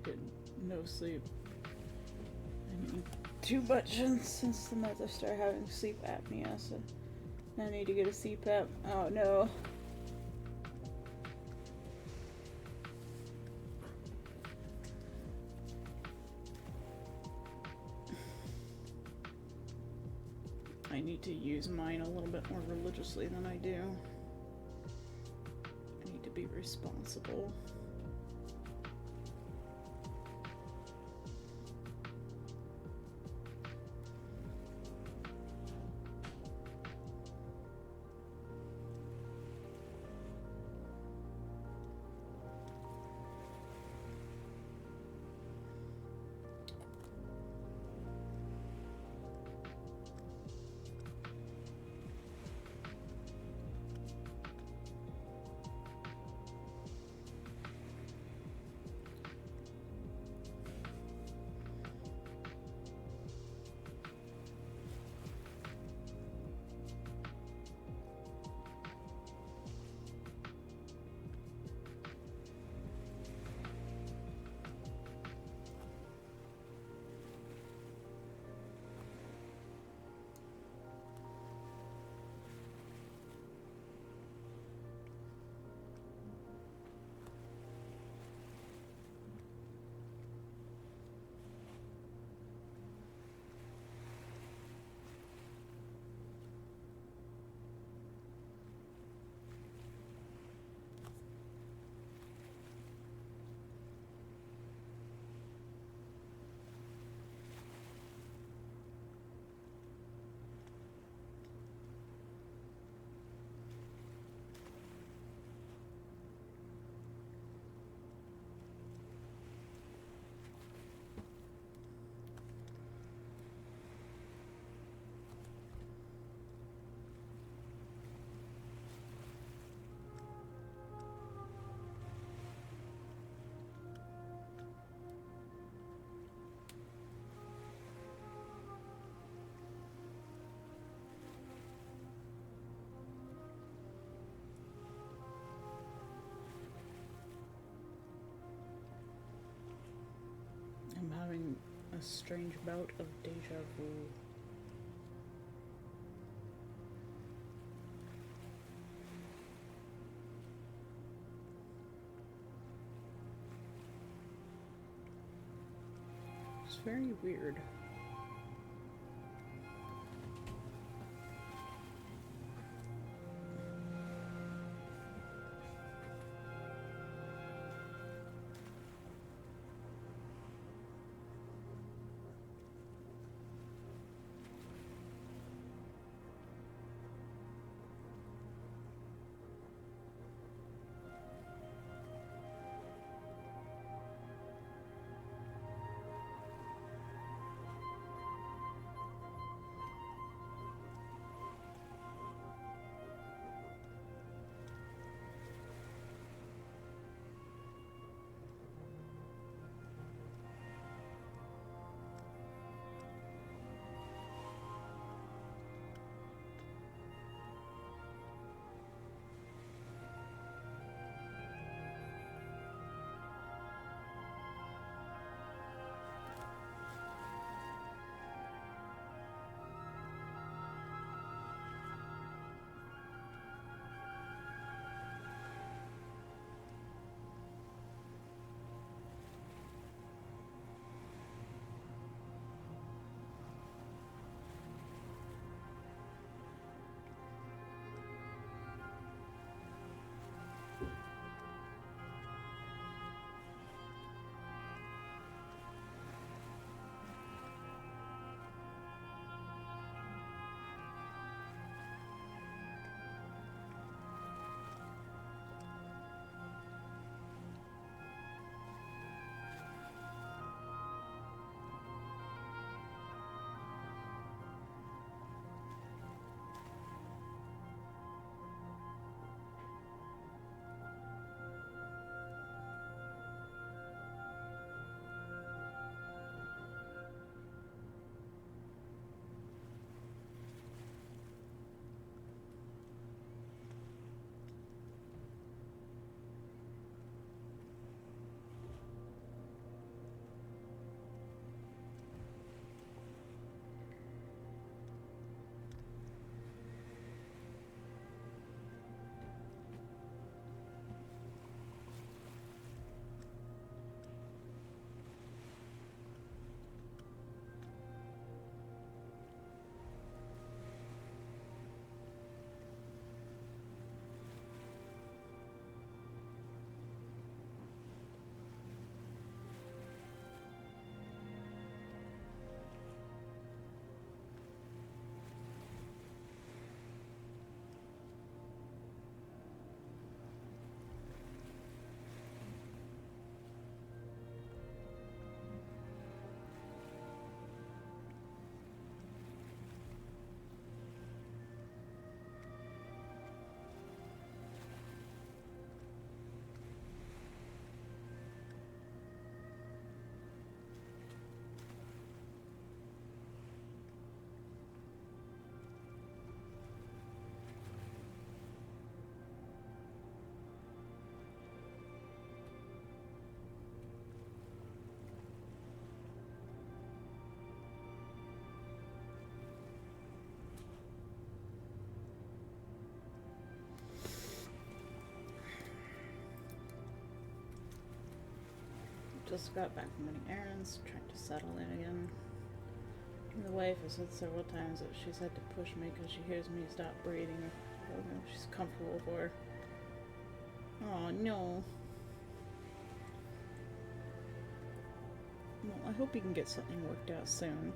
get no sleep. I need too much since the meds I start having sleep apnea, so I need to get a CPAP. Oh no. I need to use mine a little bit more religiously than I do. I need to be responsible. I'm having a strange bout of deja vu. It's very weird. just got back from running errands, trying to settle in again. And the wife has said several times that she's had to push me because she hears me stop breathing. I don't know if she's comfortable for. Oh no. Well, I hope you can get something worked out soon.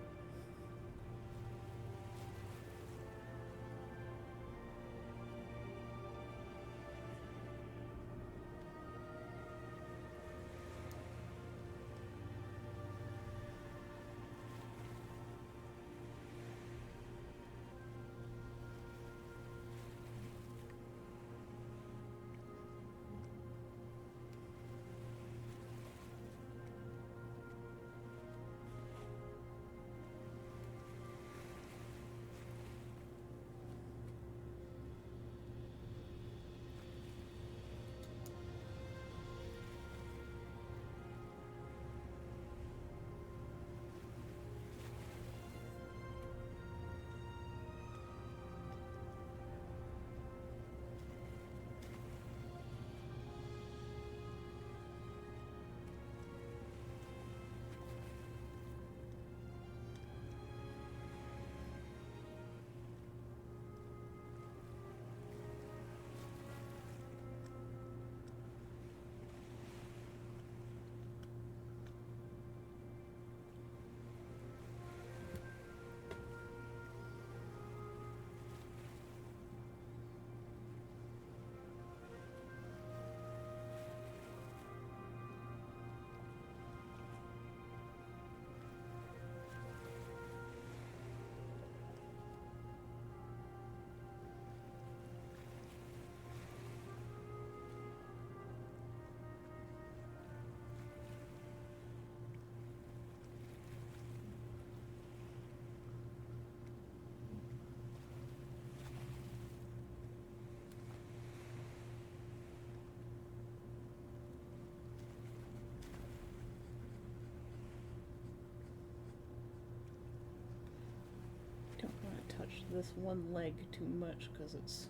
Don't want to touch this one leg too much because it's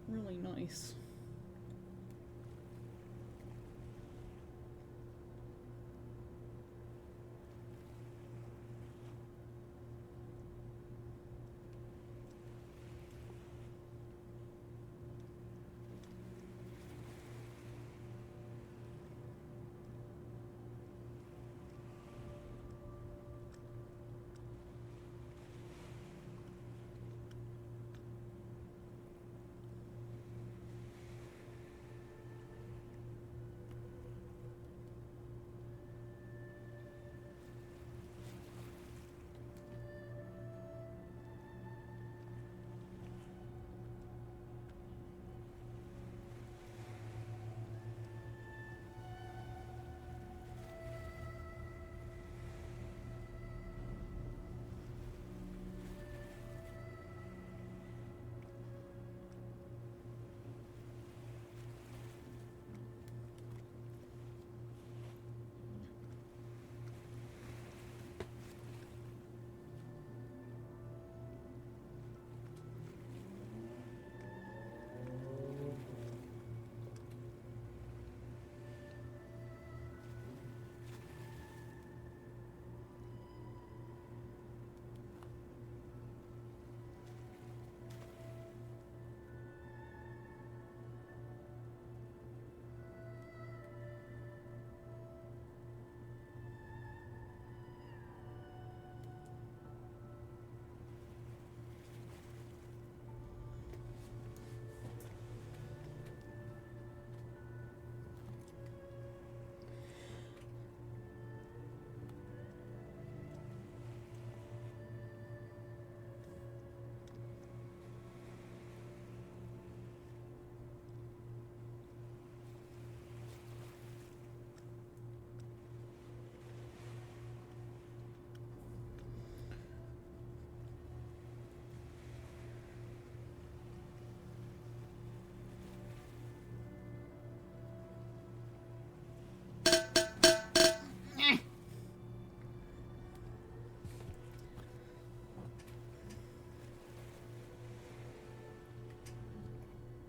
really nice.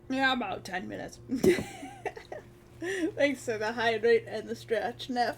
Yeah, about 10 minutes. Thanks to the hydrate and the stretch, Neff.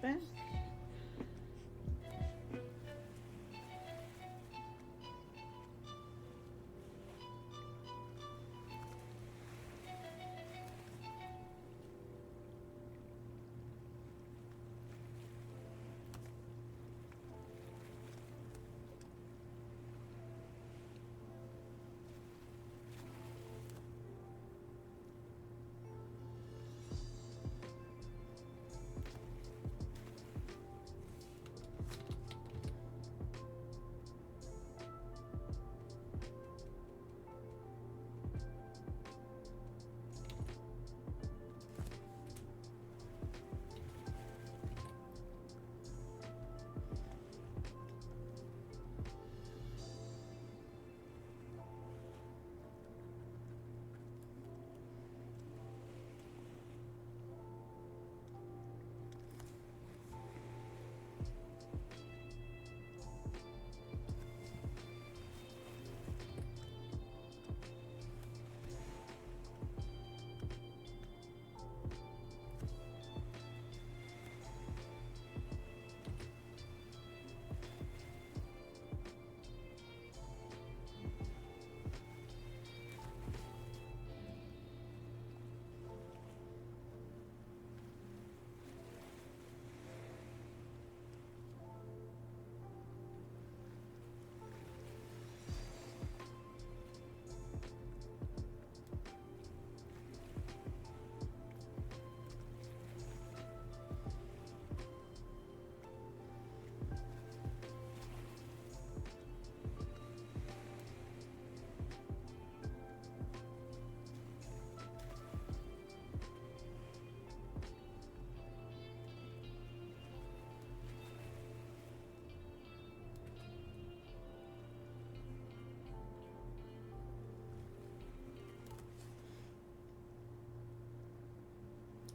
back.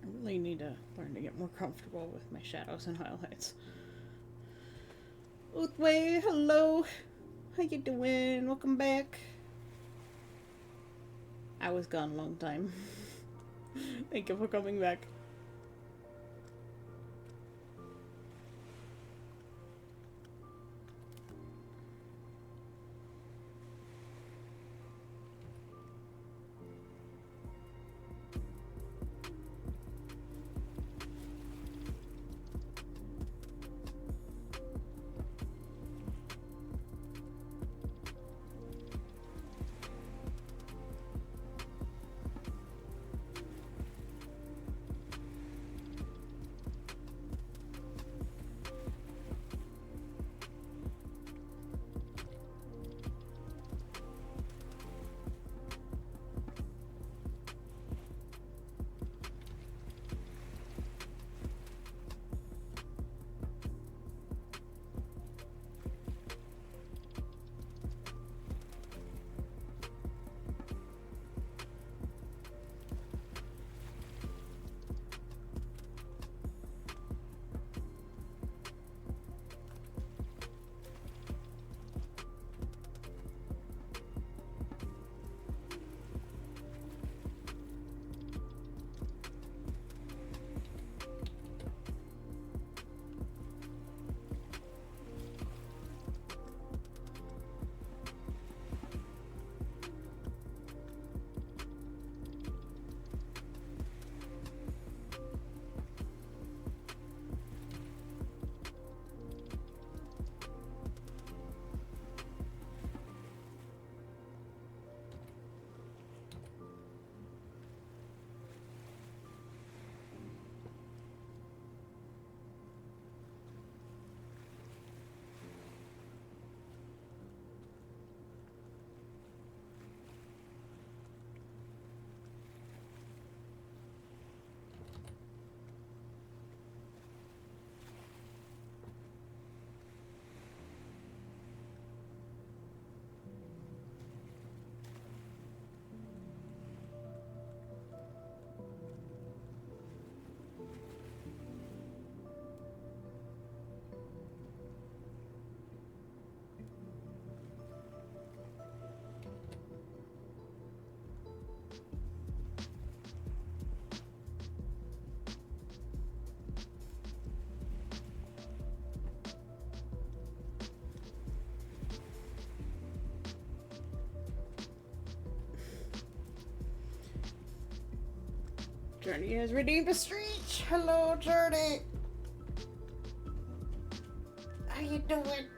I really need to learn to get more comfortable with my shadows and highlights. Uthway, hello. How you doing? Welcome back. I was gone a long time. Thank you for coming back. Journey has redeemed a street. Hello, Journey. How you doing?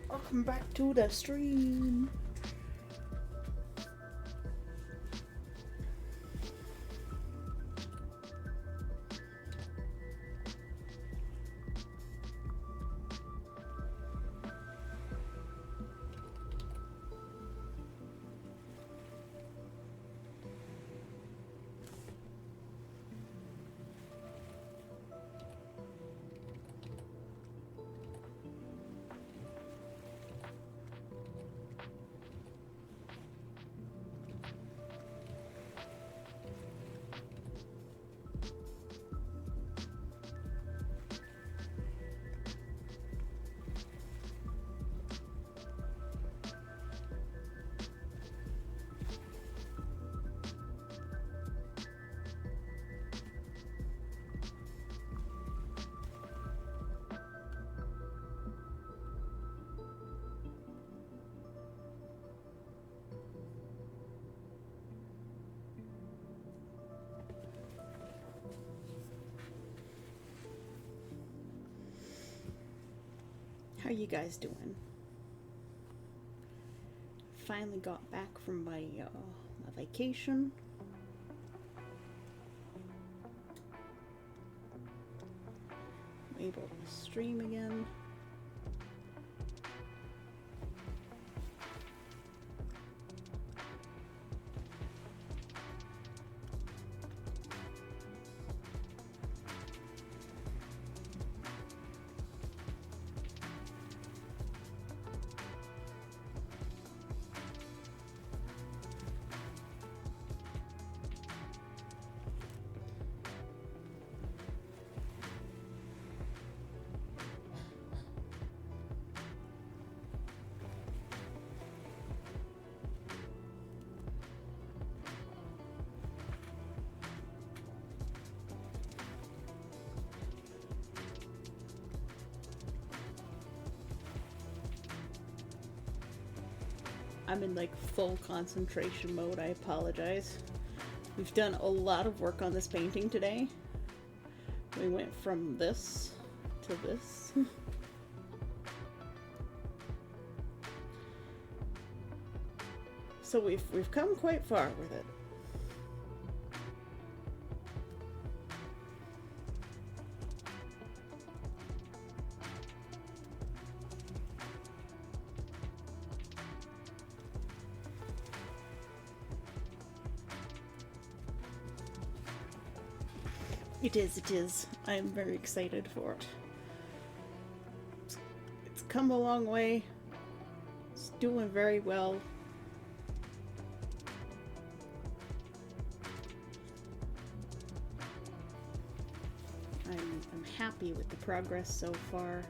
Welcome back to the stream. How you guys doing? Finally got back from my vacation. I'm able to stream again. I'm in like full concentration mode. I apologize. We've done a lot of work on this painting today. We went from this to this. So we've come quite far with it. It is. I'm very excited for it. It's come a long way. It's doing very well. I'm happy with the progress so far.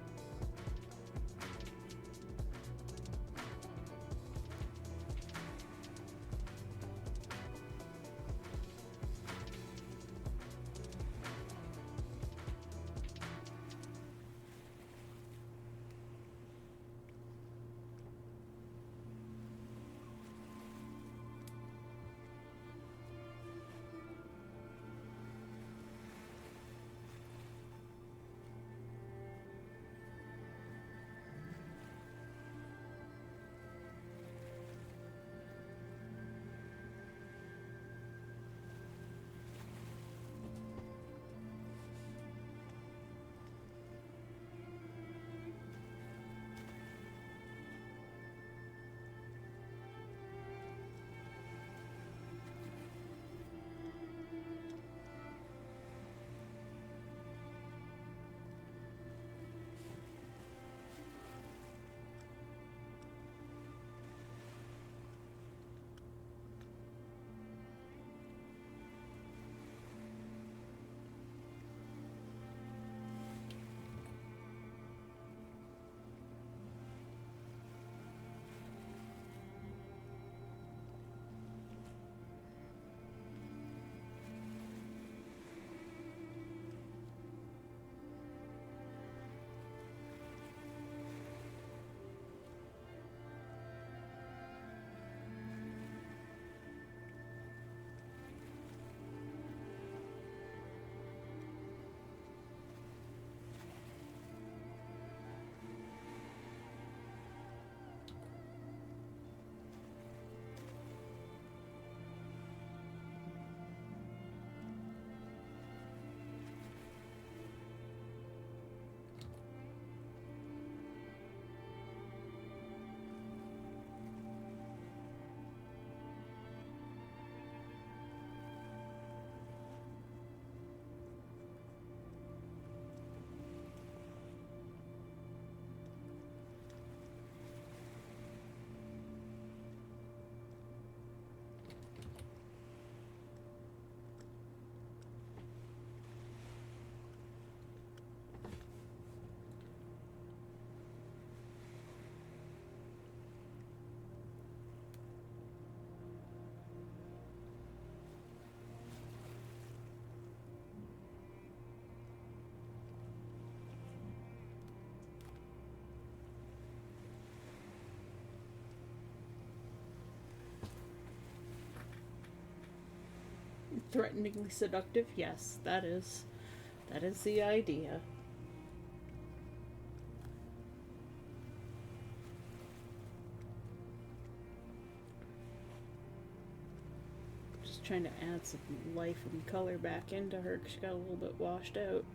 Threateningly seductive? Yes, that is. That is the idea. Just trying to add some life and color back into her because she got a little bit washed out.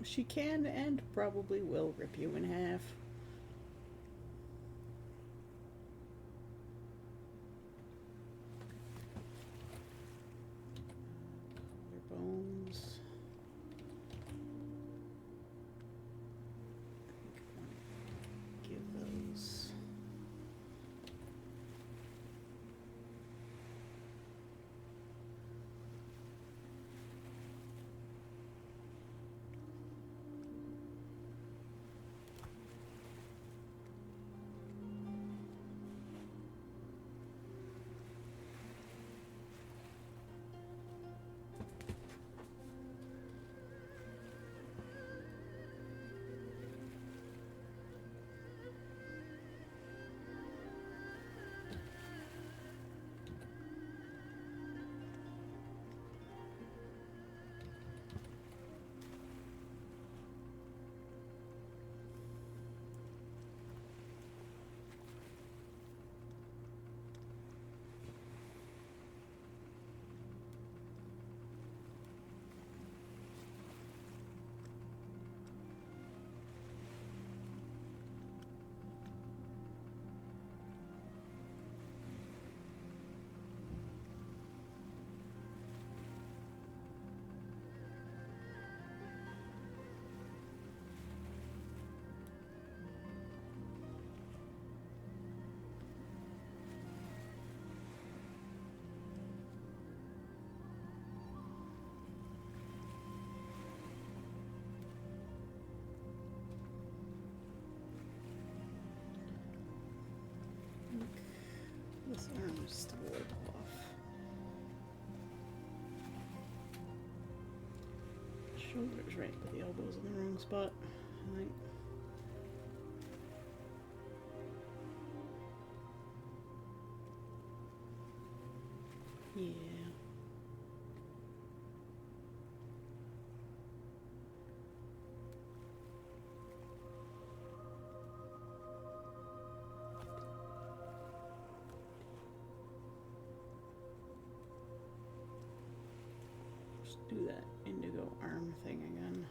She can and probably will rip you in half. Their bones. Give those. This arm's still a little off. Shoulder's right, but the elbow's in the wrong spot, I think. Yeah. Just do that indigo arm thing again.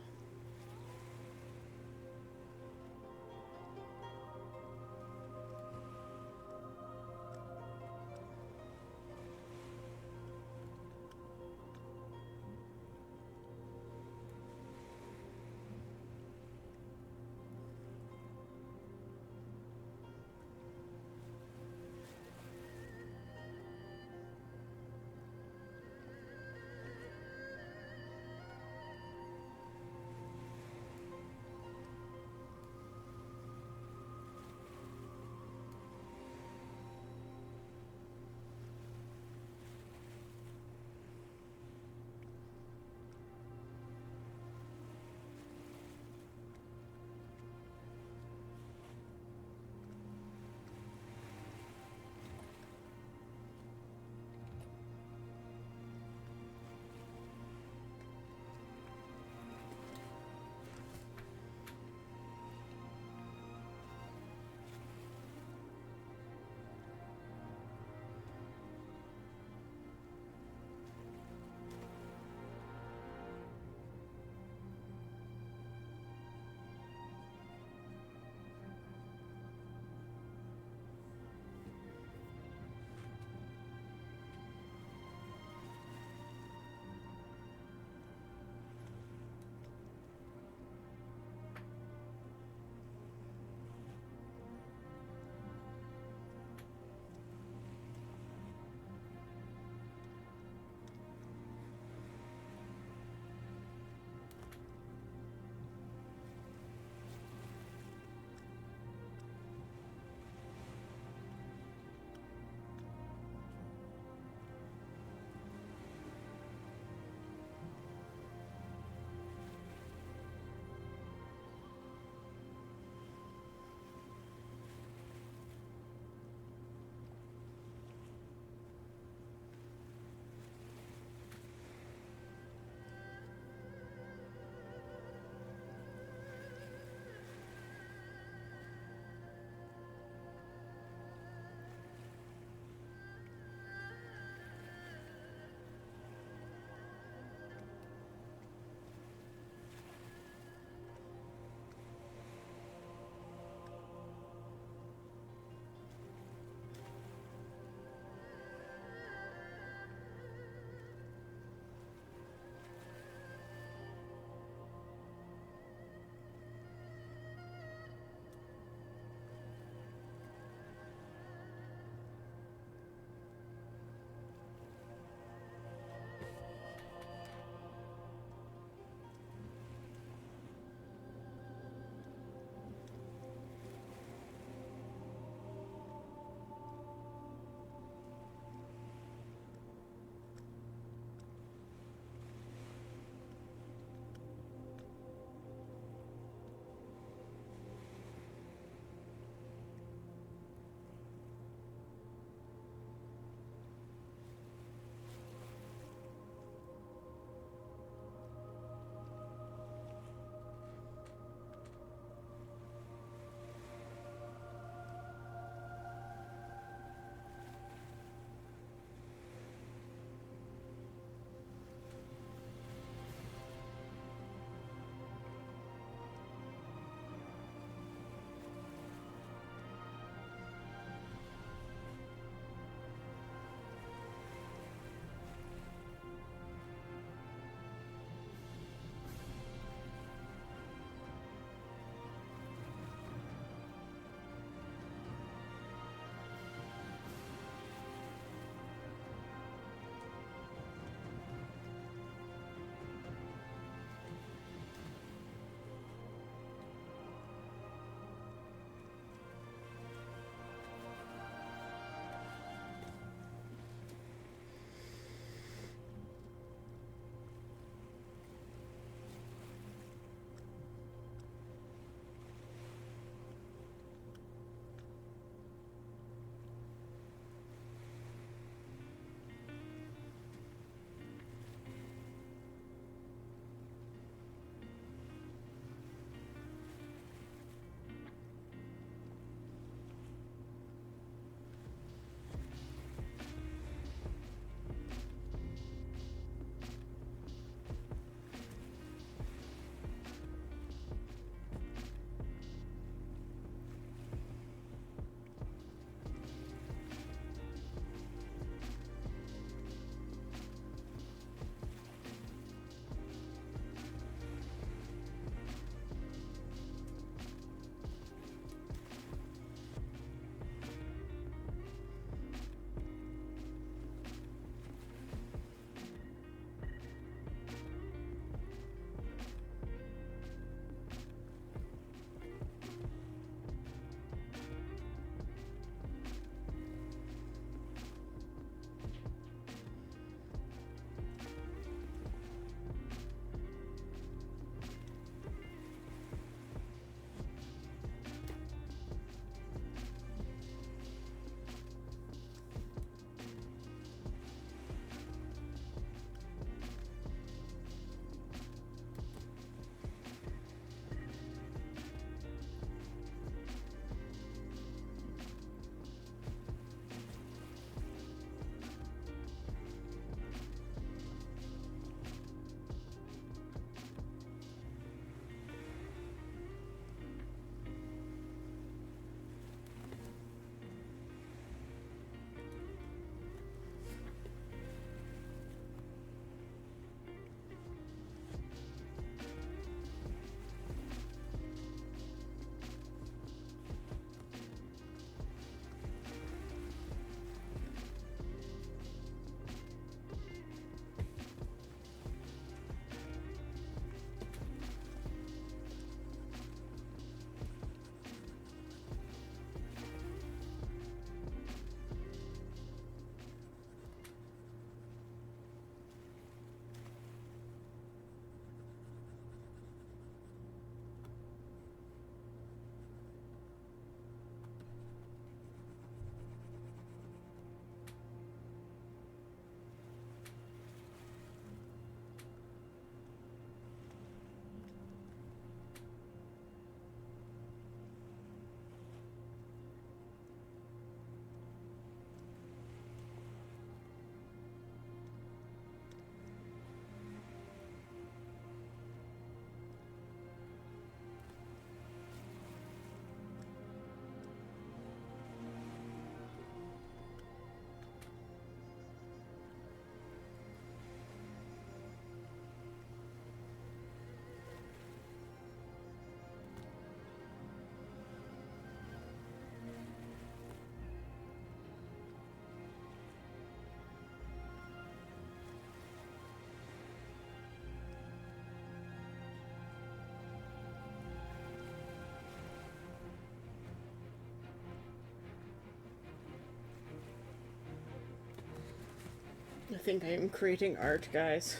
think I am creating art, guys.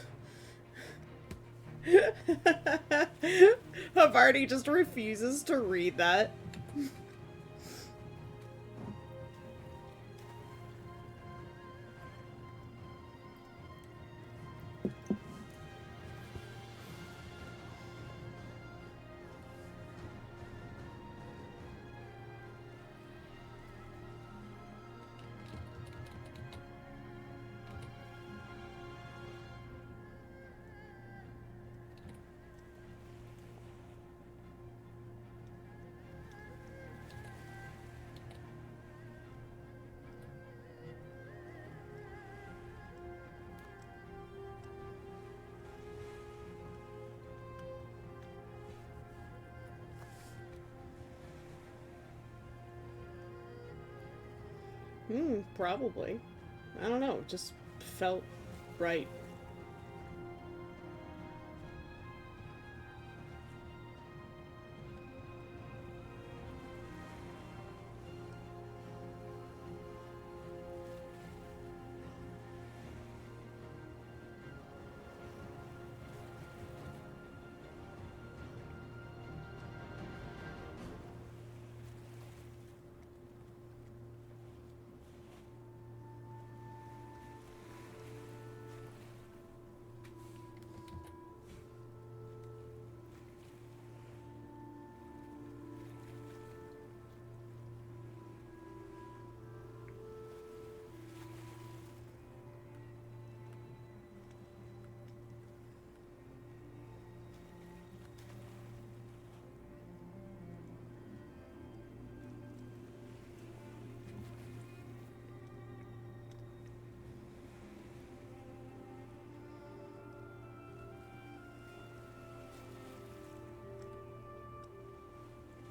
Havarti just refuses to read that. Probably. I don't know, it just felt right.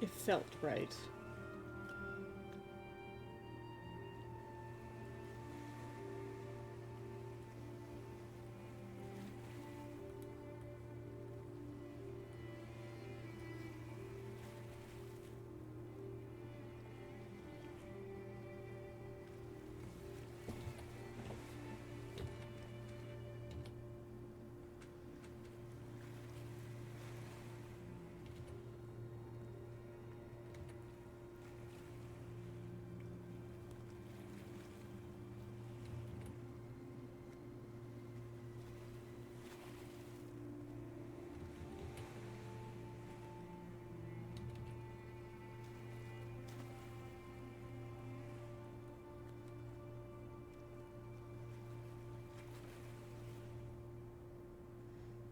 It felt right.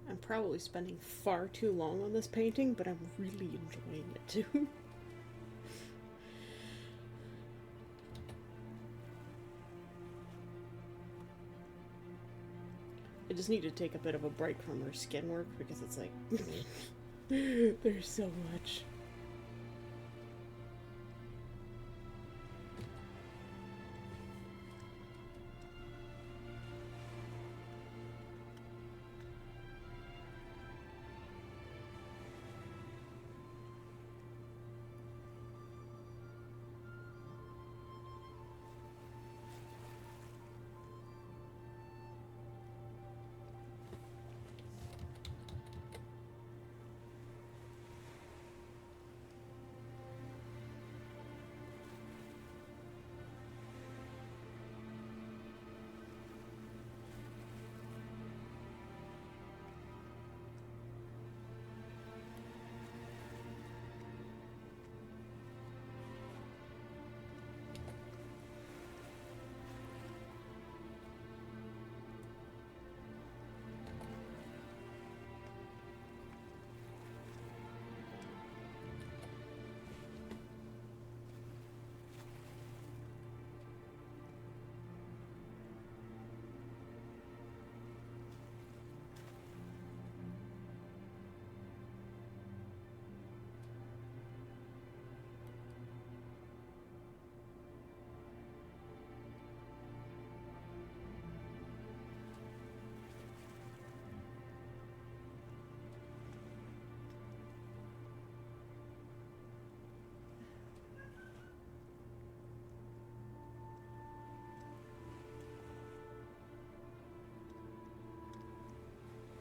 I'm probably spending far too long on this painting, but I'm really enjoying it too. I just need to take a bit of a break from her skin work because it's like there's so much.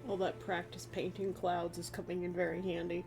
All that practice painting clouds is coming in very handy.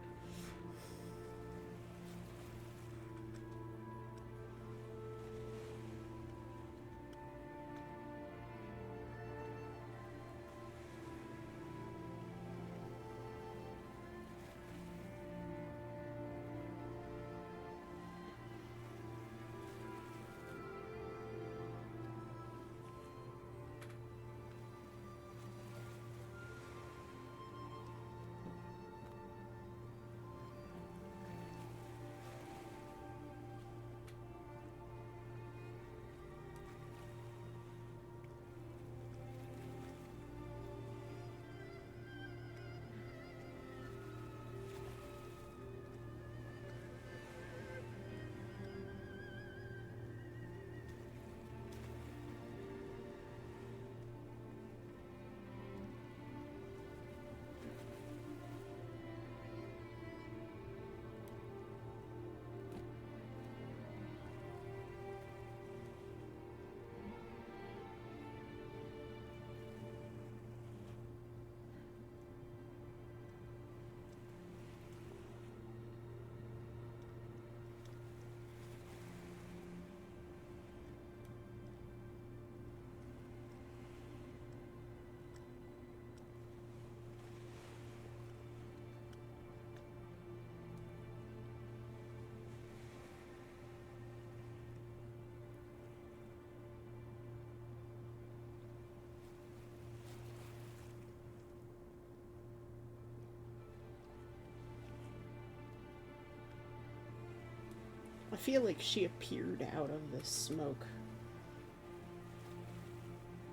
I feel like she appeared out of this smoke.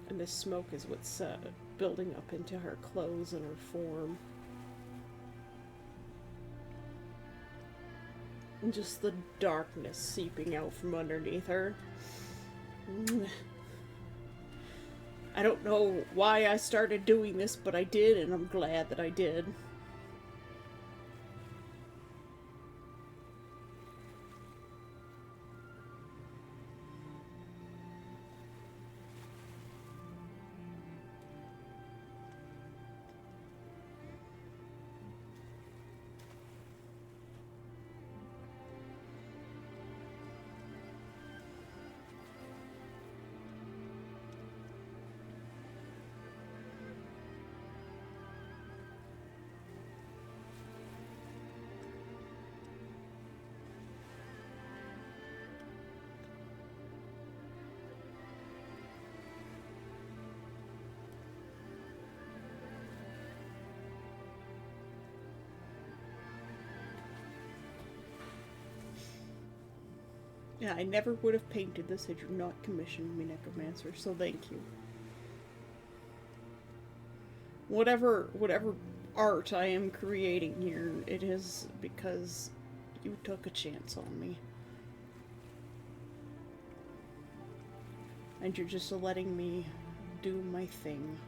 And this smoke is what's building up into her clothes and her form. And just the darkness seeping out from underneath her. I don't know why I started doing this, but I did, and I'm glad that I did. Yeah, I never would have painted this had you not commissioned me, Necromancer, so thank you. Whatever art I am creating here, it is because you took a chance on me. And you're just letting me do my thing.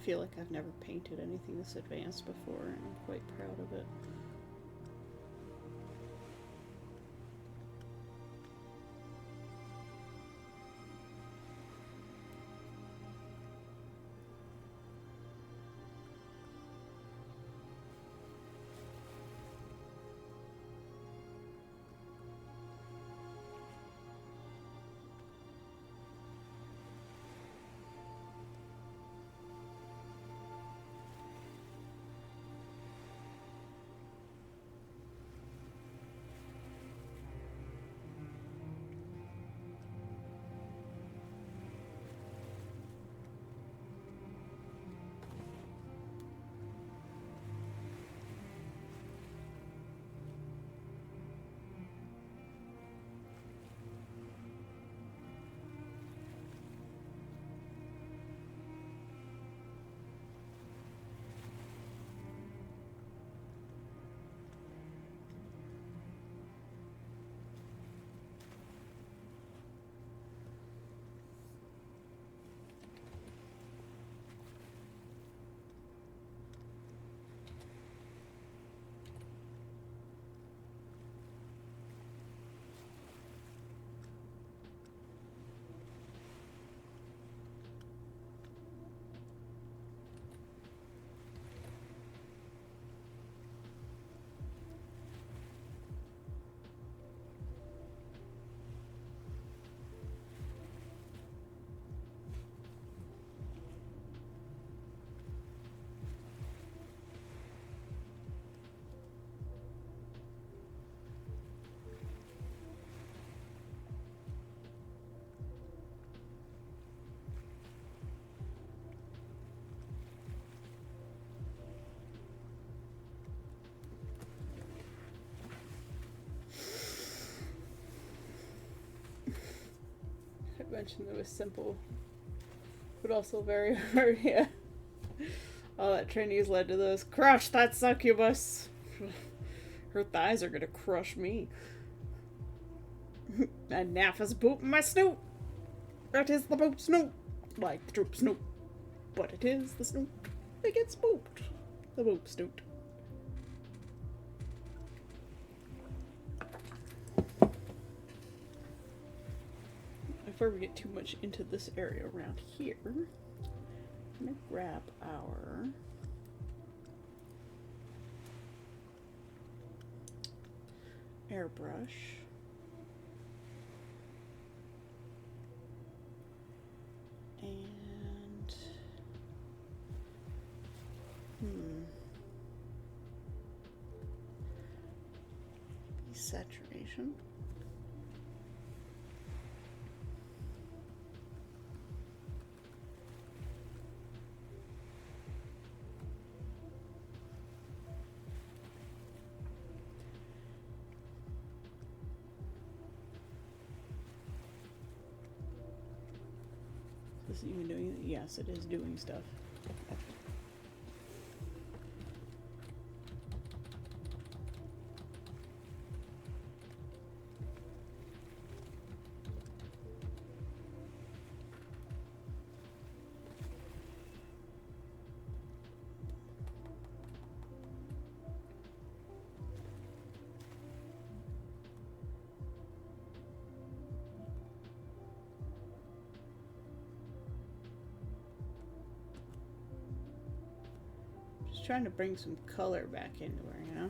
feel like I've never painted anything this advanced before, and I'm quite proud of it. I mentioned it was simple, but also very, very, all that training has led to this. Crush that succubus! Her thighs are gonna crush me. And Nafa's boot in my snoot! It is the boot snoot! Like the troop snoot. But it is the snoot that gets booped. The boop snoot. Before we get too much into this area around here, I'm gonna grab our airbrush. And saturation. Is it even doing it? Yes, it is doing stuff. Trying to bring some color back into her, you know?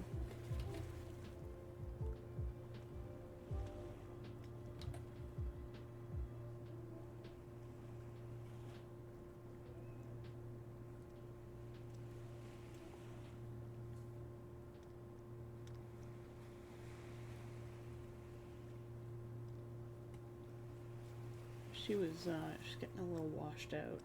She was, she's getting a little washed out.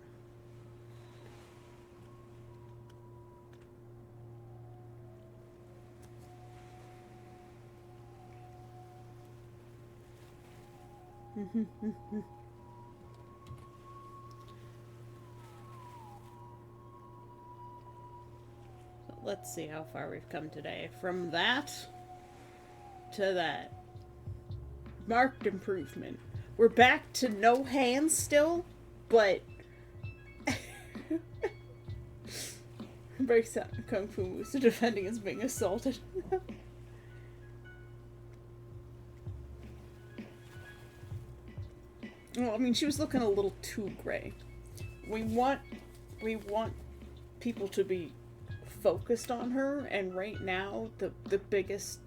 So let's see how far we've come today. From that to that. Marked improvement. We're back to no hands still, but breaks out kung fu moves to defend against being assaulted. Well, I mean, she was looking a little too gray. We want people to be focused on her, and right now the biggest,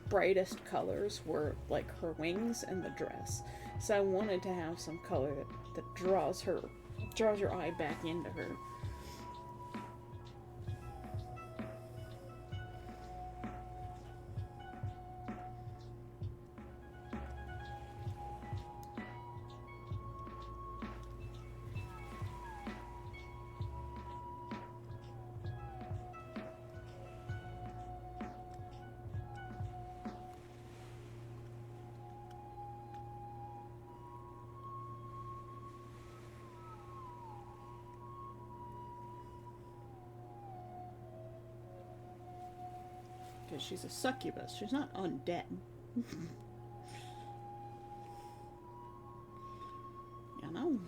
brightest colors were like her wings and the dress. So I wanted to have some color that draws your eye back into her. Because she's a succubus. She's not undead. You know?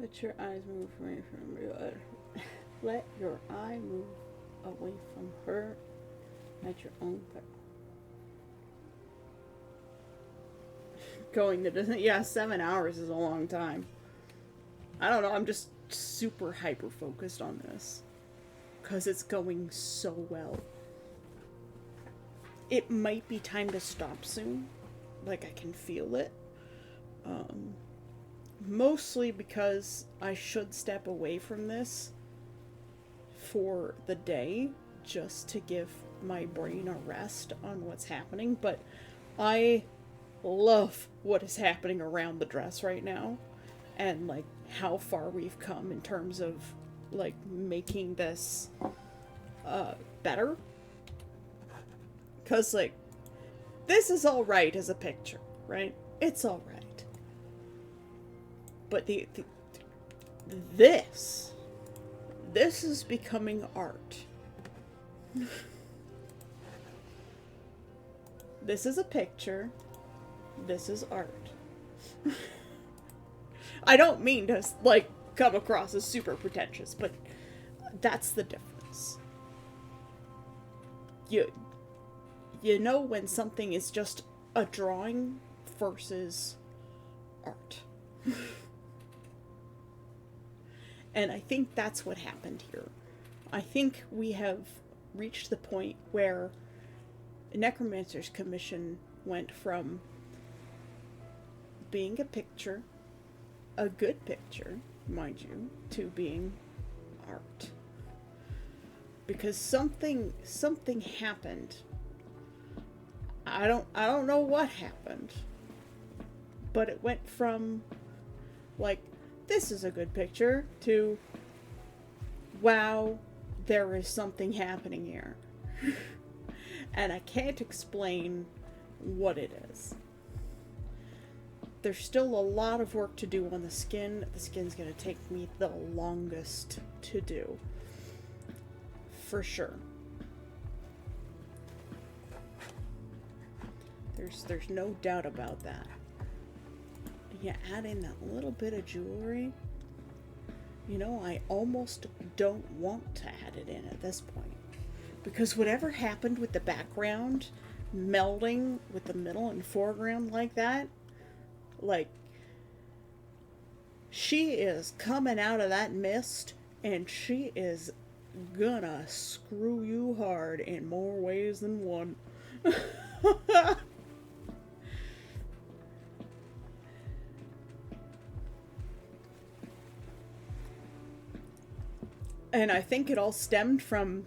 Let your eyes move away from her. Let your eye move away from her at your own pace. Going to Disney, yeah, 7 hours is a long time. I don't know, I'm just super hyper focused on this because it's going so well. It might be time to stop soon, like I can feel it. Mostly because I should step away from this for the day just to give my brain a rest on what's happening, but I love what is happening around the dress right now and like how far we've come in terms of like making this better, because like this is all right as a picture, right? It's all right, but this is becoming art. This is a picture. This is art. I don't mean to, like, come across as super pretentious, but that's the difference. You know when something is just a drawing versus art. And I think that's what happened here. I think we have reached the point where Necromancer's Commission went from being a picture, a good picture, mind you, to being art. Because something happened. I don't know what happened. But it went from like, this is a good picture, to wow, there is something happening here. And I can't explain what it is. There's still a lot of work to do on the skin. The skin's gonna take me the longest to do. For sure. There's no doubt about that. You add in that little bit of jewelry. You know, I almost don't want to add it in at this point. Because whatever happened with the background melding with the middle and foreground like that, like, she is coming out of that mist and she is gonna screw you hard in more ways than one. And I think it all stemmed from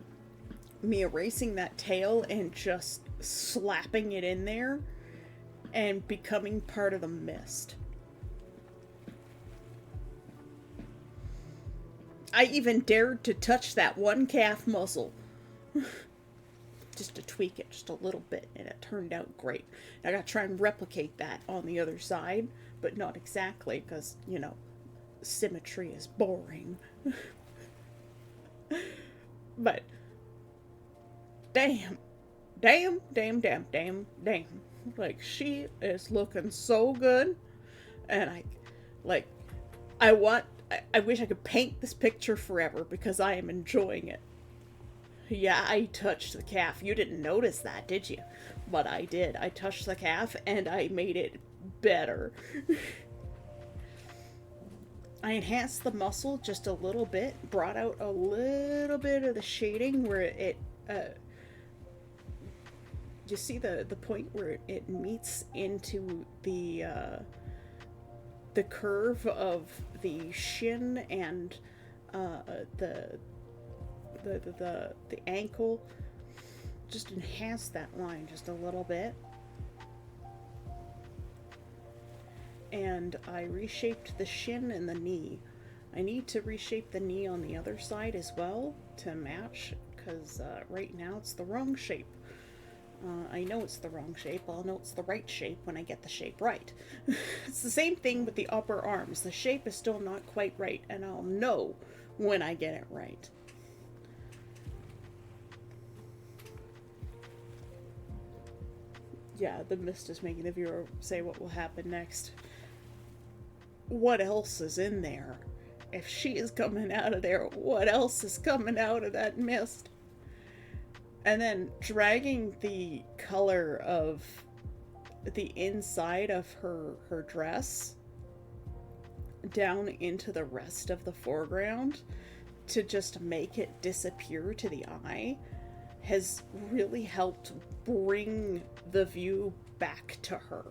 me erasing that tail and just slapping it in there and becoming part of the mist. I even dared to touch that one calf muscle. Just to tweak it just a little bit, and it turned out great. I gotta try and replicate that on the other side, but not exactly, because, you know, symmetry is boring. But damn. Like, she is looking so good. And I wish I could paint this picture forever because I am enjoying it. Yeah, I touched the calf. You didn't notice that, did you? But I did. I touched the calf and I made it better. I enhanced the muscle just a little bit, brought out a little bit of the shading where it, you see the point where it meets into the curve of the shin and the ankle. Just enhance that line just a little bit. And I reshaped the shin and the knee. I need to reshape the knee on the other side as well to match, because right now it's the wrong shape. I know it's the wrong shape. I'll know it's the right shape when I get the shape right. It's the same thing with the upper arms. The shape is still not quite right, and I'll know when I get it right. Yeah, the mist is making the viewer say what will happen next. What else is in there? if she is coming out of there, what else is coming out of that mist? And then dragging the color of the inside of her dress down into the rest of the foreground to just make it disappear to the eye has really helped bring the view back to her.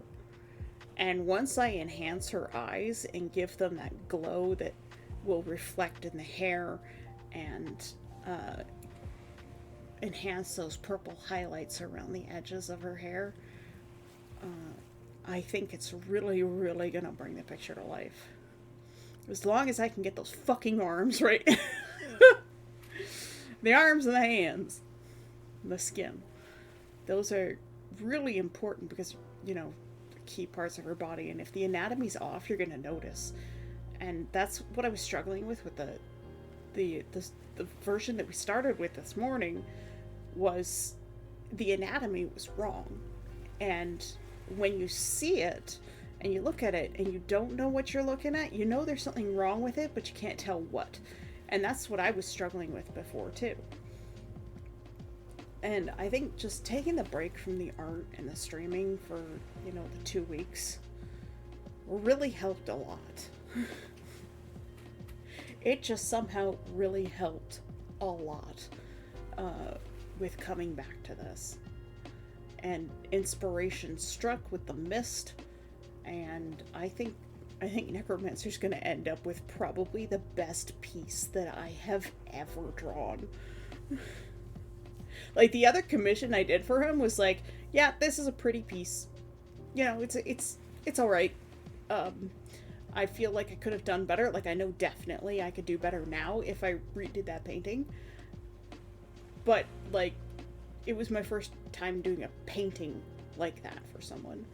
And once I enhance her eyes and give them that glow that will reflect in the hair and enhance those purple highlights around the edges of her hair, I think it's really, really gonna bring the picture to life. As long as I can get those fucking arms right. The arms and the hands. The skin. Those are really important because, you know, key parts of her body, and if the anatomy's off, you're gonna notice. And that's what I was struggling with the version that we started with this morning. Was the anatomy was wrong, and when you see it and you look at it and you don't know what you're looking at, you know there's something wrong with it, but you can't tell what. And that's what I was struggling with before too. And I think just taking the break from the art and the streaming for, you know, the 2 weeks really helped a lot. It just somehow really helped a lot with coming back to this. And inspiration struck with the mist, and I think Necromancer's going to end up with probably the best piece that I have ever drawn. Like, the other commission I did for him was like, yeah, this is a pretty piece. You know, it's all right. I feel like I could have done better. Like, I know definitely I could do better now if I redid that painting. But, like, it was my first time doing a painting like that for someone.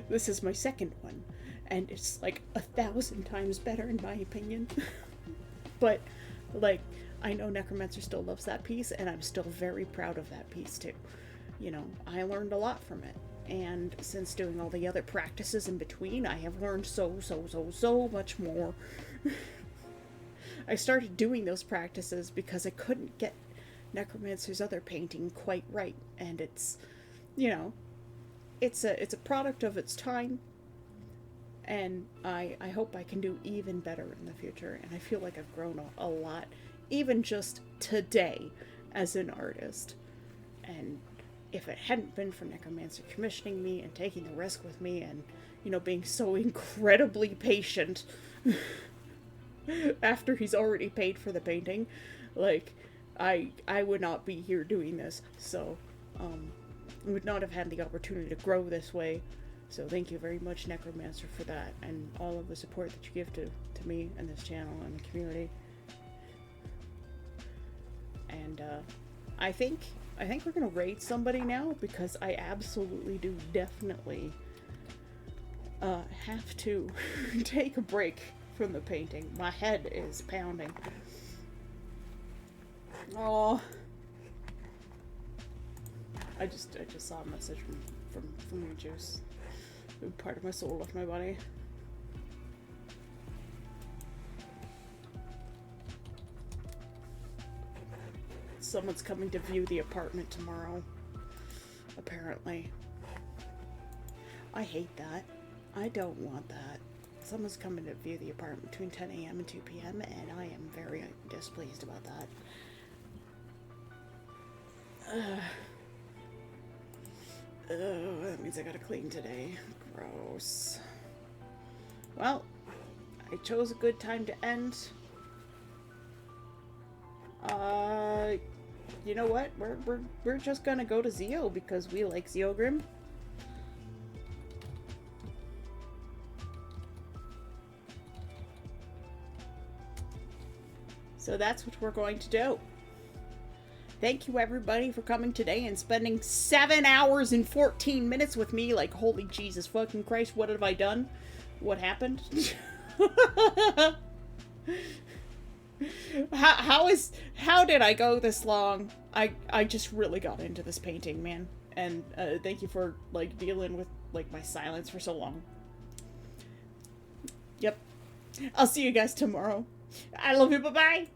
This is my second one, and it's like 1,000 times better in my opinion. But, like, I know Necromancer still loves that piece, and I'm still very proud of that piece too. You know, I learned a lot from it, and since doing all the other practices in between, I have learned so much more. I started doing those practices because I couldn't get Necromancer's other painting quite right, and it's, you know, it's a product of its time, and I hope I can do even better in the future, and I feel like I've grown a lot, even just today, as an artist. And if it hadn't been for Necromancer commissioning me and taking the risk with me and, you know, being so incredibly patient after he's already paid for the painting, like, I would not be here doing this. So, I would not have had the opportunity to grow this way. So thank you very much, Necromancer, for that, and all of the support that you give to me and this channel and the community. And I think we're gonna raid somebody now, because I absolutely do definitely have to take a break from the painting. My head is pounding. Oh, I just saw a message from you, Juice. Part of my soul left my body. Someone's coming to view the apartment tomorrow, apparently. I hate that. I don't want that. Someone's coming to view the apartment between 10 a.m. and 2 p.m. and I am very displeased about that. That means I gotta clean today. Gross. Well, I chose a good time to end. You know what? We're just gonna go to Zeo because we like Zeogrim. So that's what we're going to do. Thank you everybody for coming today and spending 7 hours and 14 minutes with me. Like, holy Jesus fucking Christ, what have I done? What happened? How did I go this long? I just really got into this painting, man. And thank you for, like, dealing with, like, my silence for so long. Yep. I'll see you guys tomorrow. I love you. Bye bye.